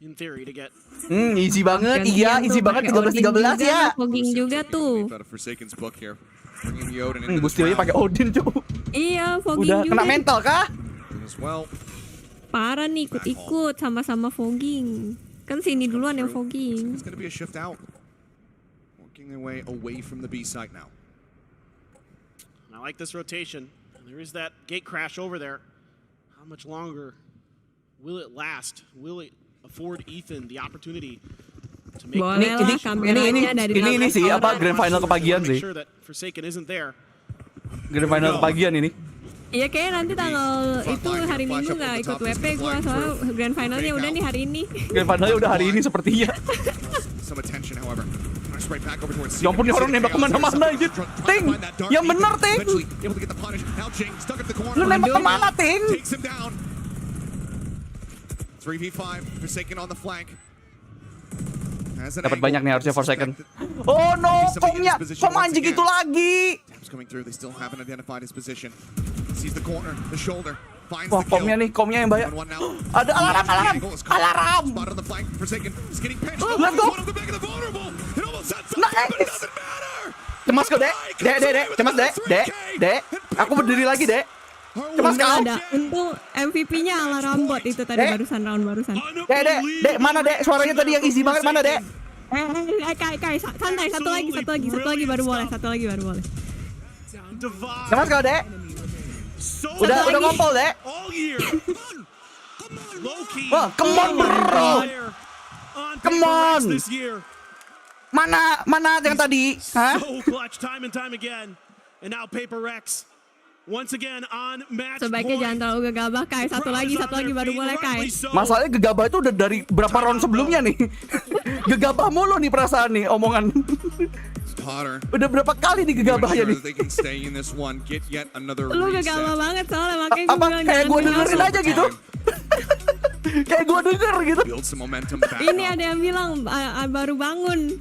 in theory to get. Easy banget. Iya, easy banget 13-13 ya. Fogging juga tuh. Bustionya pakai Odin tuh. Iya, fogging udah juga. Kena mental kah? Parah nih, ikut-ikut sama-sama fogging. Kan sini duluan yang fogging. It's going to be a shift out. Working their way away from the B site now. I like this rotation. There is that gate crash over there. How much longer will it last? Will it afford Ethan the opportunity to make ini sih apa grand final kepagian sih. Grand final kepagian ini. Iya kayaknya nanti tanggal itu hari Minggu nggak ikut WP gue soalnya grand finalnya udah nih hari ini. Grand finalnya udah hari ini sepertinya. Ya ampun, nih orang nembak kemana-mana aja. Ting, yang bener Ting. Lu nembak kemana Ting? 3v5, Forsaken on the flank. Dapat banyak nih harusnya 4 second. Oh no, kok anjing itu lagi. Wah, komnya yang banyak. Ada alarm. Let's go. Nice. Cemas kau, Dek. Cemas, Dek. Aku berdiri lagi, Dek. Cemas kau. Ada. Untung MVP-nya alarm bot itu tadi round barusan. Dek, mana Dek? Suaranya tadi yang easy banget mana, Dek? Kai, santai, satu lagi baru boleh. Cemas kau, Dek. Udah ngompol, Dek. Wah, come on, bro. Come on. Mana yang tadi? Hah? So clutch time and time again. And now PRX once again on match. Sebaiknya jangan terlalu gegabah, Kai. Satu lagi baru boleh, Kai. Masalahnya gegabah itu udah dari berapa round sebelumnya nih. Gegabah mulu nih perasaan nih omongan. Udah berapa kali nih gegabahnya nih. Lu gegabah banget soalnya makanya gue bilang kayak gue dengerin aja gitu. Kayak gue denger gitu. Ini ada yang bilang baru bangun.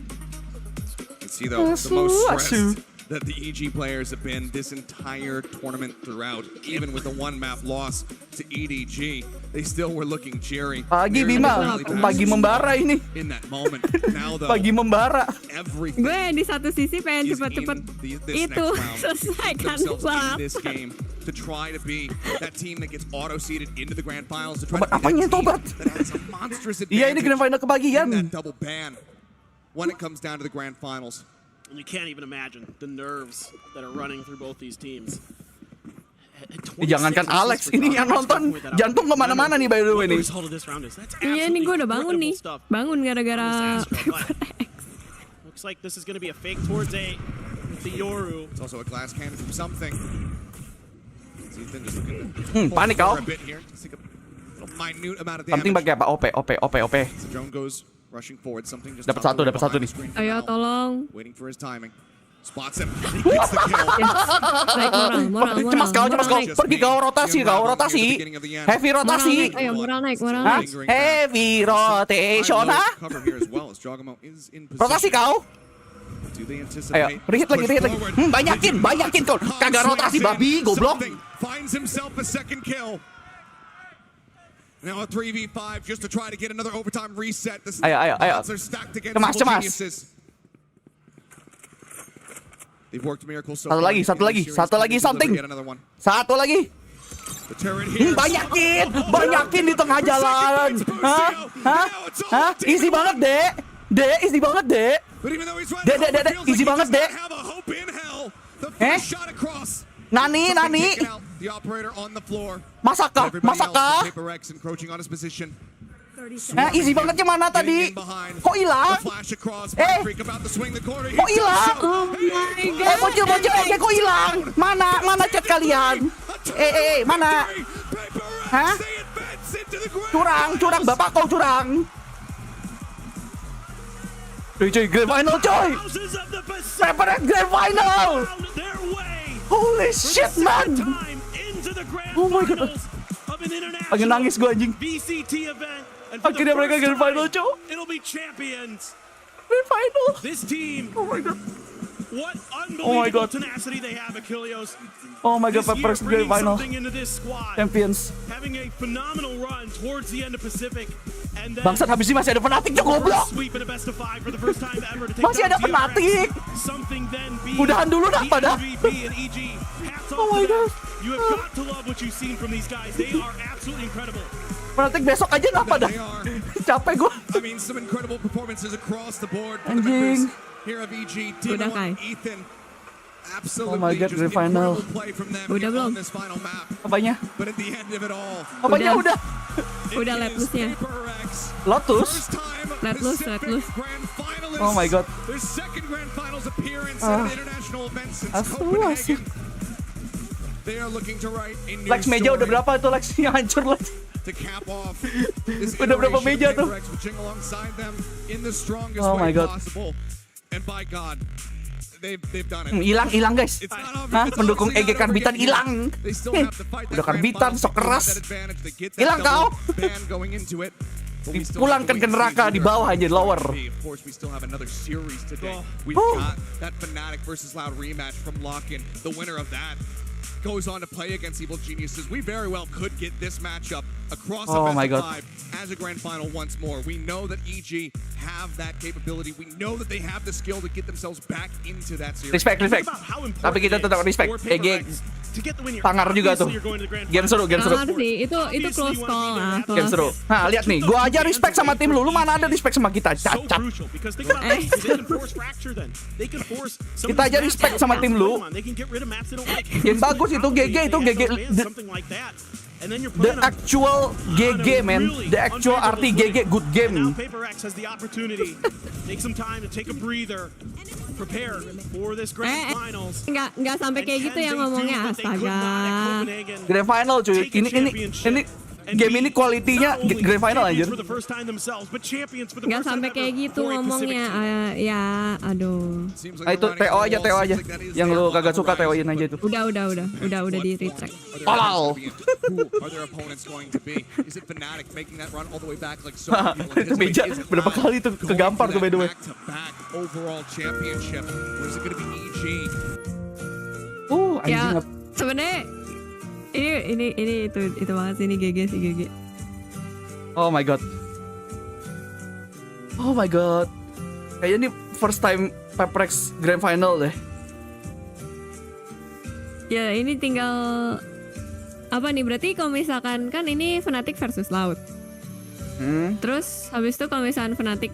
that the EG players have been this entire tournament throughout. Even with the one map loss to EDG, they still were looking cheery. Pagi Bima, pagi membara ini. In that moment, now though, pagi membara. Gue di satu sisi pengen cepet-cepet itu selesaikan balap. This game to try to be that team that gets auto-seeded into the grand finals. To try Tobat to be apanya that team tobat? that has a monstrous Iya ini grand final kebagian. that double ban when it comes down to the grand finals. And you can't even imagine the nerves that are running through both these teams. Jangankan Alex, ini yang nonton jantung kemana-mana nih by the way nih. Iya nih gue udah bangun nih. Bangun gara-gara Looks like this is going to be a fake towards A with the Yoru. It's also a glass cannon from something. Panik kau. Penting pakai apa? OP. Dapat satu nih. Ayo tolong. Waiting for his timing. Spots him. He gets the kill. Cemas kau. Pergi kau rotasi. Heavy rotasi. Ayo moral naik. Heavy rotation. Rotasi kau. Ayo, reheat lagi. Banyakin kau. Kagak rotasi babi, goblok. Finds himself a second kill. Now a 3v5 just to try to get another overtime reset. Ayo. Cemas. They've worked miracles so Satu lagi, something. Satu lagi. Banyakin di tengah jalan. Hah? Easy banget, Dek. Easy banget, Dek. Easy banget, Dek. Nani. Masakah? Easy bangetnya mana tadi? Kok hilang? Kok hilang? Bocil, kok hilang? Mana chat kalian? Mana? Hah? Curang, bapak kau curang. Cuy, grand final coy! PRX grand final! Holy shit, man! Oh my god. Lagi nangis gue anjing. Akhirnya mereka grand final coy. Grand final. Oh my god. What Oh my god. unbelievable tenacity they have, Achilleos. Oh my god, This year PRX grand bringing final. something into this squad. Champions. Having a phenomenal run towards the end of Pacific. And then Bangsat habis ini masih ada Fnatic coy goblok. sweep in a best of 5 for the first time ever to take Masih ada down Fnatic. Something then being Udahan dulu dah pada. MVP and EG. Hats off Oh my to them. god. You have got to love what you've seen from these guys. They are absolutely incredible. Fnatic besok aja nggak pada. Capek gue. I mean, some incredible performances across the board for the Anjing. members here of EG. Udah, Kai. Ethan. Oh Absolutely my god, just grand final. incredible play from them Udah belum? on this final map. Apanya? But at the end of it all, Apanya udah? Udah Leplusnya. Lotus? Letlus. Oh my god. their second grand finals appearance at an international event since Asu. Copenhagen. They are looking to write a new Lex meja udah story berapa itu Lex yang hancur Lex? to cap off this Udah berapa iteration meja of tuh? PRX, which alongside them in the strongest Oh my way god. possible. And by God, they've done it. Hilang guys. It's not obvious. Hah? It's Pendukung obviously EG not Karbitan over yet. hilang. They still have to fight that Udah grand Karbitan final sok to get keras. that advantage, to get that Hilang kau. double ban going into it. But we still Pulangkan have to ke wait and neraka see di who bawah their aja lower. will be. Of course, we still have another series today. We've got that Fnatic versus Loud rematch from Lock-In. The winner of that goes on to play against Evil Geniuses. We very well could get this matchup across Oh a my best of god. 5 as a grand final once more. We know that EG have that capability. We know that they have the skill to get themselves back into that series. Respect. Tapi kita tetap respect. EG Pangar juga tuh. Game seru. Pangar sih, itu close call lah. Game seru. Nah, lihat nih, gua aja respect sama tim lu. Lu mana ada respect sama kita? Cacat. Kita aja respect sama tim lu. Game bagus itu GG The actual GG man. The actual arti GG good game. PRX has the opportunity. Take some time to take a breather. Prepare for this grand finals. Nggak sampai kayak gitu ya ngomongnya, astaga. Grand final cuy. Ini game ini kualitinya grand final anjir. Nggak sampai kayak gitu ngomongnya. Ya, aduh. Itu TO aja. Yang lu kagak suka TO-in aja itu. Udah di retract. Palal. Itu meja berapa kali tuh kegampar tuh by the way. Ya, sebenarnya ini itu banget sih, ini GG sih GG. Oh my god. Kayaknya ini first time PRX Grand Final deh. Ya ini tinggal apa nih, berarti kalau misalkan kan ini Fnatic versus Loud. Terus habis itu kalau misalkan Fnatic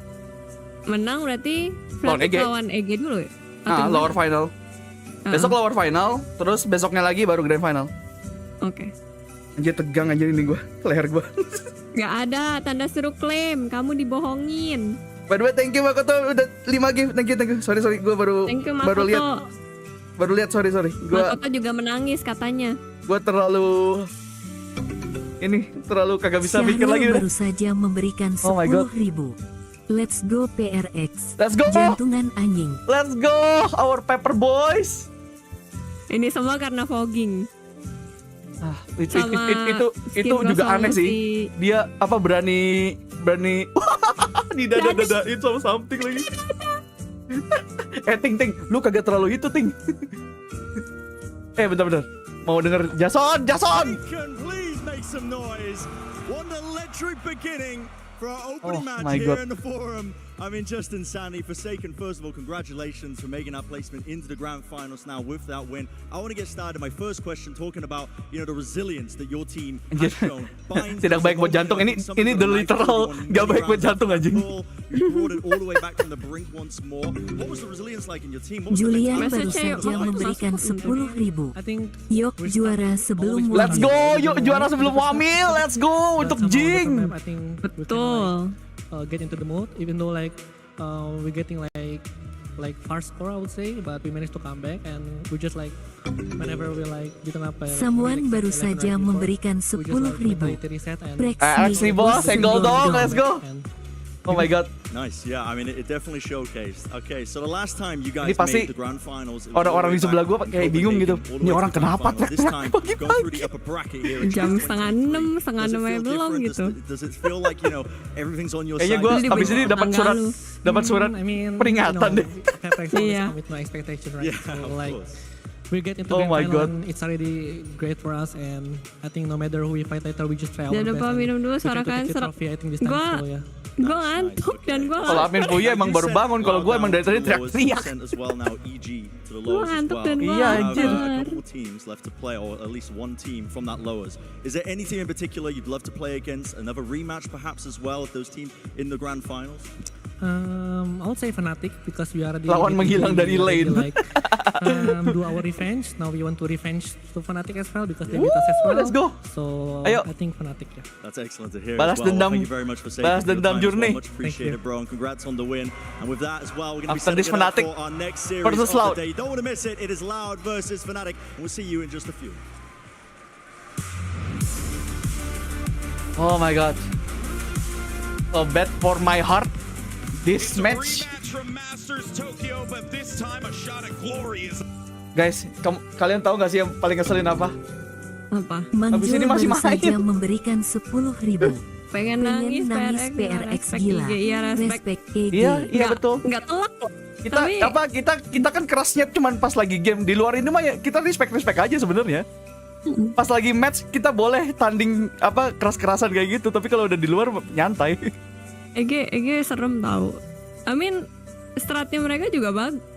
menang berarti Fnatic lawan EG dulu ya? Lower final. Besok lower final, terus besoknya lagi baru grand final. Oke. Anjir tegang aja ini gue, leher gue. Gak ada tanda seru klaim, kamu dibohongin. By the way, thank you Makoto udah 5 game, thank you. Sorry, gue baru lihat, sorry. Makoto juga menangis katanya. Gue terlalu kagak bisa mikir lagi. Baru saja memberikan 10.000. Let's go PRX. Let's go. Jantungan anjing. Let's go our Pepper Boys. Ini semua karena fogging. Itu juga aneh sih. Dia apa berani di dada-dadain sama something lagi. Ting, lu kagak terlalu itu, Ting. Bentar. Mau denger Jason. Please make some noise. What an electric beginning for our opening match my here God. in the forum. I mean, Justin Sandy, Forsaken, first of all, congratulations for making that placement into the grand finals now with that win. I want to get started. My first question talking about, the resilience that your team has shown. Tidak baik buat jantung. Ini the literal gak baik buat jantung anjing. You brought it all the way back from the brink once more. What was the resilience like in your team? Julian baru saja memberikan 10.000. Yok juara sebelum Let's go, yuk juara sebelum wamil. Let's go untuk Jing. Betul. Get into the mood, even though we're getting like fast score I would say, but we managed to come back and we just whenever we beaten up by Someone baru saja memberikan 10.000. Actually boss, single dog, let's go. Oh my god. Nice, yeah. I mean, it definitely showcased. Okay, so the last time you guys made the grand finals, orang-orang di sebelah gue kayak bingung gitu. Ini orang kenapa teriak-teriak pagi-pagi? Jam 5:30 aja belum gitu. Does it feel like everything's on your side? Kayaknya gue abis ini dapat surat peringatan deh. Iya. With no expectation, right? So we get into the final and it's already great for us, and I think no matter who we fight later, we just try our best. Jangan lupa minum dulu, suara kalian serak. Gue ngantuk dan gue kalau Amin Puya emang baru bangun, kalau gue emang dari tadi teriak-teriak. Gue ngantuk dan gue anjir. Teams left to play, or at least one team from that lowers. Is there any team in particular you'd love to play against? Another rematch perhaps as well if those teams in the grand finals? I would say Fnatic because we are lawan menghilang dari lane. Do our revenge. Now we want to revenge to Fnatic as well because they beat us as well. Let's go. So ayo. I think Fnatic. Yeah. That's excellent to hear. Balas dendam. Thank you very much for saying Balas dendam journey. Much appreciated, bro, and congrats on the win. And with that as well, we're going to be setting it up for our next series of the day. You don't want to miss it. It is Loud versus Fnatic. We'll see you in just a few. Oh my god. So bad for my heart. This match. Guys, kalian tahu nggak sih yang paling ngeselin apa? Apa? Habis ini masih saja memberikan 10.000. Pengen nangis PRX gila. Respect EG. Iya betul. Nggak telak kok. Kita kan kerasnya cuman pas lagi game. Di luar ini mah ya kita respect aja sebenarnya. Pas lagi match kita boleh tanding keras-kerasan kayak gitu, tapi kalau udah di luar nyantai. EG serem tau. I mean, stratnya mereka juga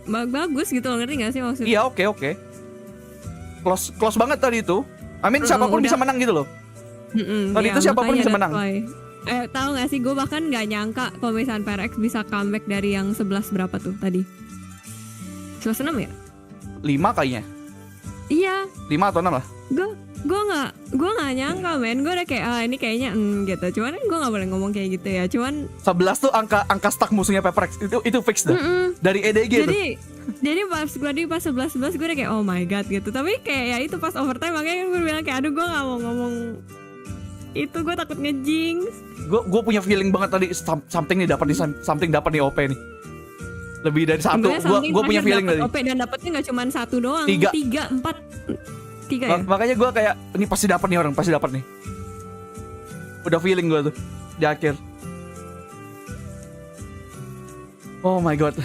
bagus gitu loh, ngerti gak sih maksudnya? Iya, oke. Close banget tadi itu. I mean, siapapun bisa menang gitu loh. Tadi itu siapapun bisa menang. Tahu gak sih, gue bahkan gak nyangka kalau misalnya PRX bisa comeback dari yang 11 berapa tuh tadi? 11-6 ya? 5 kayaknya. Iya. 5 atau 6 lah. Gue nggak nyangka men, gue udah kayak ini kayaknya gitu, cuman gue nggak boleh ngomong kayak gitu ya, cuman 11 tuh angka stuck musuhnya PRX itu fix dah dari EDG jadi pas gue di pas 11 gue udah kayak oh my god gitu, tapi kayak ya itu pas overtime makanya gue bilang kayak aduh gue nggak mau ngomong Itu gue takut ngejinx. Gue punya feeling banget tadi something nih dapat nih OP nih. Lebih dari satu. Gue punya feeling tadi. OP dan dapetnya nggak cuma satu doang. 3, 4, 3 ya. Makanya gue kayak ini pasti dapat nih orang, pasti dapat nih. Udah feeling gue tuh di akhir. Oh my god.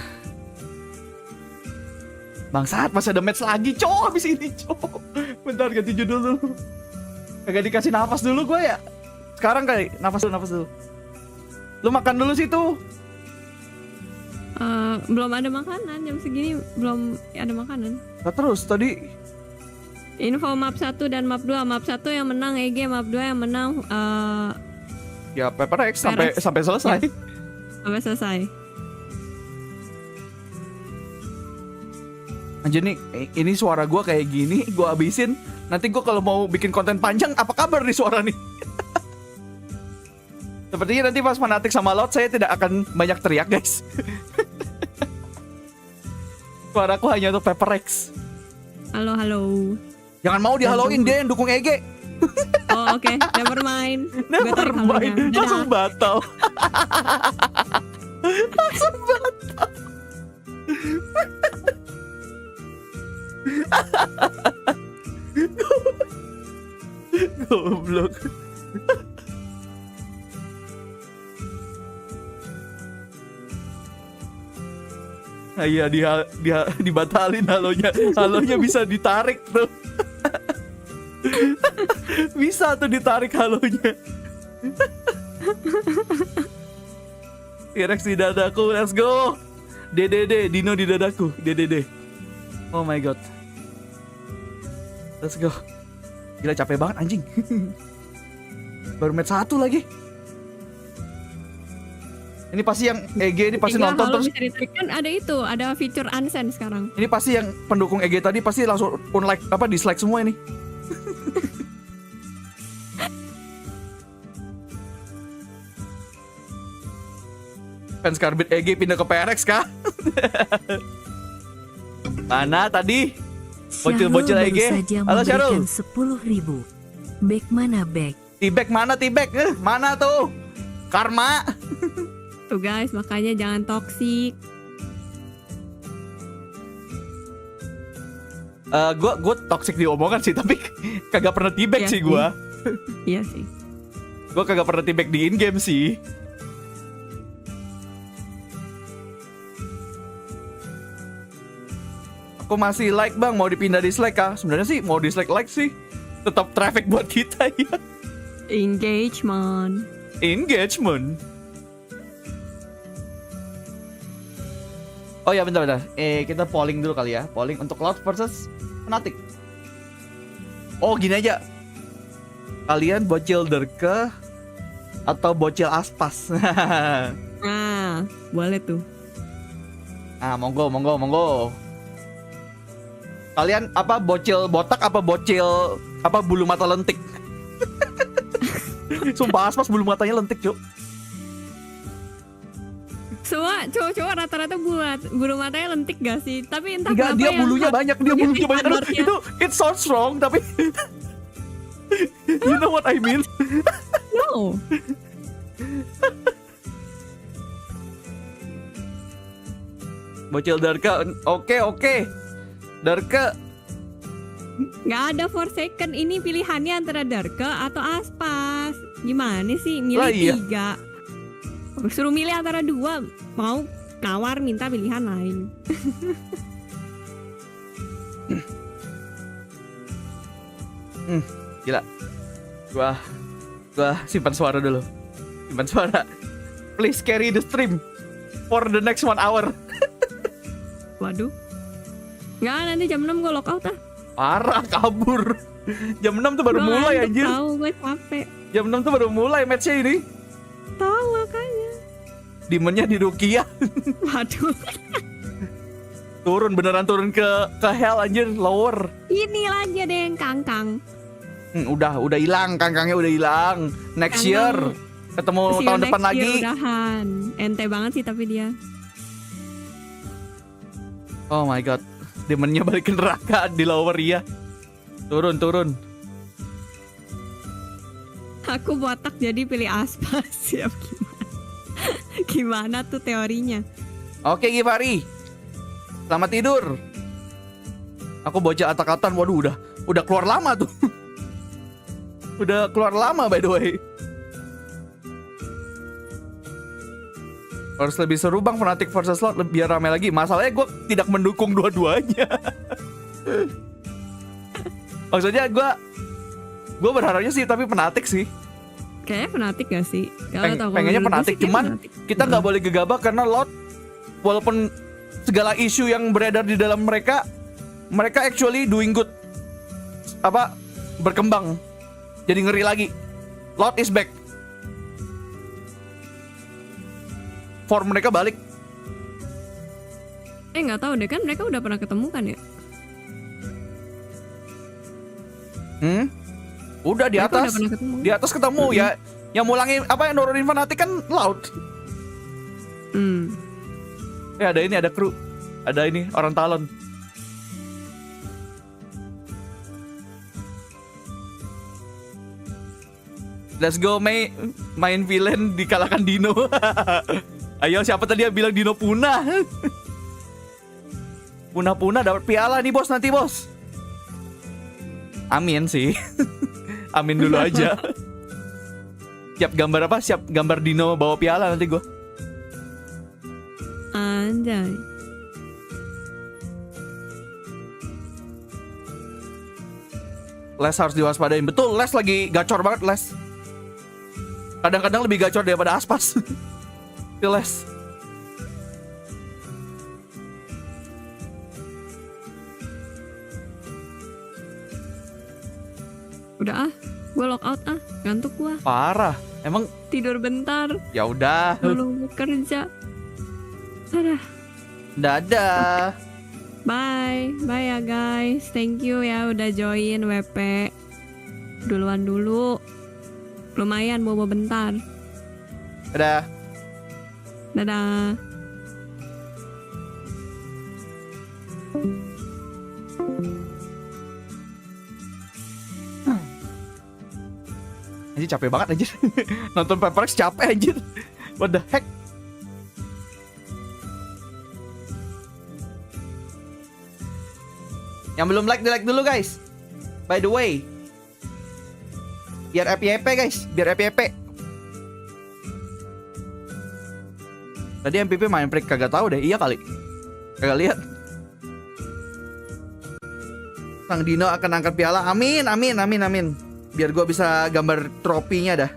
Bangsat, masih ada match lagi, cowok habis ini, cowok. Bentar ganti judul dulu. Kagak dikasih nafas dulu gue ya. Sekarang kali, nafas dulu. Lu makan dulu situ. Belum ada makanan, jam segini belum ada makanan. Nah, terus tadi info map 1 dan map 2. Map 1 yang menang EG, map 2 yang menang ya PRX sampai selesai. Ya, sampai selesai. Anjir nih, ini suara gue kayak gini, gue abisin. Nanti gue kalau mau bikin konten panjang, apa kabar nih suara nih? Sepertinya nanti pas Fanatic sama Loud, saya tidak akan banyak teriak, guys. Suaraku hanya untuk PRX. Halo. Jangan mau dihaloin, dia yang dukung EG. Oh oke, never mind. Never mind, langsung batal. Langsung batal. Goblok. Iya dia dibatalin halonya. Halonya bisa ditarik tuh. Bisa tuh ditarik halonya. PRX di dadaku, let's go. DDD, Dino di dadaku, DDD. Oh my god. Let's go. Gila capek banget anjing. Baru match 1 lagi. Ini pasti yang EG ini pasti nonton terus. Bisa ditarik kan ada itu, ada fitur unsend sekarang. Ini pasti yang pendukung EG tadi pasti langsung unlike dislike semua ini. Fans Karbit EG pindah ke PRX kah? Mana tadi? Bocil-bocil EG. Halo Syarul. 10.000. Back mana back? T-back mana T-back? Mana tuh? Karma. Tuh guys, makanya jangan toksik. Gue toxic di omongan sih, tapi kagak pernah T-back sih gue. Iya sih. Gue kagak pernah T-back di in-game sih. Aku masih like bang, mau dipindah dislike kah? Sebenarnya sih mau dislike like sih. Tetap traffic buat kita ya. Engagement. Oh ya bentar. Kita polling dulu kali ya. Polling untuk Cloud versus Fnatic. Oh gini aja. Kalian bocil derke atau bocil aspas? Nah, boleh tuh. Ah, monggo. Kalian apa bocil botak apa bocil apa bulu mata lentik? Sumpah aspas bulu matanya lentik, Cuk. Semua cowok-cowok rata-rata bulu matanya lentik gak sih? Tapi entah enggak, dia bulunya banyak, Itu it's so strong tapi you know what I mean? No. Bocil Darka, oke. Darka. Nggak ada Forsaken, ini pilihannya antara Darka atau Aspas. Gimana sih? Milih iya. 3. Suruh milih antara 2. Mau nawar minta pilihan lain. Gila. Gua simpan suara dulu. Please carry the stream for the next 1 hour. Waduh. Nggak, nanti jam 6 gue lockout ah. Parah, kabur. Jam 6 tuh baru mulai anjir. Tahu gue capek. Jam 6 tuh baru mulai match-nya ini. Tahu makanya. Demonnya di Rukia. Waduh. Beneran turun ke hell anjir, lower. Ini lagi ada yang kangkang. Udah hilang, kangkangnya udah hilang. Next year ketemu tahun depan lagi. Udahan. Ente banget sih tapi dia. Oh my god. Demonnya balik ke neraka di lower ya. Turun. Aku botak jadi pilih aspas. Siap gimana? Gimana tuh teorinya? Oke Givari, selamat tidur. Aku bocah atak-atan, waduh udah keluar lama tuh. Udah keluar lama by the way. Harus lebih seru bang, Fnatic versus Slot biar rame lagi. Masalahnya gue tidak mendukung dua-duanya. Maksudnya gue berharapnya sih tapi Fnatic sih. Kayaknya Fnatic gak sih? Pengennya Fnatic, cuman kita nggak boleh gegabah karena Lot walaupun segala isu yang beredar di dalam mereka actually doing good, berkembang, jadi ngeri lagi. Lot is back, form mereka balik. Nggak tahu deh, kan mereka udah pernah ketemu kan ya? Udah di atas ketemu ya. Yang mulangin yang nurunin Fnatic kan Loud. Ya ada kru, ada ini orang Talon. Let's go main villain dikalahkan Dino. Ayo siapa tadi yang bilang Dino punah? Punah dapat piala nih bos nanti bos. Amin sih. Amin dulu aja. Siap gambar Dino bawa piala nanti gue. Anjay. Les harus diwaspadain. Betul, Les lagi gacor banget Les. Kadang-kadang lebih gacor daripada Aspas. Si Les. Udah gue lock out ngantuk gue. Parah, emang tidur bentar. Ya udah. Belum bekerja. Dadah. Bye ya guys. Thank you ya udah join WP. Duluan dulu. Lumayan bobo bentar. Dadah. Dadah. Anjir capek banget anjir. Nonton PRX capek anjir. What the heck? Yang belum like, di-like dulu guys. By the way, biar FYP guys, biar FYP. Tadi MPP main break kagak tahu deh, iya kali. Kagak lihat. Sang Dino akan angkat piala, amin. Biar gue bisa gambar tropinya dah.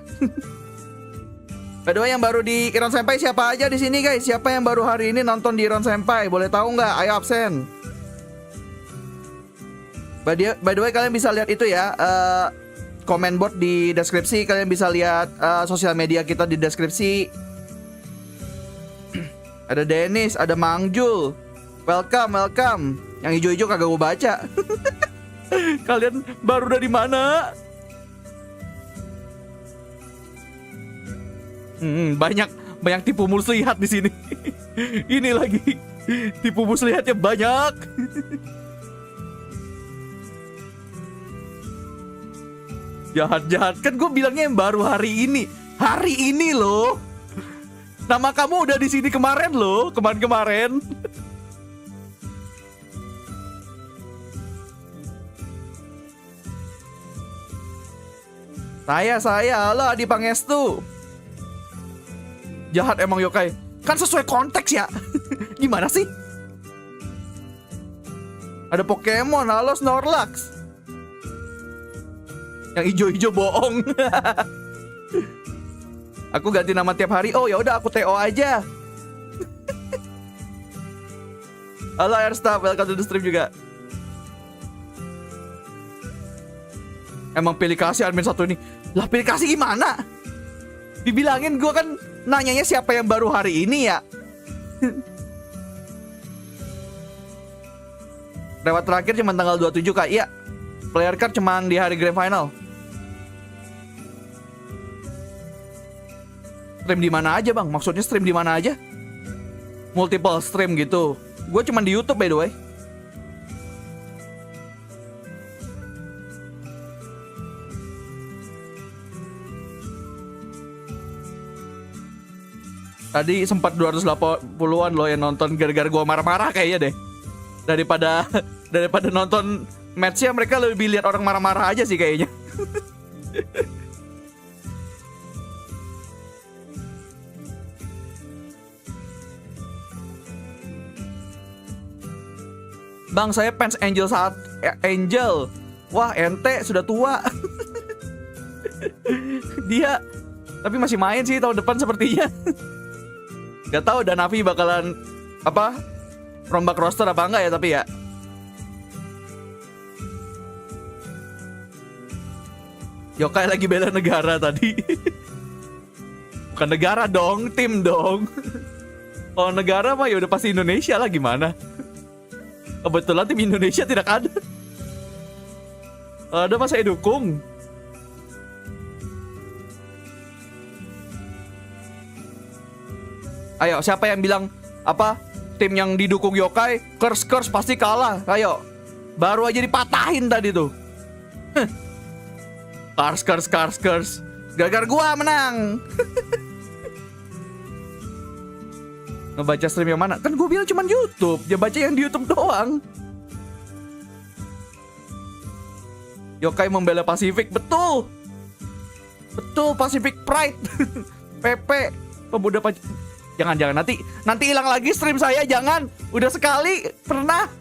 By the way, yang baru di Ironsenpai siapa aja di sini guys? Siapa yang baru hari ini nonton di Ironsenpai? Boleh tahu nggak? Ayo absen. By the way, kalian bisa lihat itu ya, comment board di deskripsi. Kalian bisa lihat sosial media kita di deskripsi. Ada Dennis, ada Mangjul. Welcome. Yang hijau-hijau kagak gue baca. Kalian baru dari mana? Banyak tipu muslihat di sini. Ini lagi tipu muslihatnya banyak. Jahat kan gue bilangnya yang baru hari ini loh. Nama kamu udah di sini kemarin loh, kemarin. Saya, halo Adi Pangestu. Jahat emang yokai. Kan sesuai konteks ya. Gimana sih? Ada Pokemon, halo Snorlax. Yang hijau-hijau bohong. Aku ganti nama tiap hari. Oh ya udah aku TO aja. Halo Airstaff, welcome to the stream juga. Emang pilih kasih admin satu ini. Lah pilih kasih gimana? Dibilangin gue kan nanyanya siapa yang baru hari ini ya. Lewat terakhir cuma tanggal 27 kak. Iya. Player card cuma di hari grand final. Stream di mana aja bang? Maksudnya stream di mana aja? Multiple stream gitu. Gue cuma di YouTube by the way. Tadi sempat 280-an loh yang nonton gara-gara gua marah-marah kayaknya deh. Daripada nonton match-nya, mereka lebih lihat orang marah-marah aja sih kayaknya. Bang, saya fans Angel. Wah, ente sudah tua. Dia tapi masih main sih tahun depan sepertinya. Gak tahu Navi bakalan apa rombak roster apa enggak ya, tapi ya. Yokai lagi bela negara tadi. Bukan negara dong, tim dong. Kalau negara mah ya udah pasti Indonesia lah, gimana? Kebetulan tim Indonesia tidak ada. Kalau ada mah saya dukung. Ayo, siapa yang bilang apa tim yang didukung Yokai curse pasti kalah? Ayo, baru aja dipatahin tadi tuh. Curse. Gara-gara gua menang. Ngebaca stream yang mana? Kan gue bilang cuma YouTube. Dia baca yang di YouTube doang. Yokai membela Pacific. Betul Pacific Pride. PP pemuda Jangan nanti hilang lagi stream saya. Jangan. Udah sekali pernah.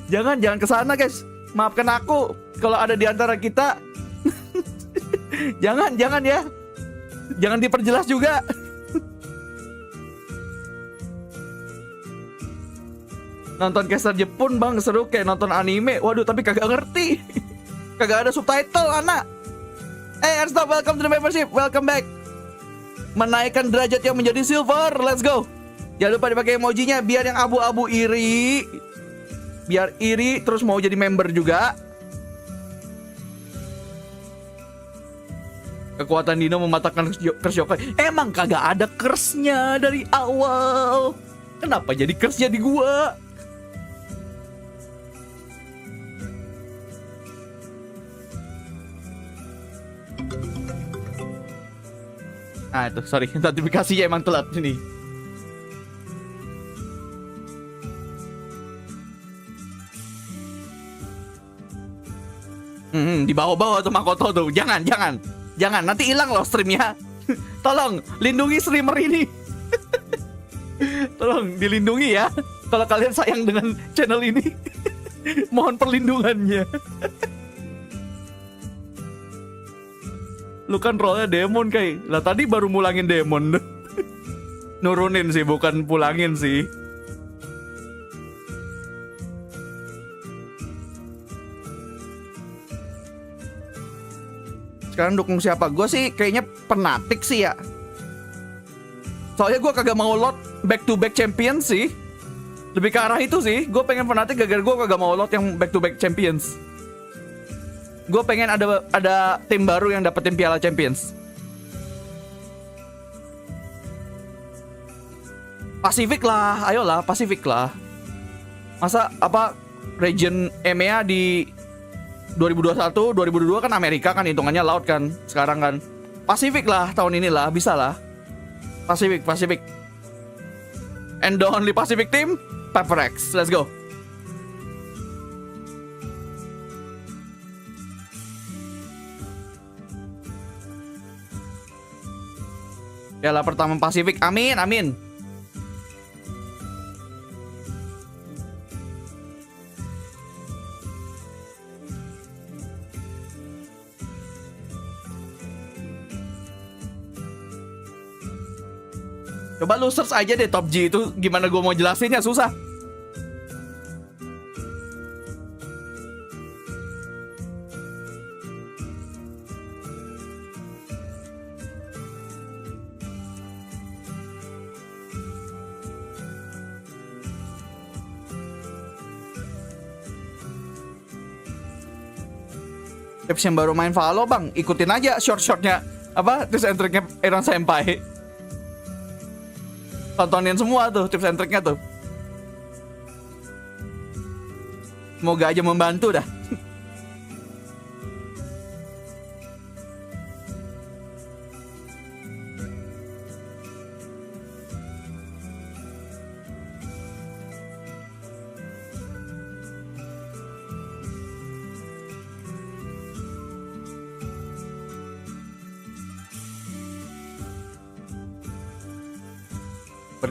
Jangan kesana guys. Maafkan aku kalau ada di antara kita. Jangan ya. Jangan diperjelas juga. Nonton caster Jepun bang, seru kayak nonton anime. Waduh, tapi kagak ngerti. Kagak ada subtitle, anak. Stop, welcome to the membership. Welcome back. Menaikkan derajat yang menjadi silver. Let's go. Jangan lupa dipakai emojinya biar yang abu-abu iri. Biar iri terus mau jadi member juga. Kekuatan Dino mematahkan curse Yokai. Emang kagak ada curse-nya dari awal. Kenapa jadi curse-nya di gua? Ah itu, sorry, notifikasinya emang telat ini. Di bawah-bawah tuh Makoto tuh. Jangan, nanti hilang loh streamnya. Tolong lindungi streamer ini. Tolong dilindungi ya. Kalau kalian sayang dengan channel ini, mohon perlindungannya. Lu kan rollnya demon kayak. Lah tadi baru mulangin demon. Nurunin sih, bukan pulangin sih. Sekarang dukung siapa? Gue sih kayaknya Fnatic sih ya. Soalnya gue kagak mau lot back to back champions sih. Lebih ke arah itu sih. Gue pengen Fnatic gara-gara gue kagak mau lot yang back to back champions. Gue pengen ada tim baru yang dapetin piala champions. Pacific lah, ayolah Pacific lah. Masa apa region EMEA di 2021, 2022 kan Amerika kan hitungannya laut kan sekarang kan. Pacific lah tahun ini lah, bisa lah. Pacific. And the only Pacific team, PRX. Let's go. Piala pertama Pasifik, amin. Coba lu search aja deh top G itu, gimana gue mau jelasinnya, susah. Tips yang baru main Valo bang, ikutin aja short-shortnya apa tips and triknya Senpai. Tontonin semua tuh tips and triknya tuh. Semoga aja membantu dah.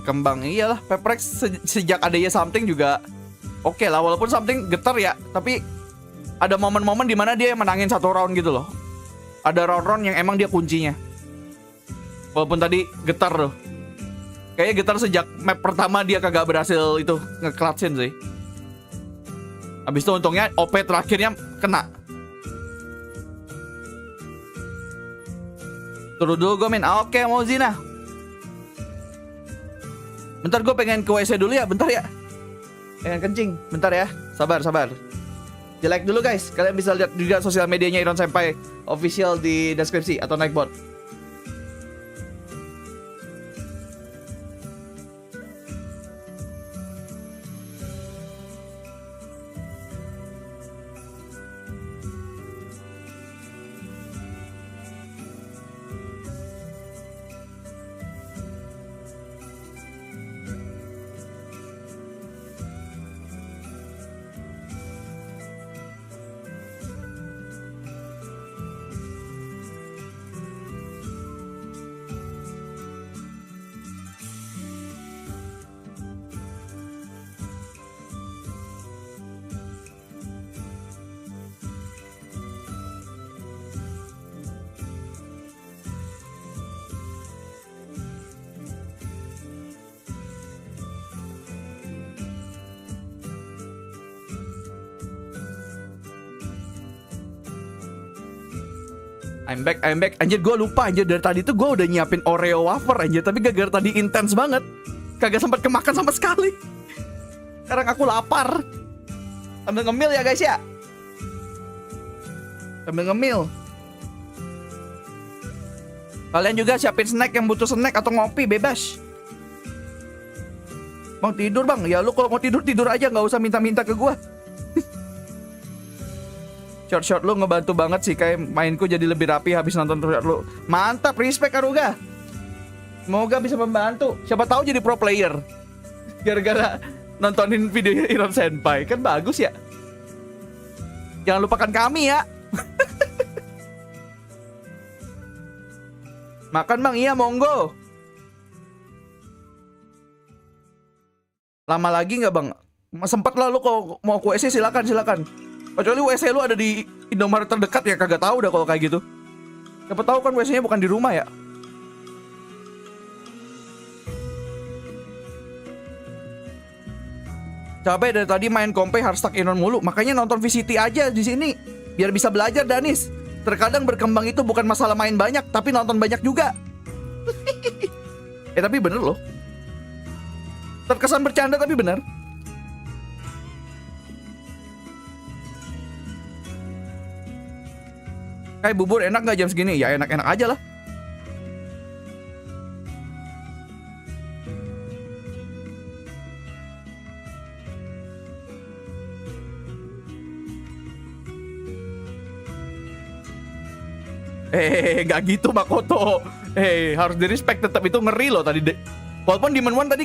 berkembang. Iyalah, PRX sejak adanya something juga oke lah, walaupun something getar ya, tapi ada momen-momen dimana dia menangin satu round gitu loh. Ada round-round yang emang dia kuncinya. Walaupun tadi getar loh. Kayaknya getar sejak map pertama dia kagak berhasil itu nge-clutchin sih. Habis itu untungnya OP terakhirnya kena. Turun dulu gue main. Oke, mau Zina. Bentar, gue pengen ke WC dulu ya, bentar ya. Pengen kencing, bentar ya. Sabar. Di like dulu guys. Kalian bisa lihat juga sosial medianya Senpai official di deskripsi atau Nightbot. I'm back. Anjir, gue lupa anjir, dari tadi tuh gue udah nyiapin Oreo wafer anjir, tapi gara-gara tadi intens banget, kagak sempat kemakan sama sekali. Sekarang aku lapar. Sambil ngemil ya guys ya. Sambil ngemil. Kalian juga siapin snack, yang butuh snack atau ngopi bebas. Mau tidur bang? Ya lu kalau mau tidur aja, nggak usah minta-minta ke gue. Short lu ngebantu banget sih, kayak mainku jadi lebih rapi habis nonton short lu. Mantap, respect Aruga. Semoga bisa membantu. Siapa tahu jadi pro player gara-gara nontonin video Irsen Senpai. Kan bagus ya. Jangan lupakan kami ya. Makan bang, iya monggo. Lama lagi nggak bang? Sempet lah lu kalau mau ke WC silakan. Kecuali WC lu ada di Indomaret terdekat ya, kagak tahu dah kalau kayak gitu. Siapa tahu kan WC-nya bukan di rumah ya. Capek dari tadi main kompe harus stuck in on mulu, makanya nonton VCT aja di sini biar bisa belajar Danis. Terkadang berkembang itu bukan masalah main banyak, tapi nonton banyak juga. Tapi bener loh. Terkesan bercanda tapi bener. Kayak bubur enak gak jam segini? Ya enak-enak aja lah. Gak gitu Makoto. Harus di respect, tetap itu ngeri loh tadi. Walaupun Demon One tadi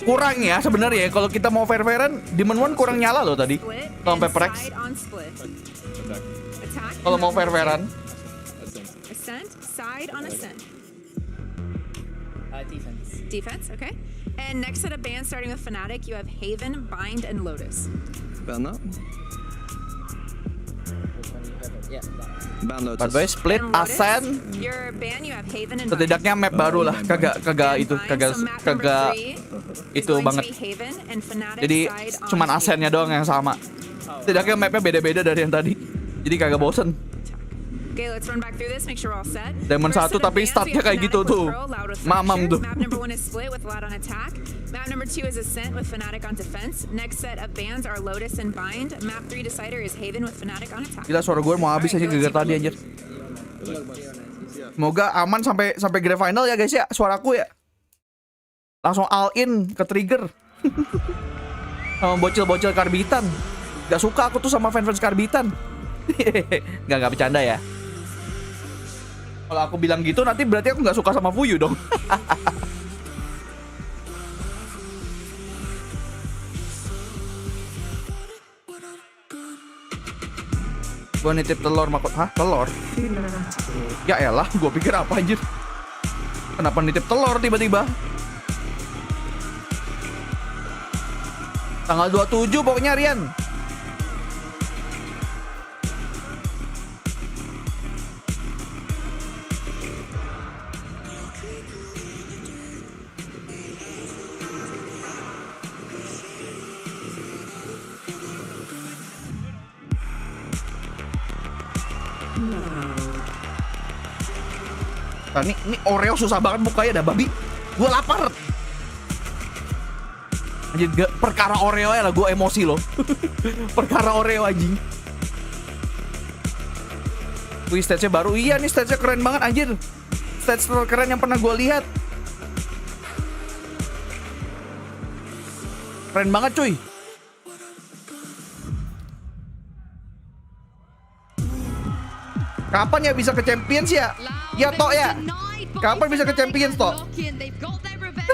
kurang ya sebenarnya. Kalau kita mau fair-fairan, Demon One kurang nyala loh tadi. Sampai PRX. Kalau mau fair-fairan. Ascent, side on ascent. Defense, okay. And next set of bands starting with Fnatic, you have Haven, Bind, and Lotus. Band up. By the way, split, Ascent. Your band, you have Haven and Setidaknya map baru lah, kagak itu banget. Jadi cuman Ascentnya doang yang sama. Setidaknya mapnya beda-beda dari yang tadi. Jadi kagak bosen. Okay, let's run back through this, make sure we're all set. Demon 1 tapi startnya kayak gitu tuh. Mamam tuh. Map number 1 is Split with Loud on attack. Map number 2 is Ascent with Fnatic on defense. Next set of bands are Lotus and Bind. Map 3 decider is Haven with Fnatic on attack. Gila, suara gue mau habis aja gara-gara tadi anjir. Semoga aman sampai grand final ya guys ya, suaraku ya. Langsung all in ke trigger. Sama bocil-bocil karbitan. Gak suka aku tuh sama fans karbitan. Gak bercanda ya. Kalau aku bilang gitu nanti berarti aku gak suka sama Fuyu dong. Gua nitip telur makot. Hah? Telur? Ya elah, gua pikir apa anjir. Kenapa nitip telur tiba-tiba? Tanggal 27 pokoknya Rian. Nah, ini Oreo susah banget bukanya dah babi. Gue lapar. Anjir, perkara Oreo ya lah gue emosi loh. Perkara Oreo anjing. Wih, stage-nya baru. Iya nih, stage-nya keren banget anjir. Stage terkeren yang pernah gue lihat. Keren banget cuy. Kapan ya bisa ke Champions ya? Ya Tok ya. Kapan bisa ke Champions Tok?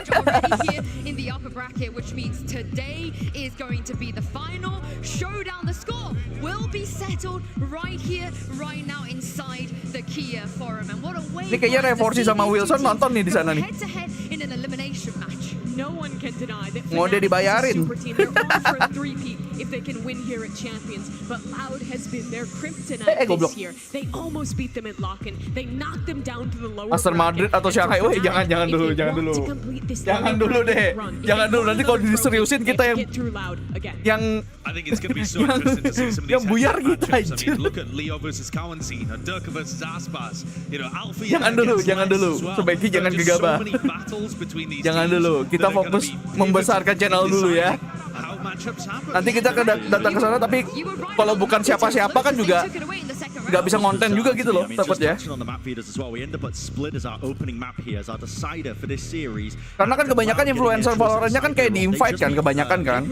Already here in the upper bracket, which means today is going to be the final showdown. The score will be settled right here, right now inside the Kia Forum. And what a way! Ini kayaknya Revorsi sama Wilson nonton nih di sana nih. Head to head in an elimination match. No one can deny that Ngode dibayarin. super team. They're on for a three-peat if they can win here at Champions. But Loud has been their kryptonite this year. They almost beat them at Lock-in. They knocked them down to the lower Master Madrid atau Shanghai. Woi, jangan dulu. Jangan dulu deh. Jangan dulu, nanti kalau diseriusin kita yang buyar kita aja. Look at Leo versus Kawansi, Durka versus Aspas. You know, Alpha. Jangan dulu. Sebaiknya jangan gegabah. Jangan dulu. Kita fokus membesarkan channel dulu ya. Nanti kita datang ke sana, tapi kalau bukan siapa-siapa kan juga nggak bisa konten juga gitu loh, takutnya. Karena kan kebanyakan influencer Valorantnya kan kayak di invite kan, kebanyakan kan.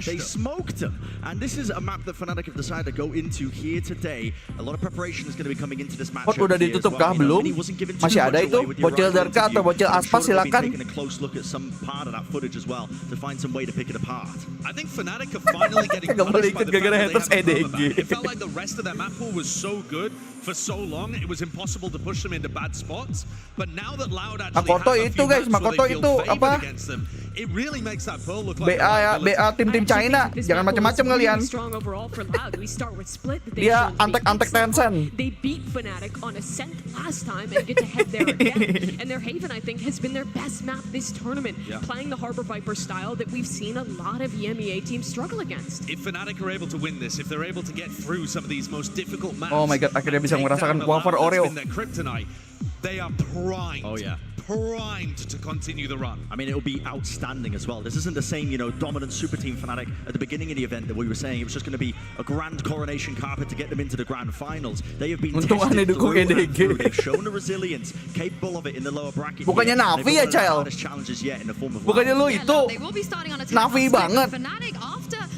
They smoked them, and this is a map that Fnatic have decided to go into here today. A lot of preparation is going to be coming into this match. Udah ditutup kah belum? Masih ada itu bocil Darka atau bocil Aspas, silakan. To find some way to pick it apart. I think Fnatic are finally getting punished by the fact that they have no map. It felt like the rest of their map pool was so good for so long, it was impossible to push them into bad spots. But now that Loud actually Makoto have a itu few guys, maps where Makoto they feel itu favored apa? against them, it really makes that Pearl look like BA ya, BA tim China. Jangan macam-macam kalian. Dia antek-antek Tencent. They beat Fnatic on Ascent last time and get to head there again. And their Haven, I think, has been their best map this tournament, playing the Harbor Viper style that we've seen a lot of EMEA teams struggle against. If Fnatic are able to win this, if they're able to get through some of these most difficult maps, Oh my god, akhirnya bisa merasakan wafer Oreo. They are primed. Oh yeah. Primed to continue the run. I mean, it'll be outstanding as well. This isn't the same, dominant super team Fnatic at the beginning of the event that we were saying. It was just going to be a grand coronation carpet to get them into the grand finals. They have been tested through and through. They've shown the resilience, capable of it in the lower bracket. Bukannya Navi ya, Cel? Bukannya lu itu Navi banget.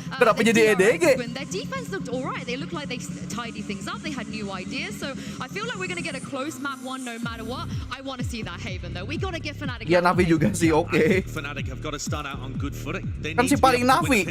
Kenapa jadi EDG? Their defense looked alright. They looked like they tidied things up. They had new ideas. So I feel like we're going to get a close map one no matter what. I want to see that Haven though. We got to get Fnatic. Ya Navi juga sih, oke. Fnatic have got to start out on good footing. Kan si paling Navi.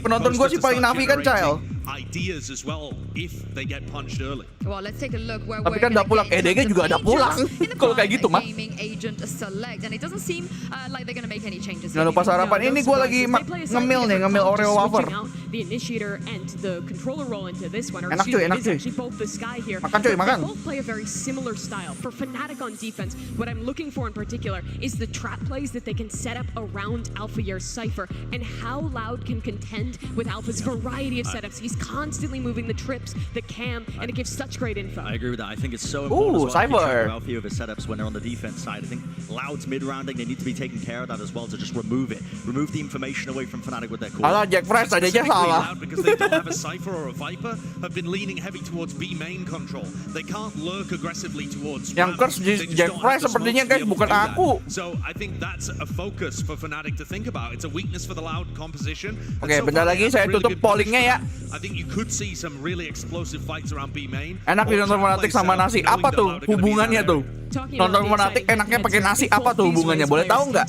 Penonton gue si paling Navi kan, Cel. Ideas as well if they get punched early. Well, let's take a look where Tapi kan udah pulang, EDG juga ada pulang. Kalau kayak gitu mah. Agent select and it doesn't seem like they're going to make any changes. Jangan lupa sarapan. Ini gue lagi ngemil Oreo wafer. The initiator and the controller role into this one. Enak cuy, enak cuy. Both the Sky here. Makan cuy, makan. Both play a very similar style. For Fnatic on defense, what I'm looking for in particular is the trap plays that they can set up around Alpha Year's Cypher and how Loud can contend with Alpha's variety of setups. He's constantly moving the trips, the cam, and it gives such great info. I agree with that. I think it's so important as well. Cypher. Alpha of his setups when they're on the defense side. I think Loud's mid-rounding, they need to be taking care of that as well to just remove it. Remove the information away from Fnatic with their core. Alah, Jack Fresh tadi aja salah. Because they don't have a Cypher or a Viper, have been leaning heavy towards B main control. They can't lurk aggressively towards Yang curse Jack Fresh sepertinya guys, bukan aku. So I think that's a focus for Fnatic to think about. It's a weakness for the Loud composition. Oke, bentar lagi saya tutup pollingnya ya. I think you could see some really explosive fights around B main. Enak di nonton Fnatic sama nasi. Apa tuh hubungannya tuh? Nonton Fnatic enaknya pakai nasi, apa tuh hubungannya? Boleh tahu nggak?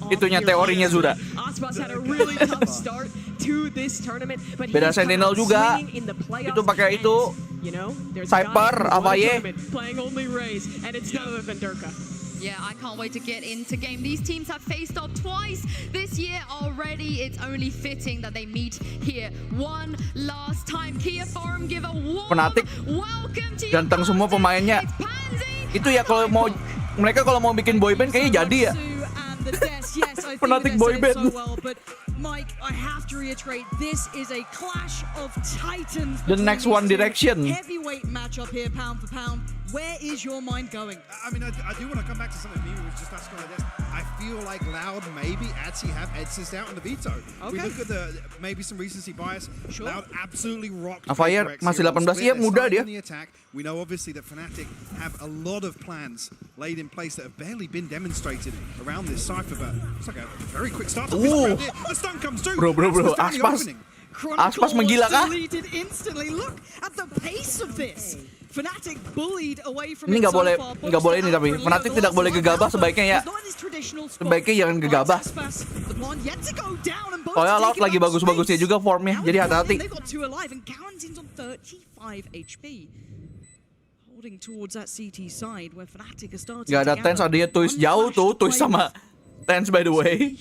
Itunya teorinya sudah. Beda Sentinel juga. Itu pakai itu Cypher apa ye? Yeah, I can't wait to get into game. These teams have faced off twice this year already. It's only fitting that they meet here one last time. ke-14 give a warm Fnatic welcome to ganteng semua pemainnya. Itu ya kalau mau mereka kalau mau bikin boyband kayaknya jadi ya. Fnatic boyband. Mike, I have to reiterate, this is a clash of titans. The next One Direction. Heavyweight matchup here, pound for pound. Where is your mind going? I mean, I do want to come back to something new. Was just asking like this. I feel like Loud maybe actually have Edsist out in the veto. We look at the maybe some recency bias. Sure. Loud absolutely rocked. Fire masih 18 ya, muda dia. We know obviously that Fnatic have a lot of plans laid in place that have barely been demonstrated around this cipher, but it's like a very quick start. The stun comes through. Bro, Aspas menggila kah? Deleted instantly. Look at the pace of this. Fnatic bullied away from Ini nggak boleh ini tapi Fnatic tidak boleh gegabah sebaiknya ya. Sebaiknya jangan gegabah. Soalnya Loud lagi bagus-bagusnya juga formnya, jadi hati-hati. Gak ada Tens, adanya Toys jauh tuh, Toys sama Tens by the way.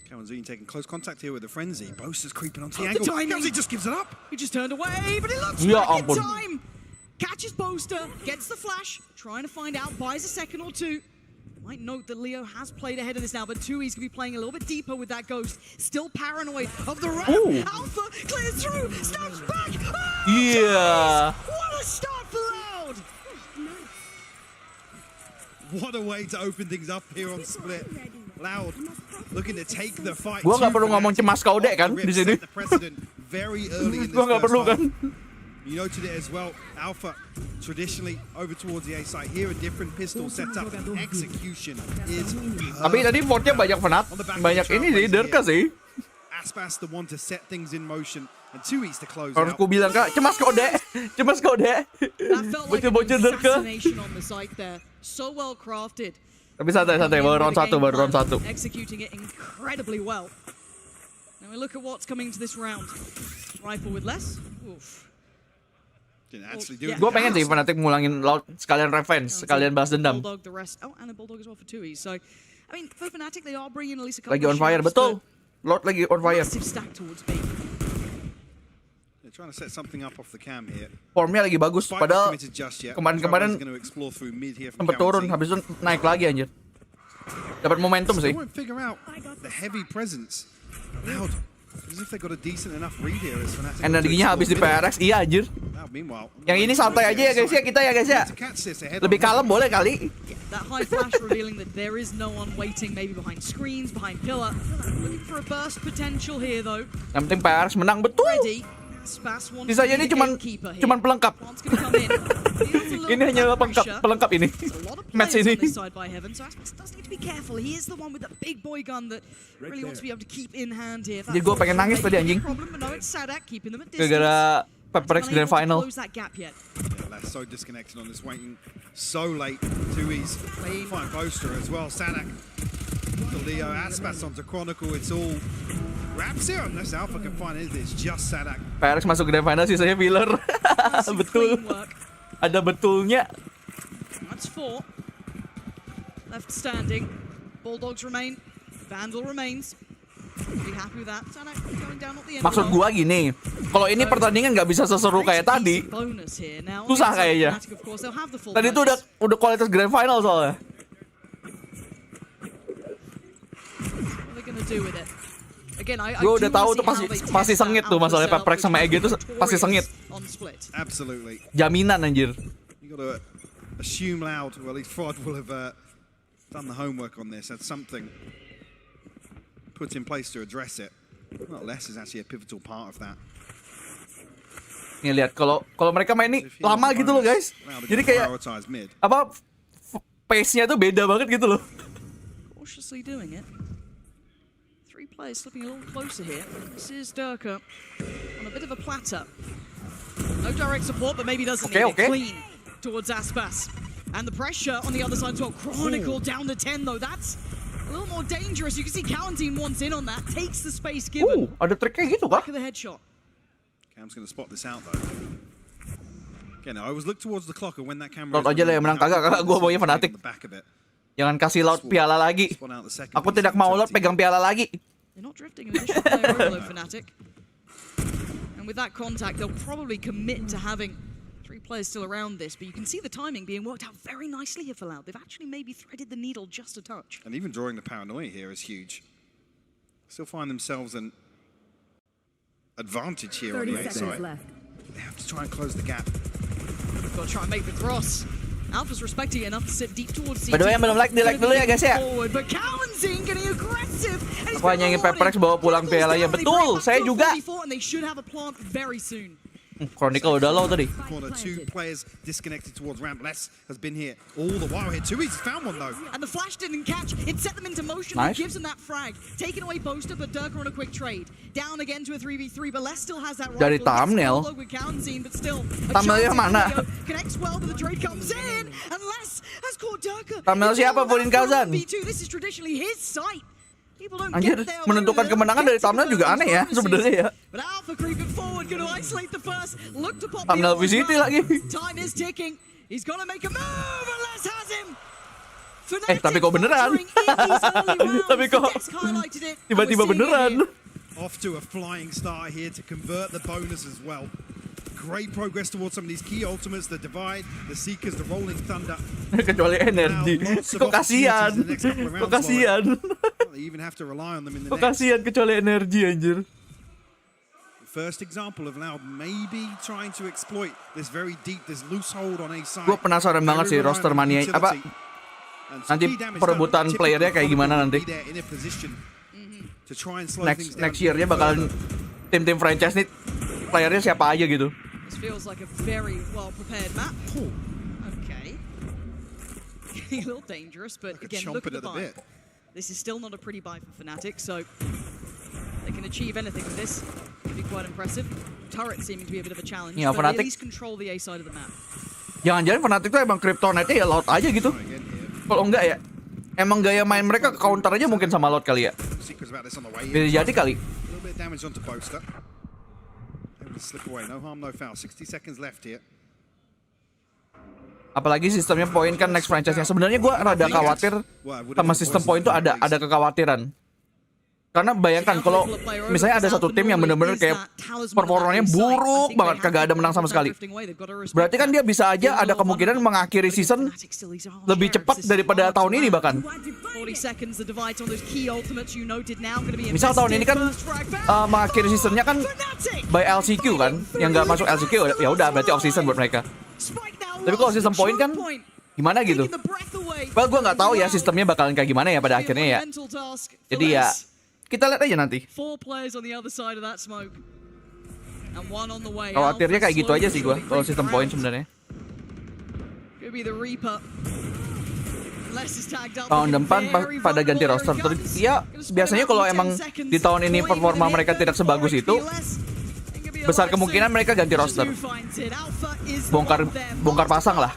Kawanzini taking close contact here with the frenzy. Boaster's creeping onto the angle. Kawanzini just gives it up. He just turned away, but he looks Ya back in ampun. time. Catches Boaster, gets the flash, trying to find out, buys a second or two. Might note that Leo has played ahead of this now, but Tui's going to be playing a little bit deeper with that Ghost. Still paranoid of the ramp. Alpha clears through, snaps back. Oh, Yeah. what a start for Loud. What a way to open things up here on Split. Loud looking to take the fight. Gua nggak perlu ngomong cemas kau dek kan di sini. Very early in this Gua nggak perlu kan. You noted it as well. Alpha traditionally over towards the A side. Here a different pistol setup. Execution is. Tapi tadi portnya banyak banyak ini sih, Derka sih. Aspas the one to set things in motion and Tui's to close Harus out. ku bilang kak, cemas kau dek. Bocil-bocil Derka. So well crafted. Tapi santai, baru round 1. Executing it incredibly well. Now we look at what's coming to this round. Rifle with less. Oof. Gue pengen sih Fnatic ngulangin Loud sekalian revenge, sekalian balas dendam. Bulldog the rest. Oh, and a Bulldog as well for Tui. So, I mean, for Fnatic they are bringing at least a couple Lagi on fire, betul. Loud lagi on fire. Massive stack towards B. They're trying to set something up off the cam here. Formnya lagi bagus, padahal kemarin sempat turun, habis itu naik lagi anjir. Dapat momentum sih. Figure out the heavy presence. Loud. As if they got a decent enough read here as Fnatic. Energinya habis di PRX, iya anjir. Yang ini santai aja ya guys ya, kita ya guys ya. Lebih kalem boleh kali. That high flash revealing that there is no one waiting, maybe behind screens, behind pillar. Looking for a burst potential here though. Yang penting PRX menang betul. Sisanya ini cuman pelengkap. Ini hanya pelengkap ini. Match ini. Jadi gue pengen nangis tadi anjing. Gara-gara PRX Grand Final. So disconnected on this, waiting so late. Tui's fine Boaster as well. Sadak to Leo, Aspas onto Chronicle. It's all wraps here unless Alpha can find it. It's just Sadak. PRX masuk Grand Final, sisanya filler. Betul. Ada betulnya. That's 4. Left standing. Bulldogs remain. Vandal remains. Be happy with that. Sadak going down at the end. Maksud gua gini, kalau ini pertandingan nggak bisa seseru kayak tadi, susah kayaknya. Tadi itu udah kualitas Grand Final soalnya. Gue udah tahu tuh pasti sengit tuh masalahnya PRX sama EG tuh pasti sengit. Absolutely. Jaminan anjir. You gotta assume Loud, well, at least Fraud will have done the homework on this. That's something put in place to address it. Not less is actually a pivotal part of that. Nih lihat kalau mereka main ini lama gitu loh guys. Jadi kayak apa pace-nya tuh beda banget gitu loh. Cautiously doing it. 3 players slipping a little closer here. This is Durka on a bit of a platter. No direct support, but maybe doesn't need it. Clean towards Aspas. And the pressure on the other side as well. Chronicle down to 10 though. That's a little more dangerous. You can see Kalian wants in on that. Takes the space given. Ada triknya gitu kah? Back of the headshot. Cam's going to spot this out though. Again, I always look towards the clock and when that camera Load aja lah yang menang, kagak gua maunya Fnatic. the back of it. Jangan kasih Loud piala lagi. Aku tidak mau Loud pegang piala lagi. They're not drifting an initial player overload, Fnatic. And with that contact, they'll probably commit to having 3 players still around this, but you can see the timing being worked out very nicely here for Loud. They've actually maybe threaded the needle just a touch. And even drawing the paranoia here is huge. Still find themselves an advantage here on the A side. They have to try and close the gap. Got to try and make the cross. Alpha's respecting it enough to sit deep towards CT. By the way, yang belum like, di-like dulu ya guys ya. But Kalian getting aggressive. Aku hanya ingin PRX bawa pulang pialanya. Betul, saya juga. And they should have a plant very soon. Chronicle udah low tadi. Corner, 2 players disconnected towards ramp. Less has been here all the while here. Tui's found one though. And the flash didn't catch. It set them into motion. Nice. It gives them that frag. Taken away Boaster, but Durka on a quick trade. Down again to a 3v3, but Les still has that Dari thumbnail. Thumbnailnya mana? Connects well, but the trade comes in. And Les has caught Durka. Thumbnail siapa? Pulin Kazan. This is traditionally his site. Anjir, menentukan kemenangan dari thumbnail juga aneh ya sebenarnya ya. Thumbnail VCT lagi. Tapi kok beneran? Tapi kok tiba-tiba beneran? Off to a flying start here to convert the bonus as well. Great progress towards some of these key ultimates, the divide, the seekers, the rolling thunder. Kecuali energi. Kok kasihan? Kok kasihan? Kok kasihan kecuali energi anjir. First example of Loud maybe trying to exploit this very deep, this loose hold on a side. Gue penasaran banget sih roster mania apa nanti perebutan playernya kayak gimana nanti. Next year-nya bakalan tim-tim franchise nih playernya siapa aja gitu. This feels like a very well prepared map. Okay. Getting a little dangerous, but again, look at the buy. This is still not a pretty buy for Fnatic, so they can achieve anything with this. Could be quite impressive. Turret seeming to be a bit of a challenge, ya, but Fnatic, at least control the A side of the map. Jangan-jangan Fnatic tuh emang Kryptonite ya Loud aja gitu. Kalau enggak ya, emang gaya main mereka counter aja mungkin sama Loud kali ya. Bisa jadi kali. Slip away, no harm, no foul. 60 seconds left here. Apalagi sistemnya poin kan next franchise-nya. Sebenarnya gue rada khawatir sama sistem poin itu ada kekhawatiran. Karena bayangkan kalau misalnya ada satu tim yang bener-bener kayak performanya buruk banget, kagak ada menang sama sekali. Berarti kan dia bisa aja ada kemungkinan mengakhiri season lebih cepat daripada tahun ini bahkan. Misal tahun ini kan mengakhiri seasonnya kan by LCQ kan, yang nggak masuk LCQ ya udah berarti off season buat mereka. Tapi kalau sistem poin kan gimana gitu? Well, gue nggak tahu ya sistemnya bakalan kayak gimana ya pada akhirnya ya. Jadi ya kita lihat aja nanti. Khawatirnya kayak gitu aja sih gue kalau sistem poin sebenarnya. Tahun depan pada ganti roster terus ya biasanya kalau emang di tahun ini performa mereka tidak sebagus itu, besar kemungkinan mereka ganti roster. Bongkar pasang lah.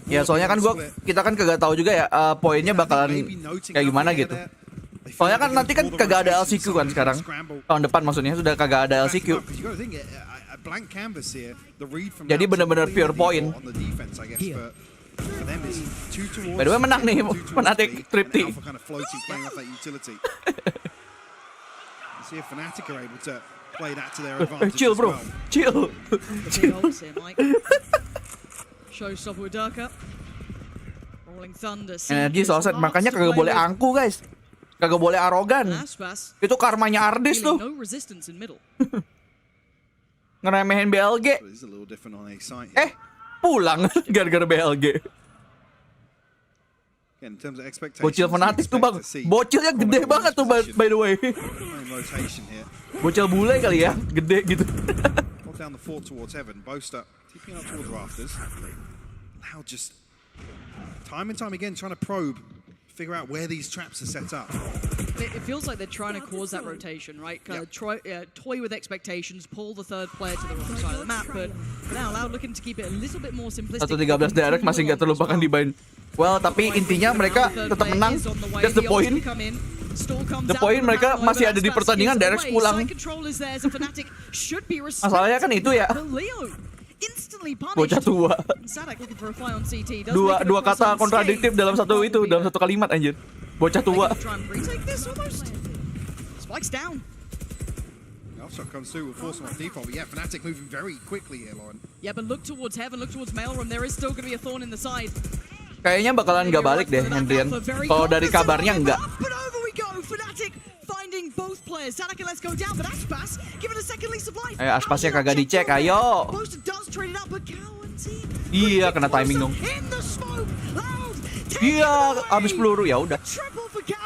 Ya soalnya kan kita kan kagak tahu juga ya poinnya bakalan kayak gimana gitu. Soalnya kan nanti kan kagak ada LCQ kan sekarang. Tahun depan maksudnya sudah kagak ada LCQ. Jadi benar-benar pure point. By the way menang nih Fnatic Tripty. Chill bro, chill. Energi selesai, makanya kagak boleh angku guys. Kagak boleh arogan. Itu karmanya Arctis tuh. Ngeremehin BLG. Pulang gara-gara BLG. Bocil Fnatic tuh bang. Bocilnya gede banget tuh by the way. Bocil bule kali ya, gede gitu. Now just time and time again trying to probe, figure out where these traps are set up. It feels like they're trying to cause that rotation, right? Kind of toy with expectations, pull the third player to the wrong side of the map, but now Loud looking to keep it a little bit more simplistic. 113 direct masih nggak terlupakan di main. Well, tapi intinya mereka tetap menang. That's the point. The point mereka masih ada di pertandingan, direct pulang. Masalahnya kan itu ya. instantly punished. Bocah tua. Sadak looking for a fly on CT. Does Dua make it across kata unscathed. kontradiktif dalam satu kalimat anjir. Bocah tua. Try and retake this almost. Spikes down. Offshot comes through, will force him off default, but yeah, Fnatic moving very quickly here, Lauren. Yeah, but look towards heaven, look towards mailroom. There is still going to be a thorn in the side. Kayaknya bakalan nggak balik deh, Hendrian. Kalau dari kabarnya enggak. But over we go. Fnatic finding both players. Sadak and let's go down, but Aspas given a second lease of life. Ayo Aspasnya kagak dicek, ayo. Boaster does trade it out, but Cowan team. Iya, kena timing dong. In the smoke. Loud. Iya, habis peluru ya udah.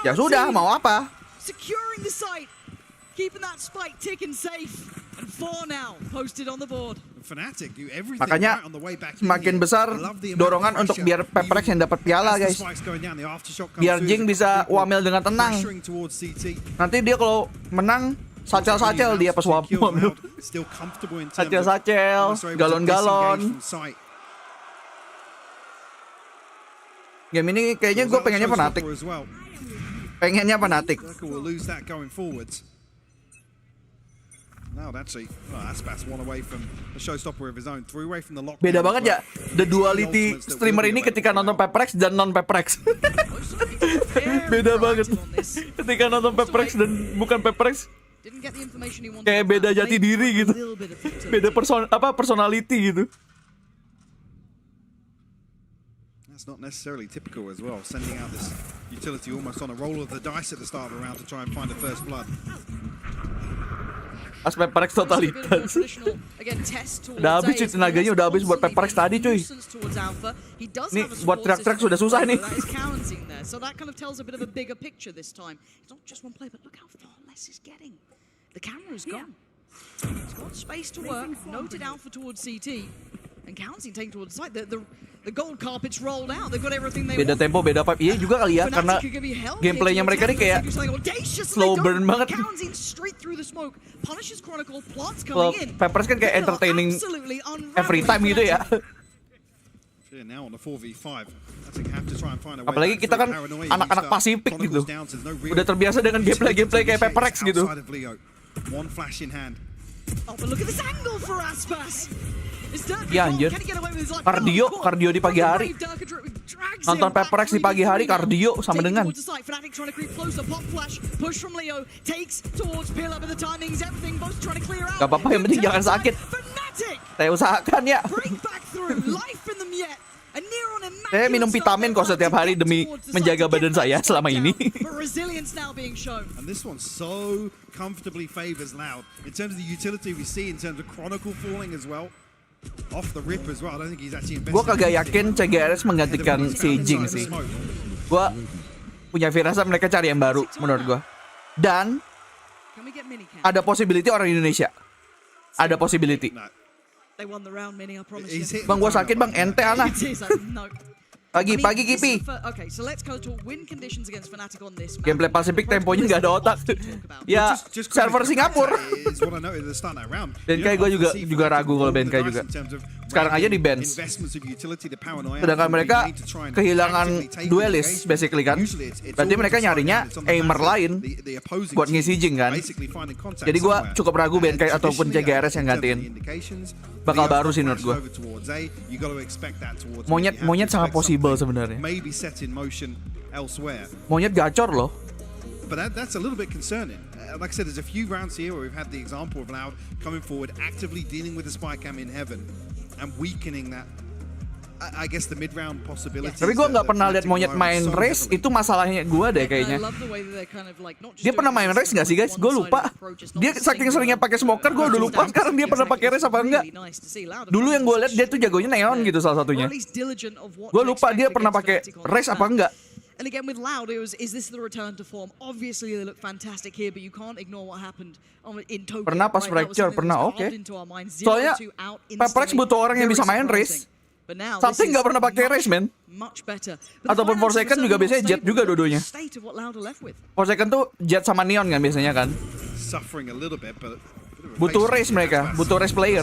Ya sudah, mau apa? Securing the site. Keeping that spike ticking safe. And 4 now posted on the board. Fnatic do everything Makanya right on the way back. semakin besar dorongan untuk biar PRX yang dapat piala, guys. Biar Jing bisa wamil dengan tenang. Nanti dia kalau menang sacel-sacel dia pas wamil. Sacel-sacel, galon-galon. Game ini kayaknya gue pengennya Fnatic. Pengennya Fnatic. Beda banget ya, the duality streamer ini ketika nonton PRX dan non PRX. Beda banget. Ketika nonton PRX dan bukan PRX, kayak beda jati diri gitu. Beda personality gitu. That's not necessarily typical as well, sending out this utility almost on a roll of the dice at the start of the round to try and find a first blood. As PRX totalitas. Udah habis cuy, tenaganya udah habis buat PRX tadi cuy. Nih buat track sudah susah nih. So that kind of tells a bit of a bigger picture this time. It's not just one play, but look how far less is getting. The camera's gone. It's got space to work. Noted Alpha towards CT. And Counting taken towards the side. The gold carpet's rolled out. They've got everything they Beda want. tempo, beda vibe. Iya juga kali ya, karena gameplaynya mereka nih kayak slow burn banget. Kalau PRX kan kayak entertaining every time gitu ya. Apalagi kita kan anak-anak Pasifik gitu. Udah terbiasa dengan gameplay kayak PRX gitu. Oh, but look at this angle for Aspas. Ya anjir, kardio di pagi hari. Nonton PRX di pagi hari kardio sama dengan. Gak apa-apa, yang penting jangan sakit. Saya usahakan ya. Saya minum vitamin kok setiap hari demi menjaga badan saya selama ini. And this one so comfortably favors Loud. In terms of the utility we see, in terms of Chronicle falling as well. Off the rip as well. I don't think he's actually invested. Gue kagak yakin CGRS menggantikan si Jing sih. Gue punya firasat mereka cari yang baru menurut gue. Dan ada possibility orang Indonesia. Ada possibility. Bang gue sakit bang, ente anak. Pagi Kipi. Gameplay Pasifik temponya nggak ada otak. Ya server Singapura. Benkai gue juga ragu kalau Benkai juga. Sekarang aja di bench. Sedangkan mereka kehilangan duelist basically kan. Berarti mereka nyarinya aimer lain buat ngisi Jing kan. Jadi gue cukup ragu Benkai ataupun CGRS yang gantiin. Bakal baru sih menurut gue. Monyet sangat possible sebenarnya. Monyet gacor loh. But that's a little bit concerning. Like I said, there's a few rounds here where we've had the example of Loud coming forward, actively dealing with the spy cam in heaven and weakening that. I guess the mid-round possibility. Tapi gue nggak pernah lihat Monyet main race, itu masalahnya gue deh kayaknya. Dia pernah main race nggak sih guys? Gue lupa. Dia saking seringnya pakai smoker, gue udah lupa sekarang dia pernah pakai race apa enggak. Dulu yang gue lihat dia tuh jagonya neon gitu salah satunya. Gue lupa dia pernah pakai race apa enggak. And again with Loud, it was, is this the return to form? Obviously they look fantastic here, but you can't ignore what happened in Tokyo. Pernah pas fracture, pernah oke. Soalnya PRX butuh orang yang bisa main race. Something nggak pernah pakai race man. Ataupun 4 second juga biasanya jet juga dua-duanya. 4 second tuh jet sama neon kan biasanya kan. Butuh race mereka, butuh race player.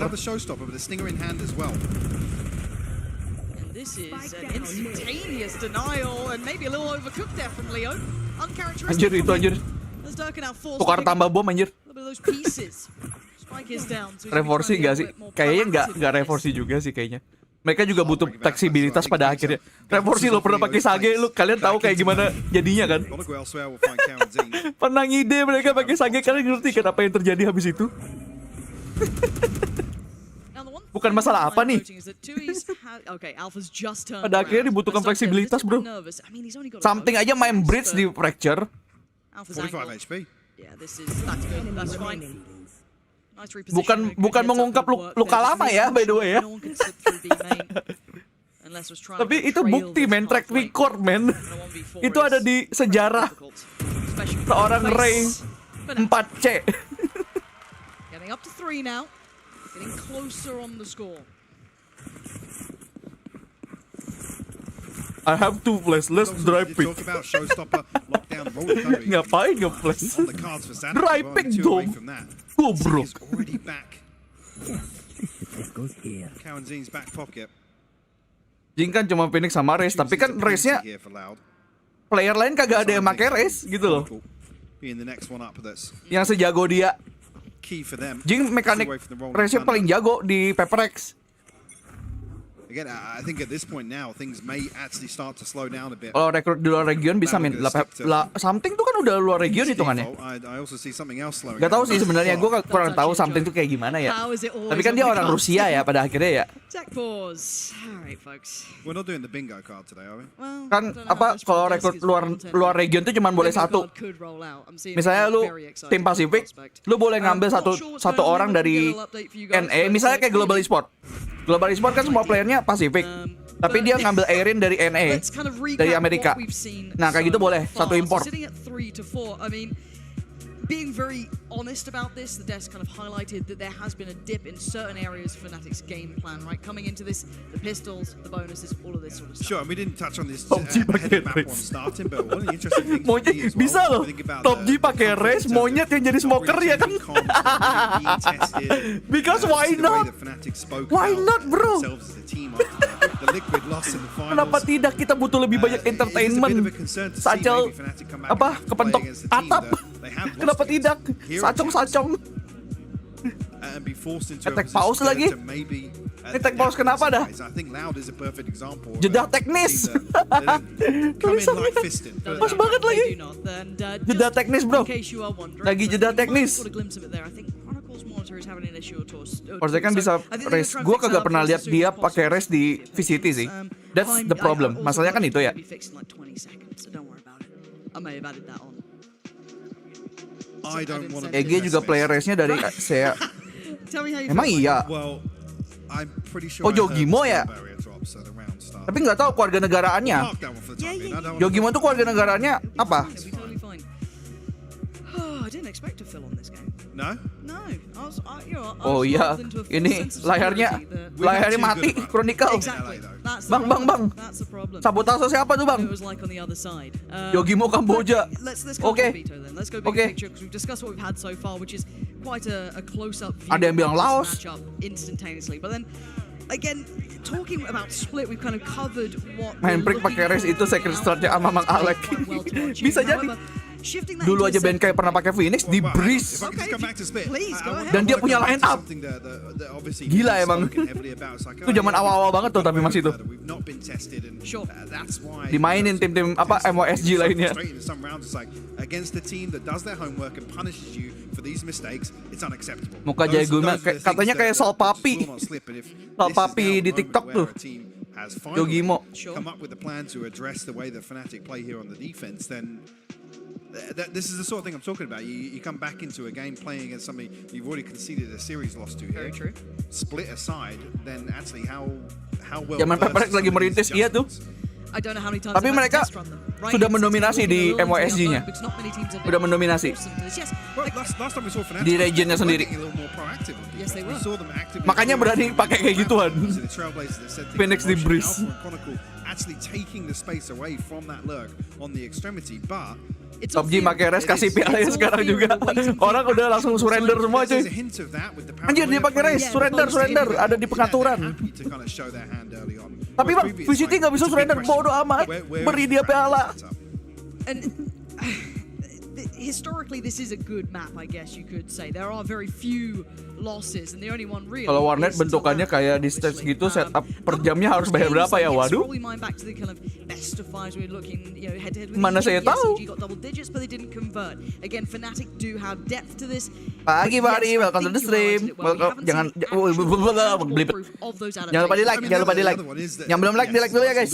This is an instantaneous denial and maybe a little overcooked there from Leo. Anjir itu anjir. Tukar tambah bom anjir. Revorsi nggak sih? Kayaknya nggak revorsi juga sih kayaknya. Mereka juga butuh fleksibilitas pada akhirnya. Revorsi lo pernah pakai Sage, lo kalian tahu kayak gimana jadinya kan? Pernah ngide mereka pakai Sage, kalian ngerti kan apa yang terjadi habis itu? Bukan masalah apa nih. Pada akhirnya dibutuhkan fleksibilitas, bro. Something aja main bridge di fracture. 45 HP. Bukan mengungkap luka lama ya, by the way ya. Tapi itu bukti, men, track record, men. Itu ada di sejarah seorang Ray 4C. Getting up to 3 now. Getting closer on the score. I have two flash, let's drive pick. Ngapain nge-flash? Drive pick dong. Goblok. Jing kan cuma Phoenix sama Raze, tapi kan Raze-nya player lain kagak ada yang pakai Raze gitu loh. Yang sejago dia. Jing mekanik Raze-nya paling jago di PRX. Again, I think at this point now things may actually start to slow down a bit. Kalau rekrut di luar region bisa main something tuh kan udah luar region hitungannya. I also see something else slowing. Gak tahu sih sebenarnya, gue kurang tahu something tuh kayak gimana ya. Tapi kan dia orang Rusia ya pada akhirnya ya. We're not doing the bingo card today, are we? Kan apa kalau rekrut luar region tuh cuma boleh satu. Misalnya lu tim Pasifik, lu boleh ngambil satu orang dari NE, misalnya kayak Global Esport. Global Esport kan semua playernya Pasifik, tapi dia ngambil Airin dari NE, dari Amerika. Nah kayak gitu boleh, satu import. Being very honest about this, the desk kind of highlighted that there has been a dip in certain areas of Fnatic's game plan, right? Coming into this, the pistols, the bonuses, all of this sort of stuff. Sure, and we didn't touch on this head map on starting, but one of the interesting things Monyet bisa loh, Top G pakai Raze, Monyet yang jadi smoker ya kan? Because why not? Why not, bro? Kenapa tidak, kita butuh lebih banyak entertainment. Sacel apa kepentok atap. Kenapa tidak? Sacong-sacong. Attack pause lagi. Attack pause kenapa dah? Jeda teknis. Tulisannya pas banget lagi. Jeda teknis, bro. Lagi jeda teknis. Harusnya kan bisa race. Gue kagak pernah lihat dia pakai race di VCT sih. That's the problem. Masalahnya kan itu ya. EG juga player race-nya dari saya. Emang iya? Oh, Yogimo ya? Tapi nggak tahu keluarga negaraannya. Yogimo tuh keluarga negaraannya apa? Oh iya, ini layarnya mati, Chronicle. Bang. Sabotase siapa tuh, Bang? Yogimo Kamboja. Oke. Ada yang bilang Laos. Again, talking about split, we've kind of covered what main prick pakai race itu secret start-nya sama Mang Alek. Bisa jadi. Dulu aja Benkai pernah pakai Phoenix di Breeze. Dan dia punya line up. Gila emang. Itu zaman awal-awal banget tuh tapi masih itu. Dimainin tim-tim apa MOSG lainnya. Muka Jaiguna katanya kayak Sal Papi. Sal Papi di TikTok tuh. Yogimo. This is the sort of thing I'm talking about. You come back into a game playing against somebody you've already conceded a series loss to here. Very true. Split aside, then actually how well. Zaman PRX lagi merintis iya tuh. Tapi mereka sudah mendominasi di MOSG-nya. Udah mendominasi. Di regionnya sendiri. Makanya berani pakai kayak gituan. Phoenix di Breeze. Actually taking the space away from that lurk on the extremity, but Top G pakai res kasih piala sekarang juga. Orang udah langsung surrender semua cuy. Anjir dia pakai res, surrender ada di pengaturan. Tapi Bang, VCT nggak bisa surrender, bodoh amat. Beri dia piala. historically, this is a good map, I guess you could say. There are very few losses, and the only one really. Kalau warnet bentukannya kayak di stage gitu, setup per jamnya harus bayar berapa ya? Waduh. Mana saya tahu. Pagi Bari, welcome to the stream. Jangan belibet. Jangan lupa di like, jangan lupa di like. Yang belum like, di like dulu ya guys.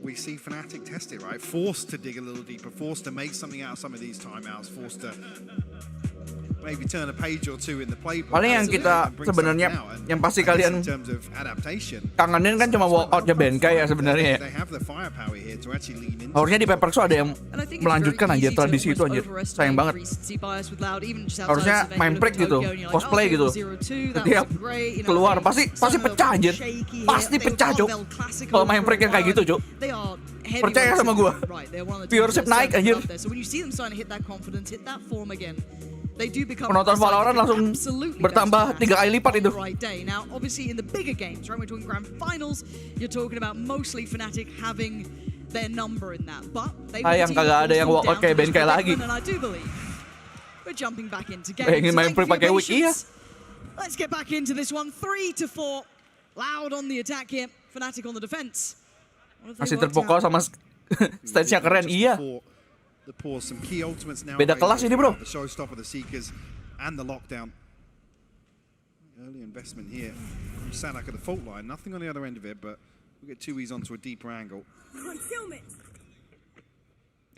We see Fnatic test it, right? Forced to dig a little deeper, forced to make something out of some of these timeouts, forced to maybe turn a page or two in the playbook. Paling yang kita sebenarnya, yang pasti kalian kangenin kan cuma walkoutnya Benkai ya sebenarnya. Harusnya di PRX ada yang melanjutkan aja tradisi itu aja. Sayang banget. Harusnya main break gitu, cosplay gitu. Setiap keluar pasti pecah aja. Pasti pecah, Cuk. Kalau main break yang kayak gitu, Cuk. Percaya sama gua. Viewership naik aja. Penonton Valorant langsung bertambah 3 kali lipat itu. Now, obviously in the bigger games, right, we're talking grand finals, you're talking about mostly Fnatic having their number in that. But they yang kagak ada yang walkout kayak Benkai lagi. We're jumping back into games. Pengen main free pakai wiki ya. Let's get back into this one. 3-4. Loud on the attack here. Fnatic on the defense. Masih terpukau sama stage-nya keren, iya. Beda kelas ini, bro. Early investment here from Sanak at the fault line. Nothing on the other end of it, but we get 2Es onto a deeper angle. I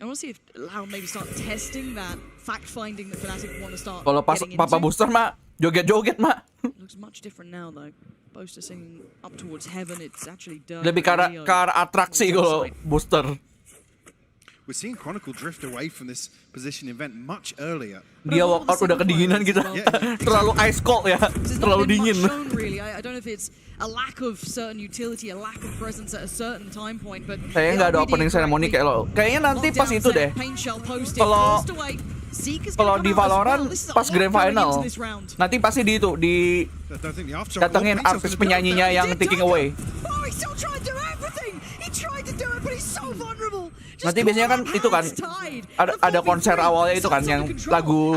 want to see if Lau maybe start testing that fact-finding that Fnatic want to start. Kalau pas Papa Booster mah joget-joget mah. Looks much different now though. Booster singing up towards heaven. It's actually done. Lebih ke arah atraksi kalau Booster. We're seeing Chronicle drift away from this position event much earlier. Dia walkout udah kedinginan kita. Terlalu ice cold ya. Terlalu dingin. Really, I don't know if it's a lack of certain utility, a lack of presence at a certain time point, but saya nggak ada opening ceremony kayak lo. Kayaknya nanti pas itu deh. Kalau di Valorant pas grand final, nanti pasti di itu datengin artis penyanyinya yang taking away. Nanti biasanya kan itu kan ada konser awalnya itu kan yang lagu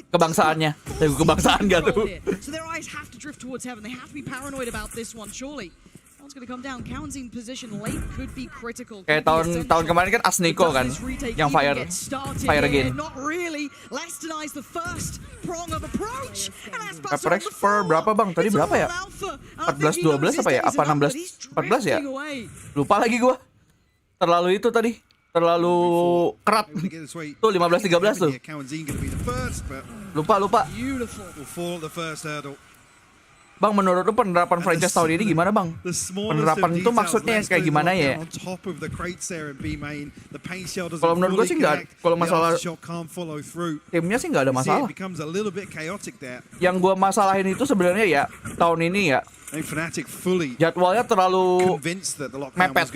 kebangsaannya. Lagu kebangsaan gak tuh? Kayak tahun kemarin kan Asniko kan yang fire again. PRX per berapa bang? Tadi berapa ya? 14-12 apa ya? Apa 16-14 ya? Lupa lagi gua. Terlalu itu tadi. Terlalu kerat. Tuh 15-13 tuh. Lupa. Bang, menurut lu penerapan franchise tahun ini gimana bang? Penerapan itu maksudnya yang kayak gimana ya? Kalau menurut gue sih nggak. Kalau masalah timnya sih nggak ada masalah. Yang gue masalahin itu sebenarnya ya tahun ini ya jadwalnya terlalu mepet.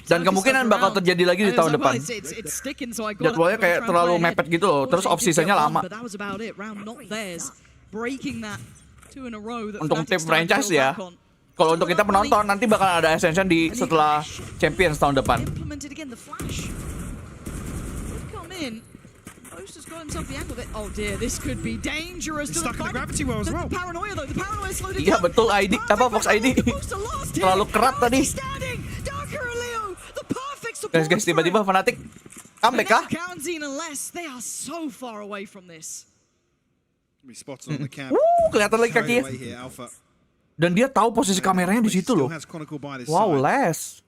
Dan kemungkinan bakal terjadi lagi di tahun depan. Jadwalnya kayak terlalu mepet gitu loh. Terus off seasonnya lama. Untuk tim franchise ya. Kalau untuk kita penonton nanti bakal ada Ascension di setelah Champions tahun depan. Iya betul ID apa Fox ID. Terlalu kerat tadi. Guys, tiba-tiba Fnatic comeback kah? Kelihatan lagi kakinya. Dan dia tahu posisi kameranya di situ loh. Wow, Les.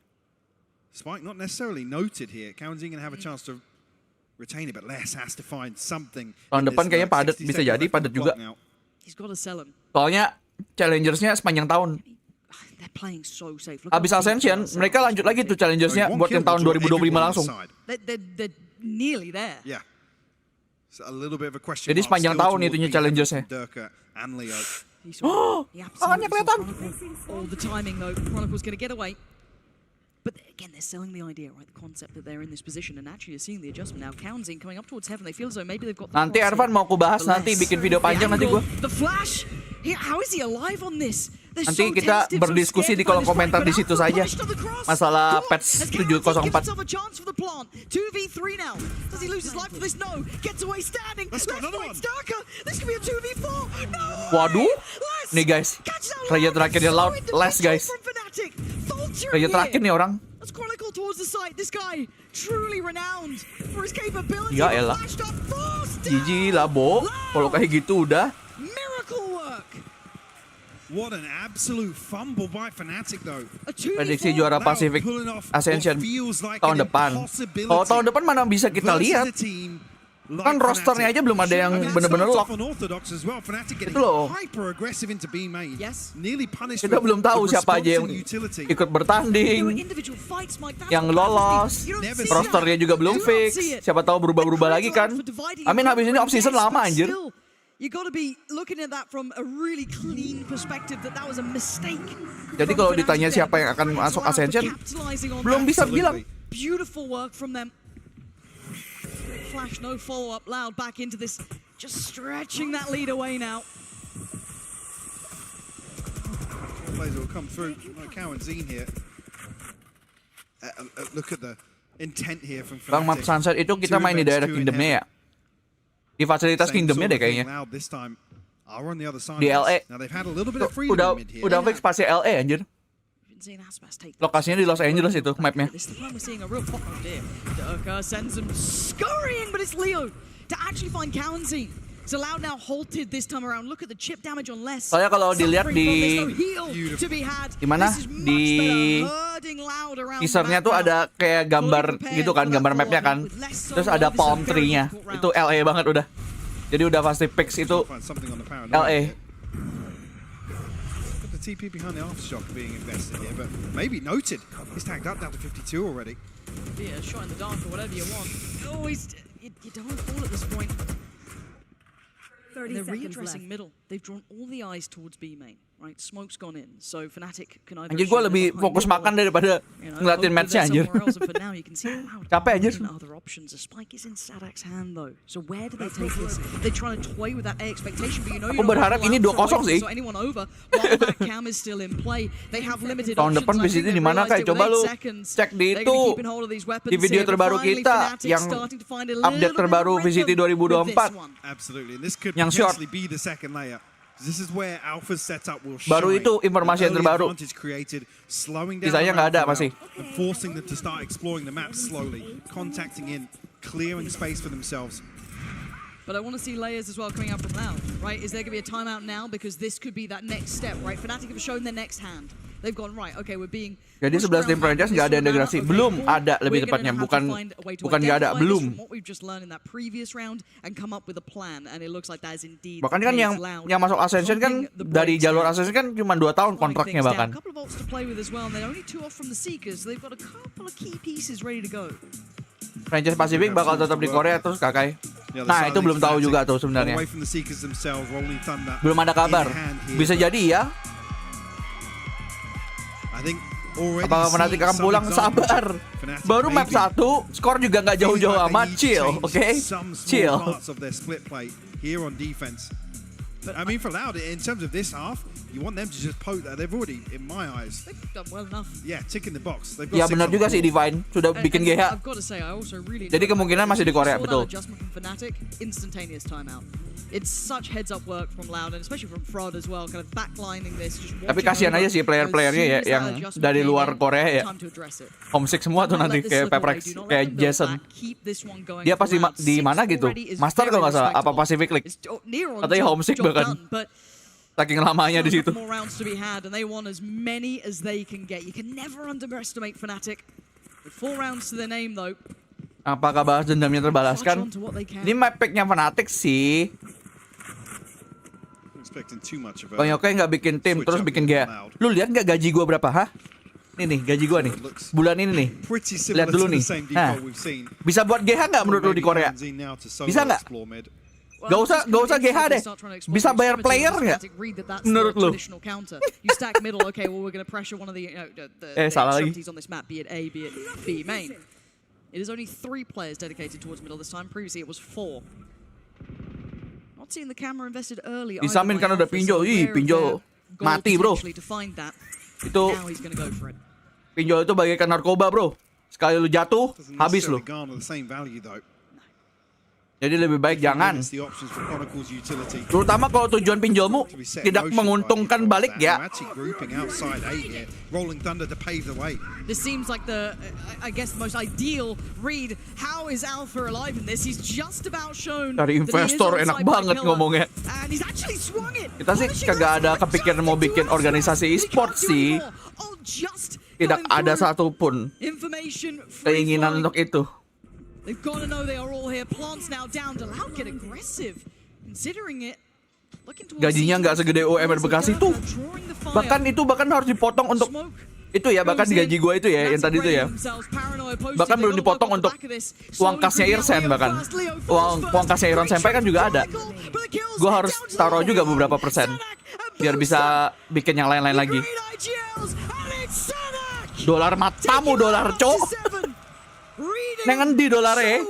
Spike not necessarily noted here. Counting gonna have a chance to retain it, but Les has to find something. Tahun depan kayaknya padat, bisa jadi padat juga. Soalnya challengersnya sepanjang tahun. Abis Ascension, mereka lanjut lagi tuh challengersnya buat yang tahun 2025 langsung. Jadi sepanjang tahun itunya challengersnya. Oh, tangannya kelihatan. But again, they're selling the idea, right? The concept that they're in this position, and actually you're seeing the adjustment now. Kalian coming up towards heaven. They feel as though maybe they've got. Nanti Ervan mau aku bahas nanti bikin video panjang nanti gua. The flash. How is he alive on this? Nanti kita berdiskusi di kolom komentar di situ saja masalah patch 704. 2v3 now. Does he lose his life for this? No. Gets away standing. Let's fight Starker. This could be a 2v4. No. Waduh. Nih guys. Raja terakhirnya loud. Last guys. Raja terakhir nih orang. Let's chronicle towards the site. This guy truly renowned for his capability. Ya elah. GG lah, Bo. Kalau kayak gitu udah. What an absolute fumble by Fnatic though. Prediksi juara Pacific Ascension tahun depan. Oh, tahun depan mana bisa kita lihat? Kan rosternya aja belum ada yang bener-bener lock. Itu loh. Kita belum tahu siapa aja yang ikut bertanding, yang lolos. Rosternya juga belum fix. Siapa tahu berubah-berubah lagi kan? Amin, habis ini off-season lama anjir. You got to be looking at that from a really clean perspective that was a mistake. Jadi kalau ditanya siapa yang akan masuk Ascension, belum bisa bilang. Beautiful work from them. Flash, no follow-up, Loud back into this, just stretching that lead away now. Players will come through. Cow and Zine here. Look at the intent here from Fnatic. Bang, map Sunset itu kita main di daerah Kingdomnya ya? Di fasilitas Kingdomnya deh kayaknya. Di LA. Udah fix pasti LA anjir. Lokasinya di Los Angeles itu mapnya. Sends him scurrying, but it's Leo to actually find Kalian. It's allowed now halted this time around. Look at the chip damage on less. Soalnya kalau dilihat di mana di teasernya tuh ada kayak gambar gitu kan, gambar mapnya kan. Terus ada palm tree-nya. Itu LA banget udah. Jadi udah pasti fix itu LA. TP behind the aftershock being invested here, but maybe noted. He's tagged up down to 52 already. Yeah, shot in the dark or whatever you want. Oh, you don't fall at this point. 30 They're seconds readdressing left. middle. They've drawn all the eyes towards B main, right? Smoke's gone in, so Fnatic can either. Anjir, gue lebih fokus makan daripada ngeliatin match-nya anjir. Capek anjir. Other options. A spike is in Sadak's hand though. So where do they take this? They're trying to toy with that A expectation, but you know Aku berharap ini 2-0 sih. So anyone over while that cam is still in play. They have limited Tahun depan VCT di mana kayak coba lu cek di itu di video terbaru kita yang update terbaru VCT 2024. Absolutely. And this could yang short. be the second layer. This is where Alpha's setup will shine. Baru itu informasi yang terbaru. Sisanya nggak ada masih. Forcing them to start exploring the map slowly, contacting in, clearing space for themselves. But I want to see layers as well coming out from Loud, right? Is there going to be a timeout now? Because this could be that next step, right? Fnatic have shown their next hand. They've gone, right, okay, we're being... Jadi 11 tim franchise nggak ada integrasi, belum ada lebih tepatnya, bukan nggak ada, belum. Bahkan kan yang masuk Ascension kan dari jalur Ascension kan cuma 2 tahun kontraknya bahkan. Franchise Pacific bakal tetap di Korea terus Kakai. Nah itu belum tahu juga tuh sebenarnya. Belum ada kabar. Bisa jadi ya. Apakah Fnatic akan pulang? Sabar. Baru map 1, skor juga nggak jauh-jauh amat. Chill, oke? Chill. I mean, for Loud, in terms of this half, you want them to just poke that. They've already, in my eyes, they've done well enough. Yeah, ticking the box. Ya benar juga sih Divine sudah bikin GH. Jadi kemungkinan masih di Korea, betul. Instantaneous timeout. It's such heads-up work from Loud and especially from Fraud as well, kind of backlining this. Tapi kasihan aja sih player-playernya ya yang dari luar Korea ya. Homesick semua tuh nanti kayak PRX, kayak Jason. Dia pasti di mana gitu? Master kalau nggak salah, apa Pacific League? Katanya homesick bahkan. Saking lamanya di situ. Apakah balas dendamnya terbalaskan? Ini map pack-nya Fnatic sih. Bang Yokai nggak bikin tim terus bikin GH. Lu lihat nggak gaji gua berapa, hah? Ini nih gaji gua nih. Bulan ini nih. Lihat dulu nih. Nah, bisa buat GH nggak menurut lu di Korea? Bisa nggak? Gak usah GH deh. Bisa bayar player nggak? Menurut lu? You stack middle, okay, well we're going to pressure one of the salah lagi. extremities on this map, be it A, be it B main. It is only 3 players dedicated towards middle this time. Previously it was 4. Not seeing the camera invested early. Disamin kan udah pinjol. Ih, pinjol mati, bro. Itu pinjol itu bagaikan narkoba, bro. Sekali lu jatuh, habis lu. Jadi lebih baik jangan. Terutama kalau tujuan pinjolmu tidak menguntungkan balik ya. This seems like the, I guess, the most ideal read. How is Alpha alive in this? He's just about shown. Dari investor enak banget ngomongnya. And he's actually swung it. Kita sih kagak ada kepikiran mau bikin organisasi e-sport sih. Tidak ada satupun keinginan untuk itu. They've got to know they are all here. Plants now down. Loud get aggressive. Considering it. Gajinya nggak segede UMR Bekasi tuh. Bahkan harus dipotong untuk itu ya, bahkan gaji gue itu ya, yang tadi itu ya. Bahkan belum dipotong untuk uang kasnya Irsen, bahkan uang kasnya Iron Senpai kan juga ada. Gue harus taruh juga beberapa persen biar bisa bikin yang lain-lain lagi. Dolar matamu, dolar cok. Nengen di dolare.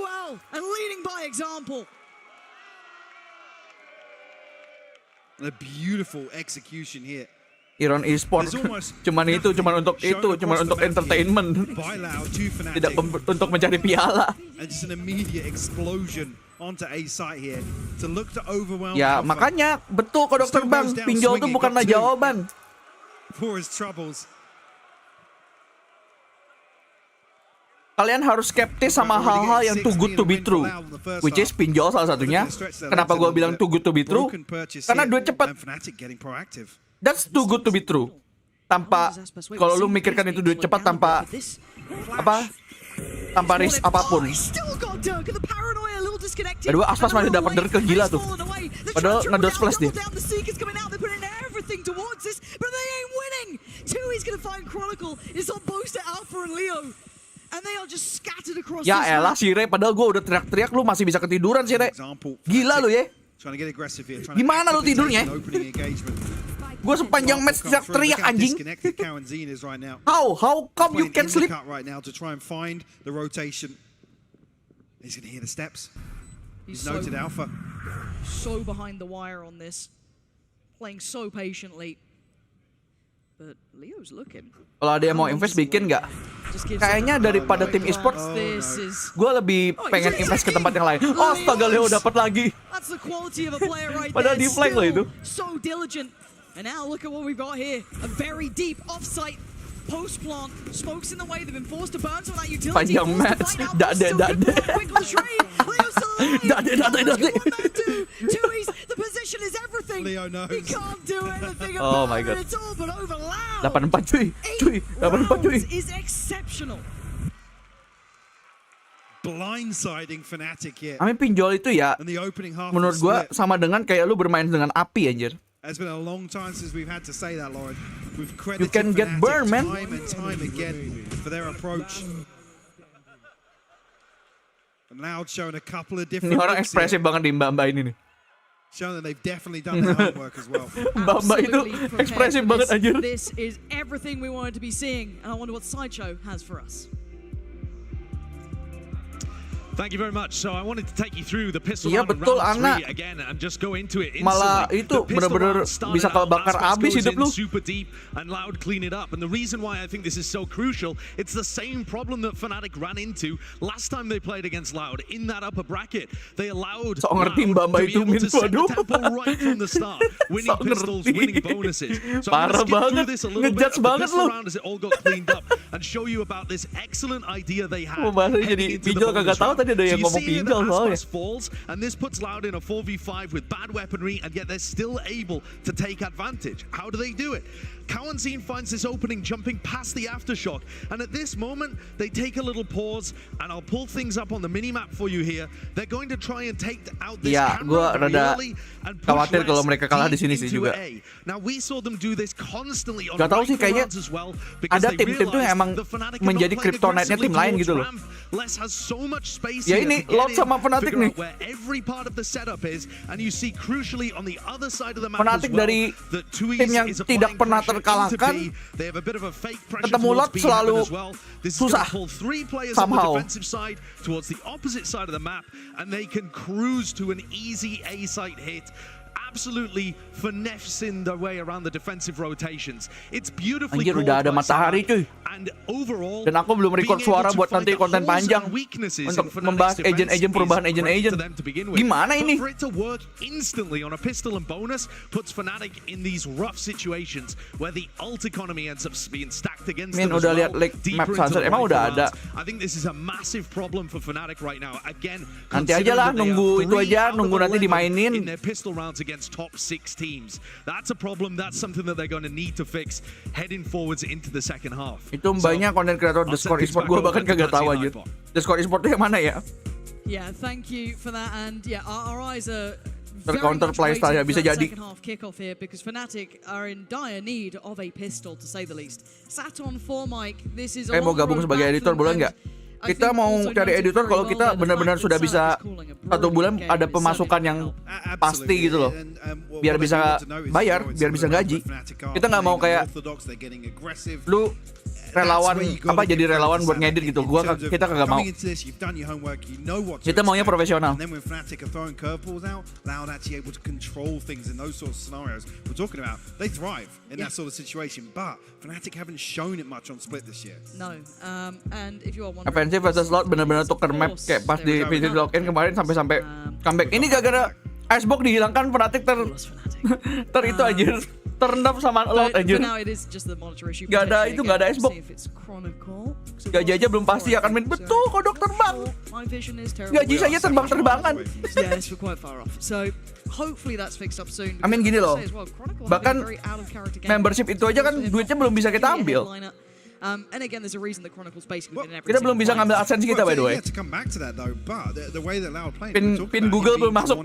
A beautiful execution here. Iron Esports cuman untuk entertainment. Tidak untuk mencari piala. Ya makanya betul kodok terbang, pinjol itu bukanlah jawaban. Kalian harus skeptis sama hal-hal yang too good to be true, which is pinjol salah satunya. Kenapa gue bilang too good to be true? Karena duit cepat. That's too good to be true. Tanpa, kalau lu mikirkan itu duit cepat tanpa risk apapun. Kedua, Aspas masih dapat derke gila tuh. Padahal ngedodge flash dia. Ya elah Seiren, padahal gue udah teriak-teriak lu masih bisa ketiduran Seiren. Gila lu ya. Gimana lu tidurnya? Gue sepanjang match teriak-teriak anjing. How come you can sleep? He's noted Alpha. So behind the wire on this. Playing so patiently. But Leo's looking. Kalau ada yang mau invest bikin nggak? Kayaknya daripada tim e-sports, gue lebih pengen invest ke tempat yang lain. Oh, astaga, Leo dapat lagi. Padahal di flank loh itu. So diligent. And now look at what we've got here. A very deep offsite post plant. Smokes in the way. They've been forced to burn some of that utility. Panjang match. Dade. The position is everything. Leo knows. He can't do anything Oh about my god. it at all, but over Loud. 84 cuy. 84 cuy. Is exceptional. Blindsiding Fnatic here. Pinjol itu ya, menurut gua sama dengan kayak lu bermain dengan api anjir. It's been a long time since we've had to say that, Lauren. We've You can get burned, man. Time and time again for their approach. And Loud showing a couple of different. Ini orang ekspresif banget di Mbak ini nih. Showing that they've definitely done their homework as well. Mbak itu ekspresif banget anjir. This is everything we wanted to be seeing, and I wonder what Sideshow has for us. Thank you very much. So I wanted to take you through the pistol Iya round betul, round Ana. 3 again and just go into it Malah instantly. itu bener-bener bisa kebakar abis hidup lu. Super deep and Loud clean it up. And the reason why I think this is so crucial, it's the same problem that Fnatic ran into last time they played against Loud in that upper bracket. They allowed So Loud ngerti to Mbak be itu able to set the waduh. tempo right from the start, winning So pistols, ngerti. winning bonuses. So I'm Parah going to skip banget. through this a little bit Ngejudge of the banget pistol lu. round as it all got cleaned up and show you about this excellent idea they had. Oh, bahasanya jadi heading into the pinjol bonus kagak tahu round. tadi ada yang So you ngomong see here pinjol that soalnya. Aspas falls, and this puts Loud in a 4v5 with bad weaponry, and yet they're still able to take advantage. How do they do it? Kalian finds this opening jumping past the aftershock, and at this moment they take a little pause, and I'll pull things up on the minimap for you here. They're going to try and take out this camera very early and push khawatir kalau mereka kalah di sini sih juga. Now we saw them do this constantly on Gak tahu sih, kayaknya as well, ada tim-tim tuh yang emang menjadi kryptonite-nya tim lain gitu loh. Les has so much space Ya ini Lot sama Fnatic nih. where every part of the setup is, and you see crucially on the other side of the map Fnatic as well, dari that Tui tim yang is tidak applying pernah pressure into terkalahkan, B. They have a bit of a fake pressure ketemu towards Lot B selalu as well. This is going susah to pull 3 players somehow. on the defensive side towards the opposite side of the map, and they can cruise to an easy A site hit. Absolutely finessing their way around the defensive rotations. It's beautifully Anjir, udah ada matahari cuy. And overall, Dan aku belum record suara buat nanti konten panjang untuk membahas agent-agent, perubahan agent-agent. Gimana ini? For it to work instantly on a pistol and bonus puts Fnatic in these rough situations where the ult economy ends up being stacked against them as udah well. lihat like map Deeper into sunset, the emang udah rifle ada. rounds. I think this is a massive problem for Fnatic right now. Again, Nanti aja lah, nunggu itu aja, nunggu nanti dimainin. in their pistol rounds against top 6 teams. That's a problem. That's something that they're going to need to fix heading forwards into the second half. Itu banyak konten kreator The Score Esport, gue bahkan kagak tahu aja. The Score Esport itu yang mana ya? Yeah, thank you for that. And yeah, our eyes are Tercounter playstyle ya, bisa jadi. second half kickoff here because Fnatic are in dire need of a pistol to say the least. Sat on 4 mic, this is a Mau gabung sebagai editor boleh nggak? Kita mau cari editor kalau kita benar-benar sudah bisa 1 bulan ada pemasukan yang pasti gitu loh, biar bisa bayar, biar bisa gaji. Kita nggak mau kayak lu relawan apa jadi relawan buat ngedit gitu. Kita kagak mau. Kita maunya profesional. And then when Fnatic are throwing curveballs out, Loud actually able to control things in those sort of scenarios we're talking about. They thrive in that sort of situation, but Fnatic haven't shown it much on Split this year. No, and if you are wondering, Offensive versus Lot benar-benar tuker map kayak pas di PC Login kemarin sampai comeback. Ini gara-gara Icebox dihilangkan, Fnatic ter itu anjir. Terendam sama Lot anjir. Gak ada itu, gak ada Icebox. Gaji aja belum pasti akan main. Betul, kodok terbang. Gaji saya terbang-terbangan. Amin gini loh. Bahkan membership itu aja kan duitnya belum bisa kita ambil. Kita belum bisa ngambil AdSense kita by the way. Pin Google belum masuk.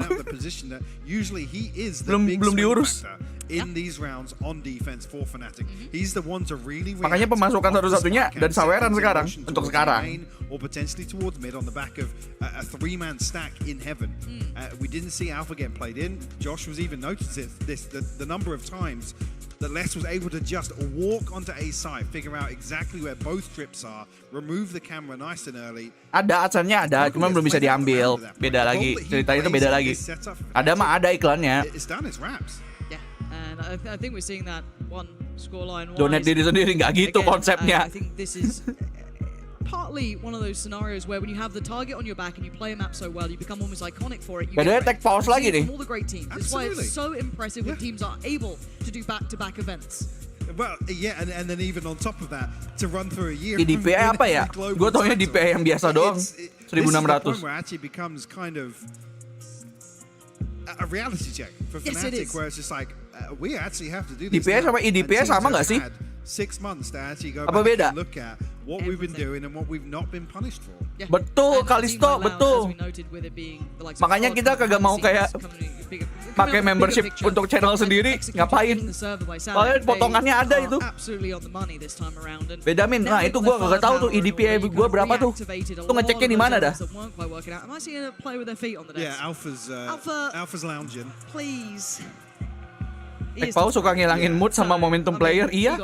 belum diurus. In these rounds on defense for Fnatic, he's the one to really. Makanya pemasukan satu-satunya dari Seiren sekarang untuk sekarang. Or potentially towards mid on the back of a 3-man stack in heaven. We didn't see Alpha get played in. Josh was even noticing the number of times that Les was able to just walk onto A side, figure out exactly where both trips are, remove the camera nice and early. Ada adsense-nya ada, cuma belum bisa diambil. Beda lagi, ceritanya itu beda lagi. Ada mah ada iklannya. It's done its raps. And I think we're seeing that one scoreline. Donate diri sendiri, nggak gitu konsepnya. I think this is partly one of those scenarios where when you have the target on your back and you play a map so well, you become almost iconic for it. Gak ada attack pause lagi nih. All the great teams. That's why it's so impressive when teams are able to do back-to-back events. Well, yeah, and then even on top of that, to run through a year. Di DPI apa ya? Gue taunya DPI yang biasa doang. 1.600. Where it actually becomes kind of a reality check for Fnatic, where it's just like we actually have to do this. DPI sama IDPI sama nggak sih? 6 months to actually go Apa back beda? and look at what we've been doing and what we've not been punished for. Yeah. Betul, Kalisto, betul. Makanya kita kagak mau kayak pakai membership untuk channel sendiri, ngapain? Soalnya potongannya ada itu. Beda Min, nah itu gue gak tahu tuh IDPI gue berapa tuh. Tuh ngeceknya di mana dah? Yeah, Alpha's lounging. Please. Pau suka ngilangin mood sama momentum player, iya?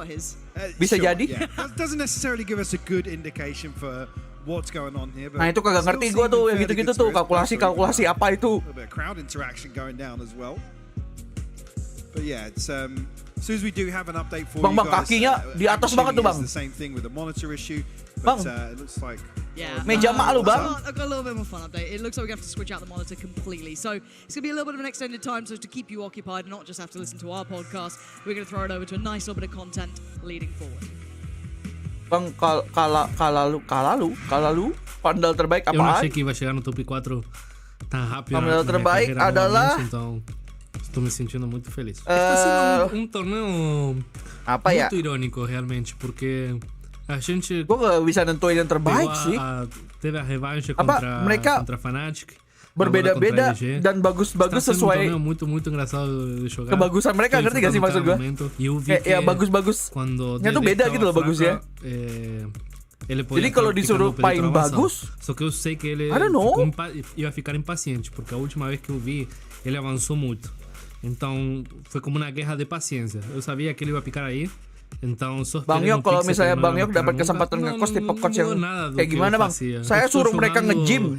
Bisa jadi. That doesn't necessarily give us a good indication for what's going on here. Nah itu kagak ngerti gue tuh, yang gitu-gitu tuh, kalkulasi apa itu. A bit of crowd interaction going down as well. But yeah, it's as soon as we do have an update for Bang, you guys. kakinya di atas banget tuh, Bang. The same thing with the monitor issue. Bang, But, it looks like meja mak lu, Bang. I've got a little bit more fun update. It looks like we have to switch out the monitor completely. So it's going to be a little bit of an extended time so to keep you occupied and not just have to listen to our podcast. We're going to throw it over to a nice little bit of content leading forward. Bang, kalalu, pandal terbaik Eu não apaan? achei que ia chegar no top 4 tão rápido. Pandal terbaik adalah Tô me sentindo muito feliz. Está sendo torneio muito irônico realmente, porque a gente gue gak bisa nentuin yang terbaik sih. Teve a revanche contra Fnatic. Berbeda-beda dan bagus-bagus sesuai muito engraçado de jogar. Kebagusan mereka, ngerti gak sih maksud gue? Ya bagus-bagusnya tuh beda gitu loh bagusnya. Jadi kalau disuruh paling bagus, só que eu sei que ele ia ficar impaciente, porque a última vez que eu vi, ele avançou muito. Então, foi como uma guerra de paciência. Eu sabia que ele ia ficar aí. Então, Bang Yok, kalau misalnya Bang Yok dapat kesempatan nge-coach tipe coach yang kayak gimana Bang? Saya suruh mereka nge-gym.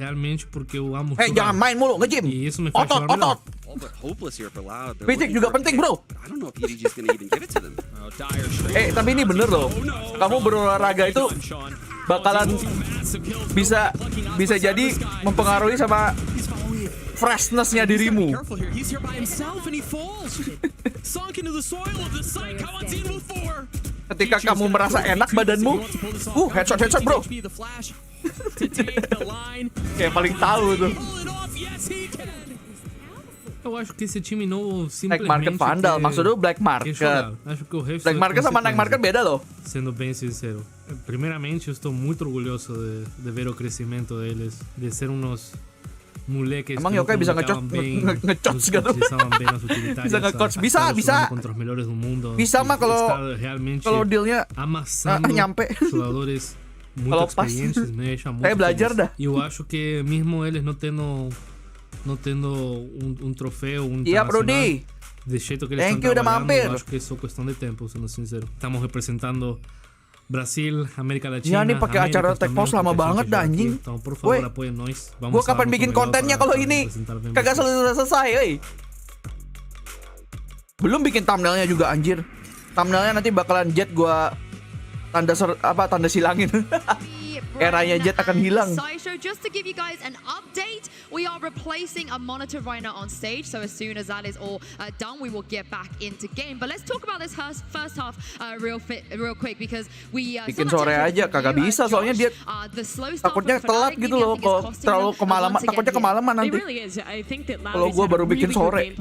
Jangan main mulu, nge-gym. Otot. Fisik juga penting bro. Tapi ini bener loh. Kamu berolahraga itu bakalan bisa jadi mempengaruhi sama freshness-nya dirimu. Ketika kamu merasa enak badanmu, headshot bro. Kayak paling tahu tuh. Eu acho que esse time novo simplesmente Black Market Vandal, maksud lu Black Market. Acho que o Black Market sama Night Market beda loh. Sendo bem sincero, primeiramente eu estou muito orgulhoso de ver o crescimento deles, de ser unos moleques. Emang yokai bisa nge-coach gitu? Bisa nge-coach, bisa. Bisa mah kalau dealnya nyampe. Kalau pas, saya belajar dah. Eu acho que mesmo eles não tendo troféu, internacional, de jeito que eles estão trabalhando, eu acho que isso é questão de tempo, sendo sincero. Estamos representando Brasil, América Latina. Ya nih pakai acara tech pause lama banget dah anjing. Woi, gue kapan bikin kontennya kalau ini kagak selesai, Belum bikin thumbnailnya juga anjir. Thumbnailnya nanti bakalan Jet gue tanda silangin. Eranya Jet akan hilang. So just to give you guys an update, we are replacing a monitor right now on stage. So as soon as that is all done, we will get back into game. But let's talk about this first half real quick because we bikin sore aja kagak bisa soalnya dia takutnya telat gitu loh kalau terlalu kemalaman, takutnya kemalaman nanti. Kalau gua baru bikin sore.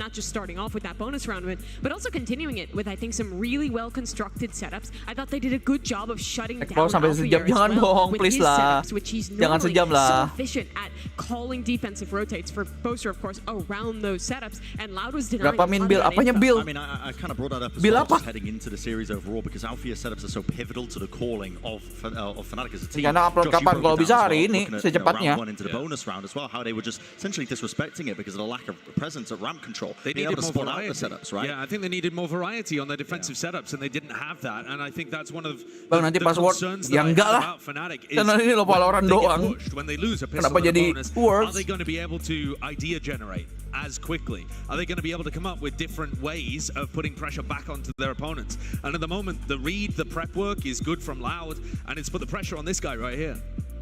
Not just starting off with that bonus round win, but also continuing it with I think some really well constructed setups. I thought they did a good job of shutting down sampai sejam, jangan bohong please lah. Jangan sejam lah. At calling defensive rotates for Boaster, of course, around those setups, and Loud was denying. Berapa min build? Apanya build? I mean, I kind of brought that up as build well, apa? just heading into the series overall, because Alfia setups are so pivotal to the calling of Fnatic as a team. Karena upload kapan? Kalau bisa hari ini, secepatnya. Round one into the bonus round as well, how they were just essentially disrespecting it because of the lack of presence at ramp control. They needed more variety. Setups, right? Yeah, I think they needed more variety on their defensive setups, and they didn't have that. And I think that's one of the concerns that I have about Fnatic is ini lo Valorant doang. when they lose a pistol Kenapa jadi bonus, worse? are they going to be able to idea generate as quickly? Are they going to be able to come up with different ways of putting pressure back onto their opponents? And at the moment, the read, the prep work is good from Loud, and it's put the pressure on this guy right here.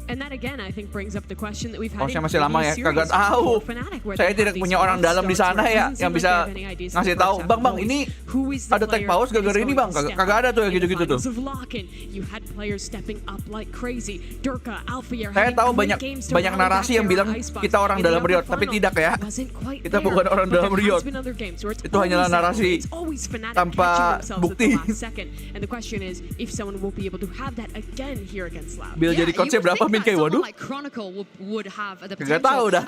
And that again, I think, brings up the question that we've had. Saya masih lama ya, kagak tahu. Saya tidak punya orang dalam di sana ya yang bisa ngasih tahu. Bang, ini ada tech pause gara-gara ini bang. Kagak ada tuh yang gitu-gitu tuh. Saya tahu banyak narasi yang bilang kita orang dalam Riot, tapi tidak ya. Kita bukan orang dalam Riot. Itu hanyalah narasi tanpa bukti. Bill jadi konsep berapa min kayak waduh. Gak tahu dah.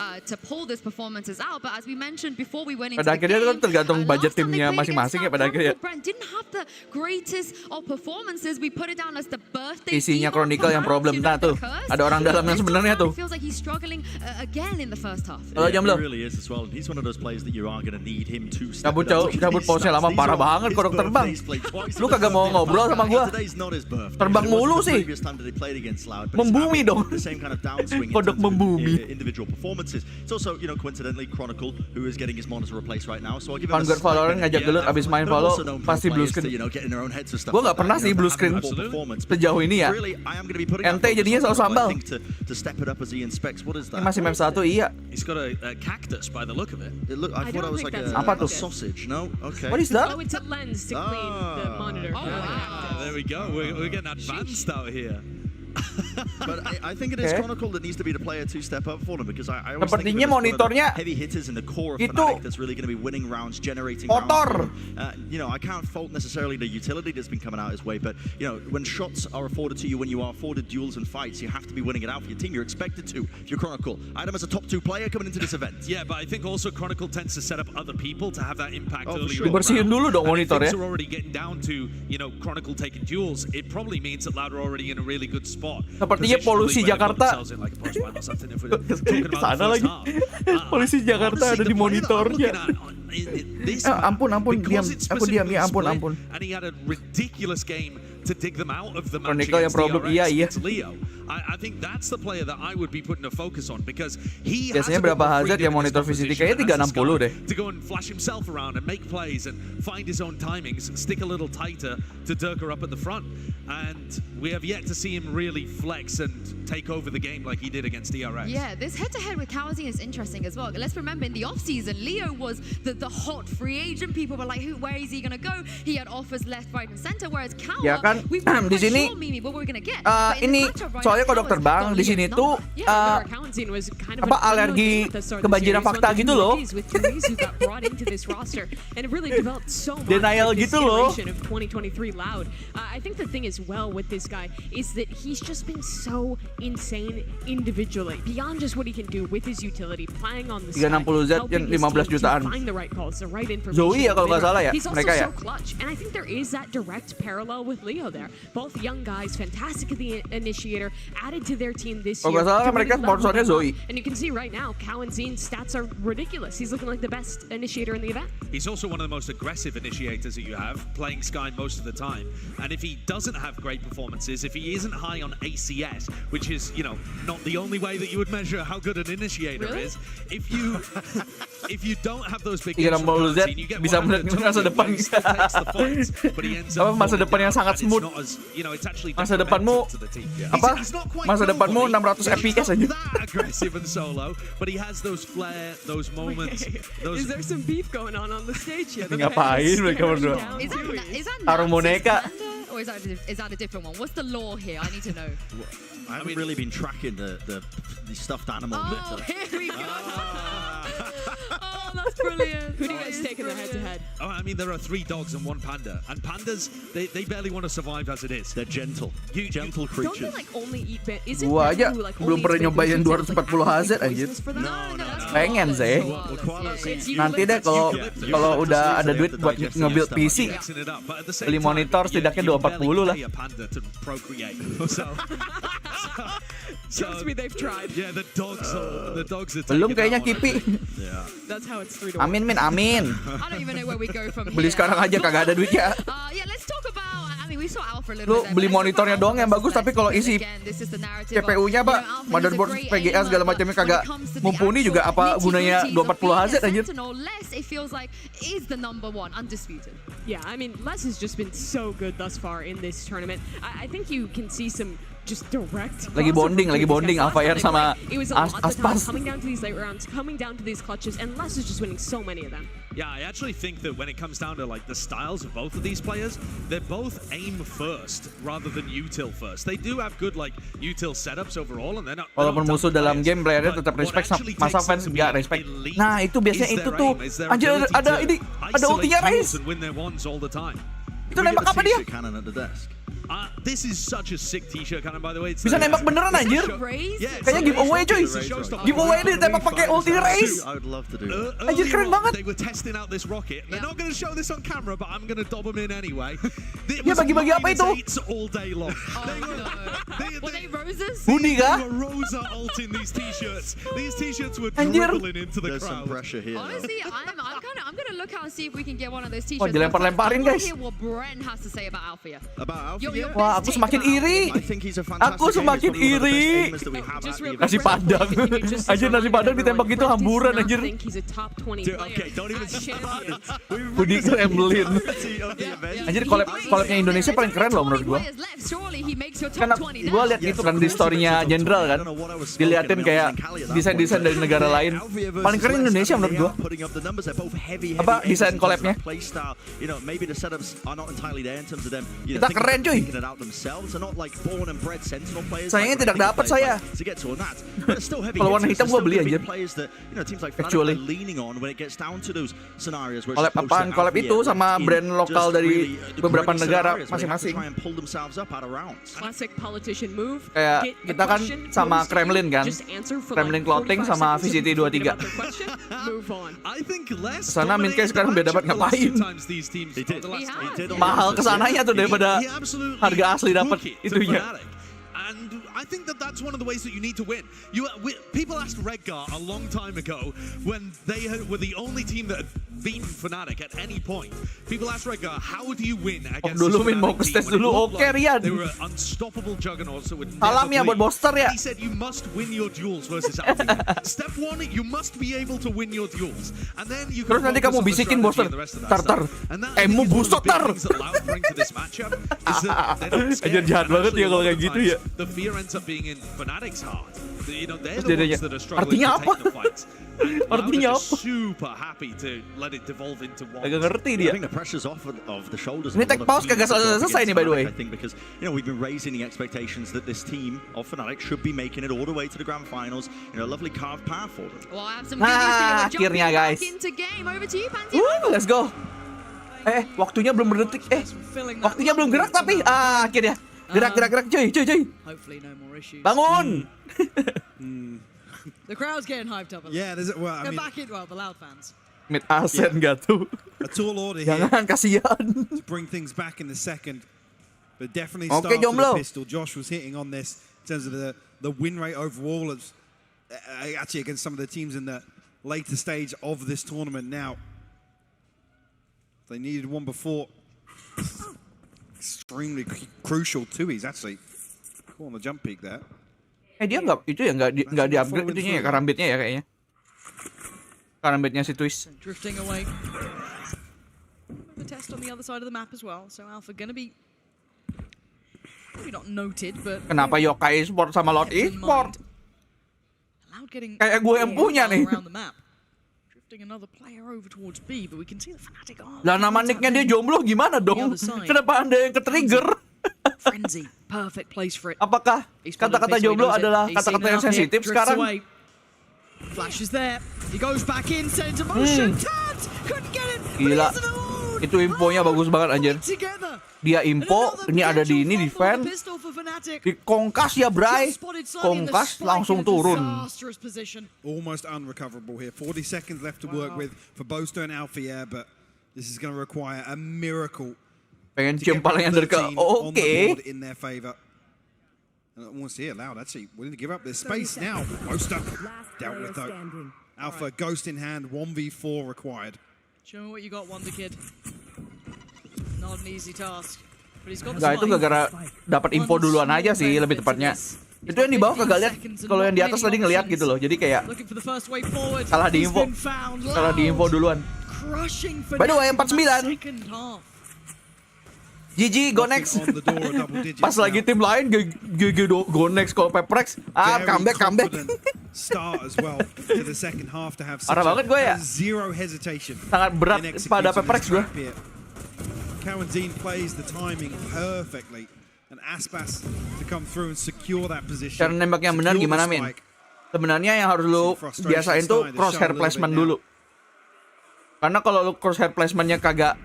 Pada akhirnya itu kan tergantung budget timnya masing-masing ya pada akhirnya. Isinya Chronicle yang problem tuh. Ada orang dalam yang sebenarnya tuh. Halo jam belum? Cabut pause-nya lama parah banget kodok terbang. Lu kagak mau ngobrol sama gua. Terbang mulu sih. Membumi dong. Kodok membumi. It's also, coincidentally Chronicle who is getting his monitor replaced right now. So I'll give him a Valorant ngajak gelut abis main Valo pasti blue screen. Gua nggak pernah sih blue screen sejauh ini ya. NT jadinya selalu sambal. Ini masih map 1 iya. He's got a cactus by the look of it. I thought it was like a sausage. No, okay. What is that? Oh, it's a lens to clean the monitor. There we go. We're getting advanced out here. But I think it is Chronicle that needs to be the player to step up for them because I always think Sepertinya monitornya heavy hitters in the core of itu Fnatic that's really going to be winning rounds, generating kotor. rounds. You know, I can't fault necessarily the utility that's been coming out his way, but you know, when shots are afforded to you, when you are afforded duels and fights, you have to be winning it out for your team. You're expected to. If you're Chronicle, Idem as a top 2 player coming into this event. Yeah, but I think also Chronicle tends to set up other people to have that impact early on. Dibersihin dulu dong monitor ya. Things are already getting down to, you know, Chronicle taking duels. It probably means that Loud are already in a really good spot. Sepertinya polusi Jakarta. Sana lagi. Polisi Jakarta ada di monitornya. Ampun, diam. Aku diam ya, ampun. And he had a ridiculous game to dig them out of the match Chronicle yang against problem, PRX iya. against Leo. I think that's the player that I would be putting a focus on because he biasanya berapa hazard yang monitor VCT kayaknya 360 deh. To go and flash himself around and make plays and find his own timings, stick a little tighter to Durka up at the front. And we have yet to see him really flex and take over the game like he did against PRX. Yeah, this head-to-head with ke-14 is interesting as well. Let's remember in the off-season, Leo was the hot free agent. People were like, where is he going to go? He had offers left, right, and center. Whereas Kawa, ya kan, di sini ini soalnya kalau dokter Bang di sini tuh apa alergi kebanjiran fakta gitu loh. Denial gitu loh. I think the thing as well with this guy is that he's just been so insane individually, beyond just what he can do with his utility, playing on the side, 360Z yang 15 jutaan. find the right calls, the right information. Zoe ya kalau nggak salah ya, He's also mereka ya. so clutch, and I think there is that direct parallel with Leo there. Both young guys, fantastic at the initiator, added to their team this year. Kalau nggak salah kan mereka sponsornya Zoe. And you can see right now, ke-14's stats are ridiculous. He's looking like the best initiator in the event. He's also one of the most aggressive initiators that you have, playing Sky most of the time. And if he doesn't have great performances, if he isn't high on ACS, which is, you know, not the only way that you would measure how good an initiator is, if you don't have those big games from ke-14, you get bisa melihat masa depan. Apa masa depan yang sangat smooth. Masa depanmu apa? Masa depanmu 600 FPS aja. Aggressive and solo, but he has those flair, those moments. Is there some beef going on the stage here? Ngapain mereka berdua? Taruh boneka. Or is that a different one? What's the lore here? I need to know. I haven't really been tracking the stuffed animal. Oh, here we go. Oh, that's brilliant. Who do you guys take in the head-to-head? Oh, I mean, there are 3 dogs and 1 panda. And pandas, they barely want to survive as it is. They're gentle. Gentle creatures. Don't they like only eat isn't Gua aja who, like, belum pernah nyobain 240 hazard anjir. Pengen sih. Nanti deh kalau udah ada duit buat nge-build PC, beli monitor setidaknya 240 lah. Trust me, they've tried. Yeah, the dogs are belum kayaknya Kipi. That's how it's 3-1. Amin min amin. I don't even know where we go from here. Beli sekarang aja kagak ada duitnya. Yeah, let's talk about. I mean, we saw Alpha a little bit. Lu beli monitornya doang yang bagus, tapi kalau isi CPU-nya Pak, motherboard PGA segala macamnya kagak mumpuni juga apa gunanya 240 hazard anjir. It feels like is the number 1 undisputed. Yeah, I mean, Les has just been so good thus far in this tournament. I think you can see some just direct. Lagi bonding Alphair sama Aspas. Coming down to these late rounds, coming down to these clutches, and Les is just winning so many of them. Yeah, I actually think that when it comes down to like the styles of both of these players, they're both aim first rather than util first. They do have good like util setups overall, and they're not. Walaupun musuh dalam game playernya tetap respect, masa fans nggak respect. Nah itu biasanya itu tuh, anjir ada ultinya Raze. Itu nembak apa dia? This is such a sick t-shirt cannon, by the way. Bisa nembak beneran anjir. Kayaknya giveaway coy. Giveaway dia tembak pakai ulti Raze. Anjir keren banget. They were testing out this rocket. They're not going to show this on camera, but I'm going to dob them in anyway. Ya bagi-bagi apa itu? All day long. Were they roses? Budi kah? They were Rosa ulting these t-shirts. These t-shirts were dribbling into the crowd. There's some pressure here. Honestly, I'm going to look out and see if we can get one of those Oh, t-shirts. dilempar-lemparin guys. Hear what Brent has to say about Alfia. About Alfia? Wah, aku semakin iri. Aku semakin iri. Nasi padang. Anjir nasi padang ditembak gitu hamburan anjir. Budi Kremlin. Anjir collabnya Indonesia paling keren loh menurut gua. Karena gua lihat gitu kan di story-nya Jenderal kan. Diliatin kayak desain-desain dari negara lain. Paling keren Indonesia menurut gua. Apa desain collabnya? Kita keren cuy. working it out themselves. They're not like born and bred Sentinel players. Sayangnya tidak dapat saya. To get to a match. But it's still heavy. Kalau warna hitam gua beli aja. Players that, you know, teams like Fnatic are leaning on when it gets down to those scenarios where collab apaan? Collab itu sama brand lokal dari beberapa negara masing-masing. Classic politician move. Kayak kita kan sama Kremlin kan. Kremlin Clothing sama VCT 23. Kesana Minke sekarang biar dapat ngapain? Mahal kesananya tuh daripada harga asli dapat itunya. And I think that that's one of the ways that you need to win. People asked Redgar a long time ago when they were the only team that had beaten Fnatic at any point. People asked Redgar, how do you win against this Fnatic team? Oke, Rian. They were unstoppable juggernauts that would Salam ya buat Boster ya. He said you must win your duels versus Alpha. Step 1, you must be able to win your duels. And then you can terus nanti kamu bisikin Boster. Tar. Emu busuk tar. Aja jahat banget ya kalau kayak gitu ya. The fear ends up being in Fnatic's heart. You know, they're the ones that are struggling to take the fights. Artinya apa? Super happy to let it devolve into one. Agak ngerti dia. I think the pressure's off of the shoulders. Ini tech pause kagak selesai nih by the way. I think because, you know, we've been raising the expectations that this team of Fnatic should be making it all the way to the grand finals. You know, a lovely carved path for them. Well, I have some good news for you. Akhirnya guys. Into game. Over to you, Pansy. Let's go. Waktunya belum berdetik. Waktunya belum gerak tapi akhirnya. Gerak cuy. Hopefully no more issues. Bangun. The crowd's getting hyped up a little. Yeah, there's well, I mean, back in, well, the loud fans. Mid Irsen Gakuin. A tall order here. Jangan kasihan. To bring things back in the second. But definitely Okay, start with Jomblo. the pistol. Josh was hitting on this in terms of the win rate overall of actually against some of the teams in the later stage of this tournament now. They needed one before. Extremely crucial too. He's actually cool on the jump peak there. Dia nggak di upgrade itunya ya, karambitnya ya kayaknya. Karambitnya si Twist. Drifting away. The test on the other side of the map as well. So Alpha gonna be maybe not noted, but kenapa yokai sport sama lot e-sport? Kayak gue yang punya nih. Drifting another player over towards B, but we can see the Fnatic are. Lah nama nicknya dia jomblo gimana dong? Kenapa Anda yang ke-trigger? Frenzy, perfect place for it. Apakah kata-kata jomblo adalah kata-kata yang sensitif sekarang? Flash is there. He goes back in, sends a motion. Couldn't get it. Gila. Itu infonya bagus banget anjir. Dia info, ini ada di ini defend. Di kongkas ya, Bray. Kongkas langsung turun. Almost unrecoverable here. 40 seconds left to work with for Boaster and Alpha, yeah, but this is going to require a miracle. Pengen cium palanya dari ke oke. In their favor. And I want to see it loud. Actually, willing to give up this space now. Boaster dealt with though. Alpha ghost in hand. 1v4 required. Show me what you got, Wonder Kid. Not an easy task. But he's got the Enggak, itu gara-gara dapat info duluan aja sih, lebih tepatnya. Itu yang di bawah kagak lihat, kalau yang di atas tadi ngelihat gitu loh. Jadi kayak salah di info duluan. By the way, 49. GG, go next. Pas lagi tim lain, GG go next kalau PRX. Comeback. Parah banget gue ya. Sangat berat pada PRX gue. Kalian plays the timing perfectly, and Aspas to come through and secure that position. Cara nembak yang benar gimana, Min? Sebenarnya yang harus lu biasain tuh crosshair placement dulu. Karena kalau lu crosshair placementnya kagak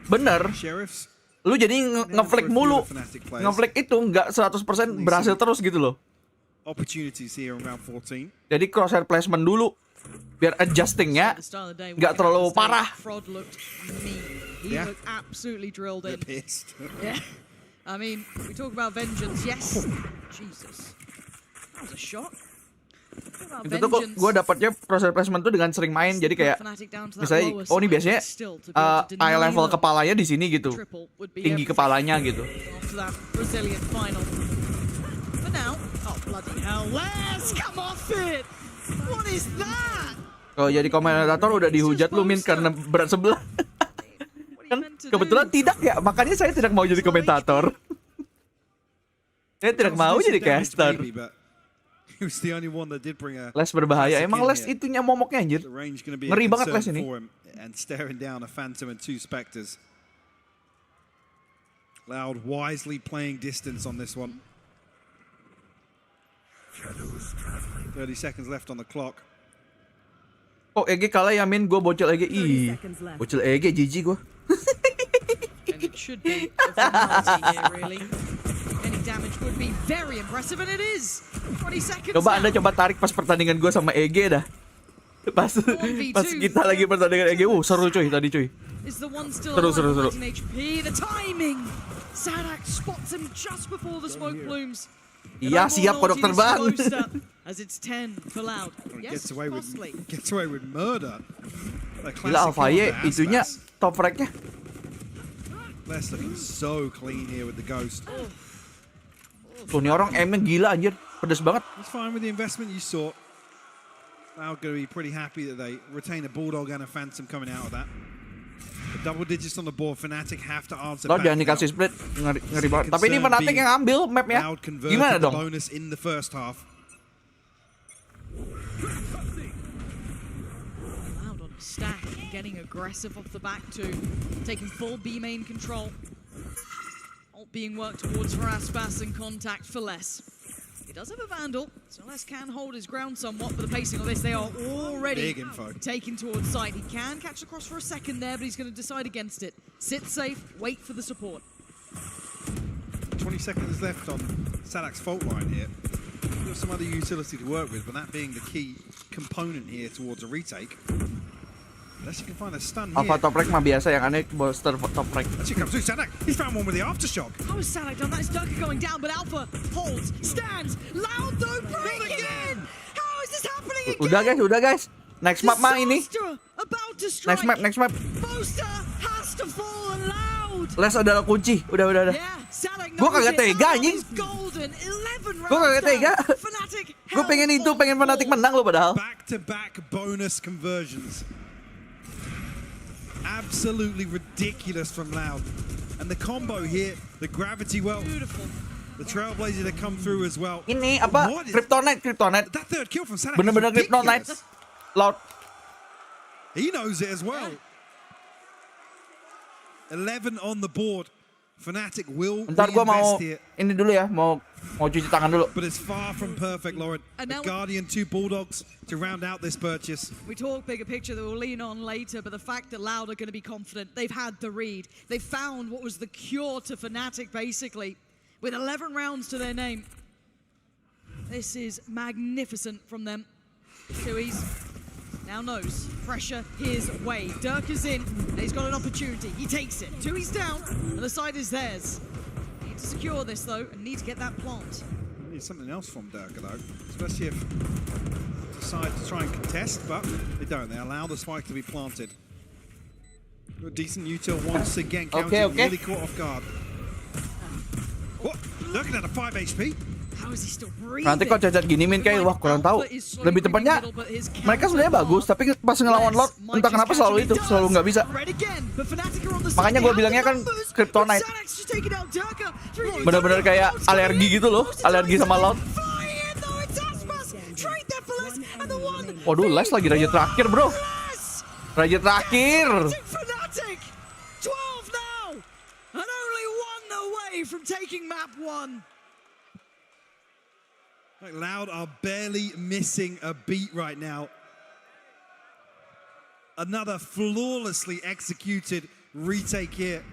bener, lu jadi ngeflick mulu. Ngeflick itu nggak 100% berhasil terus gitu loh. Jadi crosshair placement dulu biar adjustingnya nggak terlalu parah. He looked absolutely drilled in. Yeah. I mean, we talk about vengeance. Yes. Jesus. That was a shock. Itu tuh gue dapatnya crosshair placement tuh dengan sering main, jadi kayak misalnya ini biasanya eye level kepalanya di sini gitu, tinggi kepalanya gitu. Kalau jadi komentator udah dihujat lu, Min, karena berat sebelah. Kan kebetulan tidak ya, makanya saya tidak mau jadi komentator. Saya tidak mau jadi caster. Les berbahaya, emang Les itunya momoknya anjir. Ngeri banget Les ini. Loud wisely playing distance on this one. 30 seconds left on the clock. Oh, EG kalah ya, Min. Gue bocil EG. Ih, bocil EG, jijik gue. And it should be a formality here, really. Any damage would be very impressive, and it is. 20 seconds. Coba Anda coba tarik pas pertandingan gue sama EG dah. Pas kita lagi pertandingan EG. Seru cuy tadi cuy. Seru. The timing. Sadak spots him just before the smoke plumes. Iya, siap kodok terbang. As it's 10 for Loud. Gets away with murder. Gila Alfaye, itunya top frag-nya. Les looking so clean here with the ghost. Tuh nih orang aimnya gila anjir, pedes banget. He's fine with the investment you saw. Loud gonna be pretty happy that they retain a Bulldog and a Phantom coming out of that. The double digits on the board, Fnatic have to answer Lo back. jangan dikasih split, ngeri banget. Tapi ini Fnatic yang ambil mapnya. Gimana dong? Bonus in the first half. Loud on stack, getting aggressive off the back too, taking full B main control. Ult being worked towards for Aspas and contact for Les. He does have a Vandal, so Les can hold his ground somewhat, but the pacing of this, they are already taken towards side. He can catch the cross for a second there, but he's going to decide against it. Sit safe, wait for the support. 20 seconds left on Sadak's fault line here. There's some other utility to work with, but that being the key component here towards a retake. Unless you can find a stun here. Alpha top frag mah biasa, yang aneh booster top frag. Actually comes through Sadak. He's found one with the aftershock. How has Sadak done that? Is Durka going down, but Alpha holds, stands. Loud though, breaking in. How is this happening again? Udah guys. Next map mah ini. About to strike. Next map. Booster has to fall and Loud. Les adalah kunci. Udah. Gue kagak tega anjing. Gue kagak tega. Gue pengen Fnatic menang loh padahal. Back-to-back bonus conversions. Absolutely ridiculous from Loud. And the combo here, the gravity well. Beautiful. The Trailblazer that come through as well. Ini apa? Kryptonite. That third kill from Sadak. Bener-bener Kryptonite. Loud. He knows it as well. 11 on the board. Fnatic will Bentar gue mau here. ini dulu ya, mau cuci tangan dulu. But it's far from perfect, Lauren. The Guardian, 2 Bulldogs to round out this purchase. We talk bigger picture that we'll lean on later, but the fact that Loud are going to be confident, they've had the read. They found what was the cure to Fnatic, basically, with 11 rounds to their name. This is magnificent from them. Tui's now knows pressure his way. Dirk is in, and he's got an opportunity. He takes it. Tui's down, and the side is theirs. Need to secure this though, and need to get that plant. Need something else from Dirk though, especially if they decide to try and contest, but they don't. They allow the spike to be planted. A decent util once again. Okay. Really caught off guard. What? Dirk at a 5 HP. Nanti kok cacat gini Min kayak wah kurang tahu. Lebih tepatnya mereka sebenarnya bagus, tapi pas ngelawan Lord entah kenapa selalu nggak bisa. Makanya gue bilangnya kan Kryptonite. Bener-bener kayak alergi gitu loh, alergi sama Lord. Waduh, Les lagi raja terakhir bro. Raja terakhir. 12 now, and only one away from taking map 1. Loud are barely missing a beat right now. Another flawlessly executed retake here.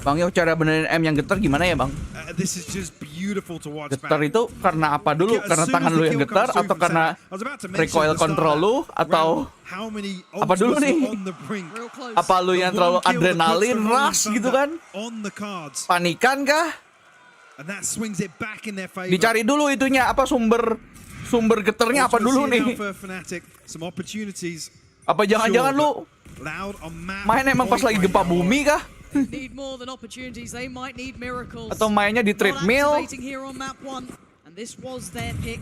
Bang Yo, cara benerin M yang getar gimana ya bang? This is just beautiful to watch. Getar itu karena apa dulu? Karena tangan lu yang getar atau karena recoil control lu atau apa dulu nih? Apa lu yang terlalu adrenalin rush gitu kan? Panikan kah? And that swings it back in their favor. Dicari dulu itunya apa sumber getarnya apa dulu nih? Apa jangan-jangan lu main emang pas lagi gempa bumi kah? Atau mainnya di treadmill? And this was their pick.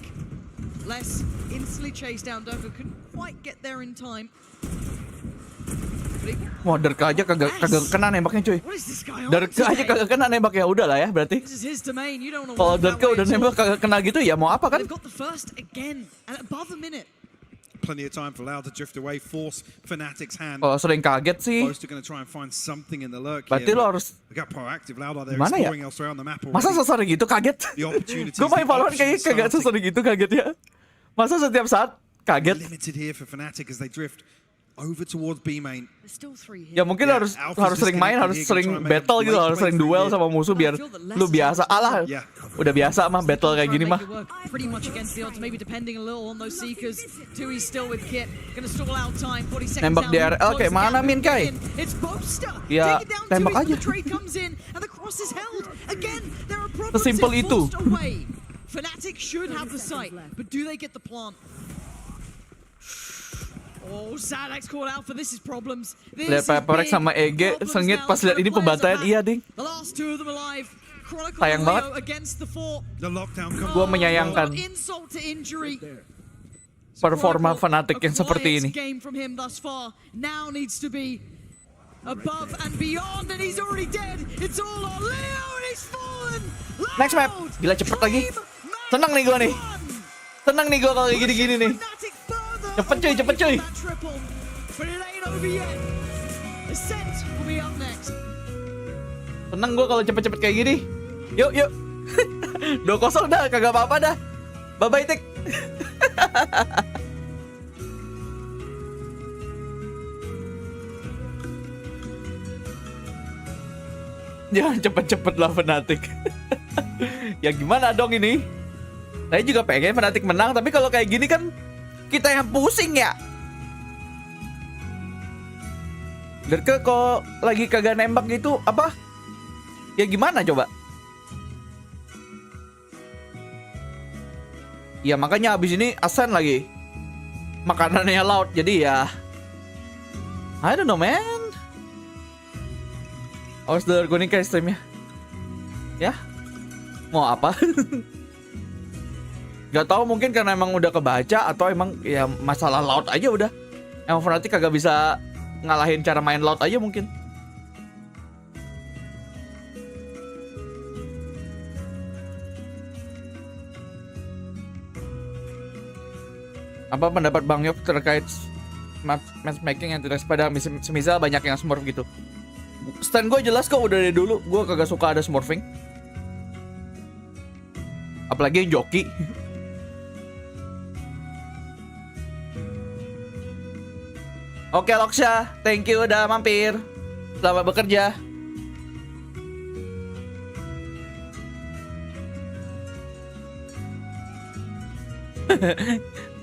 Les instantly chased down Durka, couldn't quite get there in time. Wah, Durka aja kagak kena nembaknya cuy. Durka aja kagak kena nembaknya, udah lah ya berarti. Kalau Durka udah nembak kagak kena gitu ya mau apa kan? They've got the first again and above a minute. plenty of time for Loud to drift away, force Fnatic's hand. Kalau sering kaget sih. Both are going to try and find something in the lurk Berarti here. lo harus. They got proactive. Loud are there Gimana ya? exploring elsewhere on the map already. Masa sesering gitu kaget? The opportunities, Gue main the Valorant kayaknya options kagak starting. sesering gitu kagetnya. Masa setiap saat kaget? Limited here for Fnatic as they drift over towards B main. Ya mungkin harus sering main, harus sering battle gitu, harus sering duel sama musuh biar lu biasa. Alah, udah biasa mah battle kayak gini mah. Pretty much against the odds, maybe depending a little on those seekers. Tui still with Kit, gonna stall out time. 40 seconds Nembak di area. Oke, mana Min Kai? It's Boaster. Ya, tembak aja. Trade comes in and the cross is held. Again, there are problems. Sesimpel itu. Fnatic should have the site, but do they get the plant? Oh, Sadak's called out for this is problems. Lihat PRX sama EG sengit pas lihat ini pembantaian, iya ding. The last two of them alive. Sayang banget. Gue menyayangkan performa Fnatic yang seperti ini. Next map, gila cepet lagi. Senang nih gue nih. Senang nih gue kalau kayak gini-gini nih. Cepet cuy, cepet cuy. Seneng gue kalau cepet-cepet kayak gini. Yuk, yuk. 2-0 dah, kagak apa-apa dah. Bye-bye, Tik. Jangan cepet-cepet lah Fnatic. Ya gimana dong ini? Saya juga pengen Fnatic menang, tapi kalau kayak gini kan kita yang pusing ya. Derke kok lagi kagak nembak gitu apa? Ya gimana coba? Ya makanya abis ini Arsen lagi. Makanannya Loud, jadi ya I don't know man. Awas dulu gue nih kayak streamnya. Ya mau apa? Gak tahu, mungkin karena emang udah kebaca atau emang ya masalah Loud aja udah. Emang Fnatic kagak bisa ngalahin cara main Loud aja mungkin. Apa pendapat Bang Yop terkait matchmaking yang tidak sepadan, semisal banyak yang smurf gitu? Stand gue jelas kok udah dari dulu, gue kagak suka ada smurfing. Apalagi yang joki. Oke Loksha, thank you udah mampir. Selamat bekerja.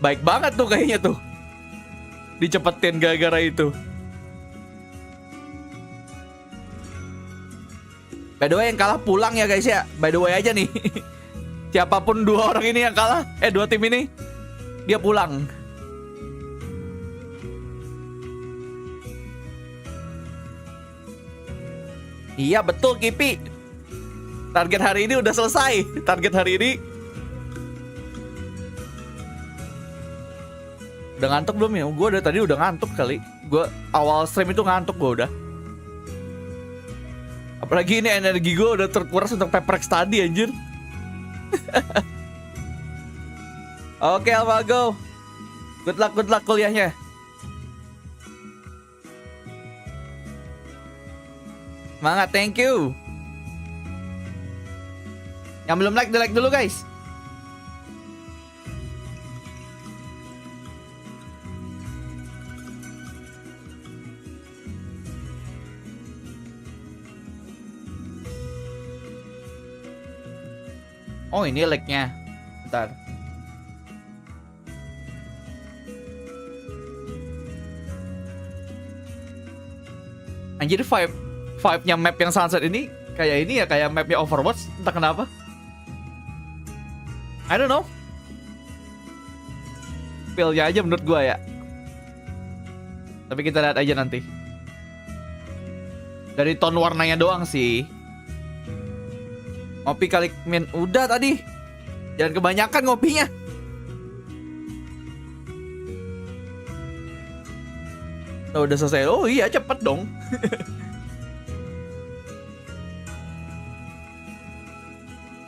Baik banget tuh kayaknya tuh. Dicepetin gara-gara itu. By the way yang kalah pulang ya guys ya. By the way aja nih. Siapapun dua orang ini yang kalah, dua tim ini, dia pulang. Iya betul Kipi. Target hari ini udah selesai. Target hari ini. Udah ngantuk belum ya? Gue dari tadi udah ngantuk kali. Gue awal stream itu ngantuk gue udah. Apalagi ini energi gue udah terkuras untuk PRX tadi anjir. Oke Alvago. Good luck kuliahnya. Semangat, thank you. Yang belum like, di like dulu guys. Oh ini like-nya. Bentar. Anjir vibe-nya map yang sunset ini kayak ini ya, kayak mapnya Overwatch, entah kenapa. I don't know. Feel-nya aja menurut gua ya. Tapi kita lihat aja nanti. Dari tone warnanya doang sih. Ngopi kali min udah tadi. Jangan kebanyakan ngopinya. Oh, udah selesai. Oh iya cepet dong.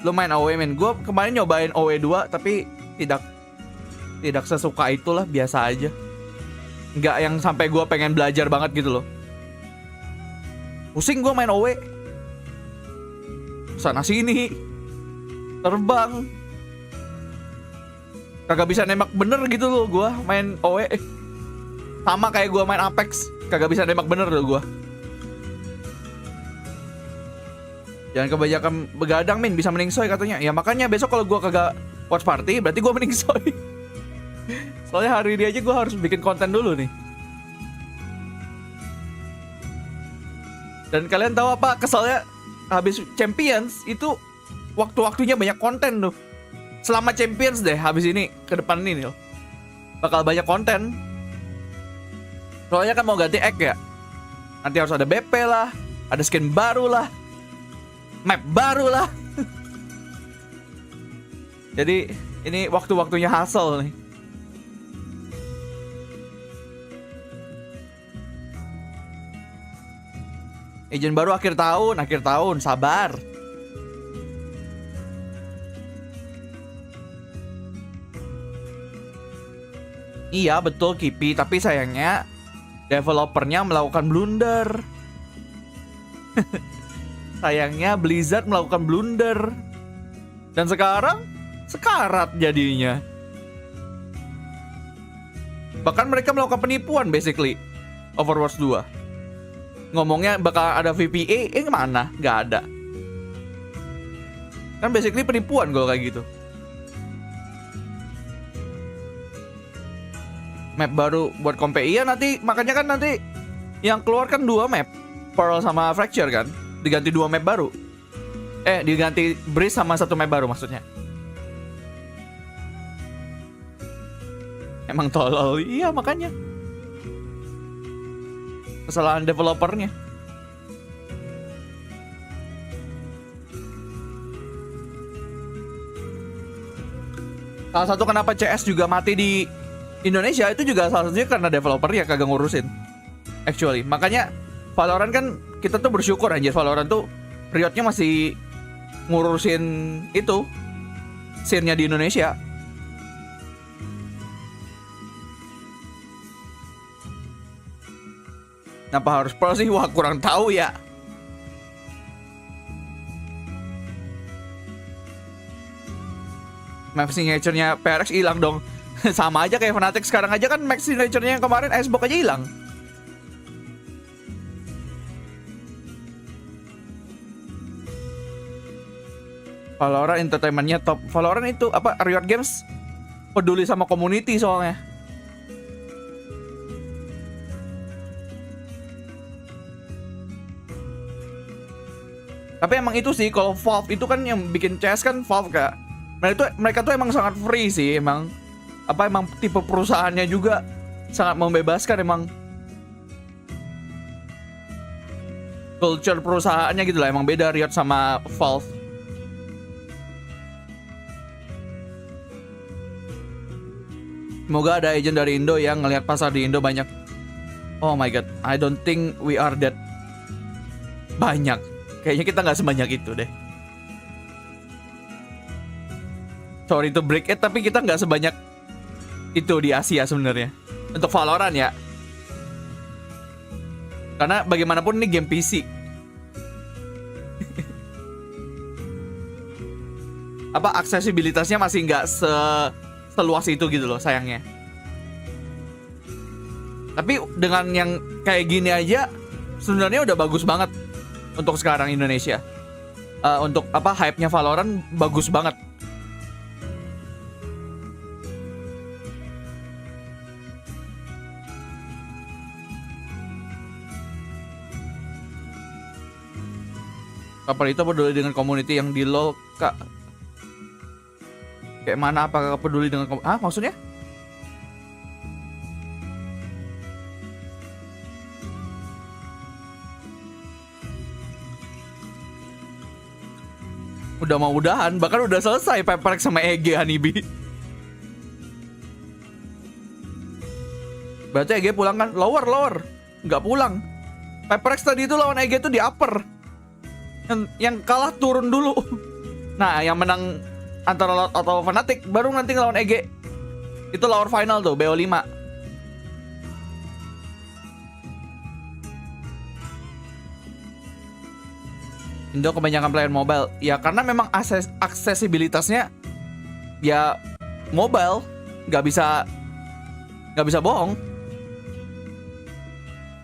Lu main AOE men. Gue kemarin nyobain AOE 2 tapi tidak tidak sesuka itulah, biasa aja. Nggak yang sampai gue pengen belajar banget gitu loh. Pusing gue main OW. Sana sini, terbang. Kagak bisa nembak bener gitu loh gue main OW. Sama kayak gue main Apex, kagak bisa nembak bener loh gue. Jangan kebanyakan begadang Min, bisa meningsoy katanya. Ya makanya besok kalau gue kagak watch party berarti gue meningsoy. Soalnya hari ini aja gue harus bikin konten dulu nih. Dan kalian tahu apa kesalnya? Habis Champions itu waktu-waktunya banyak konten tuh. Selama Champions deh, habis ini ke depan ini loh bakal banyak konten. Soalnya kan mau ganti egg ya. Nanti harus ada BP lah, ada skin baru lah, map baru lah. Jadi ini waktu-waktunya hustle nih. Agent baru akhir tahun, sabar. Iya betul Kipi, tapi sayangnya developernya melakukan blunder. Sayangnya Blizzard melakukan blunder. Dan sekarang sekarat jadinya. Bahkan mereka melakukan penipuan basically Overwatch 2. Ngomongnya bakal ada VPA, mana? Nggak ada. Kan basically penipuan kalau kayak gitu. Map baru buat kompe. Iya nanti, makanya kan nanti yang keluar kan 2 map, Pearl sama Fracture kan. Diganti 2 map baru. Diganti Breeze sama 1 map baru maksudnya. Emang tolol, iya makanya. Kesalahan developernya. Salah satu kenapa CS juga mati di Indonesia itu juga salah satunya karena developernya kagak ngurusin. Actually, makanya Valorant kan kita tuh bersyukur anjir, Valorant tuh Riotnya masih ngurusin itu scene-nya di Indonesia. Kenapa harus pro sih? Wah kurang tahu ya. Map signature-nya PRX hilang dong. Sama aja kayak Fnatic sekarang aja kan map signature-nya yang kemarin Icebox aja hilang. Valorant entertainment-nya top. Valorant itu apa? Riot Games peduli sama community soalnya. Tapi emang itu sih, kalau Valve itu kan yang bikin CS kan Valve kak. Mereka tuh emang sangat free sih emang. Emang tipe perusahaannya juga sangat membebaskan emang. Culture perusahaannya gitu lah, emang beda Riot sama Valve. Semoga ada agent dari Indo yang ngelihat pasar di Indo banyak. Oh my god, I don't think we are that banyak. Kayaknya kita nggak sebanyak itu deh. Sorry to break it, tapi kita nggak sebanyak itu di Asia sebenarnya. Untuk Valorant ya. Karena bagaimanapun ini game PC. Aksesibilitasnya masih nggak seluas itu gitu loh sayangnya. Tapi dengan yang kayak gini aja sebenarnya udah bagus banget. Untuk sekarang Indonesia, untuk hype-nya Valorant bagus banget. Kapal itu peduli dengan community yang di LoL kak. Kayak mana? Apakah peduli dengan maksudnya? Udah mau udahan, bahkan udah selesai PRX sama EG Hanibi. Berarti EG pulang kan? Lower. Nggak pulang. PRX tadi itu lawan EG itu di upper. Yang kalah turun dulu. Nah, yang menang antara Lot atau Fnatic baru nanti ngelawan EG. Itu lower final tuh, BO5. Indo kebanyakan player mobile. Ya karena memang aksesibilitasnya ya mobile, nggak bisa bohong.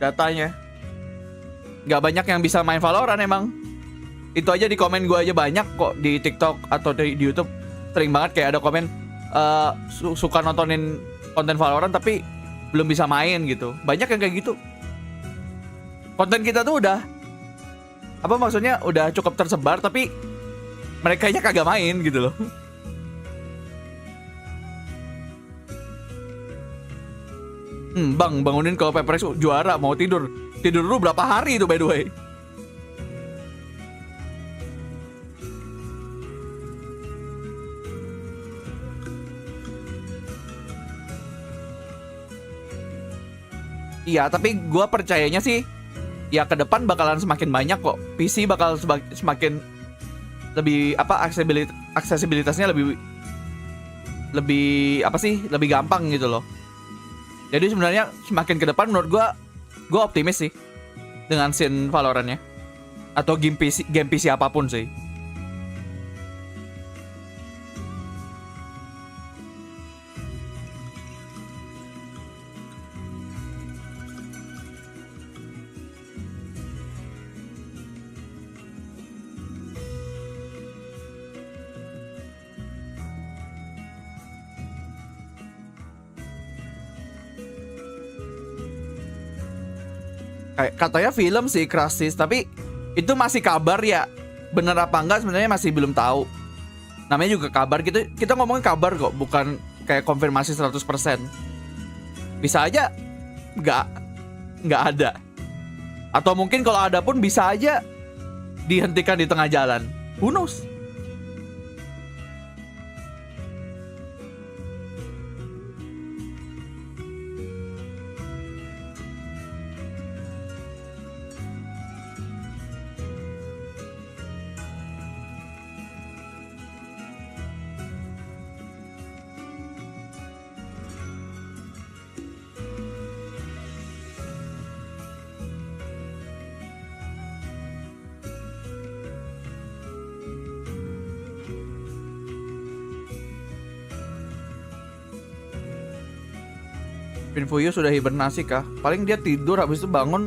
Datanya nggak banyak yang bisa main Valorant emang. Itu aja di komen gue aja banyak kok di TikTok atau di YouTube, sering banget kayak ada komen suka nontonin konten Valorant tapi belum bisa main gitu. Banyak yang kayak gitu. Konten kita tuh udah maksudnya udah cukup tersebar tapi mereka nya kagak main gitu loh. Bang, bangunin kalau PRX juara mau tidur. Tidur dulu berapa hari itu by the way. Iya, tapi gue percayanya sih ya ke depan bakalan semakin banyak kok. PC bakal semakin lebih aksesibilitasnya lebih gampang gitu loh. Jadi sebenarnya semakin ke depan menurut gue optimis sih dengan scene Valorant-nya atau game PC apapun sih. Katanya film sih Arctis, tapi itu masih kabar ya. Bener apa enggak sebenarnya masih belum tahu. Namanya juga kabar, kita ngomongin kabar kok, bukan kayak konfirmasi 100%. Bisa aja nggak ada. Atau mungkin kalau ada pun bisa aja dihentikan di tengah jalan. Who knows? Fuyu sudah hibernasi kah? Paling dia tidur, habis itu bangun,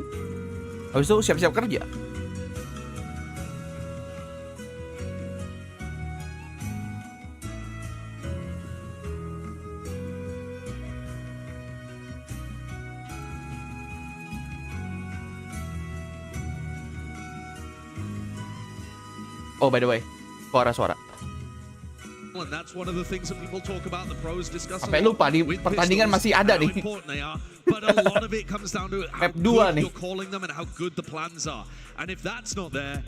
habis itu siap-siap kerja. Oh, by the way, suara. And that's one of the things that people talk about, the pros discuss. Sampai lupa di pertandingan masih ada nih. But a lot of it comes down to how good you're calling them and how good the plans are. And if that's not there,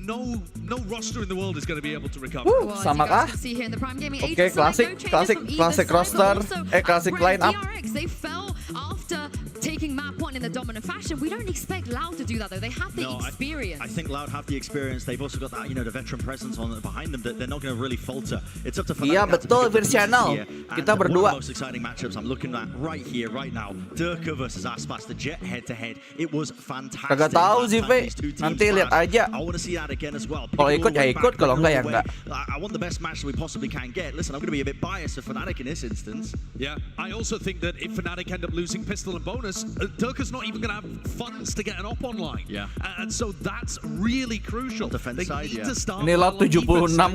no roster in the world is going to be able to recover. Sama kah? Oke, klasik roster, klasik line up. They fell after taking map one in the dominant fashion. We don't expect Loud to do that though. They have the experience. I think Loud have the experience. They've also got that, the veteran presence behind them that they're not going to really falter. It's up to Fnatic. Iya betul, Virsianal. Kita berdua. One of the most exciting matchups I'm looking at right here, right now. Durka versus Aspas, the Jet head-to-head. It was fantastic. Kagak tahu sih, Ve. Nanti lihat aja. I want to see that again as well. Kalau ikut ya ikut, kalau enggak ya enggak. I want the best match that we possibly can get. Listen, I'm going to be a bit biased for Fnatic in this instance. Yeah, I also think that if Fnatic end up losing pistol and bonus, Durka's not even going to have funds to get an op online. Yeah. And so that's really crucial. Defense side, yeah. Ini lot 76,9%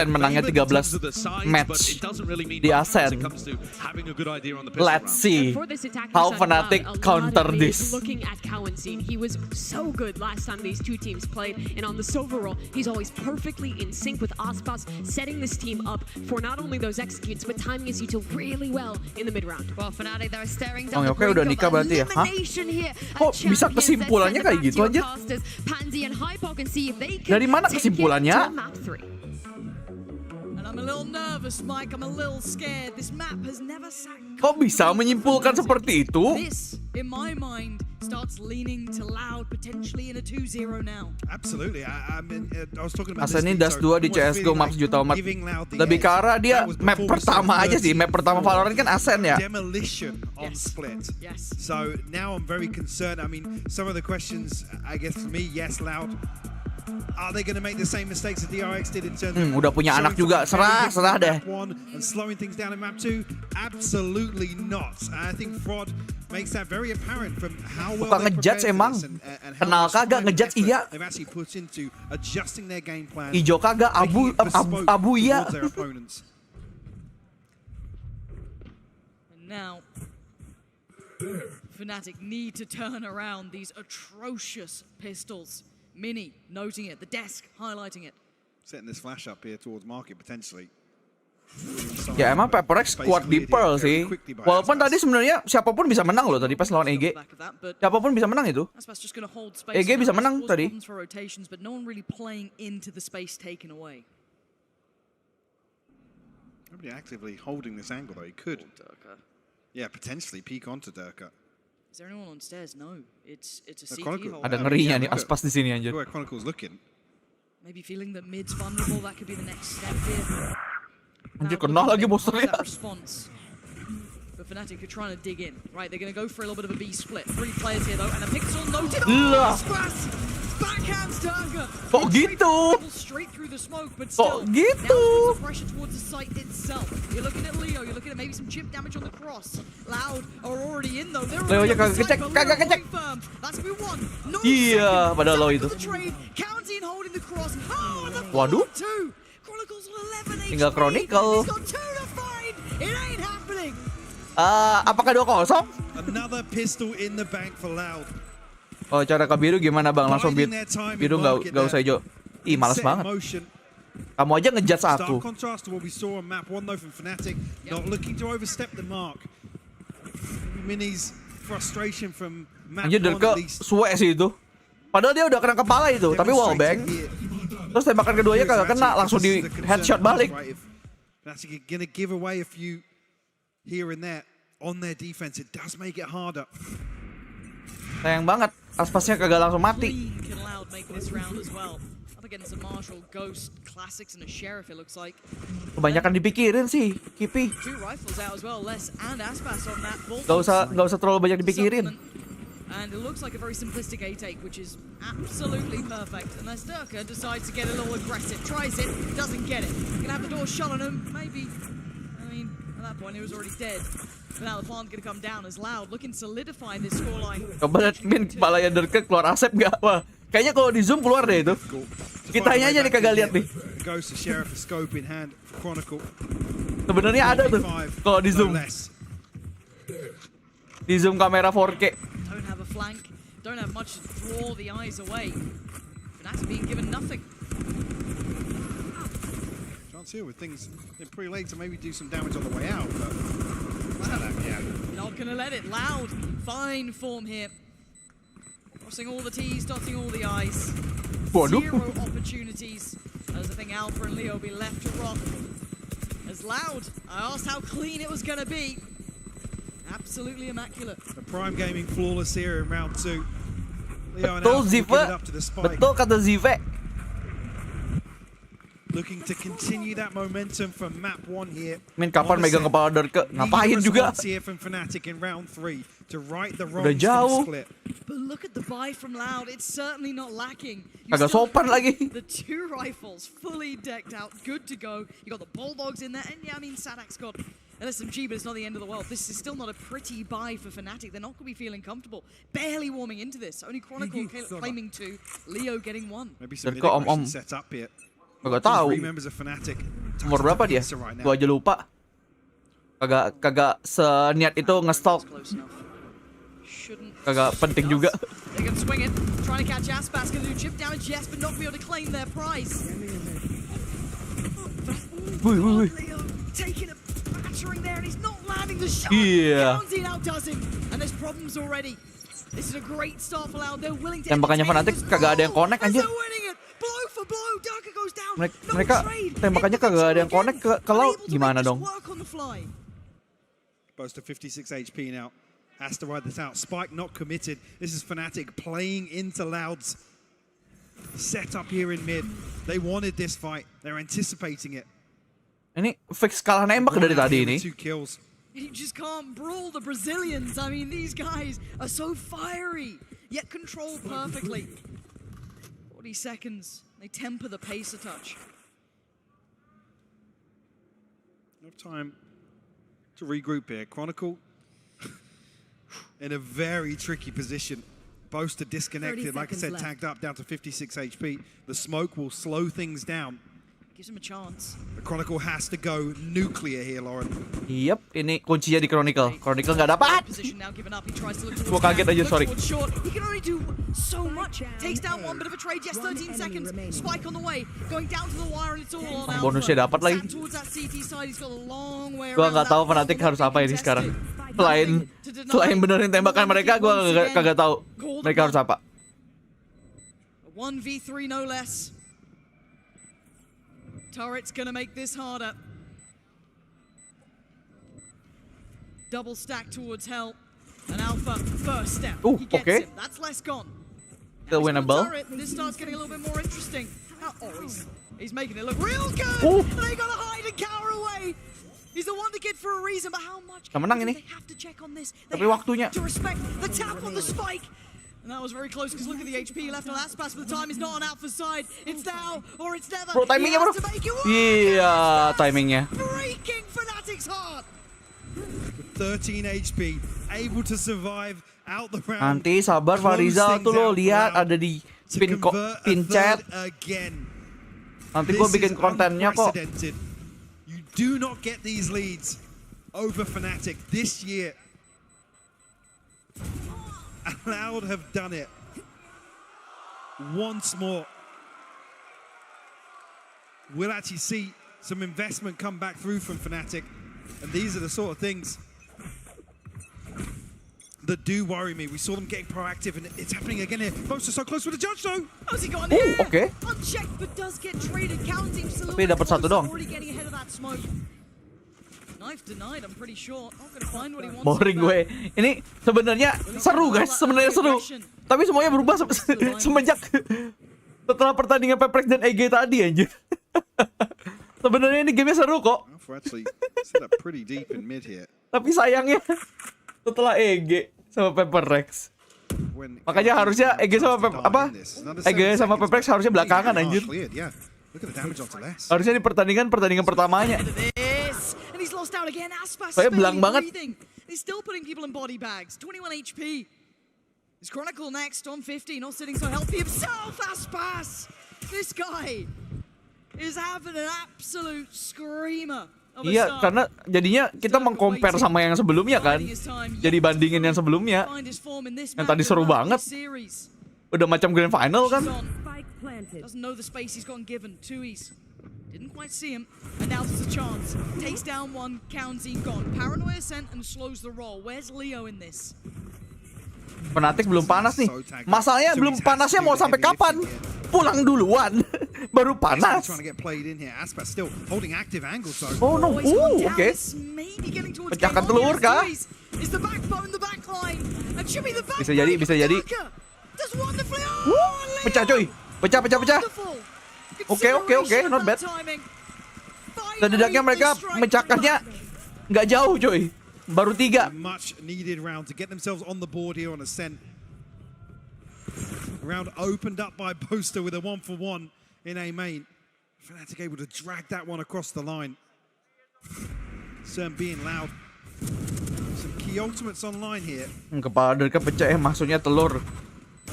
menangnya 13 match di Arsen. Let's see how Fnatic counter this. Looking at Cowan scene, he was so good last time these two teams played, and on the silver roll, he's always perfectly in sync with Aspas, setting this team up for not only those executes, but timing his util really well in the mid round. Well, Fnatic they're staring down the Oke, udah nikah berarti ya? Hah? Kok bisa kesimpulannya kayak gitu aja? Dari mana kesimpulannya? I'm a little nervous, Mike. I'm a little scared. This map has never sacked. Kok bisa menyimpulkan seperti itu? This, in my mind, starts leaning to Loud, potentially in a 2-0 now. Absolutely. I mean, I was talking about Asen ini das 2 di CSGO map sejuta umat. Lebih ke arah dia map pertama aja sih. Map pertama Valorant kan Asen ya. Demolition on Split. So now I'm very concerned. I mean, some of the questions, I guess for me, yes, Loud. Are they going to make the same mistakes that PRX did in terms of udah punya anak juga, serah deh. And slowing things down in map 2? Absolutely not. I think Fraud makes that very apparent from how well they ngejudge prepared emang. for this and how Kenal much kagak time and ngejudge effort iya. they've actually put into adjusting their game plan. Ijo kagak, abu iya. Towards their opponents. And now, Fnatic need to turn around these atrocious pistols. Mini noting it, the desk highlighting it. Setting this flash up here towards market potentially. Ya emang PRX kuat di Pearl sih. Walaupun tadi sebenarnya siapapun bisa menang loh tadi pas lawan EG. Siapapun bisa menang itu. EG bisa menang tadi. But no one really playing into the space taken away. Nobody actively holding this angle though. He could. Yeah, potentially peek onto Durka. Is there anyone on stairs? No. It's a CT Chronicle. hold. Ada ngerinya nih Aspas di sini anjir. Where Chronicle's looking. Maybe feeling that mid's vulnerable. That could be the next step here. Anjir kena lagi monsternya. But Fnatic are trying to dig in. Right, they're going to go for a little bit of a B split. 3 players here though, and a pixel noted. Backhands Durka. Kok gitu? Straight through the smoke, but Kok still. gitu? Now the pressure towards the site itself. You're looking at Leo. You're looking at maybe some chip damage on the cross. Loud are already in though. They're Leo-nya kagak ngecek, kagak ngecek. That's gonna be one. No Iya, padahal lo itu. Counting holding the cross. Oh, and the Waduh. two. Chronicles on 11 Tinggal Chronicle. He's got 2 to find. It ain't happening. Apakah 2-0? Another pistol in the bank for Loud. Oh, cara ke biru gimana bang? Langsung biru nggak usah hijau. Ih, malas banget. Kamu aja ngejudge aku. Stark contrast to what we saw on map 1 though from Fnatic, not looking to overstep the mark. Mini's frustration from map 1 Anjir Durka at least. suwe sih itu. Padahal dia udah kena kepala itu, tapi wallbang. Terus tembakan keduanya kagak kena, langsung di headshot balik. Fnatic gonna give away a few here and there on their defense. It does make it harder. Sayang banget, Aspasnya kagak langsung mati. Can Loud make this round as well. Up against a Marshall, Ghost, Classics, and a Sheriff, it looks like. Kebanyakan dipikirin sih, Kipi. 2 rifles out as well, Les and Aspas on that. Gak usah terlalu banyak dipikirin. And it looks like a very simplistic A-take, which is absolutely perfect. Unless Durka decides to get a little aggressive. Tries it, doesn't get it. Gonna have the door shut on him, maybe. I mean, at that point, he was already dead. But now the plant's gonna come down as Loud, looking to solidify this scoreline. Coba lihat Min, kepalanya Durka keluar asap gak? Wah, kayaknya kalau di zoom keluar deh itu. Kitanya aja nih kagak lihat nih. Goes to Sheriff, a scope in hand for Chronicle. Sebenarnya ada tuh kalau di zoom. Di zoom kamera 4K. Don't have a flank, don't have much to draw the eyes away. Fnatic being given nothing. Chance here with things pretty late to maybe do some damage on the way out, but not gonna let it. Loud, fine form here. Crossing all the T's, dotting all the I's. Zero opportunities. As I think Alpha and Leo will be left to rot. As Loud, I asked how clean it was gonna be. Absolutely immaculate. The Prime Gaming flawless here in round 2. Leo and Betul Alpha Zive, giving up to the spike. betul kata Zive. Looking to continue that momentum from map 1 here. Min kapan megang kepala Durka? Ngapain juga? Here from Fnatic in round 3 to right the Udah wrongs jauh. from Split. But look at the buy from Loud. It's certainly not lacking. Kagak sopan lagi. The 2 rifles fully decked out, good to go. You got the Bulldogs in there, and yeah, I mean Sadak's got LSMG, but it's not the end of the world. This is still not a pretty buy for Fnatic. They're not going to be feeling comfortable. Barely warming into this. Only Chronicle claiming 2, Leo getting 1. Maybe some Durka om-om. set up here. Kagak tahu. Umur berapa dia? Gua aja lupa. Kagak seniat itu nge-stalk. Kagak penting juga. They can swing it, trying to catch Aspas, going to do chip damage, yes, but not be able to claim their prize. Leo taking a battering there, and he's not landing the shot. Iya. Counting outdoes him, and there's problems already. This is a great start for Loud. They're willing to tembakannya Fnatic kagak ada yang connect anjir. blow for blow. Durka goes down. Mereka tembakannya kagak ada yang connect ke laut. Gimana dong? Close to 56 HP now. has to ride this out. Spike not committed. This is Fnatic playing into Loud's setup here in mid. They wanted this fight. They're anticipating it. Ini fix kalah nembak dari tadi ini. 2 kills. You just can't brawl the Brazilians. I mean, these guys are so fiery, yet controlled perfectly. 40 seconds. They temper the pace a touch. Enough time to regroup here. Chronicle in a very tricky position. Boaster disconnected, like I said, tagged up down to 56 HP. The smoke will slow things down. Gives him a chance. The Chronicle has to go nuclear here, Lauren. Yep, ini kuncinya di Chronicle. Chronicle nggak dapat. Gua kaget aja, sorry. He can only do so much. Takes down one bit of a trade. Yes, 13 seconds. Spike on the way. Going down to the wire and it's all on Alpha. Bonusnya dapat lagi. Towards that CT side, he's got a long way Gua around. nggak tahu Fnatic harus apa ini sekarang. Selain benerin tembakan mereka, gua kagak tahu mereka harus apa. 1v3 no less. Turret's gonna make this harder. Double stack towards Hell. And Alpha, first step. He gets him. That's less gone. Still winnable. This starts getting a little bit more interesting. He's making it look real good. And they gotta hide and cower away. He's the one to get for a reason, but how much menang ini. they have to check on this? Tapi waktunya. To respect the tap on the spike. And that was very close because look at the HP left on Aspas, but the time is not on Alpha's side. It's now or it's never. Bro, timingnya bro. Iya, timingnya. Breaking Fnatic's heart. 13 HP, able to survive out the round. Nanti sabar Farizal tuh lo lihat ada di pin chat. Nanti gue bikin kontennya kok. You do not get these leads over Fnatic this year. Loud have done it once more. We'll actually see some investment come back through from Fnatic, and these are the sort of things that do worry me. We saw them getting proactive, and it's happening again here. Most are so close with the judge, though. How's he got here? Okay. Unchecked, but does get traded. Counting just a little Tapi bit dapat satu closer, dong. already getting ahead of that smoke. Knife denied, I'm pretty sure. Not gonna find what he wants. Boring gue. Ini sebenarnya seru guys, sebenarnya seru. Tapi semuanya berubah semenjak setelah pertandingan PRX dan EG tadi anjir. Sebenarnya ini gamenya seru kok. Tapi sayangnya setelah EG sama PRX. Makanya harusnya EG sama EG sama PRX harusnya belakangan anjir. Harusnya di pertandingan pertamanya. He's lost out again. Aspas Saya belang banget. He's still putting people in body bags. 21 HP. Is Chronicle next on 50, not sitting so healthy himself. Aspas. This guy is having an absolute screamer. Iya, karena jadinya kita meng-compare sama yang sebelumnya kan. Jadi bandingin yang sebelumnya. Yang tadi seru banget. Udah macam grand final kan. Doesn't know the space he's gotten given. Tui's didn't quite see him, and now there's a chance. Takes down one, County gone. Paranoia sent and slows the roll. Where's Leo in this? Fnatic belum panas nih. Masalahnya belum panasnya mau sampai kapan? Pulang duluan, baru panas. Oh no, oke. Pecahkan telur kah? Bisa jadi. Pecah coy, pecah. Oke, not bad. Setidaknya mereka mecahkannya nggak jauh coy. Baru 3. Much needed round to get themselves on the board here on Ascent. Round opened up by Boaster with a 1-for-1 in A main. Fnatic able to drag that one across the line. Sern being loud. Some key ultimates online here. Kepala dari kepecah maksudnya telur.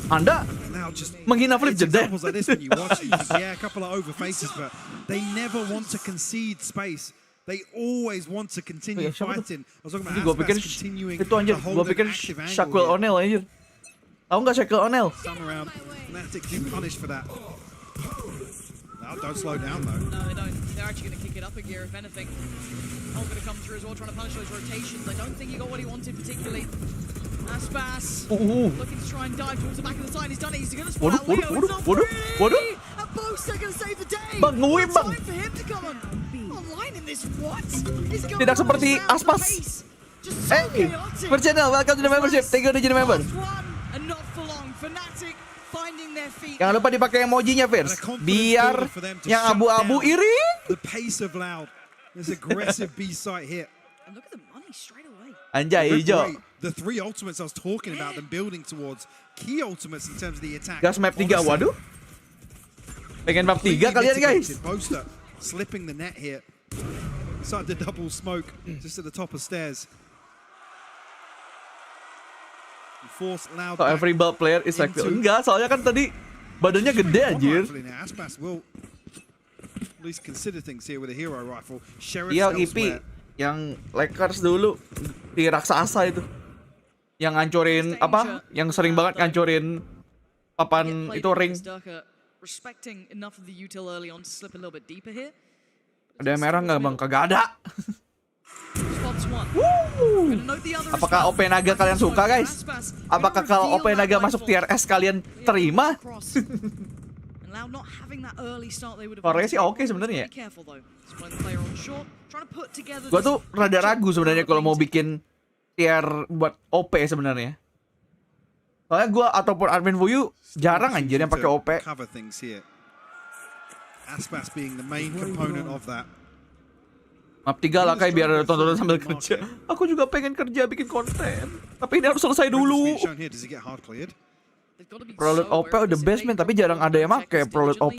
Anda menghina flip jeda. Yeah, a couple of over faces, but they never want to concede space. They always want to continue fighting. I was talking about Aspas continuing to hold an active angle. Shaquille O'Neal anjir. Tahu nggak Shaquille O'Neal? Some around. Fnatic do punish for that. No, don't slow down though. No, they don't. They're actually going to kick it up a gear, if anything. Hulk going to come through as well, trying to punish those rotations. I don't think he got what he wanted particularly. Aspas looking to try and dive towards the back of the side. He's done it. He's going to spot out Leo. It's not free. And Boaster going to save the day. Bang, time for him to come online in this. What? Tidak seperti Aspas. Hey, per channel, welcome to the membership. Thank you udah jadi member. Jangan lupa dipakai emojinya, Firs, biar yang abu-abu iri. The pace of Loud. There's aggressive B site hit. And look at the money straight away. Anjay, hijau. The 3 ultimates I was talking about, them building towards key ultimates in terms of the attack. Gas map 3, waduh. Pengen map 3 kalian, guys. Boaster slipping the net here. Started to double smoke just at the top of stairs. Force Loud. So every ball player is like enggak, soalnya kan tadi badannya gede anjir. Aspas will at least consider things here with a hero rifle. Iya, IP yang Lakers dulu di raksasa itu. Yang ngancurin apa? Yang sering banget ngancurin papan itu ring. Ada yang merah nggak bang? Kagak ada. Apakah OP Naga kalian suka, guys? Apakah kalau OP Naga masuk tier S kalian terima? Korea sih oke sebenarnya. Gua tuh rada ragu sebenarnya kalau mau bikin tier buat OP sebenarnya. Soalnya gua ataupun admin Fuyu jarang anjir yang pakai OP. Aspas being the main component of that. Map 3 lah kayak biar ada tontonan sambil kerja. Aku juga pengen kerja bikin konten, tapi ini harus selesai dulu. Prelude OP udah basement, tapi jarang ada yang pakai Prelude OP.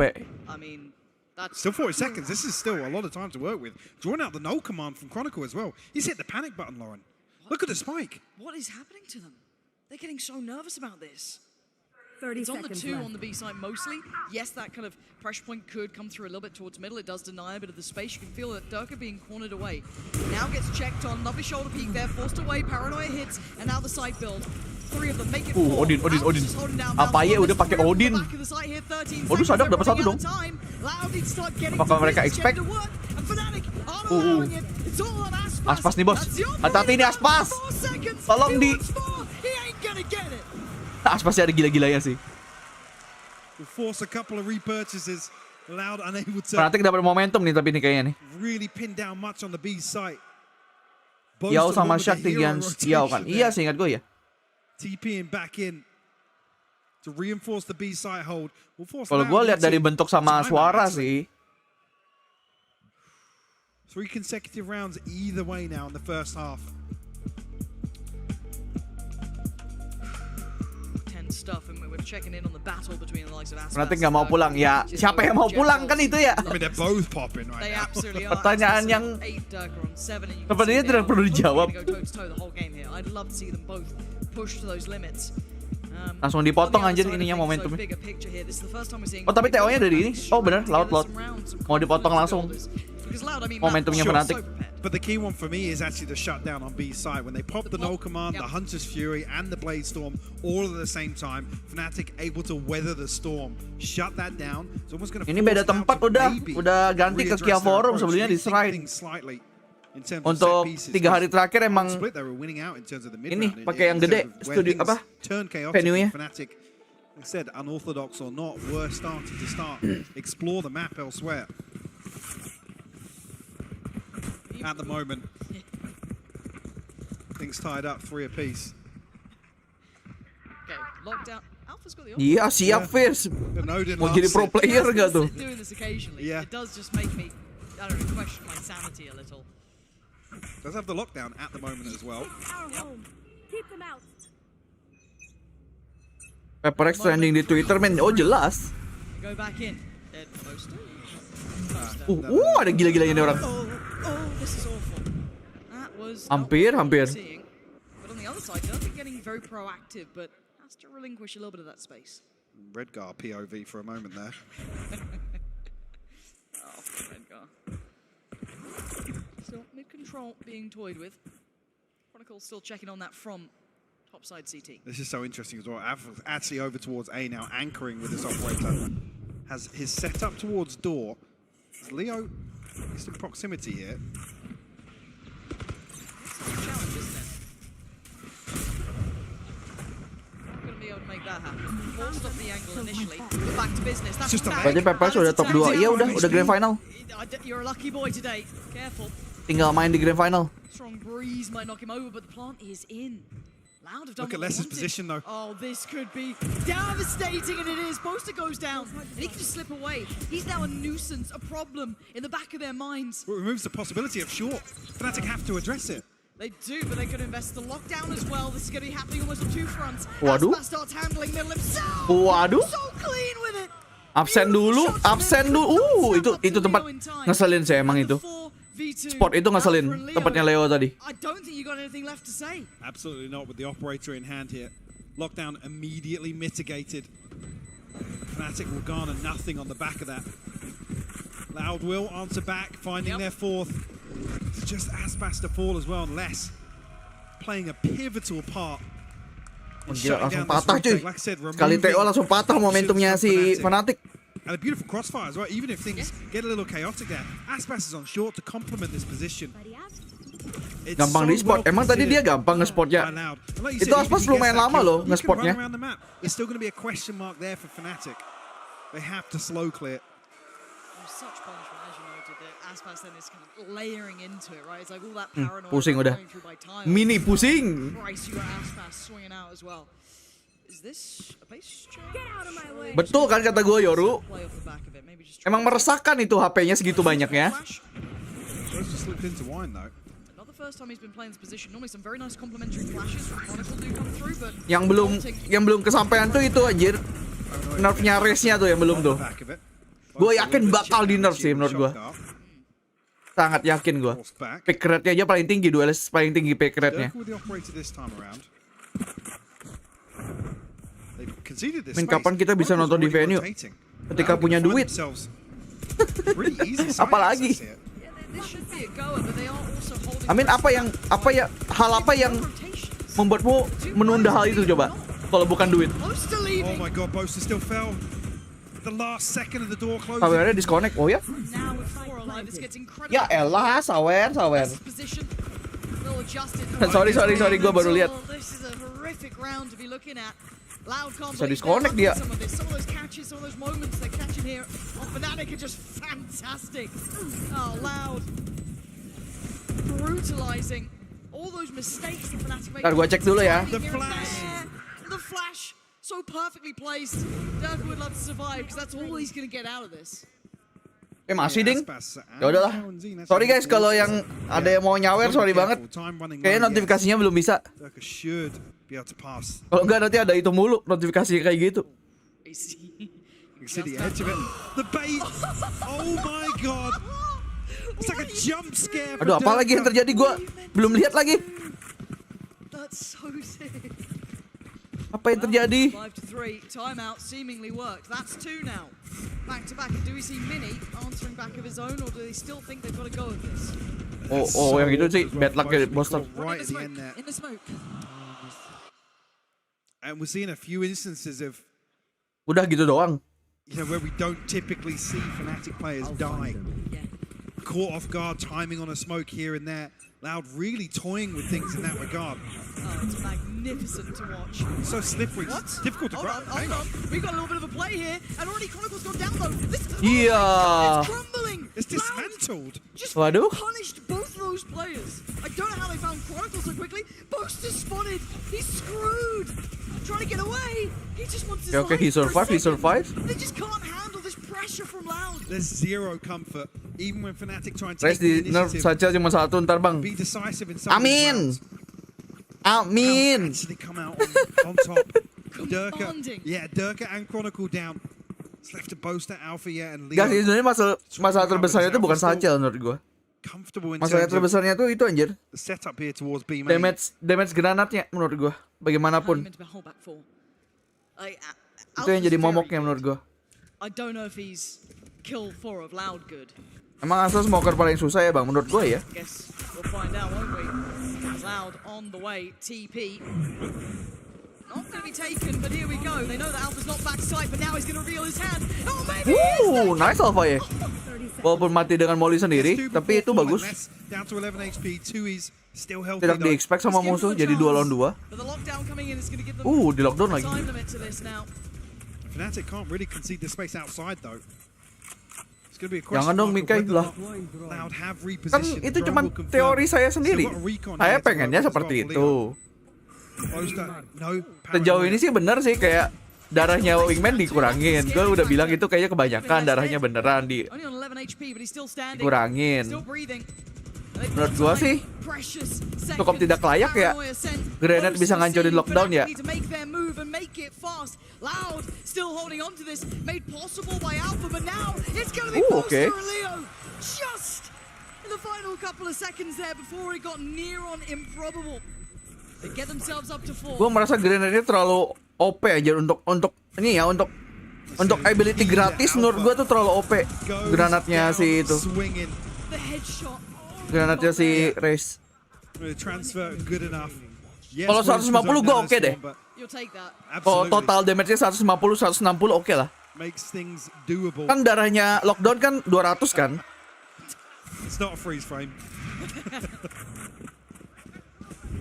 Still 40 seconds. This is still a lot of time to work with. Drawing out the no command from Chronicle as well. He's hit the panic button, Lauren. Look at the spike. What is happening to them? They're getting so nervous about this. 30 it's on the seconds 2 left. on the B side mostly. Yes, that kind of pressure point could come through a little bit towards middle. It does deny a bit of the space. You can feel that Durka being cornered away. Now gets checked on. Lovely shoulder peek there. Forced away. Paranoia hits. And now the side build. 3 of them make it 4. Odin. Apa ya udah pakai Odin? Waduh, sadap dapat 1 dong. Apakah mereka expect? Aspas nih, bos. Hati-hati nih, Aspas. Tolong di. Aspasnya ada gila-gilanya sih. Force a couple of repurchases. Loud unable to. Fnatic dapat momentum nih tapi nih kayaknya nih. Really pin down much on the B site. Yao sama Shaq tinggian Yao kan. Iya sih ingat gue ya. TPing back in to reinforce the B site hold. Kalau gue lihat dari bentuk sama suara sih. 3 consecutive rounds either way now in the first half. Stuff and we're checking in on the battle between the likes of Aspas. Fnatic nggak mau pulang ya. Siapa yang mau pulang kan itu ya? I mean they're both popping right now. Pertanyaan yang sepertinya tidak perlu dijawab. Langsung dipotong anjir ininya momentumnya. Oh tapi TO-nya dari ini. Oh bener, Loud. Mau dipotong langsung. Momentumnya Fnatic. But the key one for me is actually the shutdown on B side. When they pop the no command, the Hunter's Fury and the Blade Storm all at the same time, Fnatic able to weather the storm, shut that down. It's almost going to. Ini beda tempat udah ganti ke ke-14 sebelumnya di Seiren. Untuk 3 hari terakhir emang ini pakai yang gede studio apa venue-nya. Said unorthodox or not, we're starting to explore the map elsewhere. At the moment, things tied up 3 apiece. Okay, lockdown. Alpha's got the Iya siap Firs. Mau jadi pro player gak tuh? Yeah. It does just make me, I don't know, question my sanity a little. Does have the lockdown at the moment as well. Keep them out. PRX trending di Twitter men. Oh jelas. Go back in. Dead poster. Ada gila-gilanya nih orang. This is awful. That was Hampir. But on the other side, Durka getting very proactive, but has to relinquish a little bit of that space. Redgar POV for a moment there. Oh, Redgar. Still mid-control being toyed with. Chronicle still checking on that from topside CT. This is so interesting as well. Actually over towards A now, anchoring with this operator. Has his setup towards door. Leo is in proximity here. Challenge, isn't it? Not going to be able to make that happen. Forced off the angle initially. But back to business. That's Berarti PRX udah top 2. Iya udah grand final. You're a lucky boy today. Careful. Tinggal main di grand final. Strong breeze might knock him over, but the plant is in. Loud have done Look at what they Les's wanted. position though. Oh, this could be devastating, and it is. Boaster goes down, and he can just slip away. He's now a nuisance, a problem in the back of their minds. Well, it removes the possibility of short. Fnatic have to address it. They do, but they're going to invest the lockdown as well. This is going to be happening almost on two fronts. Waduh. Aspas starts handling middle himself. Waduh. So clean with it. Absen dulu. Itu tempat ngeselin sih emang itu. Spot itu ngeselin tempatnya Leo tadi. I don't think you got anything left to say. Absolutely not with the operator in hand here. Lockdown immediately mitigated. Fnatic will garner nothing on the back of that. Loud will answer back, finding their fourth. It's just Aspas to fall as well, and Les playing a pivotal part. Gila, langsung patah cuy. Sekali TO langsung patah momentumnya si Fnatic. And a beautiful crossfire as well, even if things get a little chaotic there. Aspas is on short to complement this position. Gampang di spot. Emang tadi dia gampang nge-spotnya. Itu Aspas lumayan lama loh nge-spotnya. There's still going to be a question mark there for Fnatic. They have to slow clear. Such punishment, as you noted, that Aspas then is kind of layering into it, right? It's like all that paranoia Pusing udah. going through by time. Mini pusing. Bryce, you got Aspas swinging out as well. Is this a base check? Get out of my way. Betul kan kata gue Yoru. Emang meresahkan itu HP-nya segitu banyaknya. Another first time he's been playing this position. Normally some very nice complementary flashes from Chronicle do come through, but Yang belum kesampaian tuh itu anjir. Nerfnya race-nya tuh yang belum tuh. Gue yakin bakal di nerf sih menurut gue. Sangat yakin gue. Pick rate-nya aja paling tinggi, duelis paling tinggi pick rate-nya. Men kapan kita bisa nonton di venue? Ketika punya duit. Apalagi? Amin, hal apa yang membuatmu menunda hal itu coba? Kalau bukan duit. Oh my god, Boaster still fell. The last second of the door closing. Sawernya disconnect, oh ya? Ya elah, sawer. sorry, gue baru lihat. Bisa disconnect dia. Some of those catches, some of those moments they're catching here on Fnatic are just fantastic. Oh, Loud. Brutalizing all those mistakes that Fnatic make. Ntar gue cek dulu ya. The flash. So perfectly placed. Dirk would love to survive because that's all he's going to get out of this. Masih ding. Ya udahlah. Sorry guys kalau yang ada yang mau nyawer, sorry banget. Kayaknya notifikasinya belum bisa. Kalau enggak nanti ada itu mulu notifikasi kayak gitu. Aduh, apa lagi yang terjadi? Gua belum lihat lagi. Apa yang terjadi? 5-3, timeout seemingly worked. That's 2 now. Back to back. Do we see Mini answering back of his own, or do they still think they've got to go with this? Oh, yang itu sih bad luck ya, Boston. Right at the end there. In the smoke. And we're seeing a few instances of, udah gitu doang. You know, where we don't typically see Fnatic players die. Caught off guard, timing on a smoke here and there. Loud really toying with things in that regard. Oh, it's magnificent to watch. So slippery. What? It's difficult to grab. Hold on. We've got a little bit of a play here, and already Chronicle's gone down though. Yeah. It's crumbling. It's dismantled. Just Waduh. punished both of those players. I don't know how they found Chronicle so quickly. Boaster spotted. He's screwed. Trying to get away. He just wants his Okay, he survived. They just can't handle this pressure from Loud. There's zero comfort, even when Fnatic try and Race take di the nerf initiative. saja cuma satu ntar bang. Be decisive in some of these Amin. rounds. Amin. Actually come out on top. Durka and Chronicle down. It's left to Boaster, Alpha, and Leo. Guys, sebenarnya masalah terbesarnya itu bukan Satchel menurut gua. Masalah terbesarnya tuh itu anjir. The setup here towards B main. Damage granatnya menurut gua. Bagaimanapun. Itu yang jadi momoknya menurut gua. I don't know if he's kill 4 of Loud good. Emang asal smoker paling susah ya bang menurut gua ya. Guess we'll find out, won't we? Loud on the way, TP. Not going to be taken, but here we go. They know that Alpha's not backside, but now he's going to reveal his hand. Oh, maybe Nice Alpha ya. Walaupun mati dengan Molly sendiri, tapi itu bagus. Down to 11 HP, 2 is still healthy. Tidak di-expect sama musuh, jadi 2 lawan 2. Di lockdown lagi. Fnatic can't really concede the space outside though. It's Jangan dong Mikai lah. Kan itu cuma teori saya sendiri. Saya pengennya seperti itu. Sejauh ini sih bener sih, kayak darahnya wingman dikurangin. Gue udah bilang itu kayaknya kebanyakan, darahnya beneran dikurangin. Menurut gue sih cukup tidak layak ya. Grenade bisa ngancurin lockdown ya. Oke. Gue merasa grenade-nya terlalu OP aja untuk ini ya, untuk ability gratis menurut gue tuh terlalu OP. Granatnya si itu. Granatnya si Raze. Kalau 150 gue oke deh. Kalau total damage-nya 150, 160 oke lah. Kan darahnya lockdown kan 200 kan?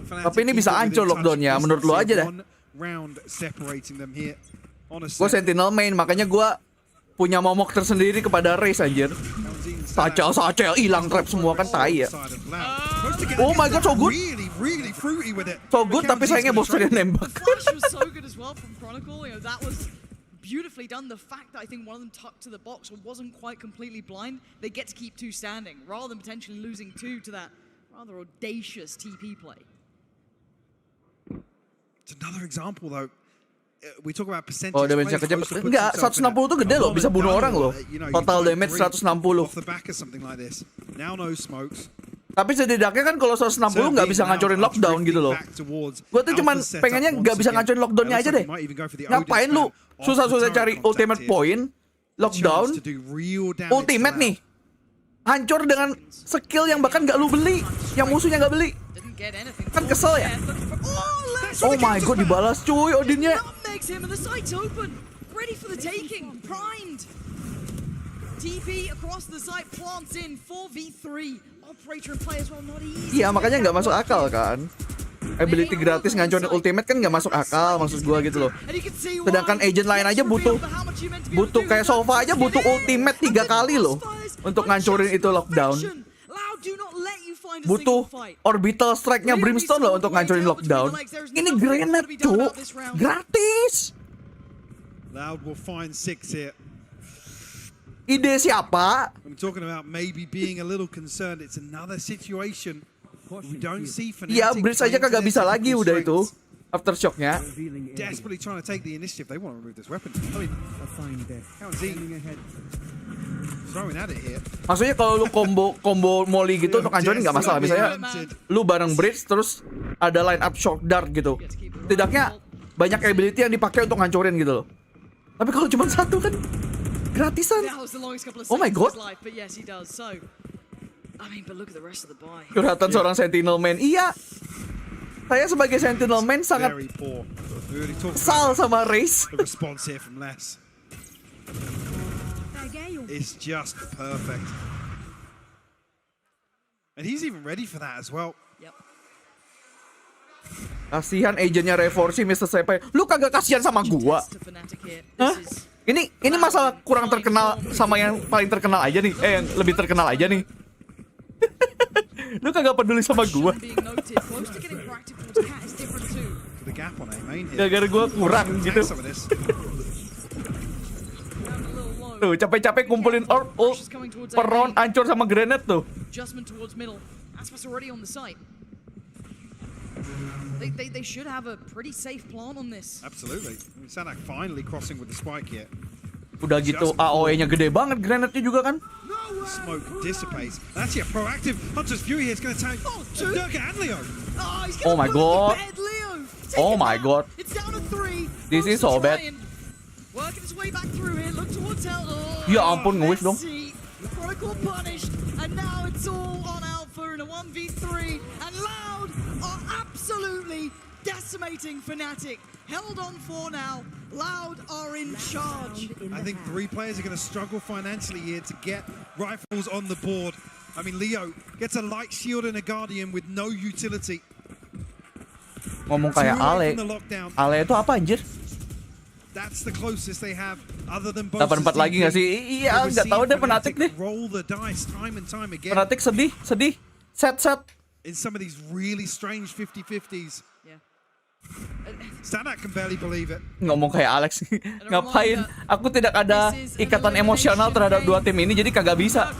Tapi ini bisa hancur lockdownnya, menurut lo aja dah. Gue sentinel main, makanya gue punya momok tersendiri kepada Raze anjir. Sacel hilang trap semua kan tai ya. Oh my god, so good. So good, tapi sayangnya bosnya nembak. Beautifully done. The fact that I think one of them tucked to the box or wasn't quite completely blind, they get to keep two standing rather than potentially losing two to that rather audacious TP play. It's another example though. We talk about percentage. Oh, damage-nya kejam. Enggak, 160 tuh gede loh, bisa bunuh orang loh. Total damage 160. Tapi setidaknya kan kalau 160 nggak bisa ngancurin lockdown gitu loh. Gue tuh cuman pengennya nggak bisa ngancurin lockdownnya aja deh. Ngapain lu susah-susah cari ultimate point, lockdown, ultimate nih, hancur dengan skill yang bahkan nggak lu beli, yang musuhnya nggak beli. Kan kesel ya. Oh my god, dibalas cuy Odinnya. Iya, makanya nggak masuk akal kan. Ability gratis ngancurin ultimate kan nggak masuk akal, maksud gua gitu loh. Sedangkan agent lain aja butuh kayak Sofa aja butuh ultimate 3 kali loh untuk ngancurin itu lockdown. Butuh orbital strike-nya Brimstone loh untuk ngancurin lockdown. Ini grenade cuk, gratis. Loud will find 6 here. Ide siapa? I'm talking about maybe being a little concerned. It's another situation we don't see Fnatic. Iya, Bridge aja kagak bisa lagi udah itu. Aftershock-nya. Desperately trying to take the initiative. They want to remove this weapon. I mean, throwing at it here. Maksudnya kalau lu combo molly gitu untuk ngancurin nggak masalah. Misalnya lu bareng Bridge terus ada line up shock dart gitu. Tidaknya banyak ability yang dipakai untuk ngancurin gitu loh. Tapi kalau cuma satu kan gratisan. Oh my god. Curhatan seorang Sentinel Man. Iya. Saya sebagai Sentinel Man sangat kesal sama Raze. The response here from Les is just perfect. And he's even ready for that as well. Kasihan agentnya Reforsi Mr. Senpai. Lu kagak kasihan sama gua? Hah? Ini masalah kurang terkenal sama yang paling terkenal aja nih. Yang lebih terkenal aja nih. Lu kagak peduli sama gua. Gara-gara gua kurang gitu. Tuh capek-capek kumpulin orb per round hancur sama grenade tuh. They should have a pretty safe plan on this. Absolutely. Sanak finally crossing with the spike here. Udah gitu AOE-nya gede banget, grenade-nya juga kan. Smoke dissipates. Actually, a proactive Hunter's Fury here is going to take Durga and Leo. Oh my god. Oh my god. This is so bad. Working his way back through here, look towards hell. Ya ampun, nge-wish dong. Protocol punished, and now it's all on Alpha in a 1v3, and Loud are absolutely decimating Fnatic. Held on for now. Loud are in charge. I think 3 players are going to struggle financially here to get rifles on the board. I mean, Leo gets a light shield and a guardian with no utility. Ngomong kayak Ale. Ale itu apa anjir? That's the closest they have other than 84 lagi nggak sih? Iya, nggak tahu deh Fnatic nih. roll the dice time and time again. Fnatic sedih. Set. In some of these really strange 50-50s. Sanak can barely believe it. Ngomong kayak Alex. Ngapain? Aku tidak ada ikatan emosional terhadap dua tim ini, jadi kagak bisa.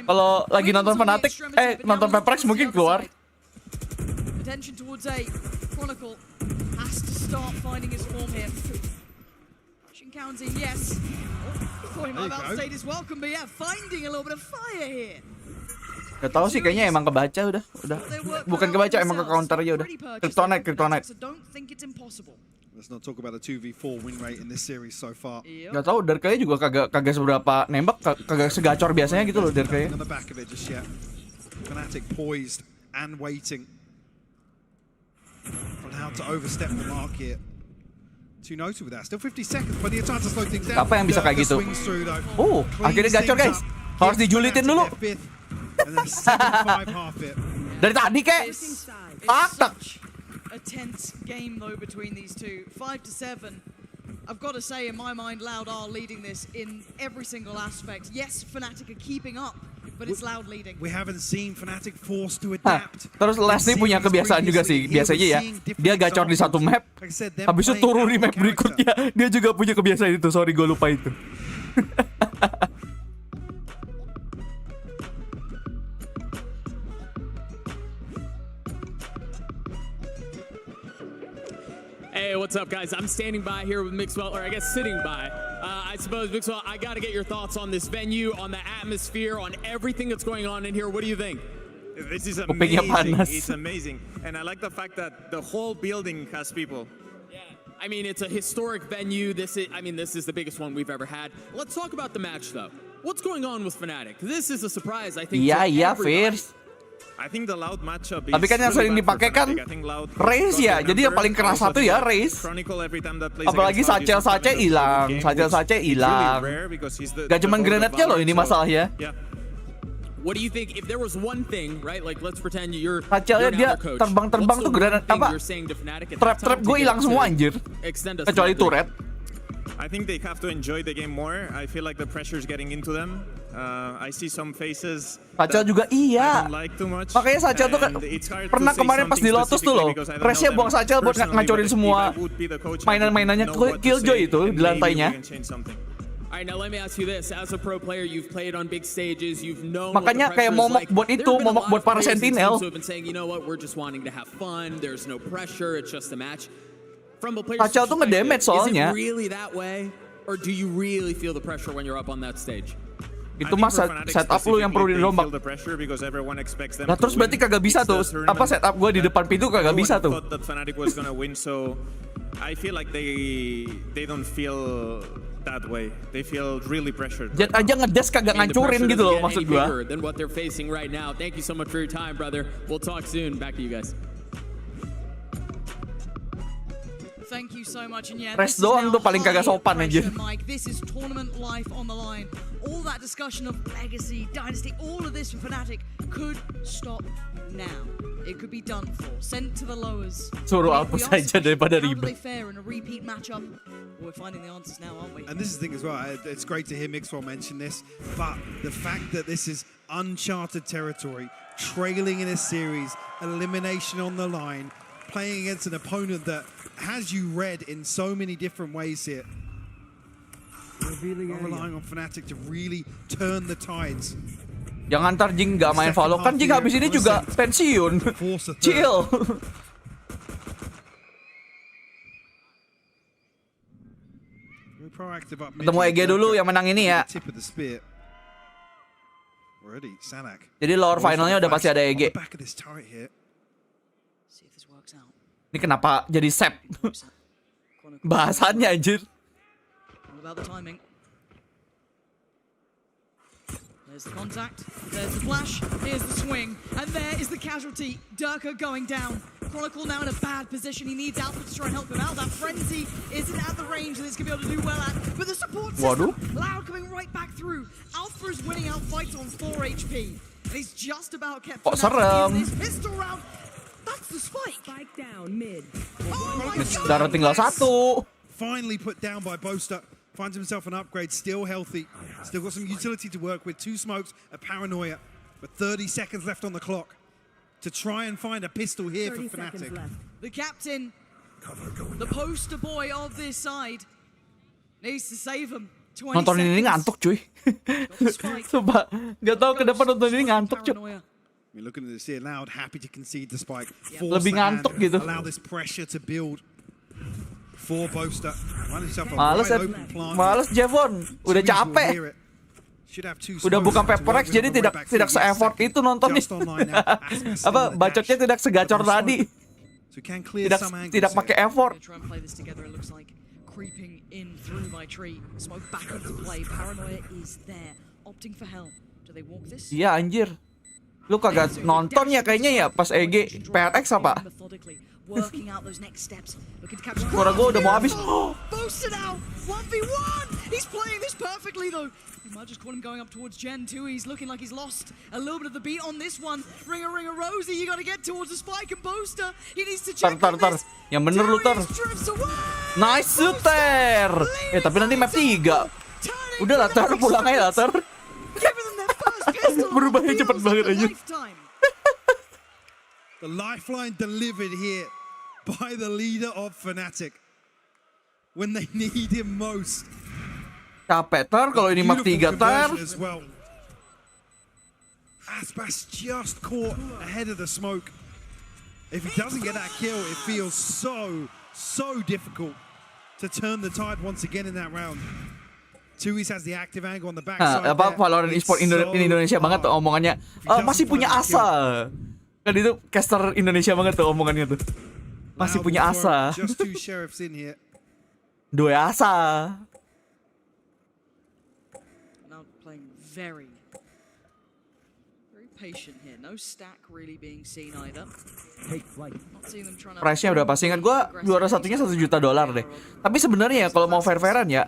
Kalau lagi nonton Fnatic, nonton PRX mungkin keluar. Attention towards A. Chronicle has to start finding his form here. Shinkanzi, yes. Thought he might have outstayed his welcome, but yeah, finding a little bit of fire here. Gak tau sih, kayaknya emang kebaca udah. Bukan kebaca, emang ke counter aja udah. Kryptonite. Let's not talk about the 2v4 win rate in this series so far. Gak tau, Darkaya juga kagak seberapa nembak, kagak segacor biasanya gitu loh Darkaya. On the back of it just yet. Fnatic poised and waiting on how to overstep the mark here. Too noted with that. Still 50 seconds, plenty of time to slow things down. Apa yang bisa kayak gitu? Akhirnya gacor guys. Harus dijulitin dulu. Dari tadi kek. Tak. A tense game though between these two. 5-7. I've got to say, in my mind, Loud are leading this in every single aspect. Yes, Fnatic are keeping up, but it's Loud leading. We haven't seen Fnatic forced to adapt. Terus Leslie punya kebiasaan juga sih, biasanya ya. Dia gacor di satu map, habis itu turun di map berikutnya. Dia juga punya kebiasaan itu. Sorry, gue lupa itu. Hey, what's up, guys? I'm standing by here with Mixwell, or I guess sitting by. I suppose, Mixwell, I got to get your thoughts on this venue, on the atmosphere, on everything that's going on in here. What do you think? This is amazing. It's amazing. And I like the fact that the whole building has people. Yeah. I mean, it's a historic venue. This is the biggest one we've ever had. Let's talk about the match, though. What's going on with Fnatic? This is a surprise, I think. Iya, Fierce. I think the Loud matchup is tapi kan yang sering dipakai kan Raze ya, jadi yang paling keras satu ya Raze. Apalagi Satchel hilang. Gak cuman granatnya loh ini masalahnya. What do you think if there was one thing, right? Like let's pretend you're Satchelnya dia terbang tuh granat apa? Trap gue hilang semua anjir. Kecuali turret. I think they have to enjoy the game more. I feel like the pressure is getting into them. I see some faces. Satchel juga iya. Like too much. Makanya Satchel tuh kan pernah kemarin pas di Lotus tuh loh. Pressnya buang Satchel buat ngancurin semua mainan-mainannya Killjoy itu di lantainya. Alright, now let me ask you this. As a pro player, you've played on big stages, you've known makanya kayak momok buat itu, momok buat para Sentinel. So been saying, you know what, we're just wanting to have fun. There's no pressure. It's just a match. Satchel tuh ngedamage soalnya. Is it really that way? Or do you really feel the pressure when you're up on that stage? Itu mas setup lu yang perlu dirombak. Nah terus berarti kagak bisa tuh. Apa setup gue di depan pintu kagak bisa tuh. I feel like they don't feel that way. They feel really pressured. Jet aja ngedes kagak ngancurin gitu loh maksud gue. Than what they're facing right now. Thank you so much for your time, brother. We'll talk soon. Back to you guys. Thank you so much, and yeah, Rest doang tuh paling kagak sopan aja. Mike, this is tournament life on the line. All that discussion of legacy, dynasty, all of this for Fnatic could stop now. It could be done for, sent to the lowers. Suruh hapus saja daripada ribet. How do they fare in a repeat matchup? We're finding the answers now, aren't we? And this is the thing as well. It's great to hear Mixwell mention this, but the fact that this is uncharted territory, trailing in a series, elimination on the line, playing against an opponent that has you read in so many different ways here. Relying on Fnatic to really turn the tides. Jangan ntar Jing gak main Valo, kan Jing habis ini juga pensiun. Chill. Ketemu EG dulu yang menang ini ya. Jadi lower finalnya udah pasti ada EG. Ini kenapa jadi sep? Bahasannya anjir. There's the contact, there's the flash, here's the swing, and there is the casualty. Durka going down. Chronicle now in a bad position. He needs Alpha to try and help him out. That frenzy isn't at the range that it's going to be able to do well at. But the support system, Loud coming right back through. Alpha is winning out fights on 4 HP. And he's just about kept in this pistol round. That's the spike. Spike down mid. Oh my God. Darah tinggal 1. finally put down by Boaster. Finds himself an upgrade, still healthy. Still got some utility to work with. 2 smokes, a paranoia. But 30 seconds left on the clock to try and find a pistol here for Fnatic. The captain, the poster boy of this side, needs to save him. Nonton ini ngantuk cuy. Sumpah, nggak tahu kenapa nonton ini ngantuk cuy. We're looking at this here, Loud happy to concede the spike. Lebih ngantuk gitu. Allow this pressure to build for Boaster. Males Jevon, udah capek. Udah bukan PRX jadi tidak se-effort itu nontonnya. Apa bacotnya tidak segacor tadi. Tidak pakai effort. Creeping in through my tree. Smoke back into play. Paranoia is there. Opting for hell. Do they walk this? Iya anjir. Lu kagak nonton ya kayaknya ya pas EG PRX apa? Working out those next steps. Looking to capture. Suara gue udah mau habis. Boosted out. 1v1. He's playing this perfectly though. You might just call him going up towards Gen 2. He's looking like he's lost a little bit of the beat on this one. Ringer, Rosie. You got to get towards the spike and Boaster. He needs to check on this. Yang bener lu Ter. Nice Ter. Tapi nanti map 3. Udah lah Ter, pulang aja lah Ter. Berubahnya cepet banget aja. The lifeline delivered here by the leader of Fnatic when they need him most. Capek Ter kalau ini map 3 Ter. Aspas just caught ahead of the smoke. If he doesn't get that kill, it feels so difficult to turn the tide once again in that round. Tuis has the active angle on the backside. Apa Valorant eSport Indonesia banget tuh omongannya. Masih punya asa. Kan itu caster Indonesia banget tuh omongannya tuh. Masih punya asa. Just 2 sheriffs in here. Dua asa. Now playing very patient here. No stack really being seen either. Not seeing them trying to. Price-nya berapa? Seingat gua juara satunya $1 juta deh. Tapi sebenarnya ya kalau mau fair-fairan ya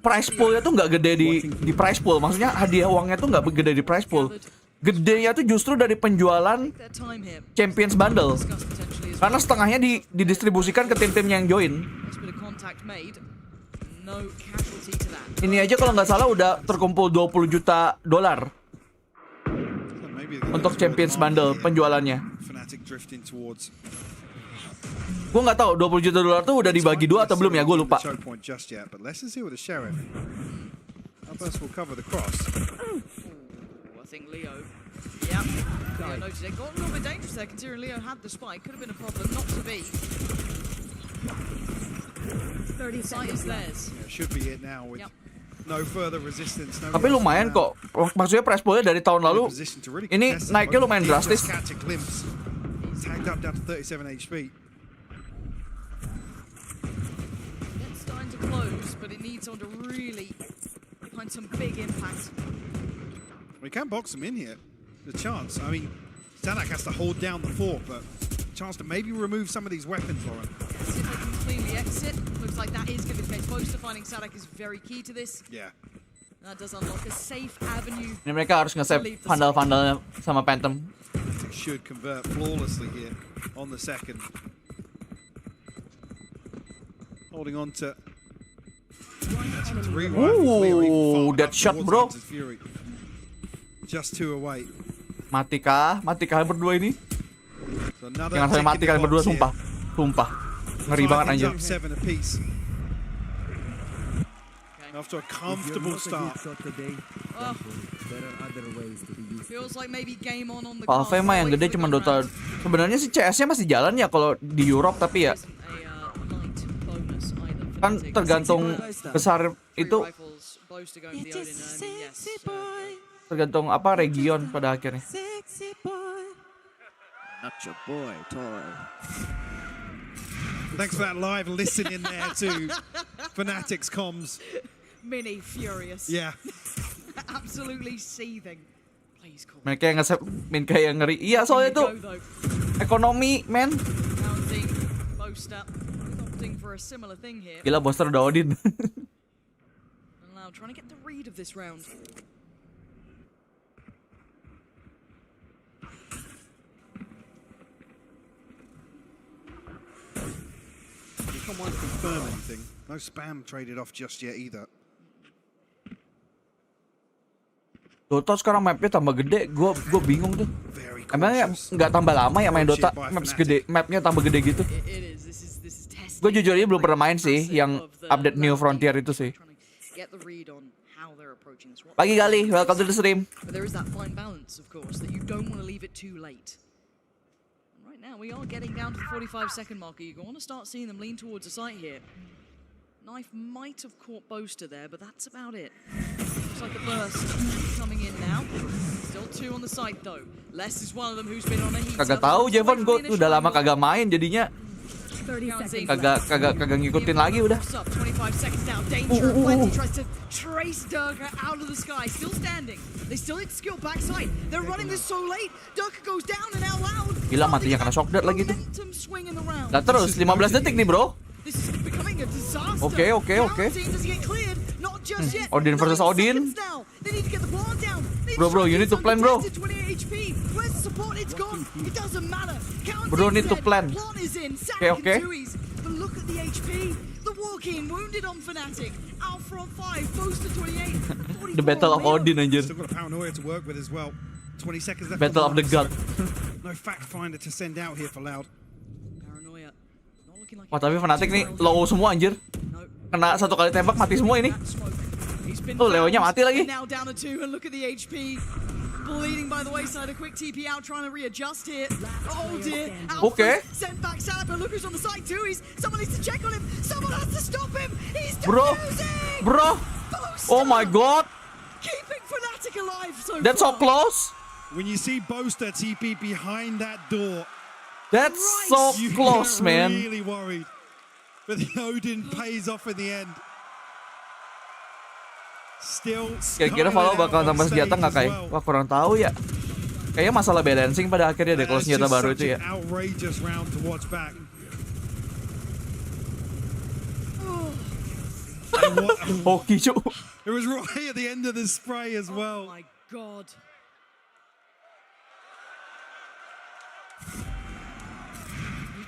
price pool-nya tuh nggak gede di price pool. Maksudnya hadiah uangnya tuh nggak gede di price pool. Gedenya tuh justru dari penjualan Champions Bundle. Karena setengahnya didistribusikan ke tim-tim yang join. Ini aja kalau nggak salah udah terkumpul $20 juta untuk Champions Bundle penjualannya. Gue nggak tahu $20 juta tuh udah dibagi 2 atau belum ya, gue lupa. I think Leo. Yeah. Leo noticed it. Got a little bit dangerous there considering Leo had the spike. Could have been a problem, not to be. 30 sight is theirs. Yeah, should be it now with no further resistance. No. Tapi lumayan kok. Maksudnya price poolnya dari tahun lalu ini naiknya lumayan drastis. Tagged up down to 37 HP. It's starting to close, but it needs on to really find some big impact. We can box him in here. The chance. I mean, Sanak has to hold down the fort, but chance to maybe remove some of these weapons, Lauren. See if they can cleanly exit. Looks like that is going to be the case. Boaster finding Sanak is very key to this. Yeah. That does unlock a safe avenue. Ini mereka harus nge-save vandal-vandalnya sama Phantom. It should convert flawlessly here on the second. Holding on to. Ooh, that shot, bro. Just 2 away. Mati kah berdua ini? Jangan sampai mati kalian berdua, sumpah. Ngeri banget anjir. After a comfortable start. Valve mah yang gede cuma Dota. Sebenarnya sih CS-nya masih jalan ya kalau di Europe, tapi ya kan tergantung besar itu. Tergantung apa region pada akhirnya. Not your boy, toy. Thanks for that live listen in there to Fnatic's comms. Mini furious. Yeah. Absolutely seething. Please call. Mereka yang nge-save main kayak yang ngeri. Iya, soalnya tuh ekonomi, man. Gila, Boaster udah Odin. Trying to get the read of this round. don't want to confirm anything. No spam traded off just yet either. Dota sekarang mapnya tambah gede, gue bingung tuh. Emangnya nggak tambah lama ya main Dota? Mapnya tambah gede gitu. Gue jujur aja belum pernah main sih, yang update New Frontier itu sih. Pagi kali, welcome to the stream. But there is that fine balance, of course, that you don't want to leave it too late. And right now, we are getting down to the 45-second marker. You want to start seeing them lean towards the site here. Knife might have caught Boaster there, but that's about it. Looks like the burst coming in now. Still two on the site though. Les is one of them who's been on a heat. Kagak tahu Jevon, gue udah lama kagak main jadinya kagak ngikutin lagi udah. 25 seconds now. Danger. Plenty tries to trace Durka out of the sky. Still standing. They still insecure backside. They're running this so late. Durka goes down and out loud. Gila matinya kena shock dart lagi tuh. Nah terus 15 detik nih bro. Oke. Odin versus Odin. Bro, you need to plan, bro. Bro, need to plan. Oke. The Battle of Odin anjir. Battle of the God. No fact finder to send out here for Loud. Wah tapi Fnatic nih low semua anjir. Kena satu kali tembak mati semua ini. Oh Leonya mati lagi. Oke. Bro. Oh my god. That's so close. When you see Boaster TP behind that door. That's so close, man. Really worried, but the Odin pays off in the end. Still. Kira-kira Valo bakal tambah senjata nggak kayak? Wah kurang tahu ya. Kayaknya masalah balancing pada akhirnya deh kalau senjata baru itu ya. Outrageous round to watch back. Hoki cu. It was right at the end of the spray as well. Oh my god.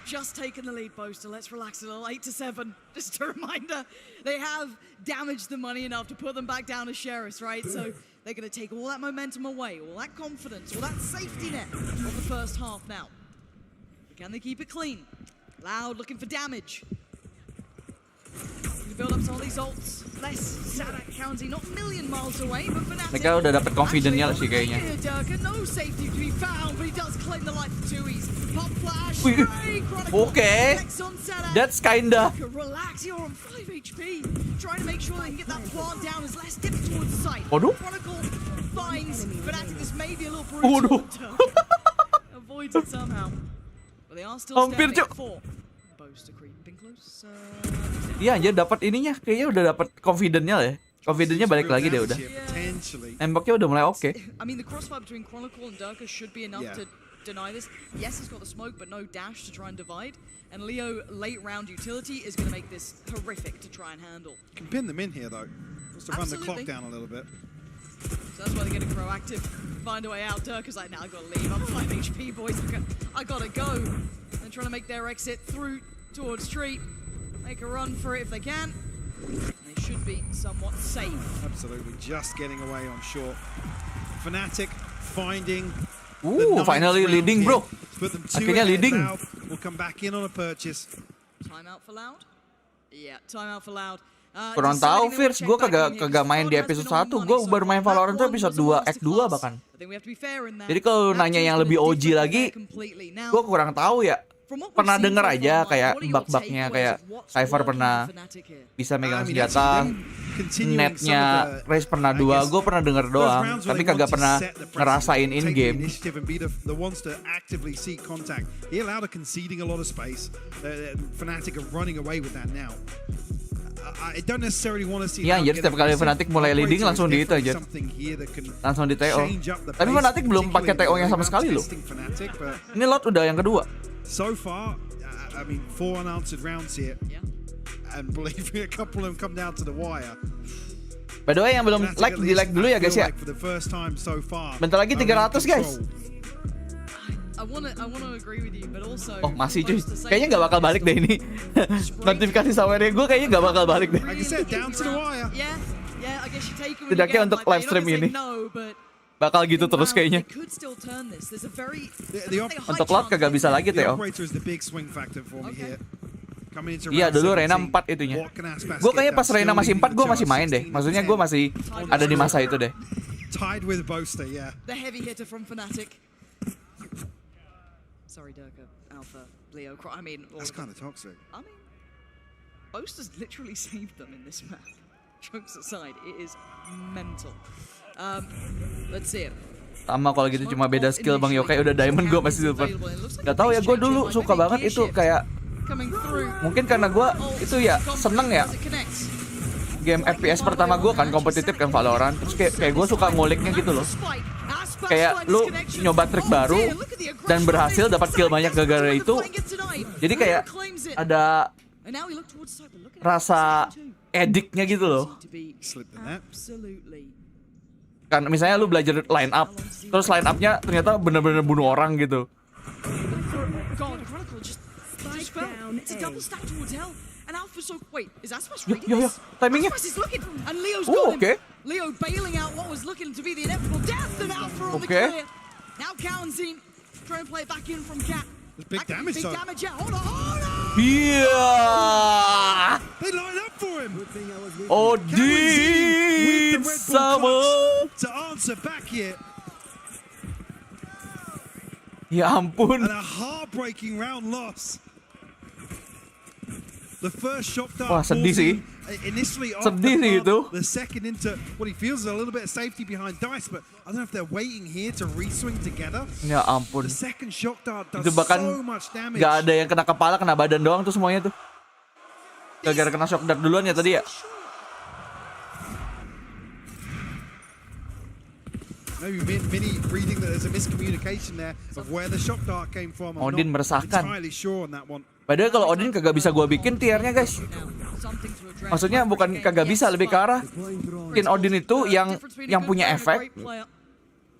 Just taken the lead, Boaster. Let's relax a little. 8-7. Just a reminder, they have damaged the money enough to put them back down as sheriffs, right? So they're going to take all that momentum away, all that confidence, all that safety net of the first half now. Can they keep it clean? Loud looking for damage. Build up some of these ults. Less Sadak County, not a million miles away, but Fnatic. Mereka udah dapat confidence-nya sih kayaknya. No safety to be found, but he does claim the life of Tui's. Pop flash. Okay. That's kinda. Relax, you're on 5 HP. Trying to make sure they can get that plant down as less dipped towards the site. Chronicle finds Fnatic this may be a little brutal. Avoids it somehow. But they are still standing at 4. Boaster creeping close. Iya anjir dapat ininya, kayaknya udah dapat confidence-nya ya. Confidence-nya balik lagi deh udah. Nembaknya udah mulai oke. I mean the crossfire between Chronicle and Durka should be enough to deny this. Yes, he's got the smoke but no dash to try and divide. And Leo late round utility is going to make this horrific to try and handle. Can pin them in here though. Just to run the clock down a little bit. So that's why they're getting proactive. Find a way out. Durka's like, now I gotta leave. I'm 5 HP boys. I gotta go. They're trying to make their exit through towards Street. Make a run for it if they can. They should be somewhat safe. Absolutely, just getting away on short. Fnatic finding. Ooh, finally leading, bro. Akhirnya leading. We'll come back in on a purchase. Timeout for Loud. Yeah, timeout for Loud. Kurang tahu, Fierce. Gue kagak main di episode 1. Gue baru main Valorant tuh episode 2, Act 2 bahkan. Jadi kalau nanya yang lebih OG lagi, gue kurang tahu ya. Pernah denger aja kayak bug-bugnya, kayak Cypher pernah bisa megang senjata, netnya Raze pernah 2, gue pernah denger doang, tapi kagak pernah ngerasain in game. Iya anjir, setiap kali Fnatic mulai leading langsung di itu aja, langsung di TO. Tapi Fnatic belum pakai TO nya sama sekali loh. Ini lot udah yang kedua. So far, I mean, 4 unanswered rounds here, and believe me, a couple of them come down to the wire. By the way, yang belum like, di like dulu ya guys ya. Bentar lagi 300 guys. wanna agree with you, but also. Oh masih cuy, kayaknya nggak bakal balik deh ini. Notifikasi sawernya gue kayaknya nggak bakal balik deh. Like I said, down to the wire. Yeah, I guess you take it. Setidaknya untuk live stream ini bakal gitu terus kayaknya. Untuk cloud kagak bisa lagi Theo. Iya dulu Reyna 4 itunya. Gue kayaknya pas Reyna masih 4 gue masih main deh. Maksudnya gue masih ada di masa itu deh. Tied with Boaster, yeah. The heavy hitter from Fnatic. Sorry, Durka, Alpha, Leo. I mean, that's kind of toxic. I mean, Boaster's literally saved them in this map. Jokes aside, it is mental. Let's see it. Sama kalau gitu cuma beda skill Bang Yokai udah diamond gue masih silver. Gak tau ya, gue dulu suka banget itu kayak mungkin karena gue itu ya seneng ya. Game FPS pertama gue kan kompetitif kan Valorant. Terus kayak gue suka nguliknya gitu loh. Kayak lu nyoba trik baru dan berhasil dapat kill banyak gara-gara itu. Jadi kayak ada rasa ediknya gitu loh. Kan misalnya lu belajar line up, terus line up-nya ternyata bener-bener bunuh orang gitu. Ya, timingnya. Oke. Leo bailing out what was looking to be the inevitable death of Alpha on the clear. Now Kalian trying to play it back in from Cat. Big damage, hold on. Yeah. They line up for him. Odin sama. To answer back here. Ya ampun. And a heartbreaking round loss. The first shot dart. Wah sedih sih. Initially sedih sih itu. The second into what he feels is a little bit of safety behind Dice, but I don't know if they're waiting here to re-swing together. Ya ampun. The second shot dart does itu bahkan so much damage. Gak ada yang kena kepala, kena badan doang tuh semuanya tuh. Gara-gara kena shock dart duluan ya tadi ya. Maybe Mini reading that there's a miscommunication there of where the shock dart came from. Odin meresahkan. Entirely sure on that one. Padahal kalau Odin kagak bisa gua bikin tiernya guys. Maksudnya bukan kagak bisa, lebih ke arah bikin Odin itu yang punya efek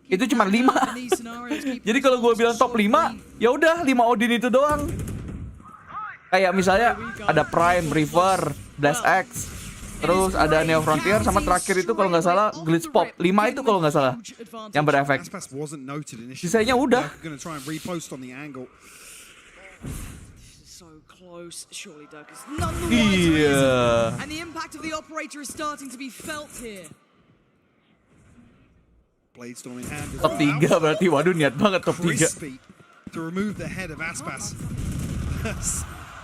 itu cuma 5. Jadi kalau gua bilang top 5, ya udah 5 Odin itu doang. Kayak misalnya ada Prime, River, Blast X, terus ada Neo Frontier, sama terakhir itu kalau nggak salah Glitch Pop. 5 itu kalau nggak salah yang berefek. Sisanya udah. Iya. And the impact of the operator is starting to be felt here. Top 3 berarti, waduh niat banget top 3. To remove the head of Aspas.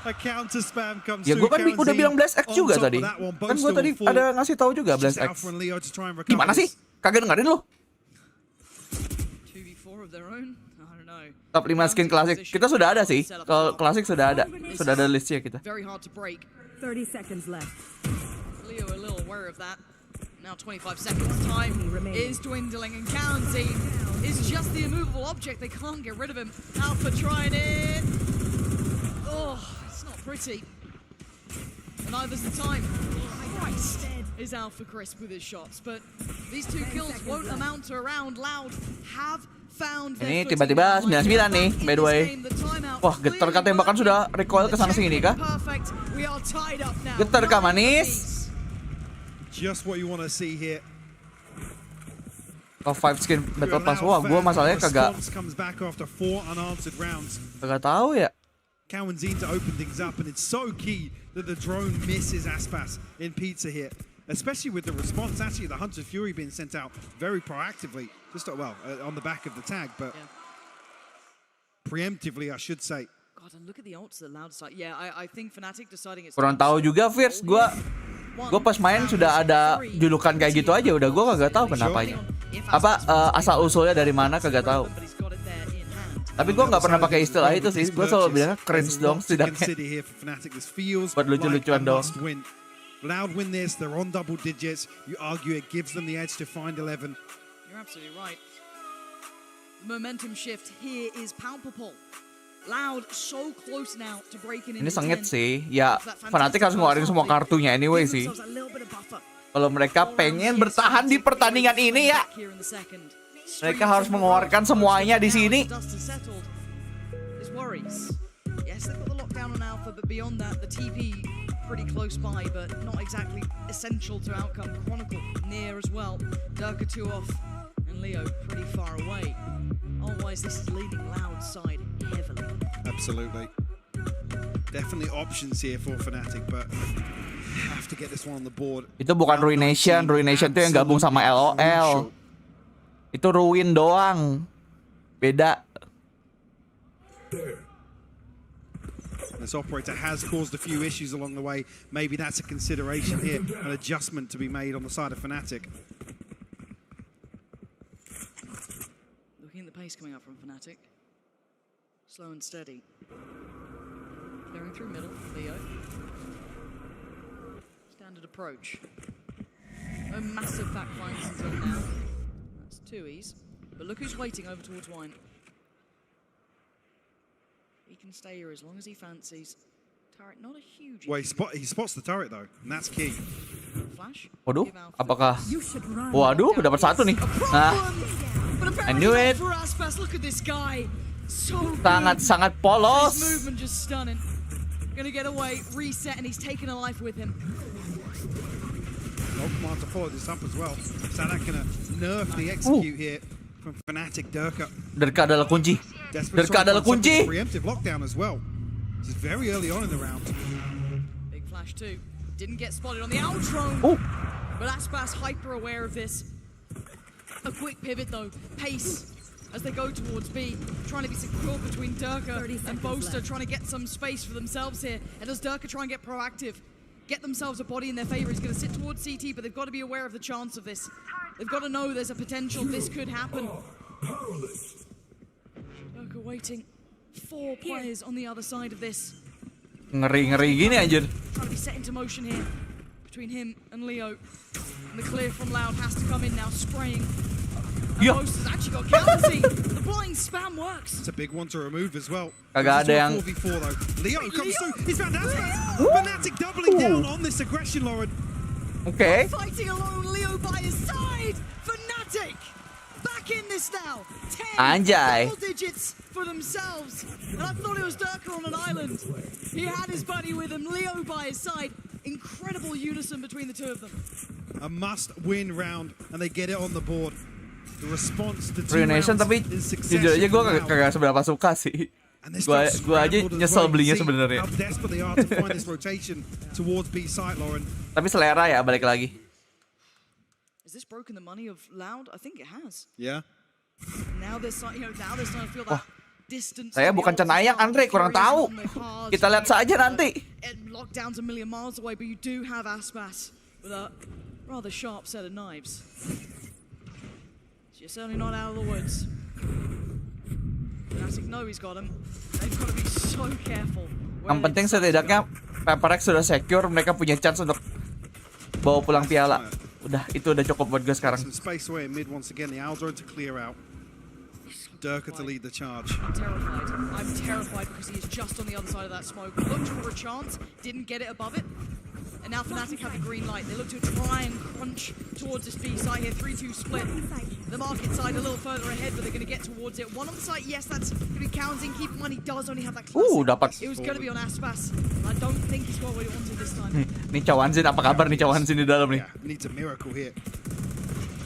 A counter spam comes ya gue kan udah bilang Blast X juga tadi. Kan gue tadi ada ngasih tahu juga Blast X. Gimana sih? Kagak dengerin lo? Top 5 skin klasik. Kita sudah ada sih. Kalau klasik sudah ada. Sudah ada listnya kita. 30 seconds left. Leo a little aware of that. Now 25 seconds. Time is dwindling and Kalian is just the immovable object. They can't get rid of him. Alpha trying it. Oh, it's not pretty. And neither's the time. Christ is Alpha crisp with his shots, but these 2 kills won't amount to a round. Loud have found their ini tiba-tiba 99 nih, by the way. Wah, getar kah tembakan sudah recoil ke sana sini kah? Getar kah manis? Just what you want to see here. Top 5 skin battle pass. Wah, gua masalahnya kagak tahu ya. Kalian to open things up, and it's so key that the drone misses Aspas in pizza here, especially with the response. Actually, the Hunter's Fury being sent out very proactively, just on the back of the tag, but preemptively, I should say. God, and look at the ults that Loud side. Yeah, I think Fnatic deciding it's. Kurang tahu juga Fierce, gua pas main sudah ada julukan kayak gitu aja, udah gua kagak tahu kenapanya. Apa asal usulnya dari mana kagak tahu. Tapi gue nggak pernah pakai istilah itu sih, gue selalu bilangnya cringe dong setidaknya. Buat lucu-lucuan dong. Loud win this, they're on double digits. You argue it gives them the edge to find 11. You're absolutely right. The momentum shift here is palpable. Loud so close now to breaking in. Ini sengit sih, ya Fnatic harus ngeluarin semua kartunya anyway sih. Kalau mereka pengen bertahan di pertandingan ini ya, mereka harus mengeluarkan semuanya di sini. worries. Yes, they've got the lockdown on Alpha, but beyond that, the TP pretty close by, but not exactly essential to outcome. Chronicle near as well. Durka 2 off, and Leo pretty far away. Otherwise, this is leaning Loud side heavily. Absolutely. Definitely options here for Fnatic, but have to get this one on the board. Itu bukan Ruination, Ruination itu yang gabung sama LOL. Itu Ruin doang. Beda. This operator has caused a few issues along the way. Maybe that's a consideration here, an adjustment to be made on the side of Fnatic. Looking at the pace coming up from Fnatic. Slow and steady. Clearing through middle, Leo. Standard approach. No massive back finds until now. That's 2Es. But look who's waiting over towards Wine. He can stay here as long as he fancies. Turret, not a huge. Well, he spots the turret though, and that's key. Flash. Waduh, apakah? Waduh, dapat satu nih. Nah, I knew it. Look at this guy. So Sangat polos. his movement just stunning. Gonna get away, reset, and he's taking a life with him. No command to follow this up as well. Sadak gonna nerf the execute here from Fnatic. Durka adalah kunci. Durka adalah kunci. Preemptive lockdown as well. This is very early on in the round. Big flash too. Didn't get spotted on the outrone. But Aspas hyper aware of this. A quick pivot though. Pace as they go towards B. Trying to be secure between Durka and Boaster. Trying to get some space for themselves here. And does Durka try and get proactive? Get themselves a body in their favor. He's going to sit towards CT, but they've got to be aware of the chance of this. They've got to know there's a potential this could happen. Durka waiting. 4 players on the other side of this. Ngeri gini anjir. Trying to be set into motion here between him and Leo. And the clear from Loud has to come in now, spraying. And Boaster's actually got countersy. The blind spam works. It's a big one to remove as well. Kagak ada yang 4v4 though. Leo comes through. He's found Aspas. Fnatic doubling down on this aggression, Lauren. Okay. Fighting alone, Leo by his side. Fnatic back in this now. 10 Anjay. double digits for themselves. And I thought it was Durka on an island. He had his buddy with him, Leo by his side. Incredible unison between the two of them. A must-win round, and they get it on the board. The response to two Ruination, rounds tapi in jujur aja gue kagak seberapa suka sih. Gue aja nyesel belinya sebenarnya. How desperate they are to find this rotation towards B site, Lauren. Tapi selera ya, balik lagi. Has this broken the money of Loud? I think it has. Yeah. Now they're starting, now they're starting to feel that distance. Saya bukan cenayang, Andre, kurang tahu. Kita lihat saja nanti. Lockdown's a million miles away, but you do have Aspas with a rather sharp set of knives. You're certainly not out of the woods. Fnatic know he's got him. They've got to be so careful. Yang penting setidaknya PRX sudah secure, mereka punya chance untuk bawa pulang piala. Udah, itu udah cukup buat gue sekarang. Some space away in mid once again. The Aldron to clear out. Durka to lead the charge. I'm terrified because he is just on the other side of that smoke. Looked for a chance, didn't get it above it. And now Fnatic have the green light. They look to try and crunch towards this B side here. 3-2 split. The market side a little further ahead, but they're going to get towards it. One on the side, yes, that's going to be counting. Keep in mind, he does only have that classic. Dapat. It was going to be on Aspas. I don't think he's got what he wanted this time. Nih Cawanzin, apa kabar nih Cawanzin di dalam nih? Yeah, needs a miracle here.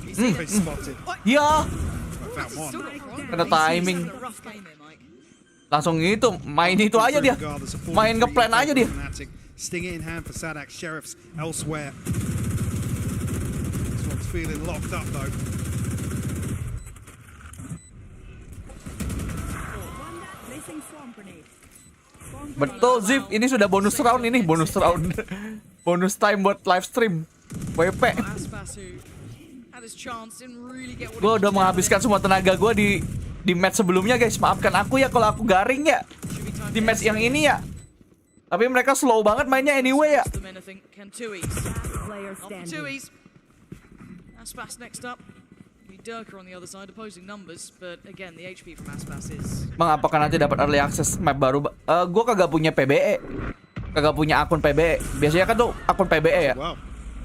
He's spotted. Ya. Found one. Kena timing. Langsung itu, main itu aja dia. Main ngeplan aja dia. Sting it in hand for Sadak. Sheriffs elsewhere. This one's feeling locked up though. Betul Zip, ini sudah bonus round ini, bonus round. Bonus time buat live stream. WP. Gue udah menghabiskan semua tenaga gue di match sebelumnya guys. Maafkan aku ya kalau aku garing ya di match yang ini ya. Tapi mereka slow banget mainnya anyway ya. Aspas next up. Durka on the other side opposing numbers, but again the HP from Aspas is. Bang, apakah nanti dapat early access map baru? Gue kagak punya PBE. Kagak punya akun PBE. Biasanya kan tuh akun PBE ya.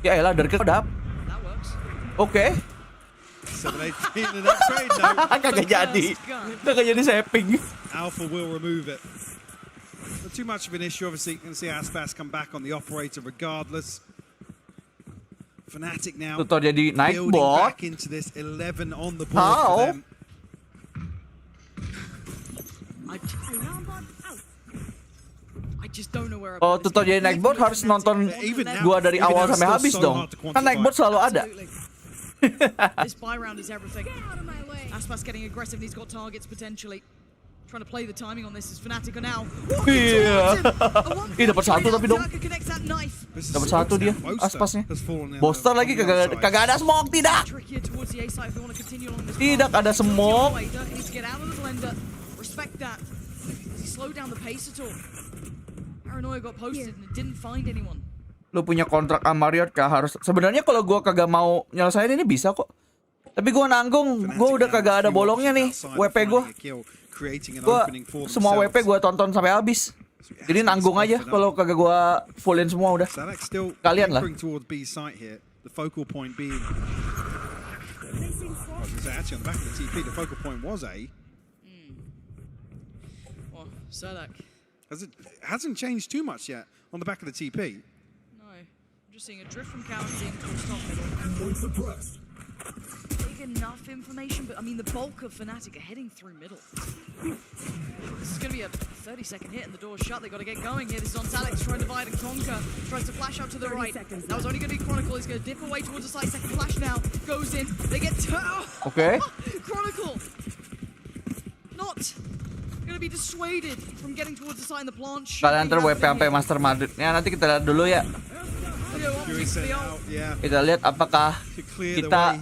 Ya elah Durka dap. Oke. 718 and upgrade, no. Kagak jadi saving. Alpha will remove it. Not too much of an issue, obviously. Going to see Aspas come back on the operator regardless. Fnatic now Tutor jadi building Nightbot. back into this 11 on the board for them. I just don't know where. Oh, tutor jadi Nightbot harus nonton gua dari awal sampai habis dong. Kan Nightbot selalu ada. This buy round is everything. Aspas getting aggressive and he's got targets potentially. Trying to play the timing on this is Fnatic now. Iya. Ih, dapat satu tapi dong. Dapat satu dia, Aspasnya. Boster lagi kagak ada smoke, tidak. Tidak ada smoke. Respect that. He slowed down the pace at all. Paranoia got posted and didn't find anyone. Lu punya kontrak sama Riot kah? Harus. Sebenarnya kalau gua kagak mau nyelesain ini bisa kok. Tapi gua nanggung, gua udah kagak ada bolongnya nih WP gua. Gua semua WP gua tonton sampai habis. Jadi nanggung aja kalau kagak gua fullin semua udah. Kalian lah. The focal point being actually on the back of the TP, the focal point was A. Well, Selak. Hasn't changed too much yet on the back of the TP. No, I'm just seeing a drift from Kalian towards top middle. Big enough information, but I mean the bulk of Fnatic are heading through middle. This is going to be a 30-second hit and the door's shut. They've got to get going here. This is on Salix trying to divide and conquer. Tries to flash out to the right. That was only going to be Chronicle. He's going to dip away towards the side. Second flash now. Goes in. They get... Okay. Chronicle! Not going to be dissuaded from getting towards the side in the plant. Kalian ntar WP sampai Master Madrid. Ya nanti kita lihat dulu ya. Kita lihat apakah kita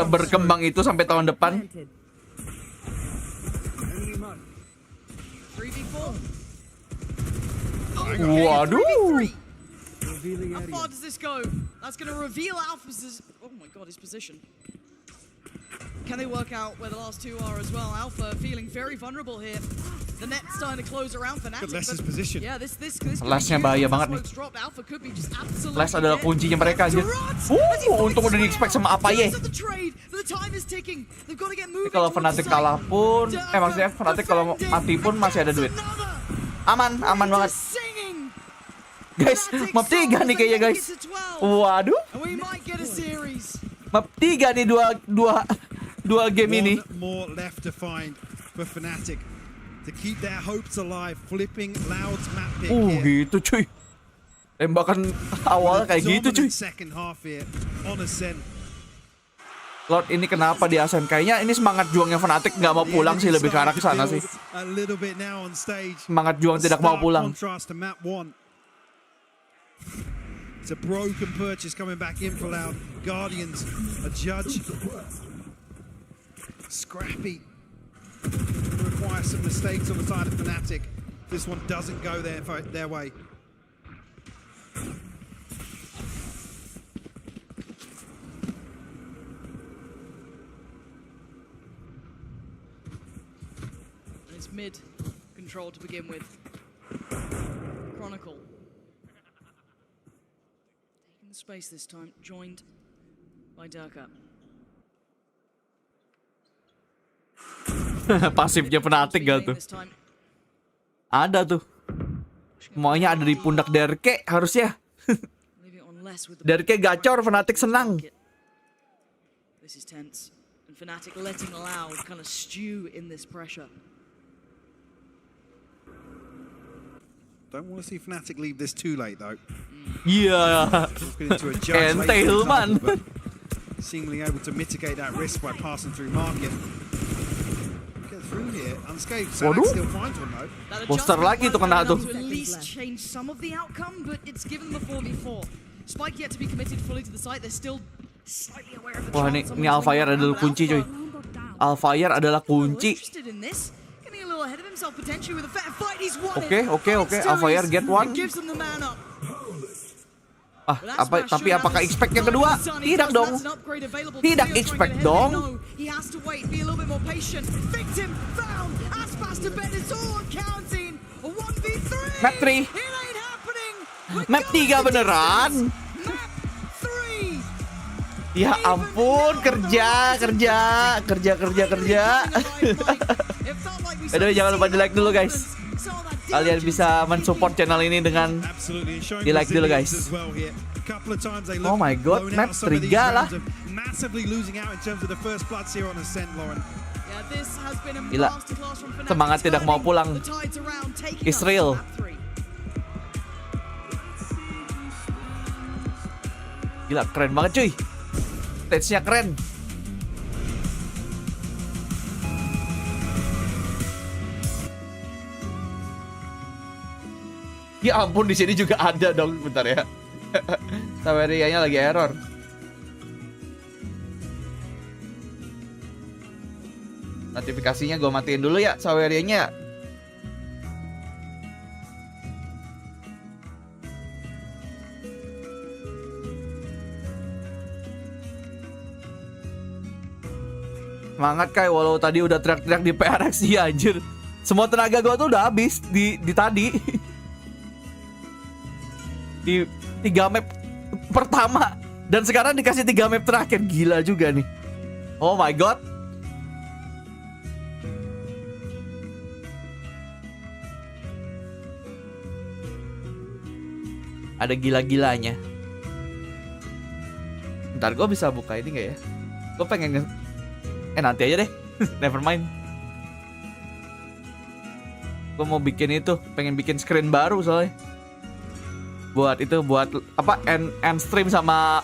berkembang itu sampai tahun depan. Waduh. How far does this go? That's going to reveal Alpha's... Oh my god, his position. Can they work out where the last two are as well? Alpha feeling very vulnerable here. The net's starting to close around Fnatic. Less's position. Yeah, this Lessnya bahaya banget nih. Less adalah kuncinya mereka aja. Untung udah di-expect sama apa ya. Tapi kalau Fnatic kalah pun, maksudnya Fnatic kalau mati pun masih ada duit. Aman banget. Guys, map 3 nih kayaknya guys. Waduh. Map 3 nih dua game ini. More left to find for Fnatic to keep their hopes alive. Flipping Loud's map pick here. Gitu cuy. Tembakan awal kayak gitu cuy. Second half here on Irsen. Lord ini kenapa di Arsen? Kayaknya ini semangat juangnya Fnatic nggak mau pulang sih, lebih ke arah ke sana sih. Semangat juang tidak mau pulang. It's a broken purchase coming back in for Loud. Guardians, a judge. Scrappy. Require some mistakes on the side of Fnatic. This one doesn't go their way. It's mid control to begin with. Chronicle. Taking the space this time, joined by Durka. Pasifnya Fnatic gak tuh? Ada tuh. Semuanya ada di pundak Derke harusnya. Derke gacor, Fnatic senang. This is tense. And Fnatic letting Loud kind of stew in this pressure. Don't want to see Fnatic leave this too late though. Yeah. Entail man. Seemingly able to mitigate that risk by passing through market. Get through here unscathed. Waduh. Still finds one though. Poster lagi tuh kena tuh. To at least change some of the outcome, but it's given the 4v4. Spike yet to be committed fully to the site. They're still slightly aware of the Wah, ini Alfire adalah kunci coy. Alfire adalah kunci. Oke. Alfire get one. Tapi apakah expect yang kedua? Tidak dong. Tidak expect dong. Map 3. Map 3 beneran. Ya ampun, kerja. Aduh, jangan lupa di like dulu guys. Kalian bisa mensupport channel ini dengan di like dulu guys. Oh my god, map 3 lah. Gila, semangat tidak mau pulang. Israel. Gila, keren banget cuy. Stage-nya keren. Ya ampun, di sini juga ada dong, bentar ya. Saweria-nya lagi error. Notifikasinya gue matiin dulu ya, Saweria-nya. Semangat Kai, walau tadi udah teriak-teriak di PRX, iya anjir. Semua tenaga gue tuh udah habis di tadi. Di 3 map pertama. Dan sekarang dikasih 3 map terakhir. Gila juga nih. Oh my god. Ada gila-gilanya. Ntar gue bisa buka ini gak ya? Gue pengen nanti aja deh. Never mind. Gue mau bikin itu, pengen bikin screen baru soalnya. Buat apa, end stream sama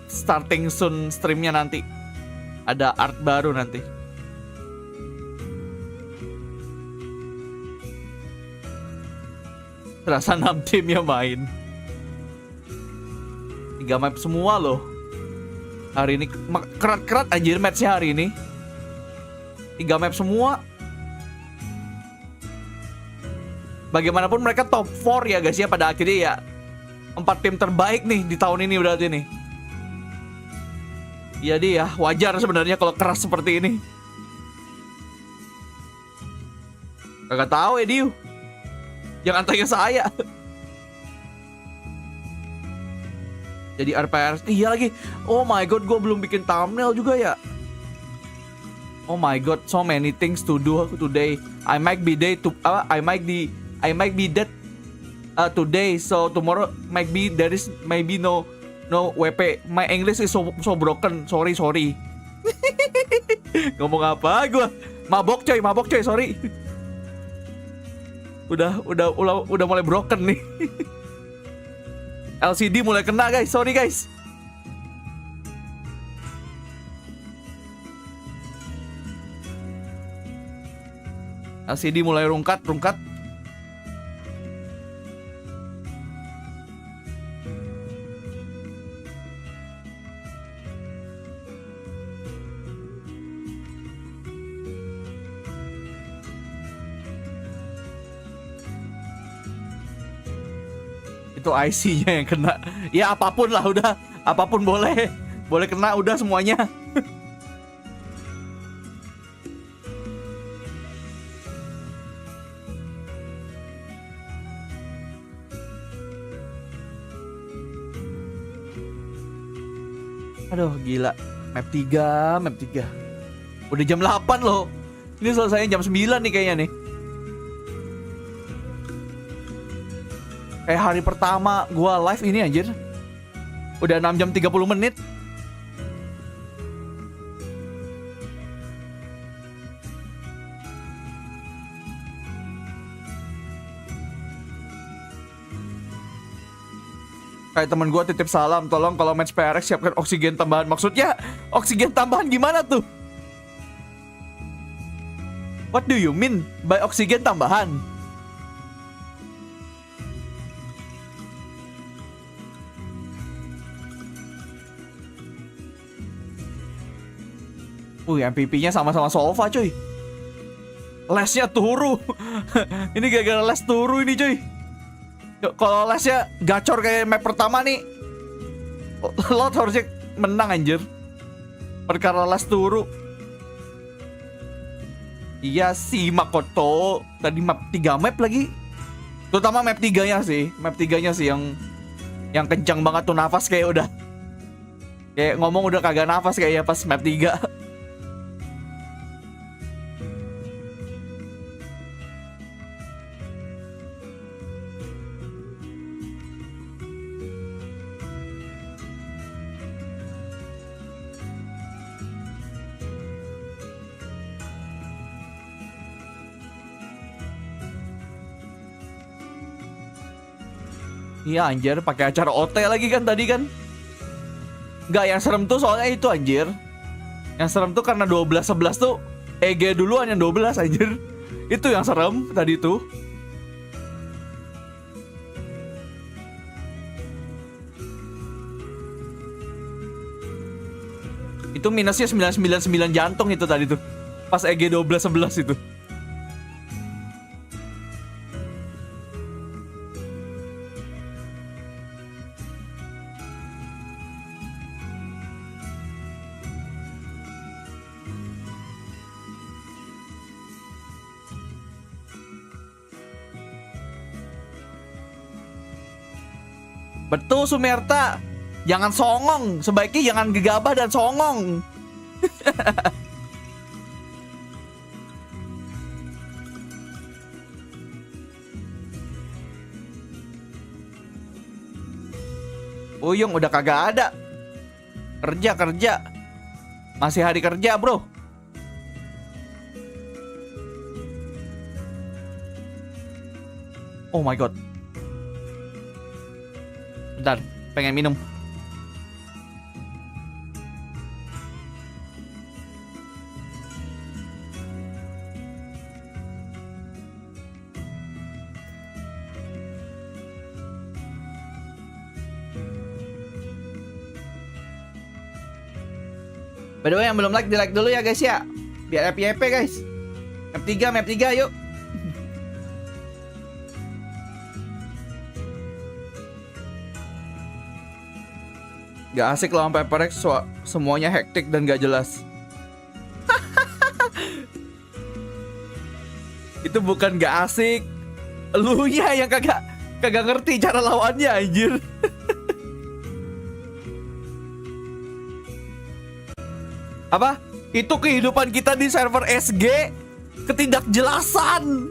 starting soon streamnya nanti. Ada art baru nanti. Terasa 6 tim yang main. 3 map semua loh. Hari ini kerat-kerat anjir matchnya hari ini. 3 map semua. Bagaimanapun mereka top 4 ya guys ya, pada akhirnya ya 4 tim terbaik nih di tahun ini berarti nih. Jadi ya wajar sebenarnya kalau keras seperti ini. Kagak tahu ya Diu. Jangan tanya saya. Jadi RPR, iya lagi. Oh my god, gue belum bikin thumbnail juga ya. Oh my god, so many things to do today. I might be dead today, so tomorrow might be there is maybe no WP. My English is so broken. Sorry. Ngomong apa gue? Mabok coy, sorry. Udah mulai broken nih. LCD mulai kena guys, sorry guys. LCD mulai rungkat. Itu IC-nya yang kena. Ya apapun lah udah. Apapun boleh. Boleh kena udah semuanya. Aduh gila. Map 3. Udah jam 8 loh. Ini selesainya jam 9 nih kayaknya nih. Kayak hari pertama gua live ini anjir. Udah 6 jam 30 menit. Kayak temen gua titip salam, tolong kalau match PRX siapkan oksigen tambahan. Maksudnya oksigen tambahan gimana tuh? What do you mean by oksigen tambahan? MVP-nya sama-sama sofa cuy. Lesnya turu. Ini gara-gara les turu ini cuy. Kalau lesnya gacor kayak map pertama nih, lo harusnya menang anjir. Perkara les turu. Iya sih Makoto. Tadi map 3 map lagi. Terutama map 3-nya sih. Map 3-nya sih yang kencang banget tuh, nafas kayak udah Kayak ngomong udah kagak nafas kayaknya pas map 3. Iya anjir, pakai acara OT lagi kan tadi kan. Nggak, yang serem tuh soalnya itu anjir. Yang serem tuh karena 12-11 tuh EG duluan yang 12 anjir. Itu yang serem tadi tuh. Itu minusnya 999 jantung itu tadi tuh. Pas EG 12-11 itu. Betul Sumerta, jangan songong, sebaiknya jangan gegabah dan songong. Uyung udah kagak ada. Kerja, masih hari kerja bro. Oh my god. Bentar, pengen minum. By the way, yang belum like, di like dulu ya guys ya. Biar FYP guys. Map 3 yuk. Gak asik lawan PRX, semuanya hektik dan gak jelas. Itu bukan gak asik, elunya yang kagak ngerti cara lawannya anjir. Apa? Itu kehidupan kita di server SG, ketidakjelasan.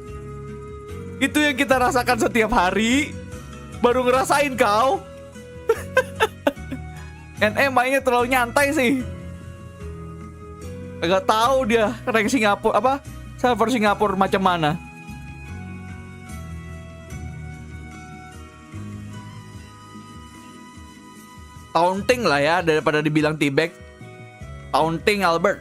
Itu yang kita rasakan setiap hari. Baru ngerasain kau. NE mainnya terlalu nyantai sih. Agak tahu dia rank Singapura apa server Singapura macam mana. Taunting lah ya daripada dibilang T-Bag. Taunting Albert.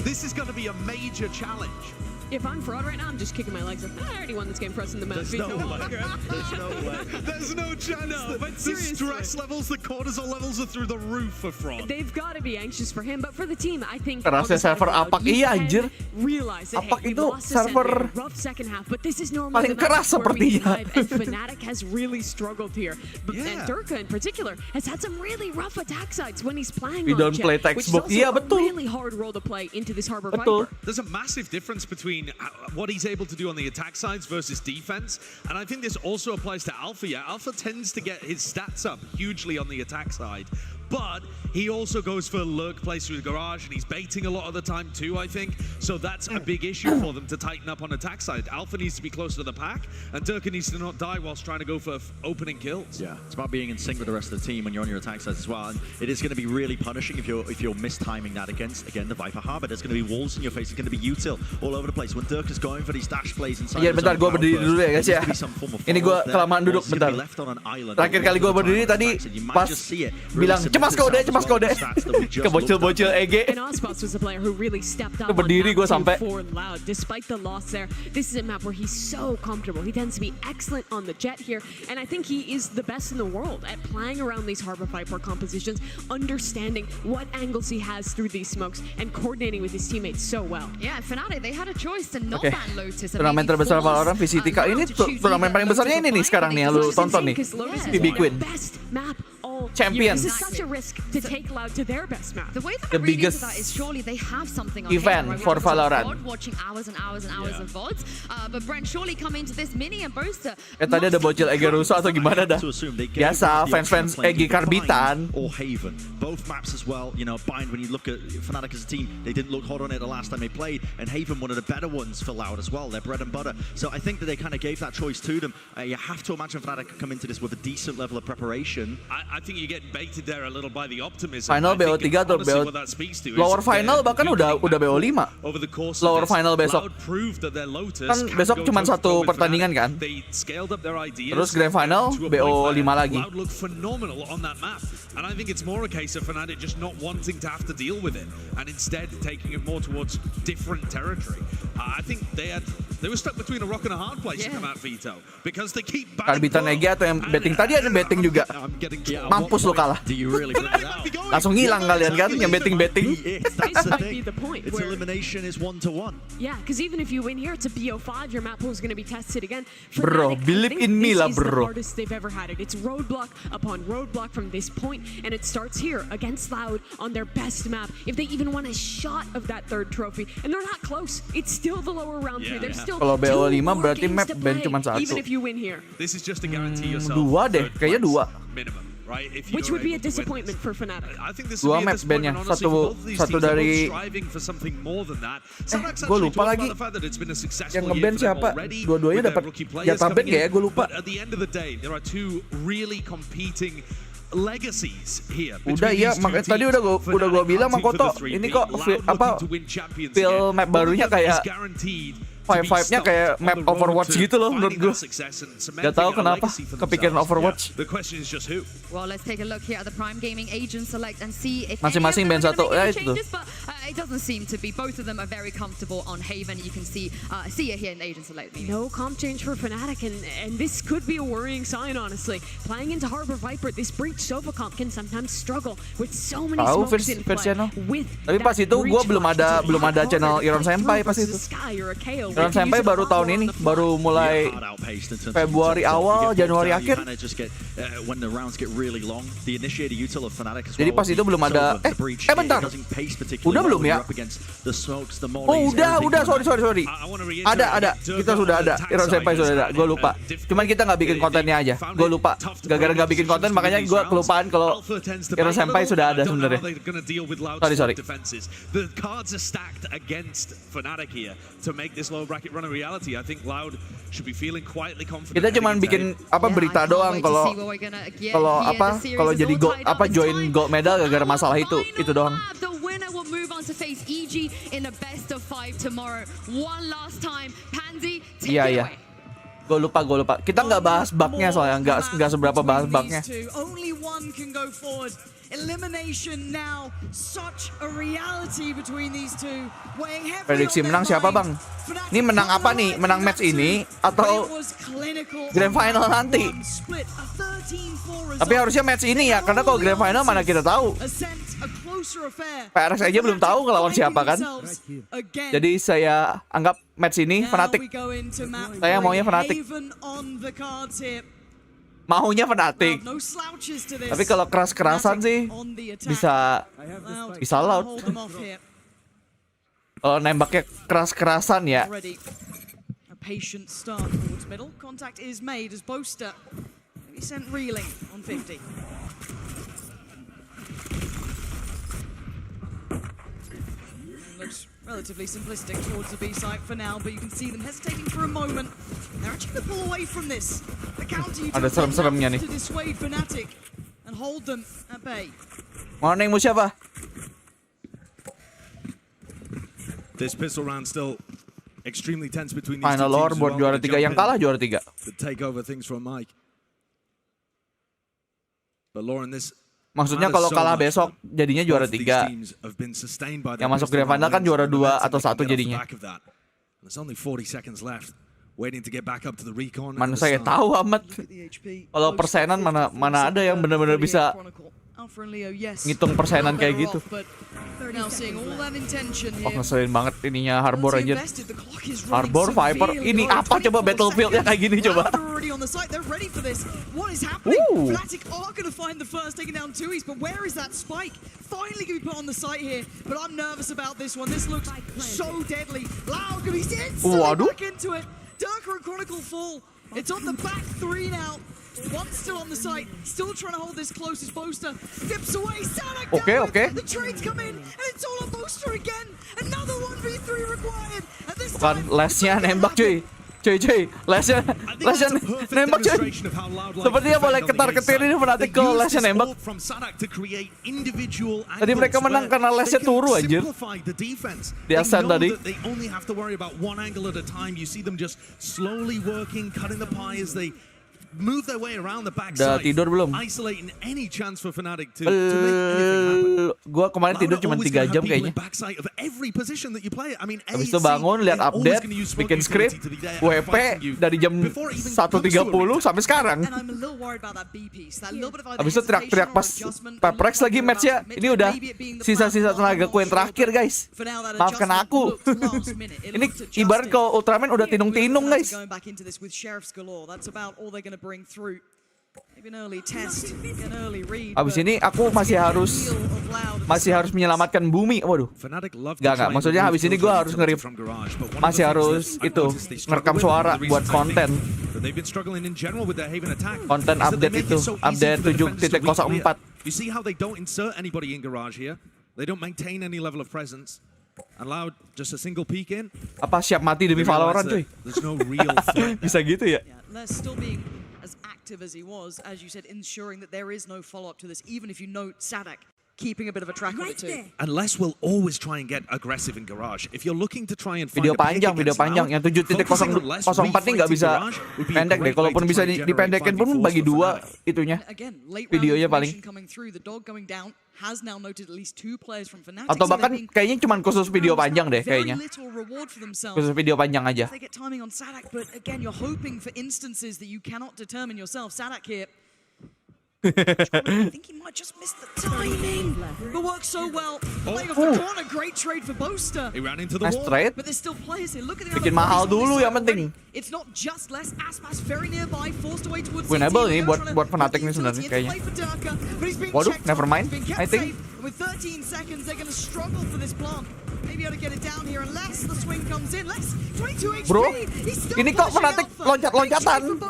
This is going to be a major challenge. If I'm fraud right now, I'm just kicking my legs up. I already won this game for us in the match. There's no way. There's no chance. No, but the seriously. stress levels, the cortisol levels are through the roof for fraud. They've got to be anxious for him, but for the team, I think. Kerasnya server Apak iya anjir. Apak itu server paling keras sepertinya. And Fnatic has really struggled here. And Durka in particular has had some really rough attack sides when he's playing We on don't Jet, play which is textbook. also Iya a betul. really hard role to play into this Harbor Betul. Viper. There's a massive difference between what he's able to do on the attack sides versus defense, and I think this also applies to Alpha. Yeah, Alpha tends to get his stats up hugely on the attack side, but he also goes for lurk plays through the garage, and he's baiting a lot of the time too, I think. So that's a big issue for them to tighten up on attack side. Alpha needs to be close to the pack, and Durka needs to not die whilst trying to go for opening kills. Yeah, it's about being in sync with the rest of the team when you're on your attack sides as well. And it is going to be really punishing if you're mistiming that against, again, the Viper Harbor. There's going to be walls in your face. It's going to be util all over the place. When Durka's going for these dash plays inside. Iya bentar, gue berdiri dulu ya guys ya. Ini gue kelamaan duduk bentar. Terakhir kali gue berdiri tadi pas bilang cemas kode. Ke bocil-bocil EG. And Ozbox was a player who really stepped up Berdiri gue sampai. for Loud. Despite the loss there, this is a map where he's so comfortable. He tends to be excellent on the jet here, and I think he is the best in the world at playing around these Harbor Viper compositions, understanding what angles he has through these smokes, and coordinating with his teammates so well. Yeah, Fnatic, they had a choice to not Oke. ban Lotus. Turnamen terbesar Valorant VCTK ini turnamen paling besarnya ini nih sekarang nih yang lu tonton nih. BB Queen. Best map all champions. This is such a risk to take Loud to their best map. The way that The I read into biggest that is surely they have something on event Haven, right? for We have Valorant. VOD, watching hours and hours and hours of VODs. But Brent surely coming to this mini and Boaster. Tadi ada bocil Ege Russo atau gimana dah? Biasa fans-fans Ege Karbitan. Or Haven, both maps as well. You know, Bind. When you look at Fnatic as a team, they didn't look hot on it the last time they played, and Haven one of the better ones for Loud as well. They're bread and butter. So I think that they kind of gave that choice to them. You have to imagine Fnatic could come into this with a decent level of preparation. I think you get baited there a little by the optimism. Final BO3 atau BO lower final bahkan udah BO5. Lower final besok. Kan besok cuma satu pertandingan kan. Terus grand final BO5 lagi. Loud look phenomenal on that map, and I think it's more a case of Fnatic just not wanting to have to deal with it and instead taking it more towards different territory. I think they were stuck between a rock and a hard place to come out veto because they keep Karbitan Ege atau yang betting tadi ada betting juga. Mampus lo kalah. Langsung hilang kalian kan yang betting. This might be the point. Its elimination is 1-1. Yeah, because even if you win here, it's a BO5. Your map pool is going to be tested again. Bro, believe in me lah, This is the bro. hardest they've ever had it. It's roadblock upon roadblock from this point, and it starts here against Loud on their best map. If they even want a shot of that third trophy, and they're not close, it's still the lower round 3. There's still Kalau BO5 2 more berarti games map to ban play, cuma satu. even if you win here. This is just to guarantee yourself. Dua deh, kayaknya dua. Minimum, right? If Which would be a disappointment for Fnatic. I think this Dua would be a map ban-nya, disappointment, honestly, for both of these satu teams. They're dari both striving for something more than that. gue lupa lagi yang ngeban siapa. Dua-duanya dapat jatah ban gak ya? Gue lupa. But at the end of the day, there are two really competing legacies here. Udah iya, makanya tadi udah gue bilang sama Koto, ini kok feel map barunya kayak vibe-nya kayak map Overwatch gitu loh menurut gue. Gak tau kenapa kepikiran Overwatch. Well, let's take a look here at the Prime Gaming agent select and see if Masing-masing band satu ya itu. But it doesn't seem to be. Both of them are very comfortable on Haven. You can see it here in the agent select. No comp change for Fnatic, and this could be a worrying sign, honestly. Playing into Harbor Viper, this Breach Sova comp can sometimes struggle with so many smokes in play. Tapi pas itu gue belum ada channel Ironsenpai pas itu. Senpai baru tahun ini, baru mulai Februari awal, Januari akhir. Jadi pas itu belum ada. Bentar. Udah belum ya? Oh udah. Sorry. Ada. Kita sudah ada. Senpai sudah ada. Gue lupa. Cuman kita nggak bikin kontennya aja. Gue lupa. Gara-gara nggak bikin konten, makanya gue kelupaan kalau Senpai sudah ada sebenarnya. Sorry. The cards are stacked against Fnatic here to make this low bracket run a reality. I think Loud should be feeling quietly confident. Kita cuman bikin berita doang kalau jadi join gold medal gara-gara masalah itu doang. The winner will move on to face EG in the best of 5 tomorrow. One last time, Pansy, take it away. Gue lupa. Kita nggak bahas bugnya soalnya, nggak seberapa bahas bugnya. Only one can go forward. Elimination now, such a reality between these two. Prediksi menang siapa bang? Ini menang apa nih? Menang match ini atau grand final nanti? Tapi harusnya match ini ya, karena kalau grand final mana kita tahu. PRX aja belum tahu ngelawan siapa kan? Jadi saya anggap match ini Fnatic. Saya maunya Fnatic. Maunya Fnatic. Tapi kalau keras-kerasan sih bisa Loud. Kalau nembaknya keras-kerasan ya. Patient start towards middle. Contact is made as Boaster maybe sent reeling on 50. Looks relatively simplistic towards the B site for now, but you can see them hesitating for a moment. They're actually going to pull away from this. The counter Ada serem-seremnya nih. to dissuade Fnatic and hold them at bay. Mau nemu siapa? This pistol round still extremely tense between these Final two Lore teams. buat juara 3, yang kalah juara 3. To take over things from Mike. But Lauren, this Maksudnya kalau kalah besok jadinya juara 3. Yang masuk grand final kan juara 2 atau 1 jadinya. Mana saya tahu amat. Kalau persenan mana ada yang benar-benar bisa ngitung persenan kayak gitu. Now seeing all that intention Oh, here. ngeselin banget ininya Harbor aja. Harbor, Viper, ini apa coba Battlefieldnya kayak gini coba? Already on the site, they're ready for this. What is happening? Fnatic are going to find the first, taking down Tui's, but where is that spike? Finally going to be put on the site here, but I'm nervous about this one. This looks so deadly. Loud going to be instantly back into it. Durka and Chronicle fall. It's on the back three now. One's still on the site, still trying to hold this close as Boaster dips away. Sanak down. The trades come in, and it's all on Boaster again. Another 1v3 required. And this time, lesnya nembak cuy. Lesnya nembak cuy. Sepertinya boleh ketar-ketir ini Fnatic ke lesnya nembak. Tadi mereka menang karena lesnya turu anjir. Di Ascent tadi. Move their way around the Udah backside. tidur belum? Isolating any chance for Fnatic to make anything happen. Gua kemarin tidur cuma 3 jam kayaknya. Habis itu bangun, lihat update, bikin script, WP dari jam 1.30 sampai sekarang. Habis itu teriak-teriak pas PRX lagi matchnya. Ini udah sisa-sisa tenaga ku yang terakhir guys. Maafkan aku. Ini ibarat kalau Ultraman udah tinung-tinung guys. bring through. Maybe an early test, an early read. Abis ini aku masih harus menyelamatkan bumi. Waduh. Gak. Maksudnya habis ini gue harus nge-rip. Masih harus itu ngerekam suara buat konten. Konten update itu, update 7.04. You see how they don't insert anybody in garage here. They don't maintain any level of presence. Allowed just a single peek in. Apa siap mati demi Valorant cuy? There's no real threat. Bisa gitu ya? Les still being as active as he was, as you said, ensuring that there is no follow-up to this, even if you note Sadak keeping a bit of a track of it too. And Les will always try and get aggressive in garage. If you're looking to try and find video panjang yang 7.04 nih nggak bisa pendek deh. Kalaupun bisa dipendekin pun bagi dua itunya. Videonya paling. Atau bahkan kayaknya cuma khusus video panjang deh kayaknya. Khusus video panjang aja. I think he might just miss the timing. But works so well. Playing off the corner, great trade for Boaster. He ran into the wall. Trade. But there's still players here. Look at the bikin mahal dulu yang penting. It's not just less Aspas very nearby, forced away towards winnable nih buat Fnatic nih sebenarnya kayaknya. Waduh, never mind. I think. With 13 seconds, they're going to struggle for this plant. Maybe able to get it down here unless the swing comes in. Less 22 HP. Bro, ini kok Fnatic loncat-loncatan?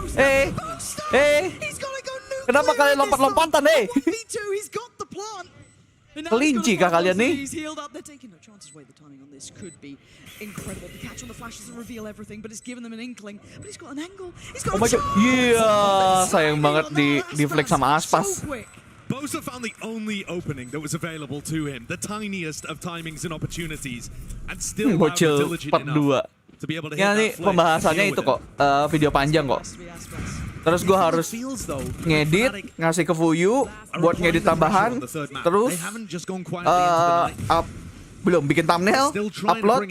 Kenapa kalian lompat-lompatan, Kelinci kah kalian nih? Oh my god, iya, sayang banget di flex sama Aspas. Bosa found the only opening that was available to him, the tiniest of timings and opportunities, and still bocil part 2. Ya nih pembahasannya itu kok, video panjang kok. Terus gue harus ngedit, ngasih ke Fuyu buat ngedit tambahan. Terus belum bikin thumbnail, upload.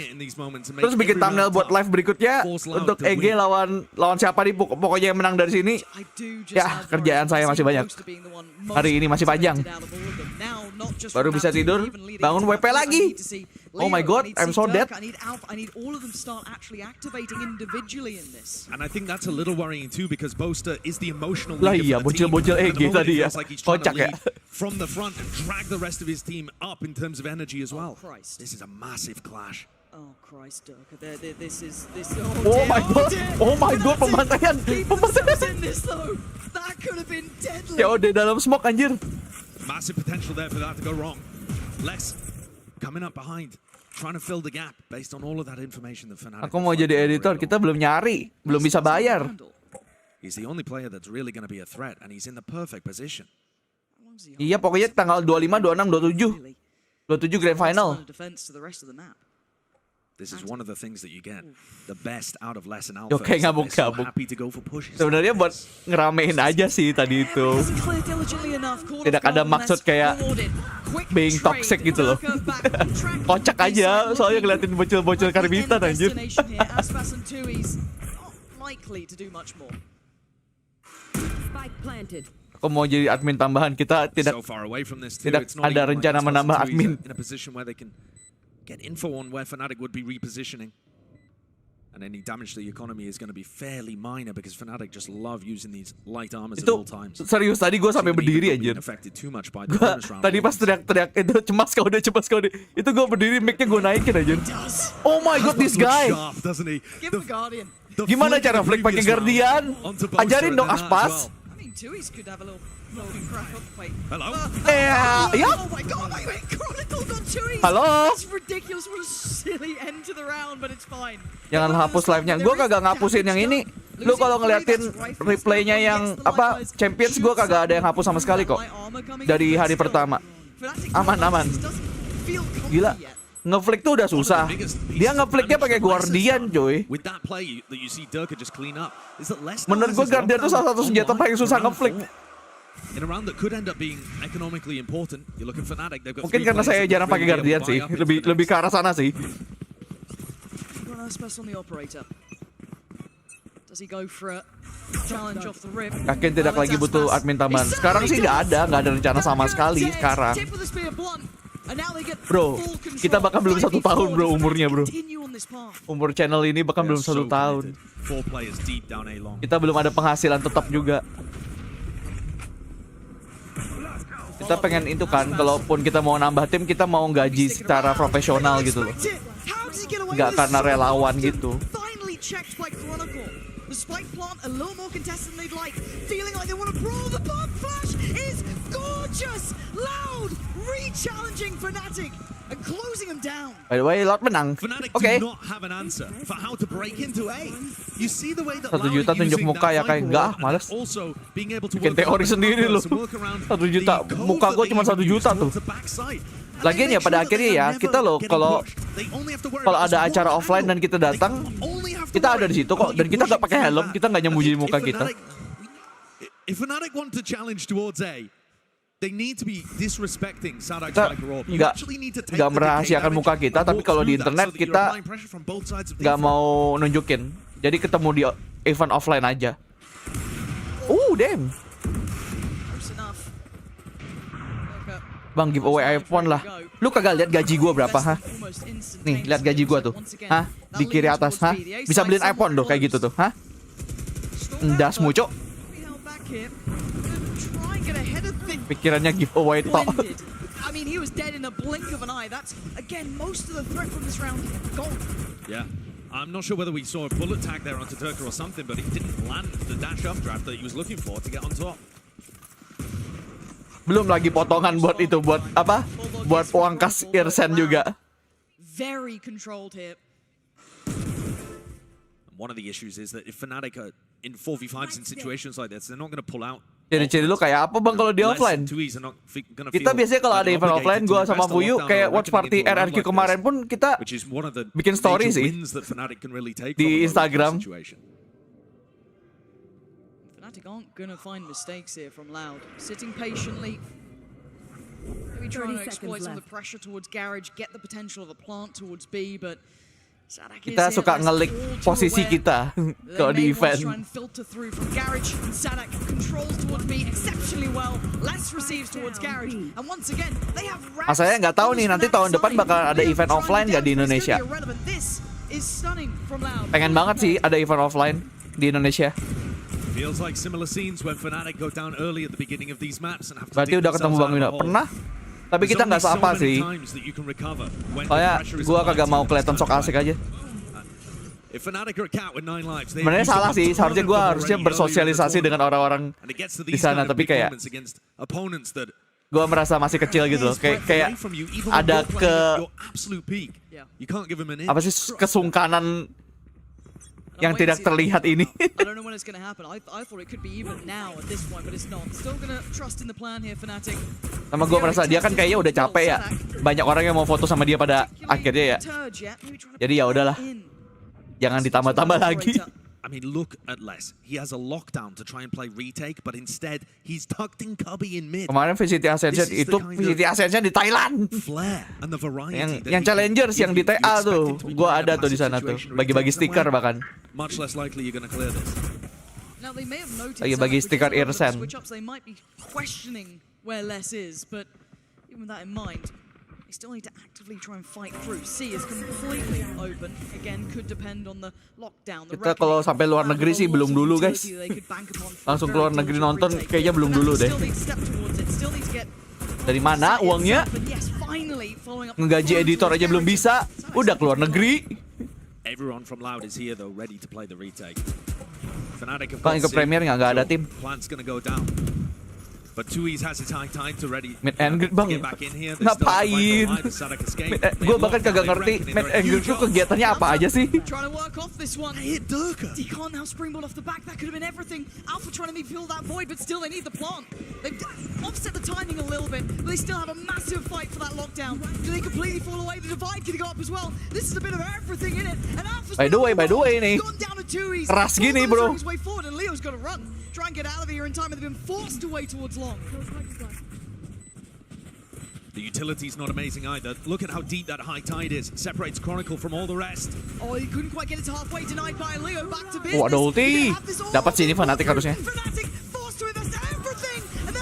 Terus bikin thumbnail buat live berikutnya untuk EG lawan siapa nih, pokoknya yang menang dari sini. Ya, kerjaan saya masih banyak. Hari ini masih panjang. Baru bisa tidur, bangun WP lagi. Oh my god, I'm so dead. And I think that's a little worrying too because Boaster is the emotional leader for the team. Bocil EG tadi ya. Kocak ya. From the front and drag the rest of his team up in terms of energy as well. This is a massive clash. Oh Christ, Durka, this is oh my god, oh my god, pembantaian. That could have been deadly. COD dalam smoke anjir. Massive potential there for that to go wrong. Les coming up behind, trying to fill the gap based on all of that information that Fnatic. Aku mau jadi editor, kita belum nyari, belum bisa bayar. He's the only player that's really going to be a threat and he's in the perfect position. Iya, pokoknya tanggal 25, 26, 27 Grand Final. This is one of the things that you get the best out of Les and Alpha. Yokai ngabuk-ngabuk. Sebenarnya buat ngeramein aja sih tadi itu. Tidak ada maksud kayak being toxic gitu loh. Kocak aja, soalnya ngeliatin bocil-bocil karbitan anjir. Kok mau jadi admin tambahan? Kita tidak ada rencana menambah admin. Get info on where Fnatic would be repositioning. And any damage to the economy is going to be fairly minor because Fnatic just love using these light armors at all times. Serius tadi gue sampai berdiri anjir. Gua tadi pas teriak-teriak itu cemas kau deh. Itu gue berdiri, mic-nya gue naikin aja. Oh my god, this guy. Gimana cara flick pakai Guardian? Ajarin dong Aspas. Hello. Yeah. Oh my god, wait, Chronicle got Chewy. Halo. That's ridiculous. What a silly end to the round, but it's fine. Jangan hapus live-nya. Gue kagak ngapusin yang ini. Lu kalau ngeliatin replaynya yang apa Champions, gue kagak ada yang hapus sama sekali kok. Dari hari pertama. Aman. Gila. Ngeflick tuh udah susah. Dia ngeflicknya pakai Guardian, coy. Menurut gue Guardian tuh salah satu senjata paling susah ngeflick. In a round that could end up being economically important, you look at Fnatic, they've got mungkin karena saya jarang pakai Guardian sih, lebih ke arah sana sih. Kakek tidak lagi butuh admin tambahan. Sekarang sih nggak ada rencana sama sekali sekarang. Bro, kita bahkan belum 1 tahun bro umurnya bro. Umur channel ini bahkan belum 1 tahun. Kita belum ada penghasilan tetap juga. Kita pengen itu kan, kalaupun kita mau nambah tim, kita mau gaji secara profesional gitu loh. Nggak karena relawan gitu. The spike plant a little more contested than they'd like, feeling like they want to brawl. The bomb flash is gorgeous, loud, re-challenging Fnatic and closing them down. By the way, Lot menang. Oke. 1 juta tunjuk muka ya kayak enggak, males. Bikin teori sendiri loh. 1 juta muka gue cuma 1 juta tuh. Lagian ya pada akhirnya ya kita loh kalau ada acara offline dan kita datang, kita ada di situ kok dan kita nggak pakai helm, kita nggak nyembunyi muka kita. If Fnatic want to challenge towards A, they need to be disrespecting Sadak Kita nggak merahasiakan muka kita, tapi kalau di internet kita nggak mau nunjukin. Jadi ketemu di event offline aja. Damn. Bang, giveaway iPhone lah. Lu kagak lihat gaji gua berapa, ha? Nih, lihat gaji gua tuh. Hah? Di kiri atas, ha? Bisa beliin iPhone tuh kayak gitu tuh, ha? Endas mucuk. Pikirannya giveaway tok. Yeah. I'm not sure whether we saw a bullet tag there onto Turker or something, but he didn't land the dash updraft that he was looking for to get on top. Belum lagi potongan buat itu, buat apa? Buat uang kas Irsen juga. Very controlled here. One of the issues is that if Fnatic are in 4v5s in situations like this, they're not going to pull out. Ciri-ciri lu kayak apa bang kalau di offline? Kita biasanya kalau ada event offline, gua sama Fuyu kayak watch party RRQ kemarin pun kita bikin story sih di Instagram. Fnatic aren't gonna find mistakes here from Loud. Sitting patiently. Maybe trying to exploit some of the pressure towards Garage, get the potential of a plant towards B, but kita suka ngelik posisi kita kalau di event. Saya nggak tahu nih nanti tahun depan bakal ada event offline nggak di Indonesia. Pengen banget sih ada event offline di Indonesia. Berarti udah ketemu Bang Wina? Pernah? Tapi kita nggak seapa sih. Soalnya gua kagak mau kelihatan sok asik aja. Sebenarnya salah sih, seharusnya gua harusnya bersosialisasi dengan orang-orang di sana, tapi kayak gua merasa masih kecil gitu loh. Kayak ada apa sih kesungkanan yang tidak terlihat ini. Sama gue merasa dia kan kayaknya udah capek ya. Banyak orang yang mau foto sama dia pada akhirnya ya. Jadi ya udahlah. Jangan ditambah-tambah lagi. I mean, look at Les. He has a lockdown to try and play retake, but instead he's tucked in Cubby in mid. Kemarin VCT Ascension itu VCT Ascension di Thailand. Yang challengers yang di TA tuh, gua ada tuh di sana tuh, bagi-bagi stiker bahkan. Much less likely you're gonna clear this. Now they may have noticed Lagi bagi stiker Irsen. switch ups, they might be questioning where Les is, but even with that in mind, they still need to actively try and fight through. C is completely open. Again, could depend on the lockdown. Kita kalau sampai luar negeri sih belum dulu guys. Langsung keluar negeri nonton kayaknya belum dulu deh. Dari mana uangnya? Ngegaji editor aja belum bisa, udah keluar negeri. Everyone from Loud is here though, ready to play the retake. Fnatic of Kan ke Premier nggak ada tim. Plant's gonna go down. But Tui's has his high time to ready mid and grid bang. Ngapain? Gue bahkan kagak ngerti mid and grid itu kegiatannya apa aja sih? Trying to work off this one. Hit Durka. He can't now springboard off the back. That could have been everything. Alpha trying to fill that void, but still they need the plant. They've offset the timing a little bit, but they still have a massive fight for that lockdown. Do they completely fall away? The divide could go up as well. This is a bit of everything in it. And Alpha's by the way nih. Keras gini bro. His way forward, and Leo's got to run. Try and get out of here in time, and they've been forced away towards long. The utility's not amazing either. Look at how deep that high tide is. Separates Chronicle from all the rest. Oh, he couldn't quite get it to halfway. Denied by Leo. Back to business. Oh, ada ulti. Dapat sini Fnatic harusnya.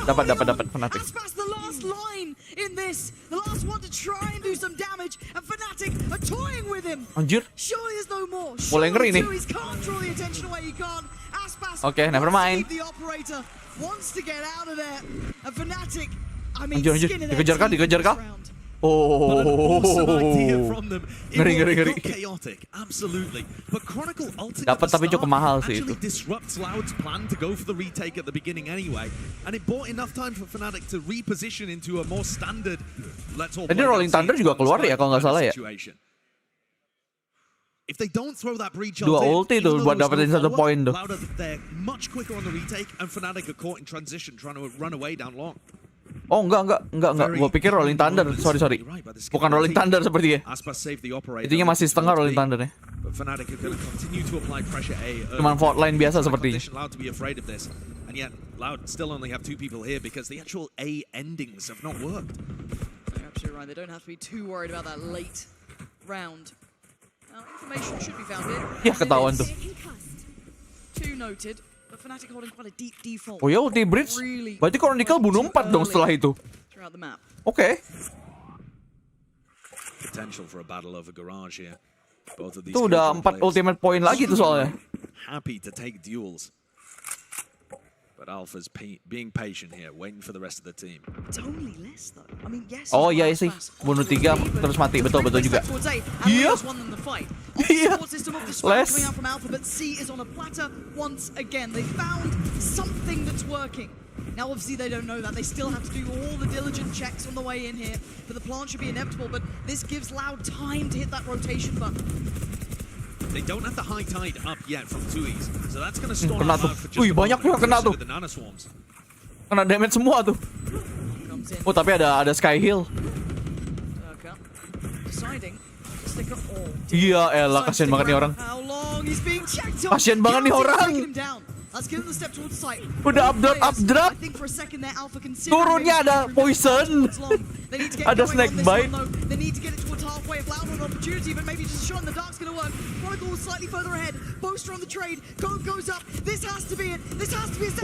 Dapat Fnatic. Aspas the last line in this. The last one to try and do some damage. And Fnatic are toying with him. Anjir. Surely there's no more. Mulai ngeri nih. Can't draw the attention away. He can't. Aspas. Okay, never mind. The operator wants to get out of there. And Fnatic, I mean, Anjir, dikejar kah? Oh, ngeri. Chaotic, absolutely. But Chronicle ulting dapat tapi cukup mahal sih itu. Disrupts Loud's plan to go for the retake at the beginning anyway, and it bought enough time for Fnatic to reposition into a more standard. Tadi Rolling Thunder juga keluar ya kalau nggak salah ya. If they don't throw that breach Dua ulti tuh buat dapetin 1 poin tuh. They're much quicker on the retake, and Fnatic are caught in transition trying to run away down long. Oh enggak. Gue pikir Rolling Thunder. Sorry. Bukan Rolling Thunder sepertinya. Itunya masih setengah Rolling Thunder ya. Cuman fault line biasa sepertinya. And yet Loud still only have 2 people here because the actual A endings have not worked. You're absolutely right. They don't have to be too worried about that late round. Now, information should be found here. Ya ketahuan tuh. 2 noted. But Fnatic holding quite a deep default. Oh ya ulti bridge. Berarti Chronicle bunuh 4 dong setelah itu. Oke. Potential for a battle over garage here. Both of these. Itu udah 4 ultimate point lagi tuh soalnya. Happy to take duels. But Alpha's being patient here, waiting for the rest of the team. It's only less though. I mean, yes. Oh iya sih, bunuh 3 terus mati, betul juga. Iya. Iya. Les. But C is on a platter once again. They found something that's working. Now obviously they don't know that. They still have to do all the diligent checks on the way in here. But the plant should be inevitable. But this gives Loud time to hit that rotation button. They don't have the high tide up yet from Tui's, so that's going to stall kena tuh. Wih, banyak juga kena tuh. Kena damage semua tuh. Oh, tapi ada Sky Hill. Iya, elah kasihan banget nih orang. Kasihan banget nih orang. Udah updraft. Turunnya ada poison. Ada snake bite.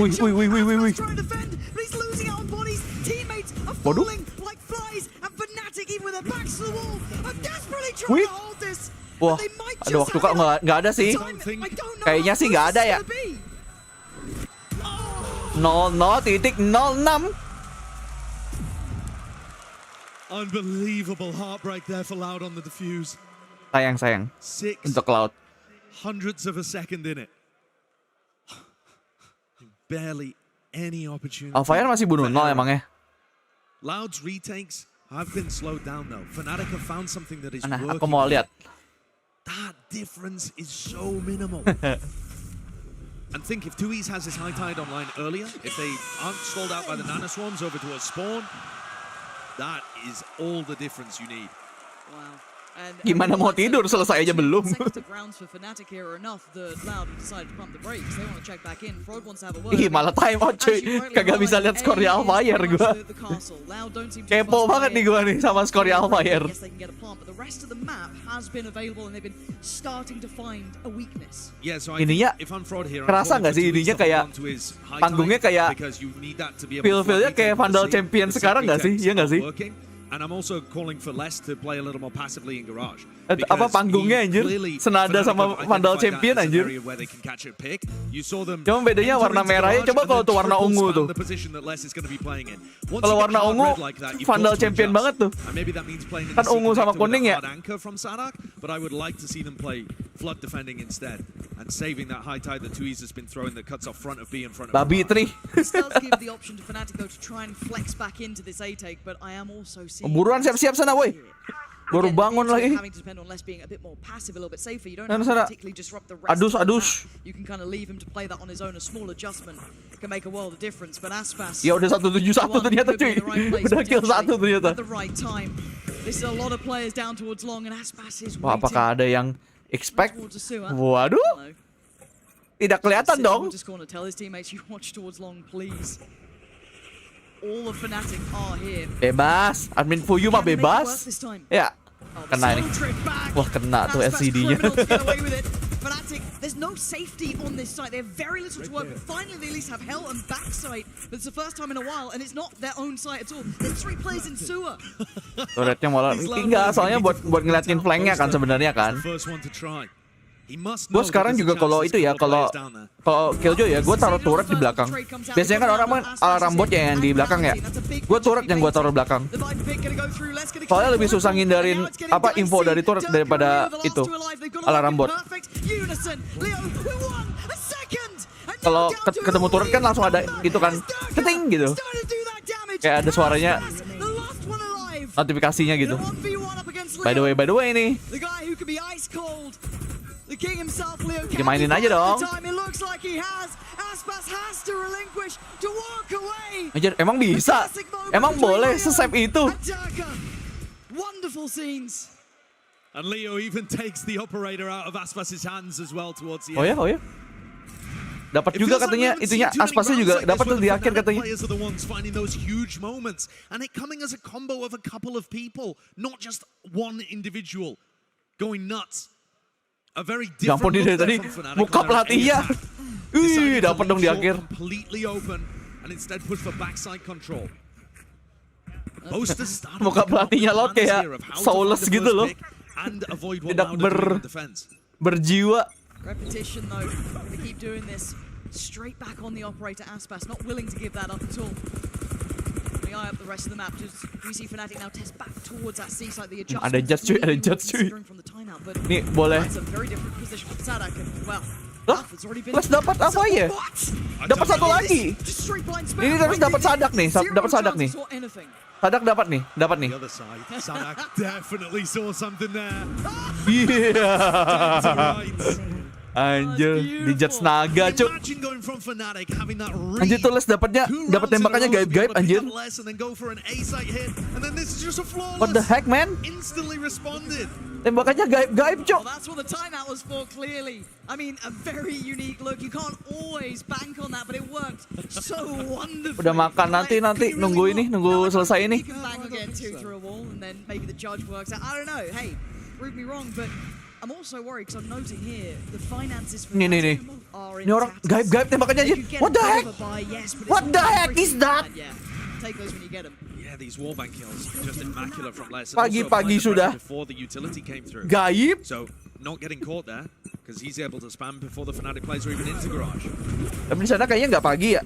Wih. Waduh. Wih. Wah, ada waktu kok nggak ada sih. Kayaknya sih nggak ada ya. 00.06. Unbelievable heartbreak there for Loud on the defuse. Sayang untuk Cloud. Hundreds of a second in it. Barely any opportunity. Alfire masih bunuh 0 emangnya. Loud's retakes have been slowed down though. Fnatic have found something that is working. Aku mau lihat. That difference is so minimal. And think if Tui's has his high tide online earlier, if they aren't stalled out by the nanoswarms over to a spawn, that is all the difference you need. Wow. Gimana mau tidur, selesai aja belum. Ih, malah time out cuy. Kagak bisa lihat skornya Alfire gua. Kepo banget nih gua nih sama skornya Alfire. Ininya kerasa nggak sih ininya kayak panggungnya kayak feel-feelnya kayak Vandal Champion sekarang nggak sih? Iya nggak sih? And I'm also calling for Les to play a little more passively in garage. Apa panggungnya anjir? Senada sama Vandal Champion anjir. Cuma bedanya warna merahnya, coba kalau tuh warna ungu tuh. Kalau warna ungu, Vandal Champion banget tuh. Kan ungu sama kuning ya. But I would like to see them play flood defending instead and saving that high tide that Tuiz has been throwing that cuts off front of B and front of Babi Tri. Buruan siap-siap sana woi. Baru bangun lagi. Sana. Adus. Ya udah 171 ternyata cuy. Udah kill 1 ternyata. Wah, apakah ada yang expect? Waduh. Tidak kelihatan dong. Bebas, admin Fuyu mah bebas. Ya, kena ini. Wah, kena tuh SCD-nya. There's no safety on this site. They have very little to work with. Finally, they at least have hell and back sight. But it's the first time in a while, and it's not their own site at all. There's 3 players in sewer. Turretnya malah enggak, soalnya buat ngeliatin flanknya kan sebenarnya kan. Gue sekarang juga kalau itu ya, kalau Killjoy ya, gue taruh turret di belakang. Biasanya kan orang alarm bot ya yang di belakang ya. Gue turret yang gue taruh belakang. Soalnya lebih susah ngindarin apa info dari turret daripada itu alarm bot. Kalau ketemu turret kan langsung ada itu kan, keting gitu. Kayak ada suaranya, notifikasinya gitu. By the way nih. Dimainin aja dong. Anjir, emang bisa? Emang boleh se-save itu? And Leo even takes the operator out of Aspas's hands as well towards the end. Oh ya. Dapat juga katanya itunya, Aspasnya juga dapat tuh di akhir katanya. And it coming as a combo of a couple of people, not just one individual going nuts. Ya ampun, dari tadi muka pelatihnya. Wih, dapat dong di akhir. Muka pelatihnya lo kayak soulless gitu loh. Tidak berjiwa. Ada judge cuy. Nih boleh. Lah, Les dapat apa ya? Dapat satu lagi. Ini terus dapat sadak nih, Sadak dapat nih. Iya. Anjir, dijudge naga cuk. Anjir tuh Les dapat tembakannya gaib-gaib anjir. What the heck man? Tembakannya gaib-gaib cuk. Udah makan nanti nunggu selesai ini. I'm also worried because I'm noting here the finances for Nih. Ini orang gaib-gaib tembakannya aja. What the heck? What the heck is that? Take those when you get them. Yeah, these wallbang kills just immaculate from Les. Pagi-pagi sudah. Before the utility came through. Gaib. So not getting caught there because he's able to spam before the Fnatic players are even into garage. Tapi di sana kayaknya nggak pagi ya.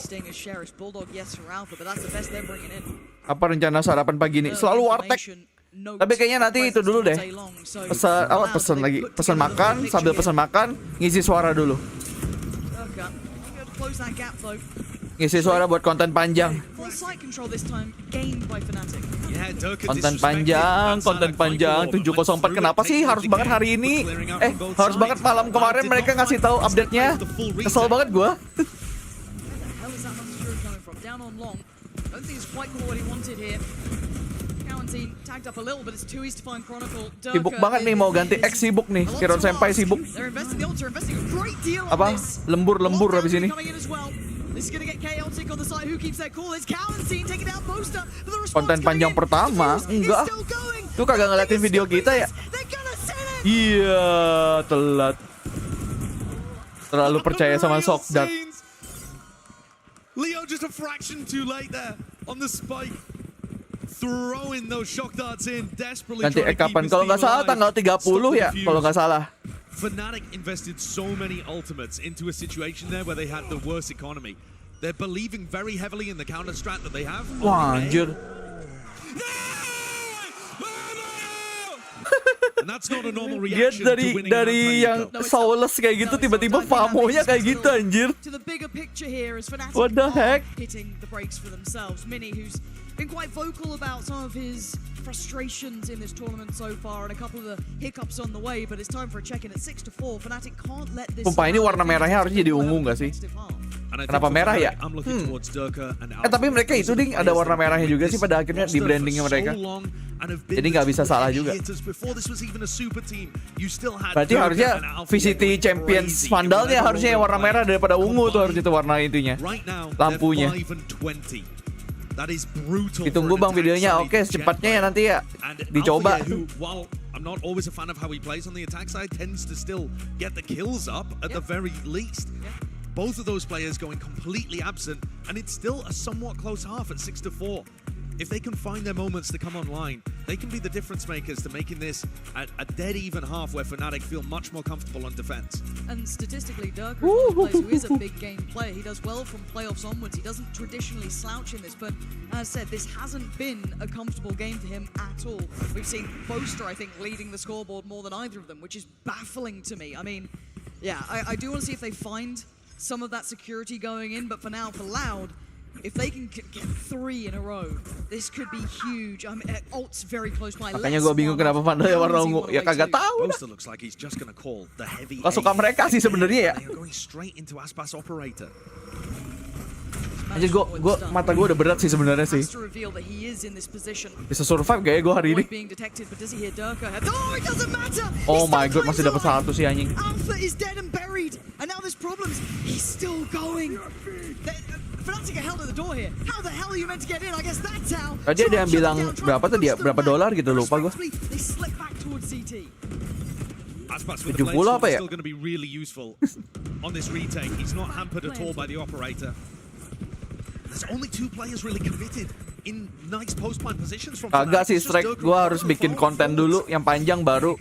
Sting is Sheriff Bulldog yes for Alpha, but that's the best they're bringing in. Apa rencana sarapan pagi nih? Selalu warteg. Tapi kayaknya nanti itu dulu deh. Pesan makan, sambil pesan makan, ngisi suara dulu. Ngisi suara buat konten panjang. Konten panjang 704. Kenapa sih harus banget hari ini? Harus banget malam kemarin mereka ngasih tahu update-nya. Kesel banget gua. tagged up a little, but it's too easy to find Chronicle. Sibuk banget nih, mau ganti X sibuk nih. Kiron Senpai sibuk. They're investing the ult, they're investing a great deal on Apa? this. Lembur habis ini. This is gonna get chaotic on the side. Who keeps that cool? It's Kalian taking down Booster. Konten panjang pertama? Enggak. Tuh kagak ngeliatin video kita ya? Iya, telat. Terlalu percaya sama Sokdat. Leo just a fraction too late there on the spike. Throwing those shock darts in desperately. Nanti kapan? Kalau nggak salah tanggal 30 ya, kalau nggak salah. Fnatic invested so many ultimates into a situation there where they had the worst economy. They're believing very heavily in the counter strat that they have. Wah, anjir. And that's not a normal Dia reaction to winning dari yang soulless kayak gitu tiba-tiba famonya kayak gitu anjir. To the bigger picture here is Fnatic What the heck? hitting the brakes for themselves. Mini, who's been quite vocal about some of his frustrations in this tournament so far and a couple of the hiccups on the way, but it's time for a check-in at 6-4. Fnatic can't let this. Sumpah ini warna merahnya harusnya jadi ungu nggak sih? Kenapa merah ya? Tapi mereka itu ding ada warna merahnya juga sih pada akhirnya di brandingnya mereka. Jadi nggak bisa salah juga. Berarti harusnya VCT Champions Vandalnya harusnya yang warna merah daripada ungu tuh harusnya tuh warna intinya. Lampunya. Ditunggu bang videonya, oke secepatnya ya nanti ya dicoba. I'm not always a fan of how he plays on the attack side, tends to still get the kills up at the very least. Both of those players going completely absent, and it's still a somewhat close half at 6-4. If they can find their moments to come online, they can be the difference makers to making this a dead even half where Fnatic feel much more comfortable on defense. And statistically, Dirk is one of the players who is a big game player. He does well from playoffs onwards. He doesn't traditionally slouch in this, but as I said, this hasn't been a comfortable game for him at all. We've seen Boaster, I think, leading the scoreboard more than either of them, which is baffling to me. I mean, yeah, I do want to see if they find some of that security going in, but for now, for Loud, if they can get 3 in a row, this could be huge. I mean, ult's very close by. Makanya gue bingung kenapa Vandalnya warna ungu. Ya kagak tahu. Gak suka mereka sih sebenarnya ya. Anjir mata gue udah berat sih sebenarnya sih. Bisa survive gak ya gue hari ini? Oh my god, masih dapat 1 sih anjing. And now there's problems. He's still going. Fnatic are held at the door here. How the hell are you meant to get in? I guess that's how. Tadi ada yang bilang berapa tuh dia? Berapa dolar gitu lupa gue. They slip back towards CT. 70 apa ya? Still going to be really useful on this retake. He's not hampered at all by the operator. There's only 2 players really committed in nice post-plant positions from. Kagak sih strike. Gue harus bikin konten dulu yang panjang baru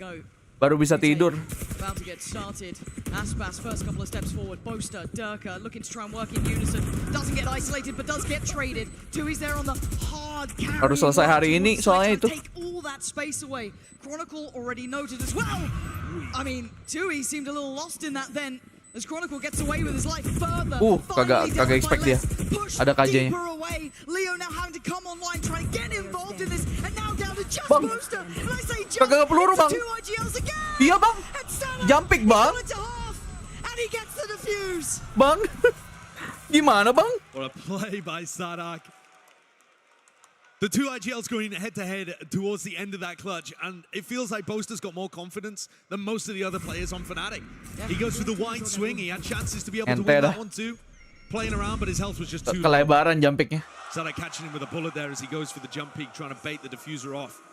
bisa tidur. About to get started. Aspas first couple of steps forward. Boaster, Durka looking to try and work in unison. Doesn't get isolated but does get traded. Tui's there on the hard carry. Harus selesai hari ini soalnya itu. Take all that space away. Chronicle already noted as well. I mean, Tui seemed a little lost in that then. As Chronicle gets away with his life further. Kagak expect dia. Ada KJ-nya. Leo now having to come online trying to get involved in this and now down to just Booster. And I say just kagak peluru bang. Iya bang. Jumping bang. And he gets the defuse. Bang. Gimana bang? What a play by Sadak. The 2 IGLs going head-to-head towards the end of that clutch, and it feels like Boaster's got more confidence than most of the other players on Fnatic. He goes for the wide swing, he had chances to be able to win that one too. Playing around, but his health was just too low. Kelebaran jumpingnya. Sadak catching him with a bullet there as he goes for the jump peak, trying to bait the diffuser off.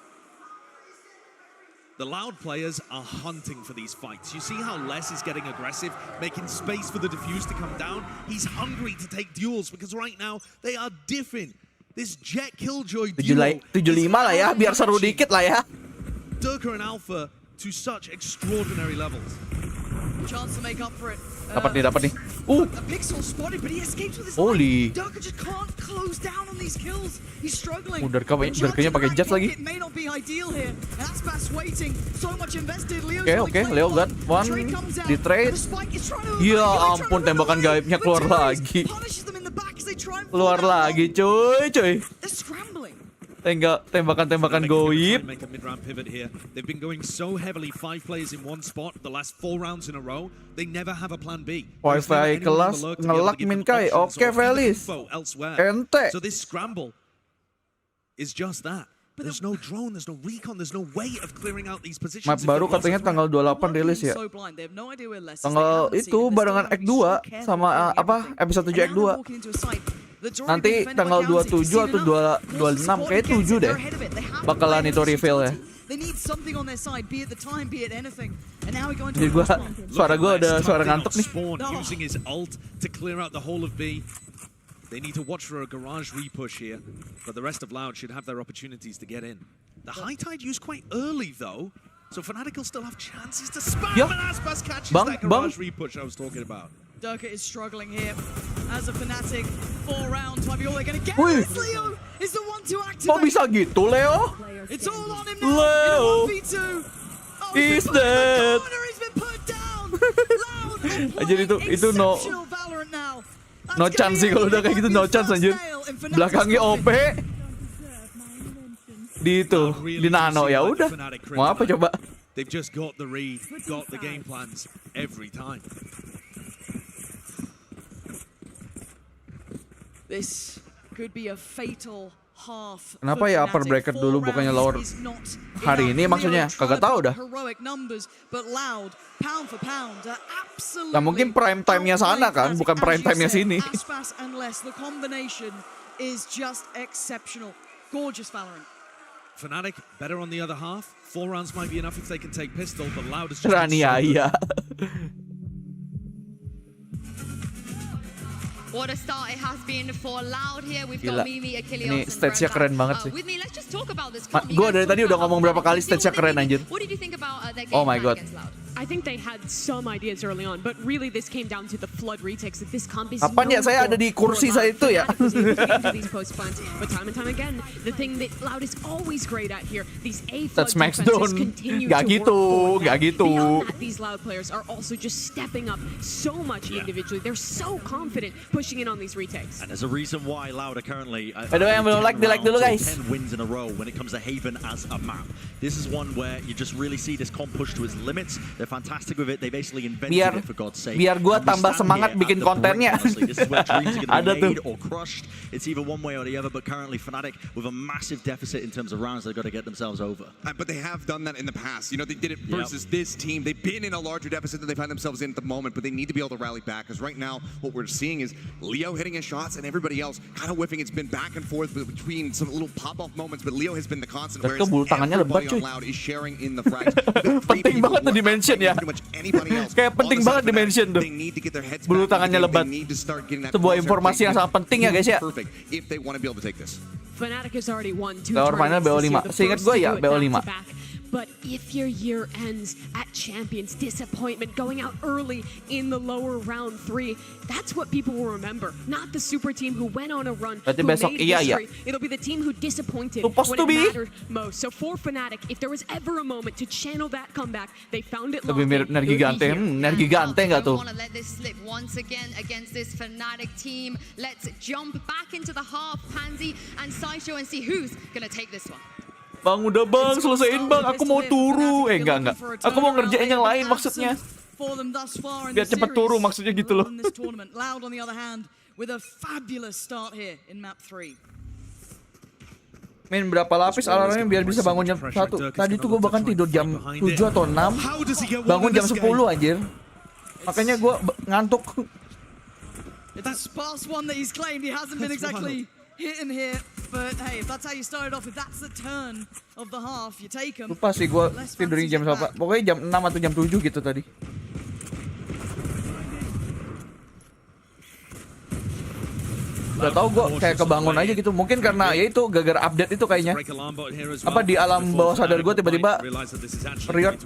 The Loud players are hunting for these fights. You see how Les is getting aggressive, making space for the diffuse to come down. He's hungry to take duels because right now they are different. This Jet Killjoy duo 75 lah ya, biar seru dikit lah ya. Durka and Alpha to such extraordinary levels. Chance to make up for it. Dapat nih. A pixel spotted, but he escapes with his Holy. life. Durka just can't close down on these kills. He's struggling. Durkanya pakai jet lagi. It may not be ideal here. And that's Bass waiting. So much invested. Oke, Leo got one di trade. Ya ampun, tembakan gaibnya keluar lagi. Keluar lagi, cuy. Tembakan goib. They've been going so heavily 5 players in one spot the last 4 rounds in a row. They never have a plan B. Wi-Fi kelas ngelak Minkai. Oke, Felis. Ente. So this scramble is just that. There's no drone, there's no recon, there's no way of clearing out these positions. Map baru katanya tanggal 28 rilis ya. Tanggal itu barengan Act 2 sama episode 7 Act 2. Nanti tanggal 27 atau 26 kayak 7 deh. Bakalan itu reveal ya. Jadi suara gue ada suara ngantuk nih. Using his ult to clear out the whole of B. They need to watch for a garage repush here, but the rest of Loud should have their opportunities to get in. The high tide used quite early though, so Fnatic will still have chances to spam, and Aspas catches that garage repush I was talking about. Durka is struggling here. As a Fnatic, 4 rounds might be all they're going to get. Leo is the one to activate. Kok bisa gitu, Leo? It's all on him now. Leo, he's dead. He's been put down. Loud, Anjir itu no chance sih kalau udah kayak gitu, no chance anjir. Belakangnya OP. Di nano ya udah. Mau apa coba? They've just got the read, got the game plans every time. This could be a fatal half. Kenapa ya upper bracket dulu bukannya lower hari ini maksudnya? Kagak tahu dah. Nah mungkin prime time-nya sana kan, bukan prime time-nya sini. Fnatic better on the other half. 4 rounds might be enough if they can take pistol, but Loud is just Raniaya. What a start it has been for Loud here. We've got Mimi, Achilles, ini stage-nya keren banget sih. with me, let's just talk about this. Gue dari tadi udah ngomong berapa kali stage-nya keren anjir. What did you think about their game Oh my god. I think they had some ideas early on, but really this came down to the flood retakes. That this comp is Kapan ya saya ada di kursi saya itu ya? But time and time again, the thing that Loud is always great at here, these A flood defenses continue to work. Gak gitu. Beyond that, these Loud players are also just stepping up so much individually. They're so confident pushing in on these retakes. And there's a reason why Loud are currently by the way, yang belum like dulu guys. 10 wins in a row when it comes to Haven as a map. This is one where you just really see this comp push to its limits. They're fantastic with it. They basically invented it for God's sake. Biar gue tambah semangat bikin kontennya. This is where dreams are going to be made or crushed. It's either one way or the other, but currently Fnatic with a massive deficit in terms of rounds, they've got to get themselves over. But they have done that in the past. You know, they did it versus this team. They've been in a larger deficit than they find themselves in at the moment, but they need to be able to rally back, because right now what we're seeing is Leo hitting his shots and everybody else kind of whiffing. It's been back and forth between some little pop-off moments, but Leo has been the constant, whereas everybody on Loud is sharing in the frags. Penting banget tuh dimension ya. Kayak penting banget dimension tuh. Bulu tangannya lebat. Sebuah informasi yang sangat penting ya guys ya. Fnatic has already won 2 Power final BO5. Seingat gue ya BO5. But if your year ends at Champions, disappointment, going out early in the lower round 3, that's what people will remember. Not the super team who went on a run, who made history. It'll be the team who disappointed when it mattered most. So for Fnatic, if there was ever a moment to channel that comeback, they found it. Lebih mirip Nergi Gante. Nergi Gante nggak tuh? I want to let this slip once again against this Fnatic team. Let's jump back into the half, Pansy and Sideshow, and see who's going to take this one. Bang, udah bang, selesaiin bang, aku mau turu. Enggak. Aku mau ngerjain yang lain maksudnya. Biar cepet turu maksudnya gitu loh. Loud on the other hand with a fabulous start here in map 3. Main berapa lapis alarmnya biar bisa bangun jam 1. Tadi tuh gue bahkan tidur jam 7 atau 6. Bangun jam 10 anjir. Makanya gue ngantuk. It's past one that he's claimed. He hasn't been exactly hitting here, but hey, if that's how you started off, if that's the turn of the half, you take him. Lupa sih gue tidurnya jam berapa. Pokoknya jam 6 atau jam 7 gitu tadi. Gak tau gue kayak kebangun aja gitu. Mungkin karena ya itu gara-gara update itu kayaknya. Apa di alam bawah sadar gue tiba-tiba Riot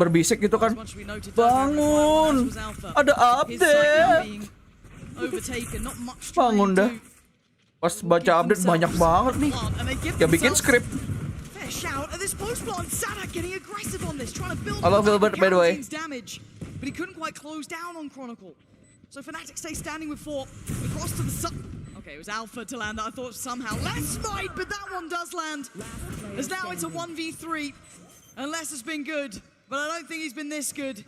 berbisik gitu kan. Bangun, ada update. Bangun dah. Pas baca update banyak banget nih. Ya bikin script. Halo Gilbert by the way. But he couldn't quite close down on Chronicle. So Fnatic stay standing with 4 across to the sub. Okay, it was Alpha to land that I thought somehow. Less might, but that one does land. As now it's a 1v3. And Les has been good, but I don't think he's been this good.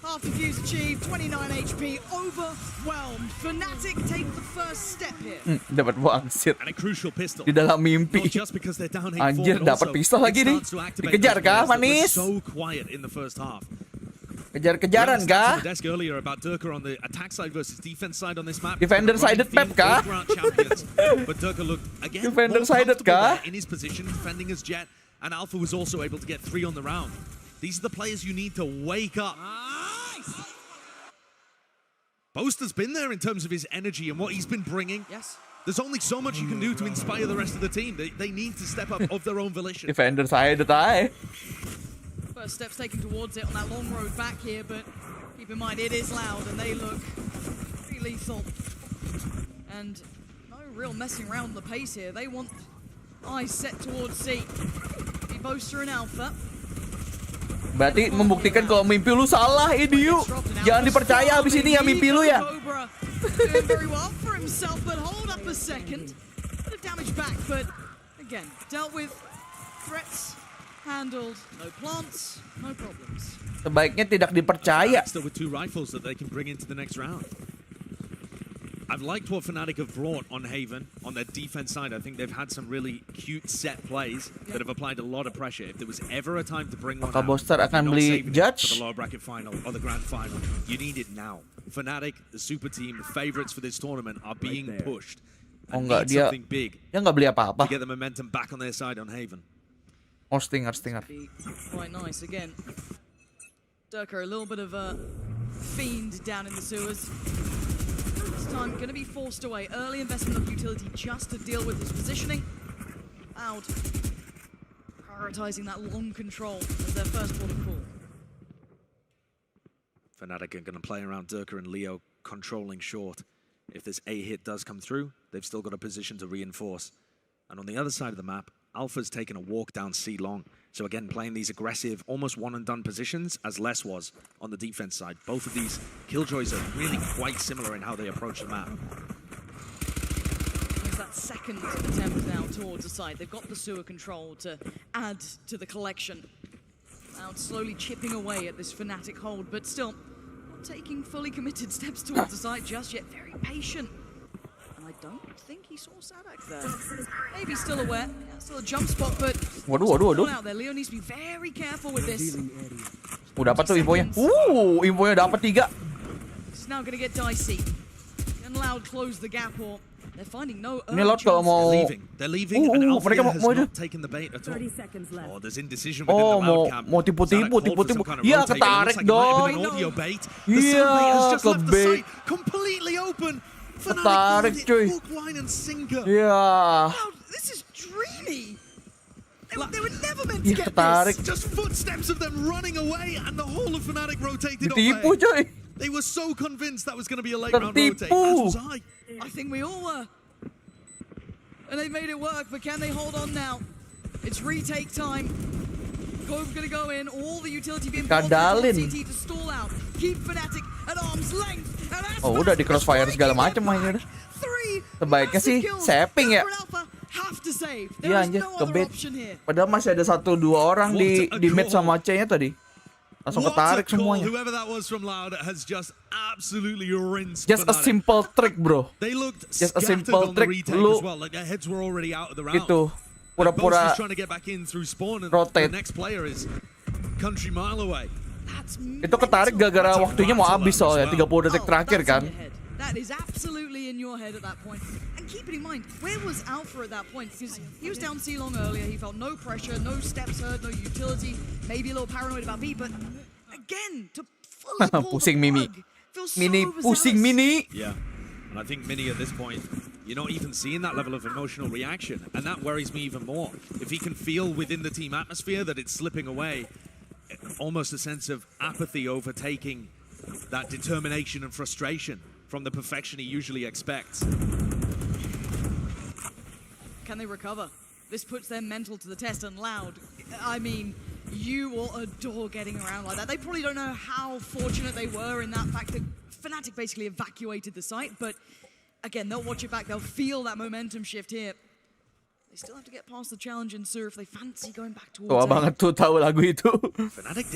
Half defuse achieved, 29 HP, overwhelmed. Fnatic take the first step here. Dapat wangsit And a crucial pistol. di dalam mimpi. Not just because they're down 8-4, Anjir, but dapat also pistol it lagi nih. starts to activate Dikejar those kah, players that were manis? so quiet in the first half. Kejar-kejaran kah? The desk earlier about Durka on the attack side versus defense side on this map. Defender-sided map kah? But Durka looked again Defender-sided kah? in his position, defending his jet, and Alpha was also able to get 3 on the round. These are the players you need to wake up. Boaster's been there in terms of his energy and what he's been bringing. Yes. There's only so much you can do to inspire the rest of the team. They need to step up of their own volition. Defender-sided aja. First steps taken towards it on that long road back here, but keep in mind it is loud and they look pretty lethal. And no real messing around the pace here. They want eyes set towards C. The Boaster and Alpha. Berarti membuktikan kalau mimpi lu salah, Idiu. Jangan dipercaya abis ini ya mimpi lu ya. Doing very well for himself, but hold up a second. Bit of damage back, but again, dealt with. Threats handled. No plants, no problems. Sebaiknya tidak dipercaya. Still with 2 rifles that they can bring into the next round. I've liked what Fnatic have brought on Haven, on their defense side. I think they've had some really cute set plays that have applied a lot of pressure. If there was ever a time to bring one out, Boaster akan not beli saving it Judge? for the lower bracket final or the grand final, you need it now. Fnatic, the super team, the favorites for this tournament are being pushed. Oh And enggak, need dia something big nggak beli apa-apa. to get the momentum back on their side on Haven. Oh, Stinger. Quite nice again. Durka, a little bit of a fiend down in the sewers. This time going to be forced away. Early investment of utility just to deal with his positioning. Loud. Prioritizing that long control as their first port of call. Fnatic are going to play around Durka and Leo controlling short. If this A hit does come through, they've still got a position to reinforce. And on the other side of the map, Alpha's taken a walk down C long. So again, playing these aggressive, almost one-and-done positions, as Les was on the defense side. Both of these Killjoys are really quite similar in how they approach the map. There's that second attempt now towards the side. They've got the sewer control to add to the collection. Now it's slowly chipping away at this Fnatic hold, but still not taking fully committed steps towards the side just yet. Very patient. And I don't think he saw Sadak there. Maybe still aware. Yeah, still a jump spot, but Waduh. out there. Leo needs to be very careful with this. Dapat tuh infonya. Infonya dapat 3. This is now going to get dicey. Can Loud close the gap or they're finding no Ini Loud kalau mau They're leaving and Alpha has mau not taken the bait at all. Oh, there's indecision within the Loud camp. mau tipu-tipu. Iya, ketarik dong. Iya, kebait. Completely open. Ketarik cuy. Iya. This is dreamy. They were never meant to get ketarik. this. Just footsteps of them running away and the whole of Fnatic rotated Ditipu away. cuy. They were so convinced that was going to be a late round rotate. Tertipu. As was I. I think we all were. And they made it work, but can they hold on now? It's retake time. Gove's gonna go in, all the utility being Kadalin. CT to stall out. Keep Fnatic at arm's length. And Oh, udah di crossfire segala macam mainnya. Sebaiknya sih saving ya. Have to save. Iya anjir, kebait. Padahal masih ada 1-2 orang di mid sama C-nya tadi. Langsung ketarik semuanya. Whoever that was from Loud has just absolutely rinsed. Just a simple trick, bro. They looked just a simple trick. Lu as well. Like their heads were already out of the round. Gitu. Pura-pura trying to get back in through spawn and rotate. The next player is country mile away. Itu ketarik gara-gara waktunya mau habis soalnya 30 detik terakhir kan. That is absolutely in your head at that point. And keep it in mind, where was Alpha at that point? Because he was down C long earlier, he felt no pressure, no steps heard, no utility, maybe a little paranoid about B, but again, to fully pull pusing the Mimi. plug feels Mini so pusing overzealous. Mini. Yeah. And I think Mini at this point, you're not even seeing that level of emotional reaction. And that worries me even more. If he can feel within the team atmosphere that it's slipping away, almost a sense of apathy overtaking that determination and frustration from the perfection he usually expects. Can they recover? This puts their mental to the test, and Loud, I mean, you will adore getting around like that. They probably don't know how fortunate they were in that fact that Fnatic basically evacuated the site, but again, they'll watch it back, they'll feel that momentum shift here. They still have to get past the challenge and Sur if they fancy going back towards Tua banget tuh tahu lagu itu.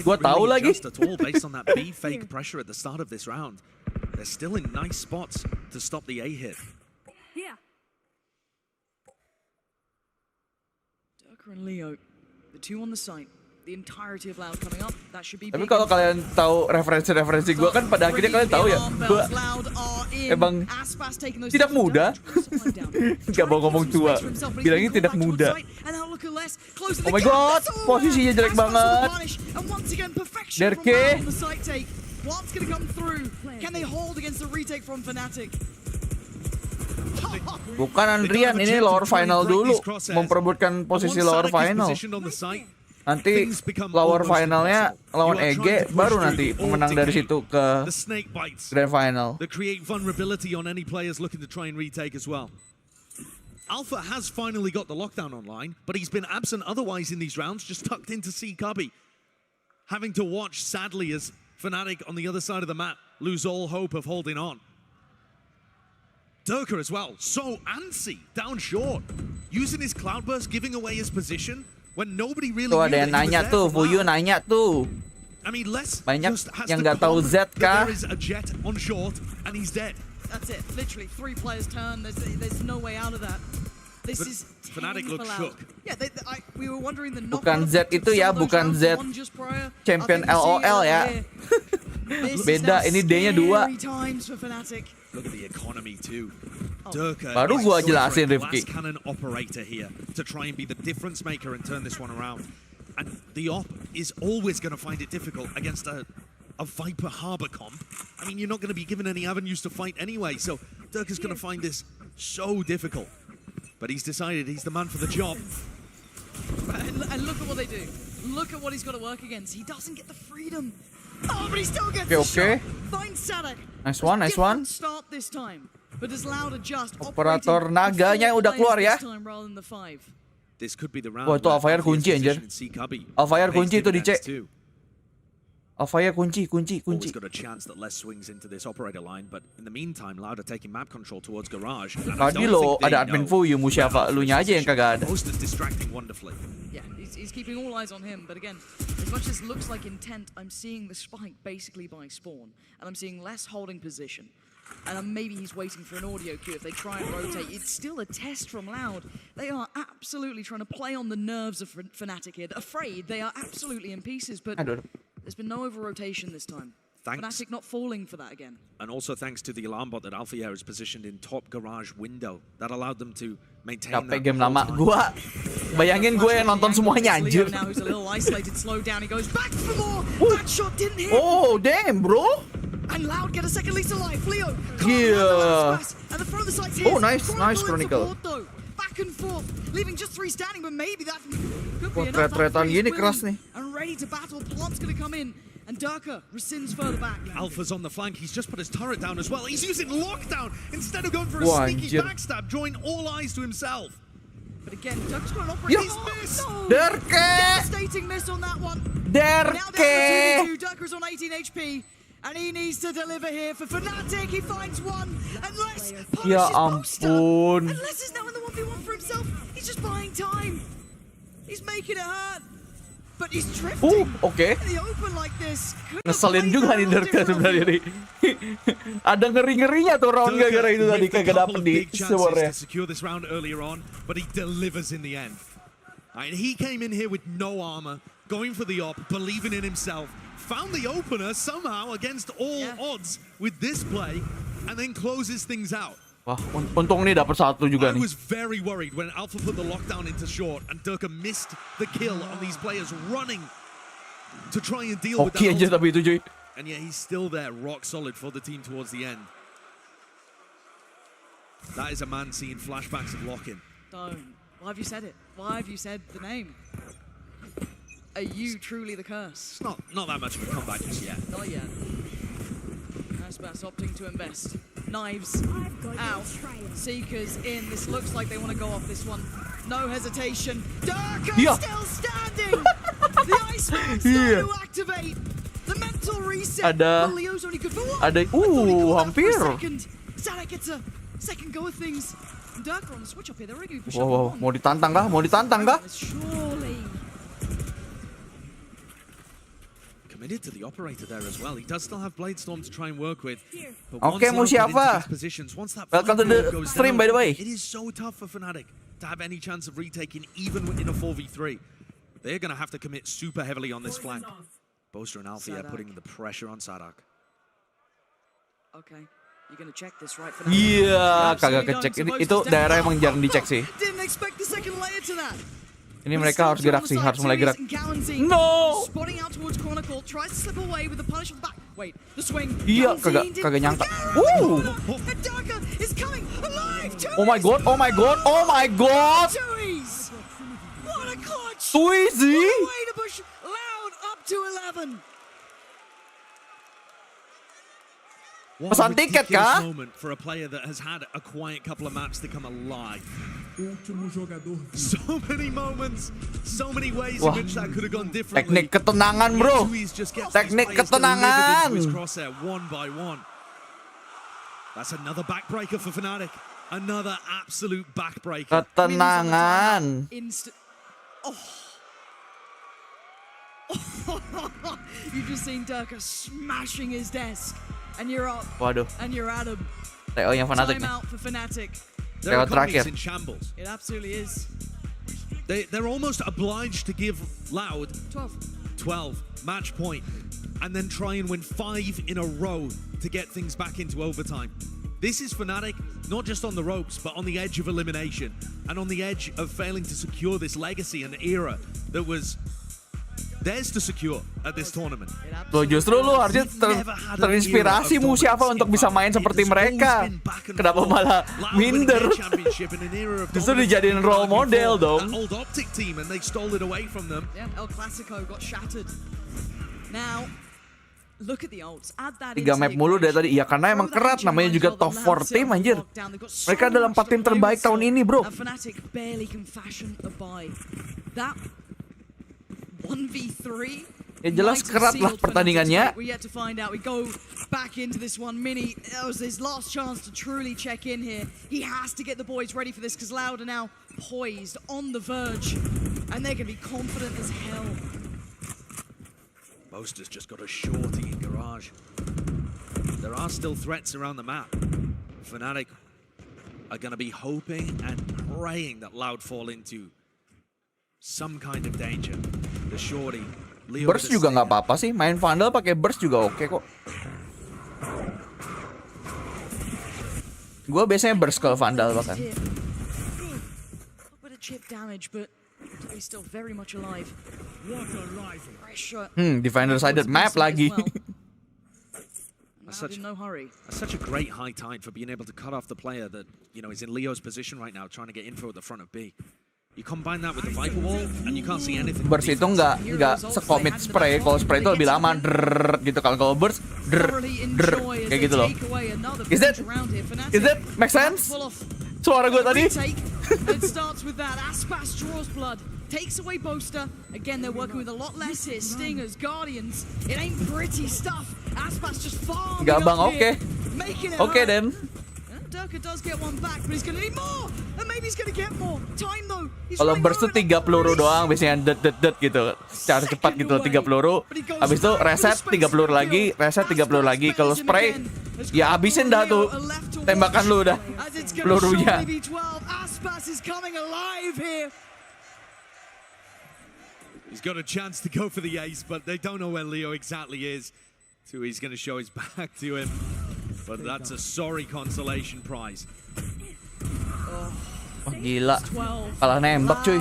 Gua tahu lagi. At all based on that B fake pressure at the start of this round. They're still in nice spots to stop the A hit. Yeah. Durka and Leo, the two on the site. The entirety of Loud coming up. That should be. Tapi kalau kalian tahu referensi gue kan pada akhirnya kalian tahu ya, gue emang tidak muda. Gak mau ngomong tua, bilangnya tidak muda. Oh my god, posisinya jelek banget. Derke. Bukan Andrian, ini lower final dulu, memperebutkan posisi lower final. Nanti lower finalnya lawan EG, baru nanti pemenang dari situ ke grand final. That create vulnerability on any players looking to try and retake as well. Alpha has finally got the lockdown online, but he's been absent otherwise in these rounds, just tucked into C Cubby. Having to watch, sadly, as Fnatic on the other side of the map lose all hope of holding on. Durka as well, so antsy, down short. Using his cloudburst, giving away his position. When nobody really tuh ada yang nanya tuh, Fuyu nanya tuh. Banyak yang nggak tahu Z kah? That's it. Literally 3 players turn. There's no way out of that. This is Fnatic look shook. Yeah, we were wondering the bukan Z itu ya, bukan Z champion LOL ya. Beda, ini D-nya 2. Look at the economy too. Durka baru gua jelasin glass Rifki. cannon operator here to try and be the difference maker and turn this one around. And the op is always going to find it difficult against a Viper Harbor comp. I mean, you're not going to be given any avenues to fight anyway, so Durka's going to find this so difficult. But he's decided he's the man for the job. And look at what they do. Look at what he's got to work against. He doesn't get the freedom. Oh, but he still gets the shot. Finds Sadek. Nice one, nice one. Start this time. But does Loud adjust? Operator naganya udah keluar ya. This could be the round. Wah, itu Alfire kunci anjir. Alfire kunci itu di C. Alfire kunci. Always got a chance that less swings into this operator line, but in the meantime, Loud are taking map control towards garage. Tadi lo ada admin Fuyu, Musyafa, lu nya aja yang kagak ada. Distracting wonderfully. Yeah, he's keeping all eyes on him, but again, as much as it looks like intent, I'm seeing the spike basically by spawn, and I'm seeing less holding position. And maybe he's waiting for an audio cue if they try and rotate. It's still a test from Loud. They are absolutely trying to play on the nerves of Fnatic here. Afraid they are absolutely in pieces, but there's been no over-rotation this time. Fnatic not falling for that again. And also thanks to the alarm bot that Alfia is positioned in top garage window. That allowed them to maintain that game lama. Gua bayangin gue yang nonton semuanya anjir. Now he's a little isolated, slowed down. He goes back for more. That shot didn't hit. Oh, damn, bro. And Loud get a second lease of life. Leo. Yeah. And the front of the site's here. Oh, nice Chronicle. Back and forth, leaving just 3 standing, but maybe that could be enough. Tret-tretan gini keras nih. And ready to battle. Plant's gonna come in. And Durka rescinds further back. Alpha's on the flank. He's just put his turret down as well. He's using lockdown instead of going for a sneaky backstab, drawing all eyes to himself. But again, Durka's got an operator. He's missed. Derke. Devastating miss on that one. Derke. Now down to 2v2. Durka's on 18 HP. And he needs to deliver here for Fnatic. He finds one. Unless ya ampun. Unless is now in the 1v1 for himself. He's just buying time. He's making it hurt. But he's drifting. Okay. In the open like this. Ngeselin juga nih Durka sebenarnya nih. Ada ngeri-ngerinya tuh round gara-gara itu tadi kagak dapet di sebenarnya. Secure this round earlier on, but he delivers in the end. And he came in here with no armor, going for the op, believing in himself. Found the opener somehow against all odds with this play, and then closes things out. Wah, untung nih dapat 1 juga nih. I was very worried when Alpha put the lockdown into short and Durka missed the kill on these players running to try and deal with that. Aja tapi itu cuy. And yeah, he's still there, rock solid for the team towards the end. That is a man seeing flashbacks of lock-in. Don't. Why have you said it? Why have you said the name? Are you truly the curse? It's not that much of a comeback just yet. Not yet. Aspas opting to invest. Knives out. Seekers in. This looks like they want to go off this one. No hesitation. Durka still standing. The Iceman starting to activate. The mental reset. Leo's only good for one. Hampir. Sadek gets a second go of things. Dirk on the switch up here. They're already pushing Wow, mau ditantang kah? Mau ditantang kah? Surely. Committed to the operator there as well. He does still have Bladestorm to try and work with. Oke, Musiafa. Welcome to the stream, by the way. It is so tough for Fnatic to have any chance of retaking even in a 4v3. They're going to have to commit super heavily on this flank. Boaster and Alfie are putting the pressure on Sadak. Okay, you're going to check this right for now. Iya, kagak kecek. Itu daerah emang jarang dicek sih. Didn't expect the second layer to that. Ini mereka harus gerak sih, harus mulai gerak. No! Spotting out towards Chronicle, tries to slip away with the punish back. Wait, the swing. Iya, kagak nyangka. Darker is coming alive. Oh my god, oh my god, oh my god. What a clutch. Too easy. What a way to push Loud up to 11. Pesan tiket kah? Moment for a player that has had a quiet couple of maps to come alive. So many moments, so many ways in which that could have gone differently. Teknik ketenangan, bro. Teknik ketenangan. Crosshair one by one. That's another backbreaker for Fnatic. Another absolute backbreaker. Ketenangan. You've just seen Durka smashing his desk. And you're up. Waduh. And you're at him. TO-nya Fnatic. Time out for Fnatic. Their terakhir. in shambles. It absolutely is. They're almost obliged to give Loud 12 match point and then try and win 5 in a row to get things back into overtime. This is Fnatic not just on the ropes but on the edge of elimination and on the edge of failing to secure this legacy and era that was theirs to secure at this tournament. Loh, justru lu harusnya terinspirasi Musiafa untuk bisa main seperti mereka. Kenapa malah minder? Justru dijadiin role model dong. Old Optic team and they stole it away from them. Yeah, El Clasico got shattered. Now, look at the ults. Add that 3 map mulu dari tadi. Ya karena emang kerat, namanya juga top 4 team anjir. Mereka adalah 4 tim terbaik tahun ini, bro. Fnatic barely can fashion a buy. That 1v3. Ya jelas kerat lah pertandingannya. We yet to find out. We go back into this one. Mini, that was his last chance to truly check in here. He has to get the boys ready for this because Loud are now poised on the verge, and they're going to be confident as hell. Boaster's just got a shorty in garage. There are still threats around the map. Fnatic are going to be hoping and praying that Loud fall into some kind of danger. The shorty. Burst juga nggak apa-apa sih, main Vandal pakai burst juga oke kok. Gua biasanya burst kalau Vandal bahkan. Defender sided map lagi. That's such a great high tide for being able to cut off the player that is in Leo's position right now, trying to get info at the front of B. You combine that with the Viper Wall, and you can't see anything. Burst itu nggak sekomit spray. Kalau spray itu lebih lama, gitu. Kalau burst, kayak gitu loh. Is that make sense? Suara gue tadi. It starts with that. Aspas draws blood, takes away Boaster. Again, they're working with a lot less here. Stingers, Guardians. It ain't pretty stuff. Aspas just farming Gak bang, oke then. Durka does get one back, but he's gonna need more, and maybe he's gonna get more. Time though. Kalau burst tuh 3 peluru doang, biasanya det gitu, secara cepat gitu 3 peluru. Habis itu reset 3 peluru lagi, reset 3 peluru lagi. Kalau spray, ya habisin dah tuh tembakan lu udah pelurunya. He's got a chance to go for the ace, but they don't know where Leo exactly is. So he's gonna show his back to him. But that's a sorry consolation prize. Oh gila, kalah nembak cuy.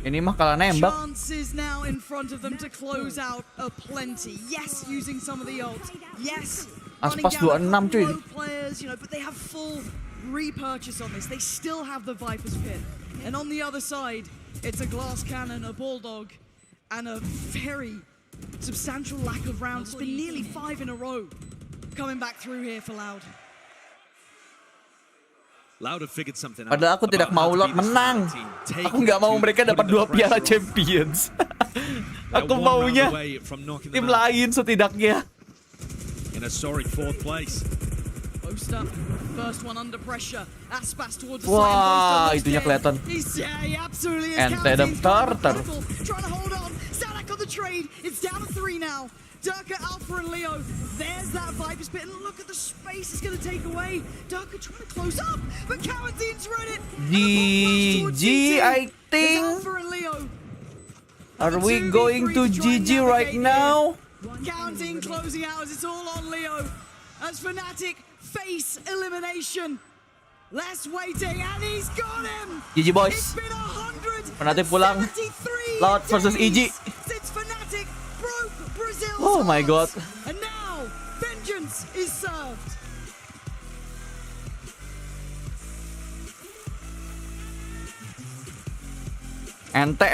Ini mah kalah nembak. Chances now in front of them to close out a plenty. Yes, using some of the ult. Yes. Aspas 26 cuy. Players, but they have full repurchase on this. They still have the Viper's Pit. And on the other side, it's a glass cannon, a bulldog, and a very substantial lack of rounds. It's been nearly 5 in a row coming back through here for Loud. Loud have figured something out. Padahal aku tidak mau Loud menang. Aku nggak mau mereka dapat 2 piala Champions. Aku maunya tim lain setidaknya. In a sorry 4th place. booster. First one under pressure. Aspas towards the Wah, itunya kelihatan. Ente dan starter. Trying to hold on. Sadak on the trade. It's down to 3 now. Durka, Alpha, and Leo. There's that Viper spit. And look at the space it's going to take away. Durka trying to close up, but Quarantine's read it. GG, I think. Alpha and Leo. Are we going to GG right now? Counting, closing out as it's all on Leo. As Fnatic face elimination. Less waiting, and he's got him. GG boys. It's been 100. Fnatic pulang. Loud versus EG. Since Fnatic broke Brazil's Oh my god. And now vengeance is served. Ente.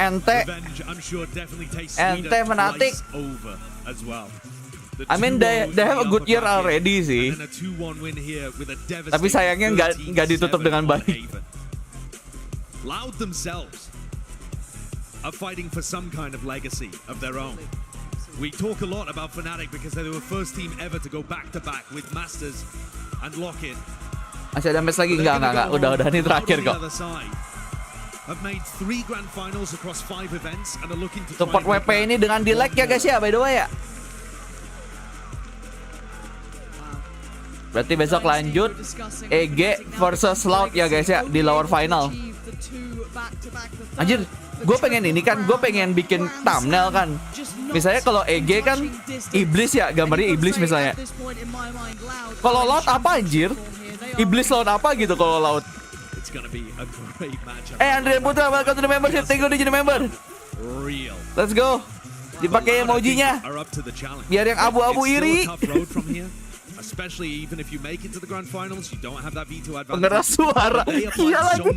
Ente Fnatic. I mean they have a good year already sih. Tapi sayangnya nggak ditutup dengan baik. Loud themselves are fighting for some kind of legacy of their own. We talk a lot about Fnatic because they were first team ever to go back-to-back with Masters and Lock-in. Masih ada match lagi? Enggak. Udah ini terakhir kok. Have made 3 grand finals across 5 events and are looking to Support WP ini dengan di-lag ya guys ya, by the way ya. Berarti besok lanjut EG versus Loud ya guys ya di lower final. Anjir, gue pengen ini kan, gue pengen bikin thumbnail kan. Misalnya kalau EG kan iblis ya, gambarnya iblis misalnya. Kalau Loud apa anjir? Iblis lawan apa gitu kalau Loud? Andre Putra, welcome to the membership. Thank you udah jadi member. Let's go. Dipakai emojinya. Biar yang abu-abu iri. Especially even if you make it to the grand finals, you don't have that veto advantage. Pengeras suara. Iya lagi.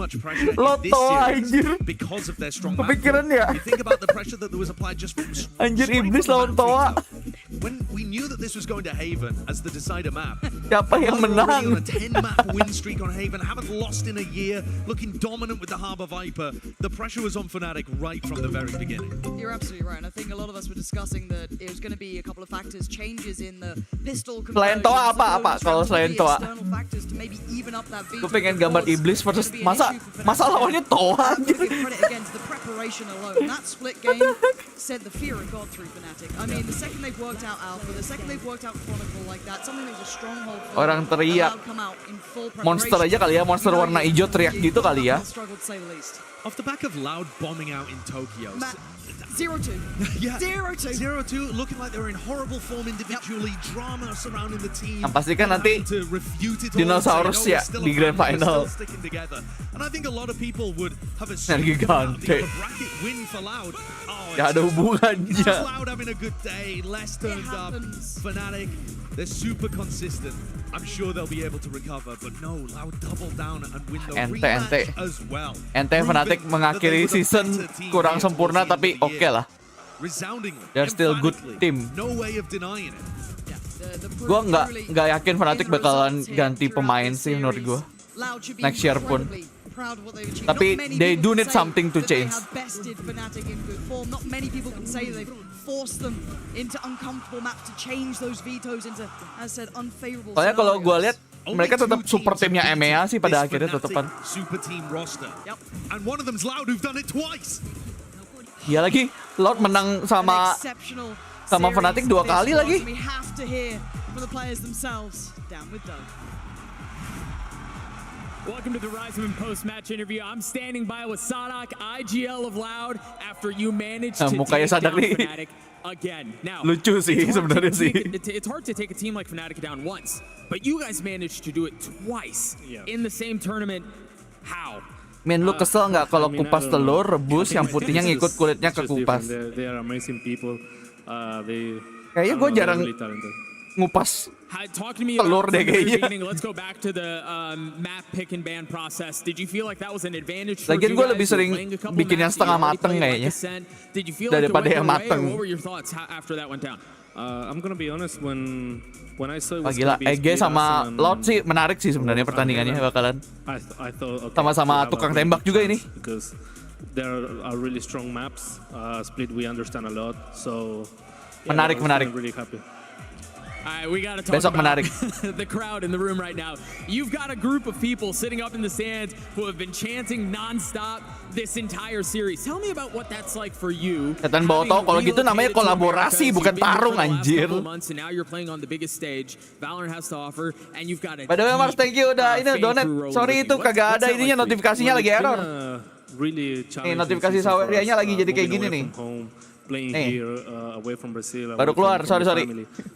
Loto anjir. Because of their strong kepikiran ya. You think about the pressure that was applied just from anjir iblis lawan Toa. When we knew that this was going to Haven as the decider map. Siapa yang menang? On a 10-map win streak on Haven, haven't lost in a year, looking dominant with the Harbor Viper. The pressure was on Fnatic right from the very beginning. You're absolutely right. I think a lot of us were discussing that it was going to be a couple of factors, changes in the pistol conversion. Toa apa kalau selain Toa? Gue pengen gambar iblis versus masa lawannya Toa aja. Said the fear of God through Fnatic. I mean, the second they've worked out Alpha, the second they've worked out Chronicle like that, something that was a stronghold for orang teriak. Monster aja kali ya, monster warna hijau teriak gitu kali ya. Off the back of Loud bombing out in Tokyo. 0-2. Yeah. 0-2. 0-2, looking like they're in horrible form individually. Drama surrounding the team. Yang pasti kan nanti dinosaurus ya di grand final. And I think a lot of people would have energi gante. Gak ada hubungannya. Loud having a good day, less turned up. Fnatic, they're super consistent. I'm sure they'll be able to recover, but no, Loud double down and win the rematch as well. Ente Fnatic mengakhiri season kurang sempurna tapi oke lah. They're still good team. No way of denying it. Gue nggak yakin Fnatic bakalan ganti pemain sih menurut gue. Next year pun. Tapi they do need something to change. Soalnya kalau gue lihat mereka tetap super timnya EMEA sih pada akhirnya tetepan. Iya lagi, Loud menang sama Fnatic 2 kali lagi. Welcome to the Rise of post-match interview. I'm standing by with Sadak, IGL of Loud, after you managed to take down Fnatic again. Now, lucu sih sebenarnya sih. It's hard to take a team like Fnatic down once, but you guys managed to do it twice in the same tournament. How? Men, lu kesel nggak kalau kupas telur rebus yang putihnya ngikut kulitnya ke kupas? They are amazing people. Kayaknya gue jarang ngupas telur deh kayaknya. Let's go back to the map pick and ban process. Did you feel like that was an advantage? Lagian gue lebih sering bikin yang setengah mateng kayaknya daripada yang mateng. What were your thoughts after that went down? I'm gonna be honest, when I saw it was gila, EG sama Loud sih menarik sih sebenarnya pertandingannya bakalan. Sama-sama tukang tembak juga ini. Because there are really strong maps. Split we understand a lot, so menarik. Really happy. we gotta talk Besok about menarik. the crowd in the room right now. You've got a group of people sitting up in the stands who have been chanting nonstop this entire series. Tell me about what that's like for you. Setan botol, kalau gitu namanya kolaborasi bukan tarung anjir. And now you're playing on the biggest stage. Valorant has to offer, and you've got a. By the way, Mars, thank you udah ini donate. Sorry itu kagak ada ininya, notifikasinya lagi error. Nih notifikasi Sawerianya lagi jadi kayak gini nih. Playing Nih. here away from Brazil. Baru keluar, sorry.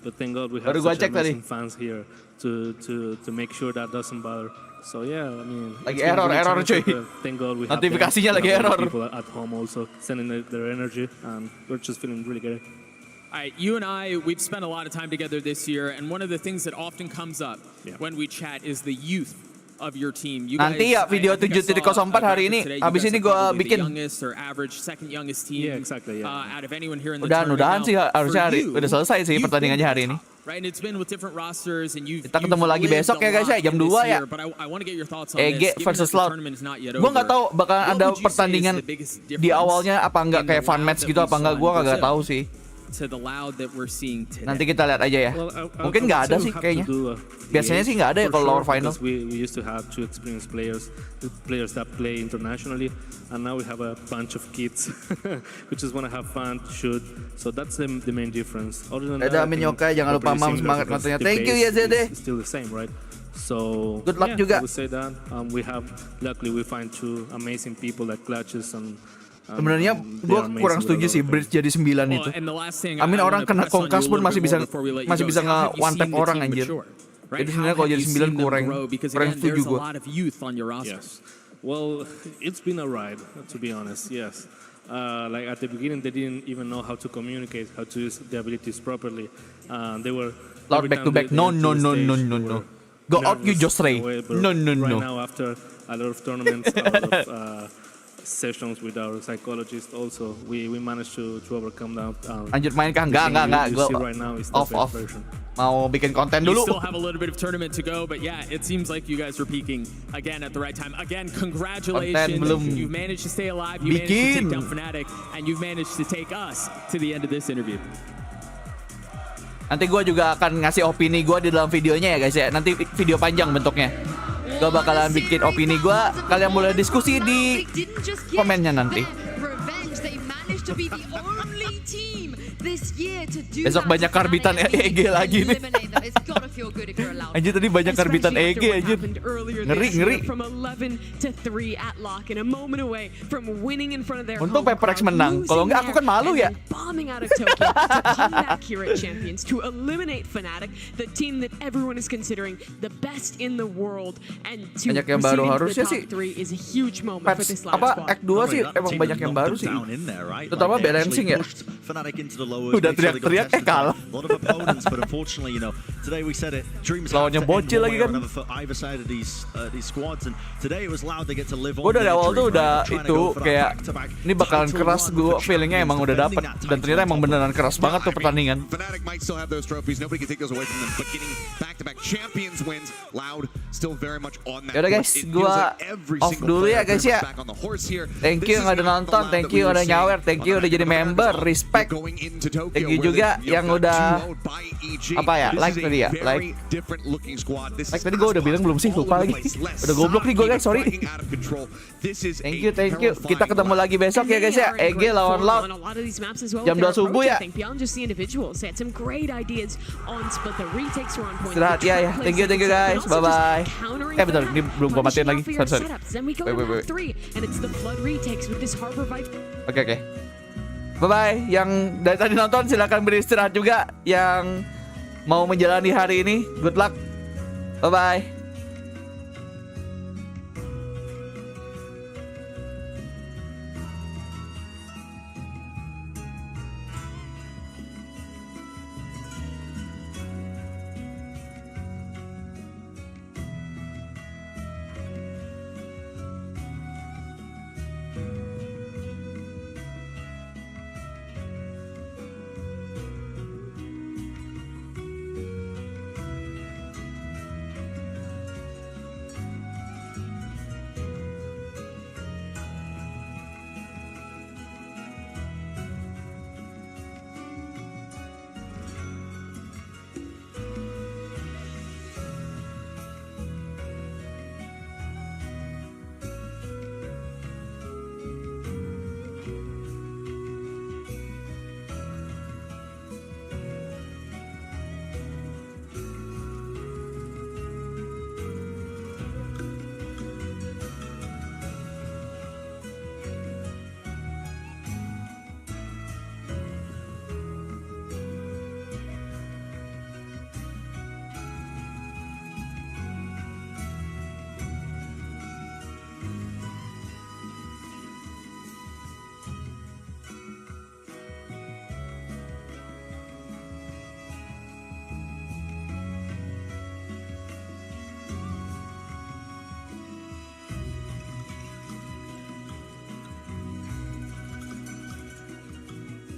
But thank God we have Baru gua such cek tadi. amazing fans here to make sure that doesn't bother. So yeah, I mean, Lagi it's been error really cuy. challenging, but thank God we have Notifikasinya them. lagi We have error. People at home also sending their energy, and we're just feeling really good. All right, you and I, we've spent a lot of time together this year, and one of the things that often comes up when we chat is the youth of your team. You Nanti ya video 7.04 hari ini. Habis ini gua bikin. Youngest or average second youngest team. Yeah, exactly. Out of anyone here in the Udahan sih harusnya udah selesai sih pertandingannya hari ini. Right, and it's been with different rosters, and you've. Kita ketemu lagi besok ya guys ya jam 2 ya. EG versus Loud. Gua nggak tahu bakal ada pertandingan di awalnya apa enggak kayak fun match gitu apa enggak, gua kagak tahu sih. To the Loud that we're seeing today. Nanti kita lihat aja ya. Mungkin nggak ada sih kayaknya. Biasanya sih nggak ada ya kalau lower final. We used to have two experienced players that play internationally, and now we have a bunch of kids who just want to have fun, shoot. So that's the main difference. Other than that, Amin yokai, jangan lupa mam semangat nontonnya. Thank you ya Zede. Still the same, right? So good luck juga. I would say that luckily we find two amazing people like Clutches and. Sebenarnya gue kurang setuju sih Bridge jadi 9 itu. Amin orang kena kongkas pun masih bisa nge-one tap orang anjir. Jadi sebenarnya kalau jadi 9 kurang setuju gue. Yes. Well, it's been a ride to be honest. Yes. Like at the beginning they didn't even know how to communicate, how to use the abilities properly. They were Loud back to back. No. Go out you just Ray. No. Right now after a lot of tournaments, a lot of sessions with our psychologist also we managed to overcome that. Lanjut main kah? Enggak. Gue off. Mau bikin konten dulu. You still have a little bit of tournament to go, but yeah, it seems like you guys are peaking again at the right time. Again, congratulations. You've managed to stay alive. You managed to take down Fnatic, and you've managed to take us to the end of this interview. Nanti gue juga akan ngasih opini gue di dalam videonya ya guys ya. Nanti video panjang bentuknya. Gue bakalan bikin opini gue. Kalian boleh diskusi di komennya nanti. Besok banyak karbitan EG lagi nih. Anjir tadi banyak karbitan EG anjir. Ngeri. Untung PRX menang. Kalau enggak aku kan malu ya. Banyak yang baru harusnya sih. Act 2 sih emang banyak yang baru sih. Terutama balancing ya. Udah teriak-teriak kalah. Lawannya bocil lagi kan. Gue dari awal tuh udah itu kayak ini bakalan keras, gue feelingnya emang udah dapet. Dan ternyata emang beneran keras banget tuh pertandingan. Yaudah guys, gue off dulu ya guys ya. Thank you yang udah nonton, thank you udah nyawer, thank you udah jadi member, respect. Thank you juga yang udah apa ya, like tadi ya, like tadi gue udah bilang belum sih, lupa lagi. Udah goblok nih gue guys, sorry. Thank you. Kita ketemu lagi besok ya guys ya. EG lawan Loud jam 2 subuh ya. Istirahat ya. Thank you guys. Bye bye. Bentar, ini belum gue matiin lagi. Sorry. Wait. Oke. Bye-bye. Yang dari tadi nonton silakan beristirahat juga. Yang mau menjalani hari ini, good luck. Bye-bye.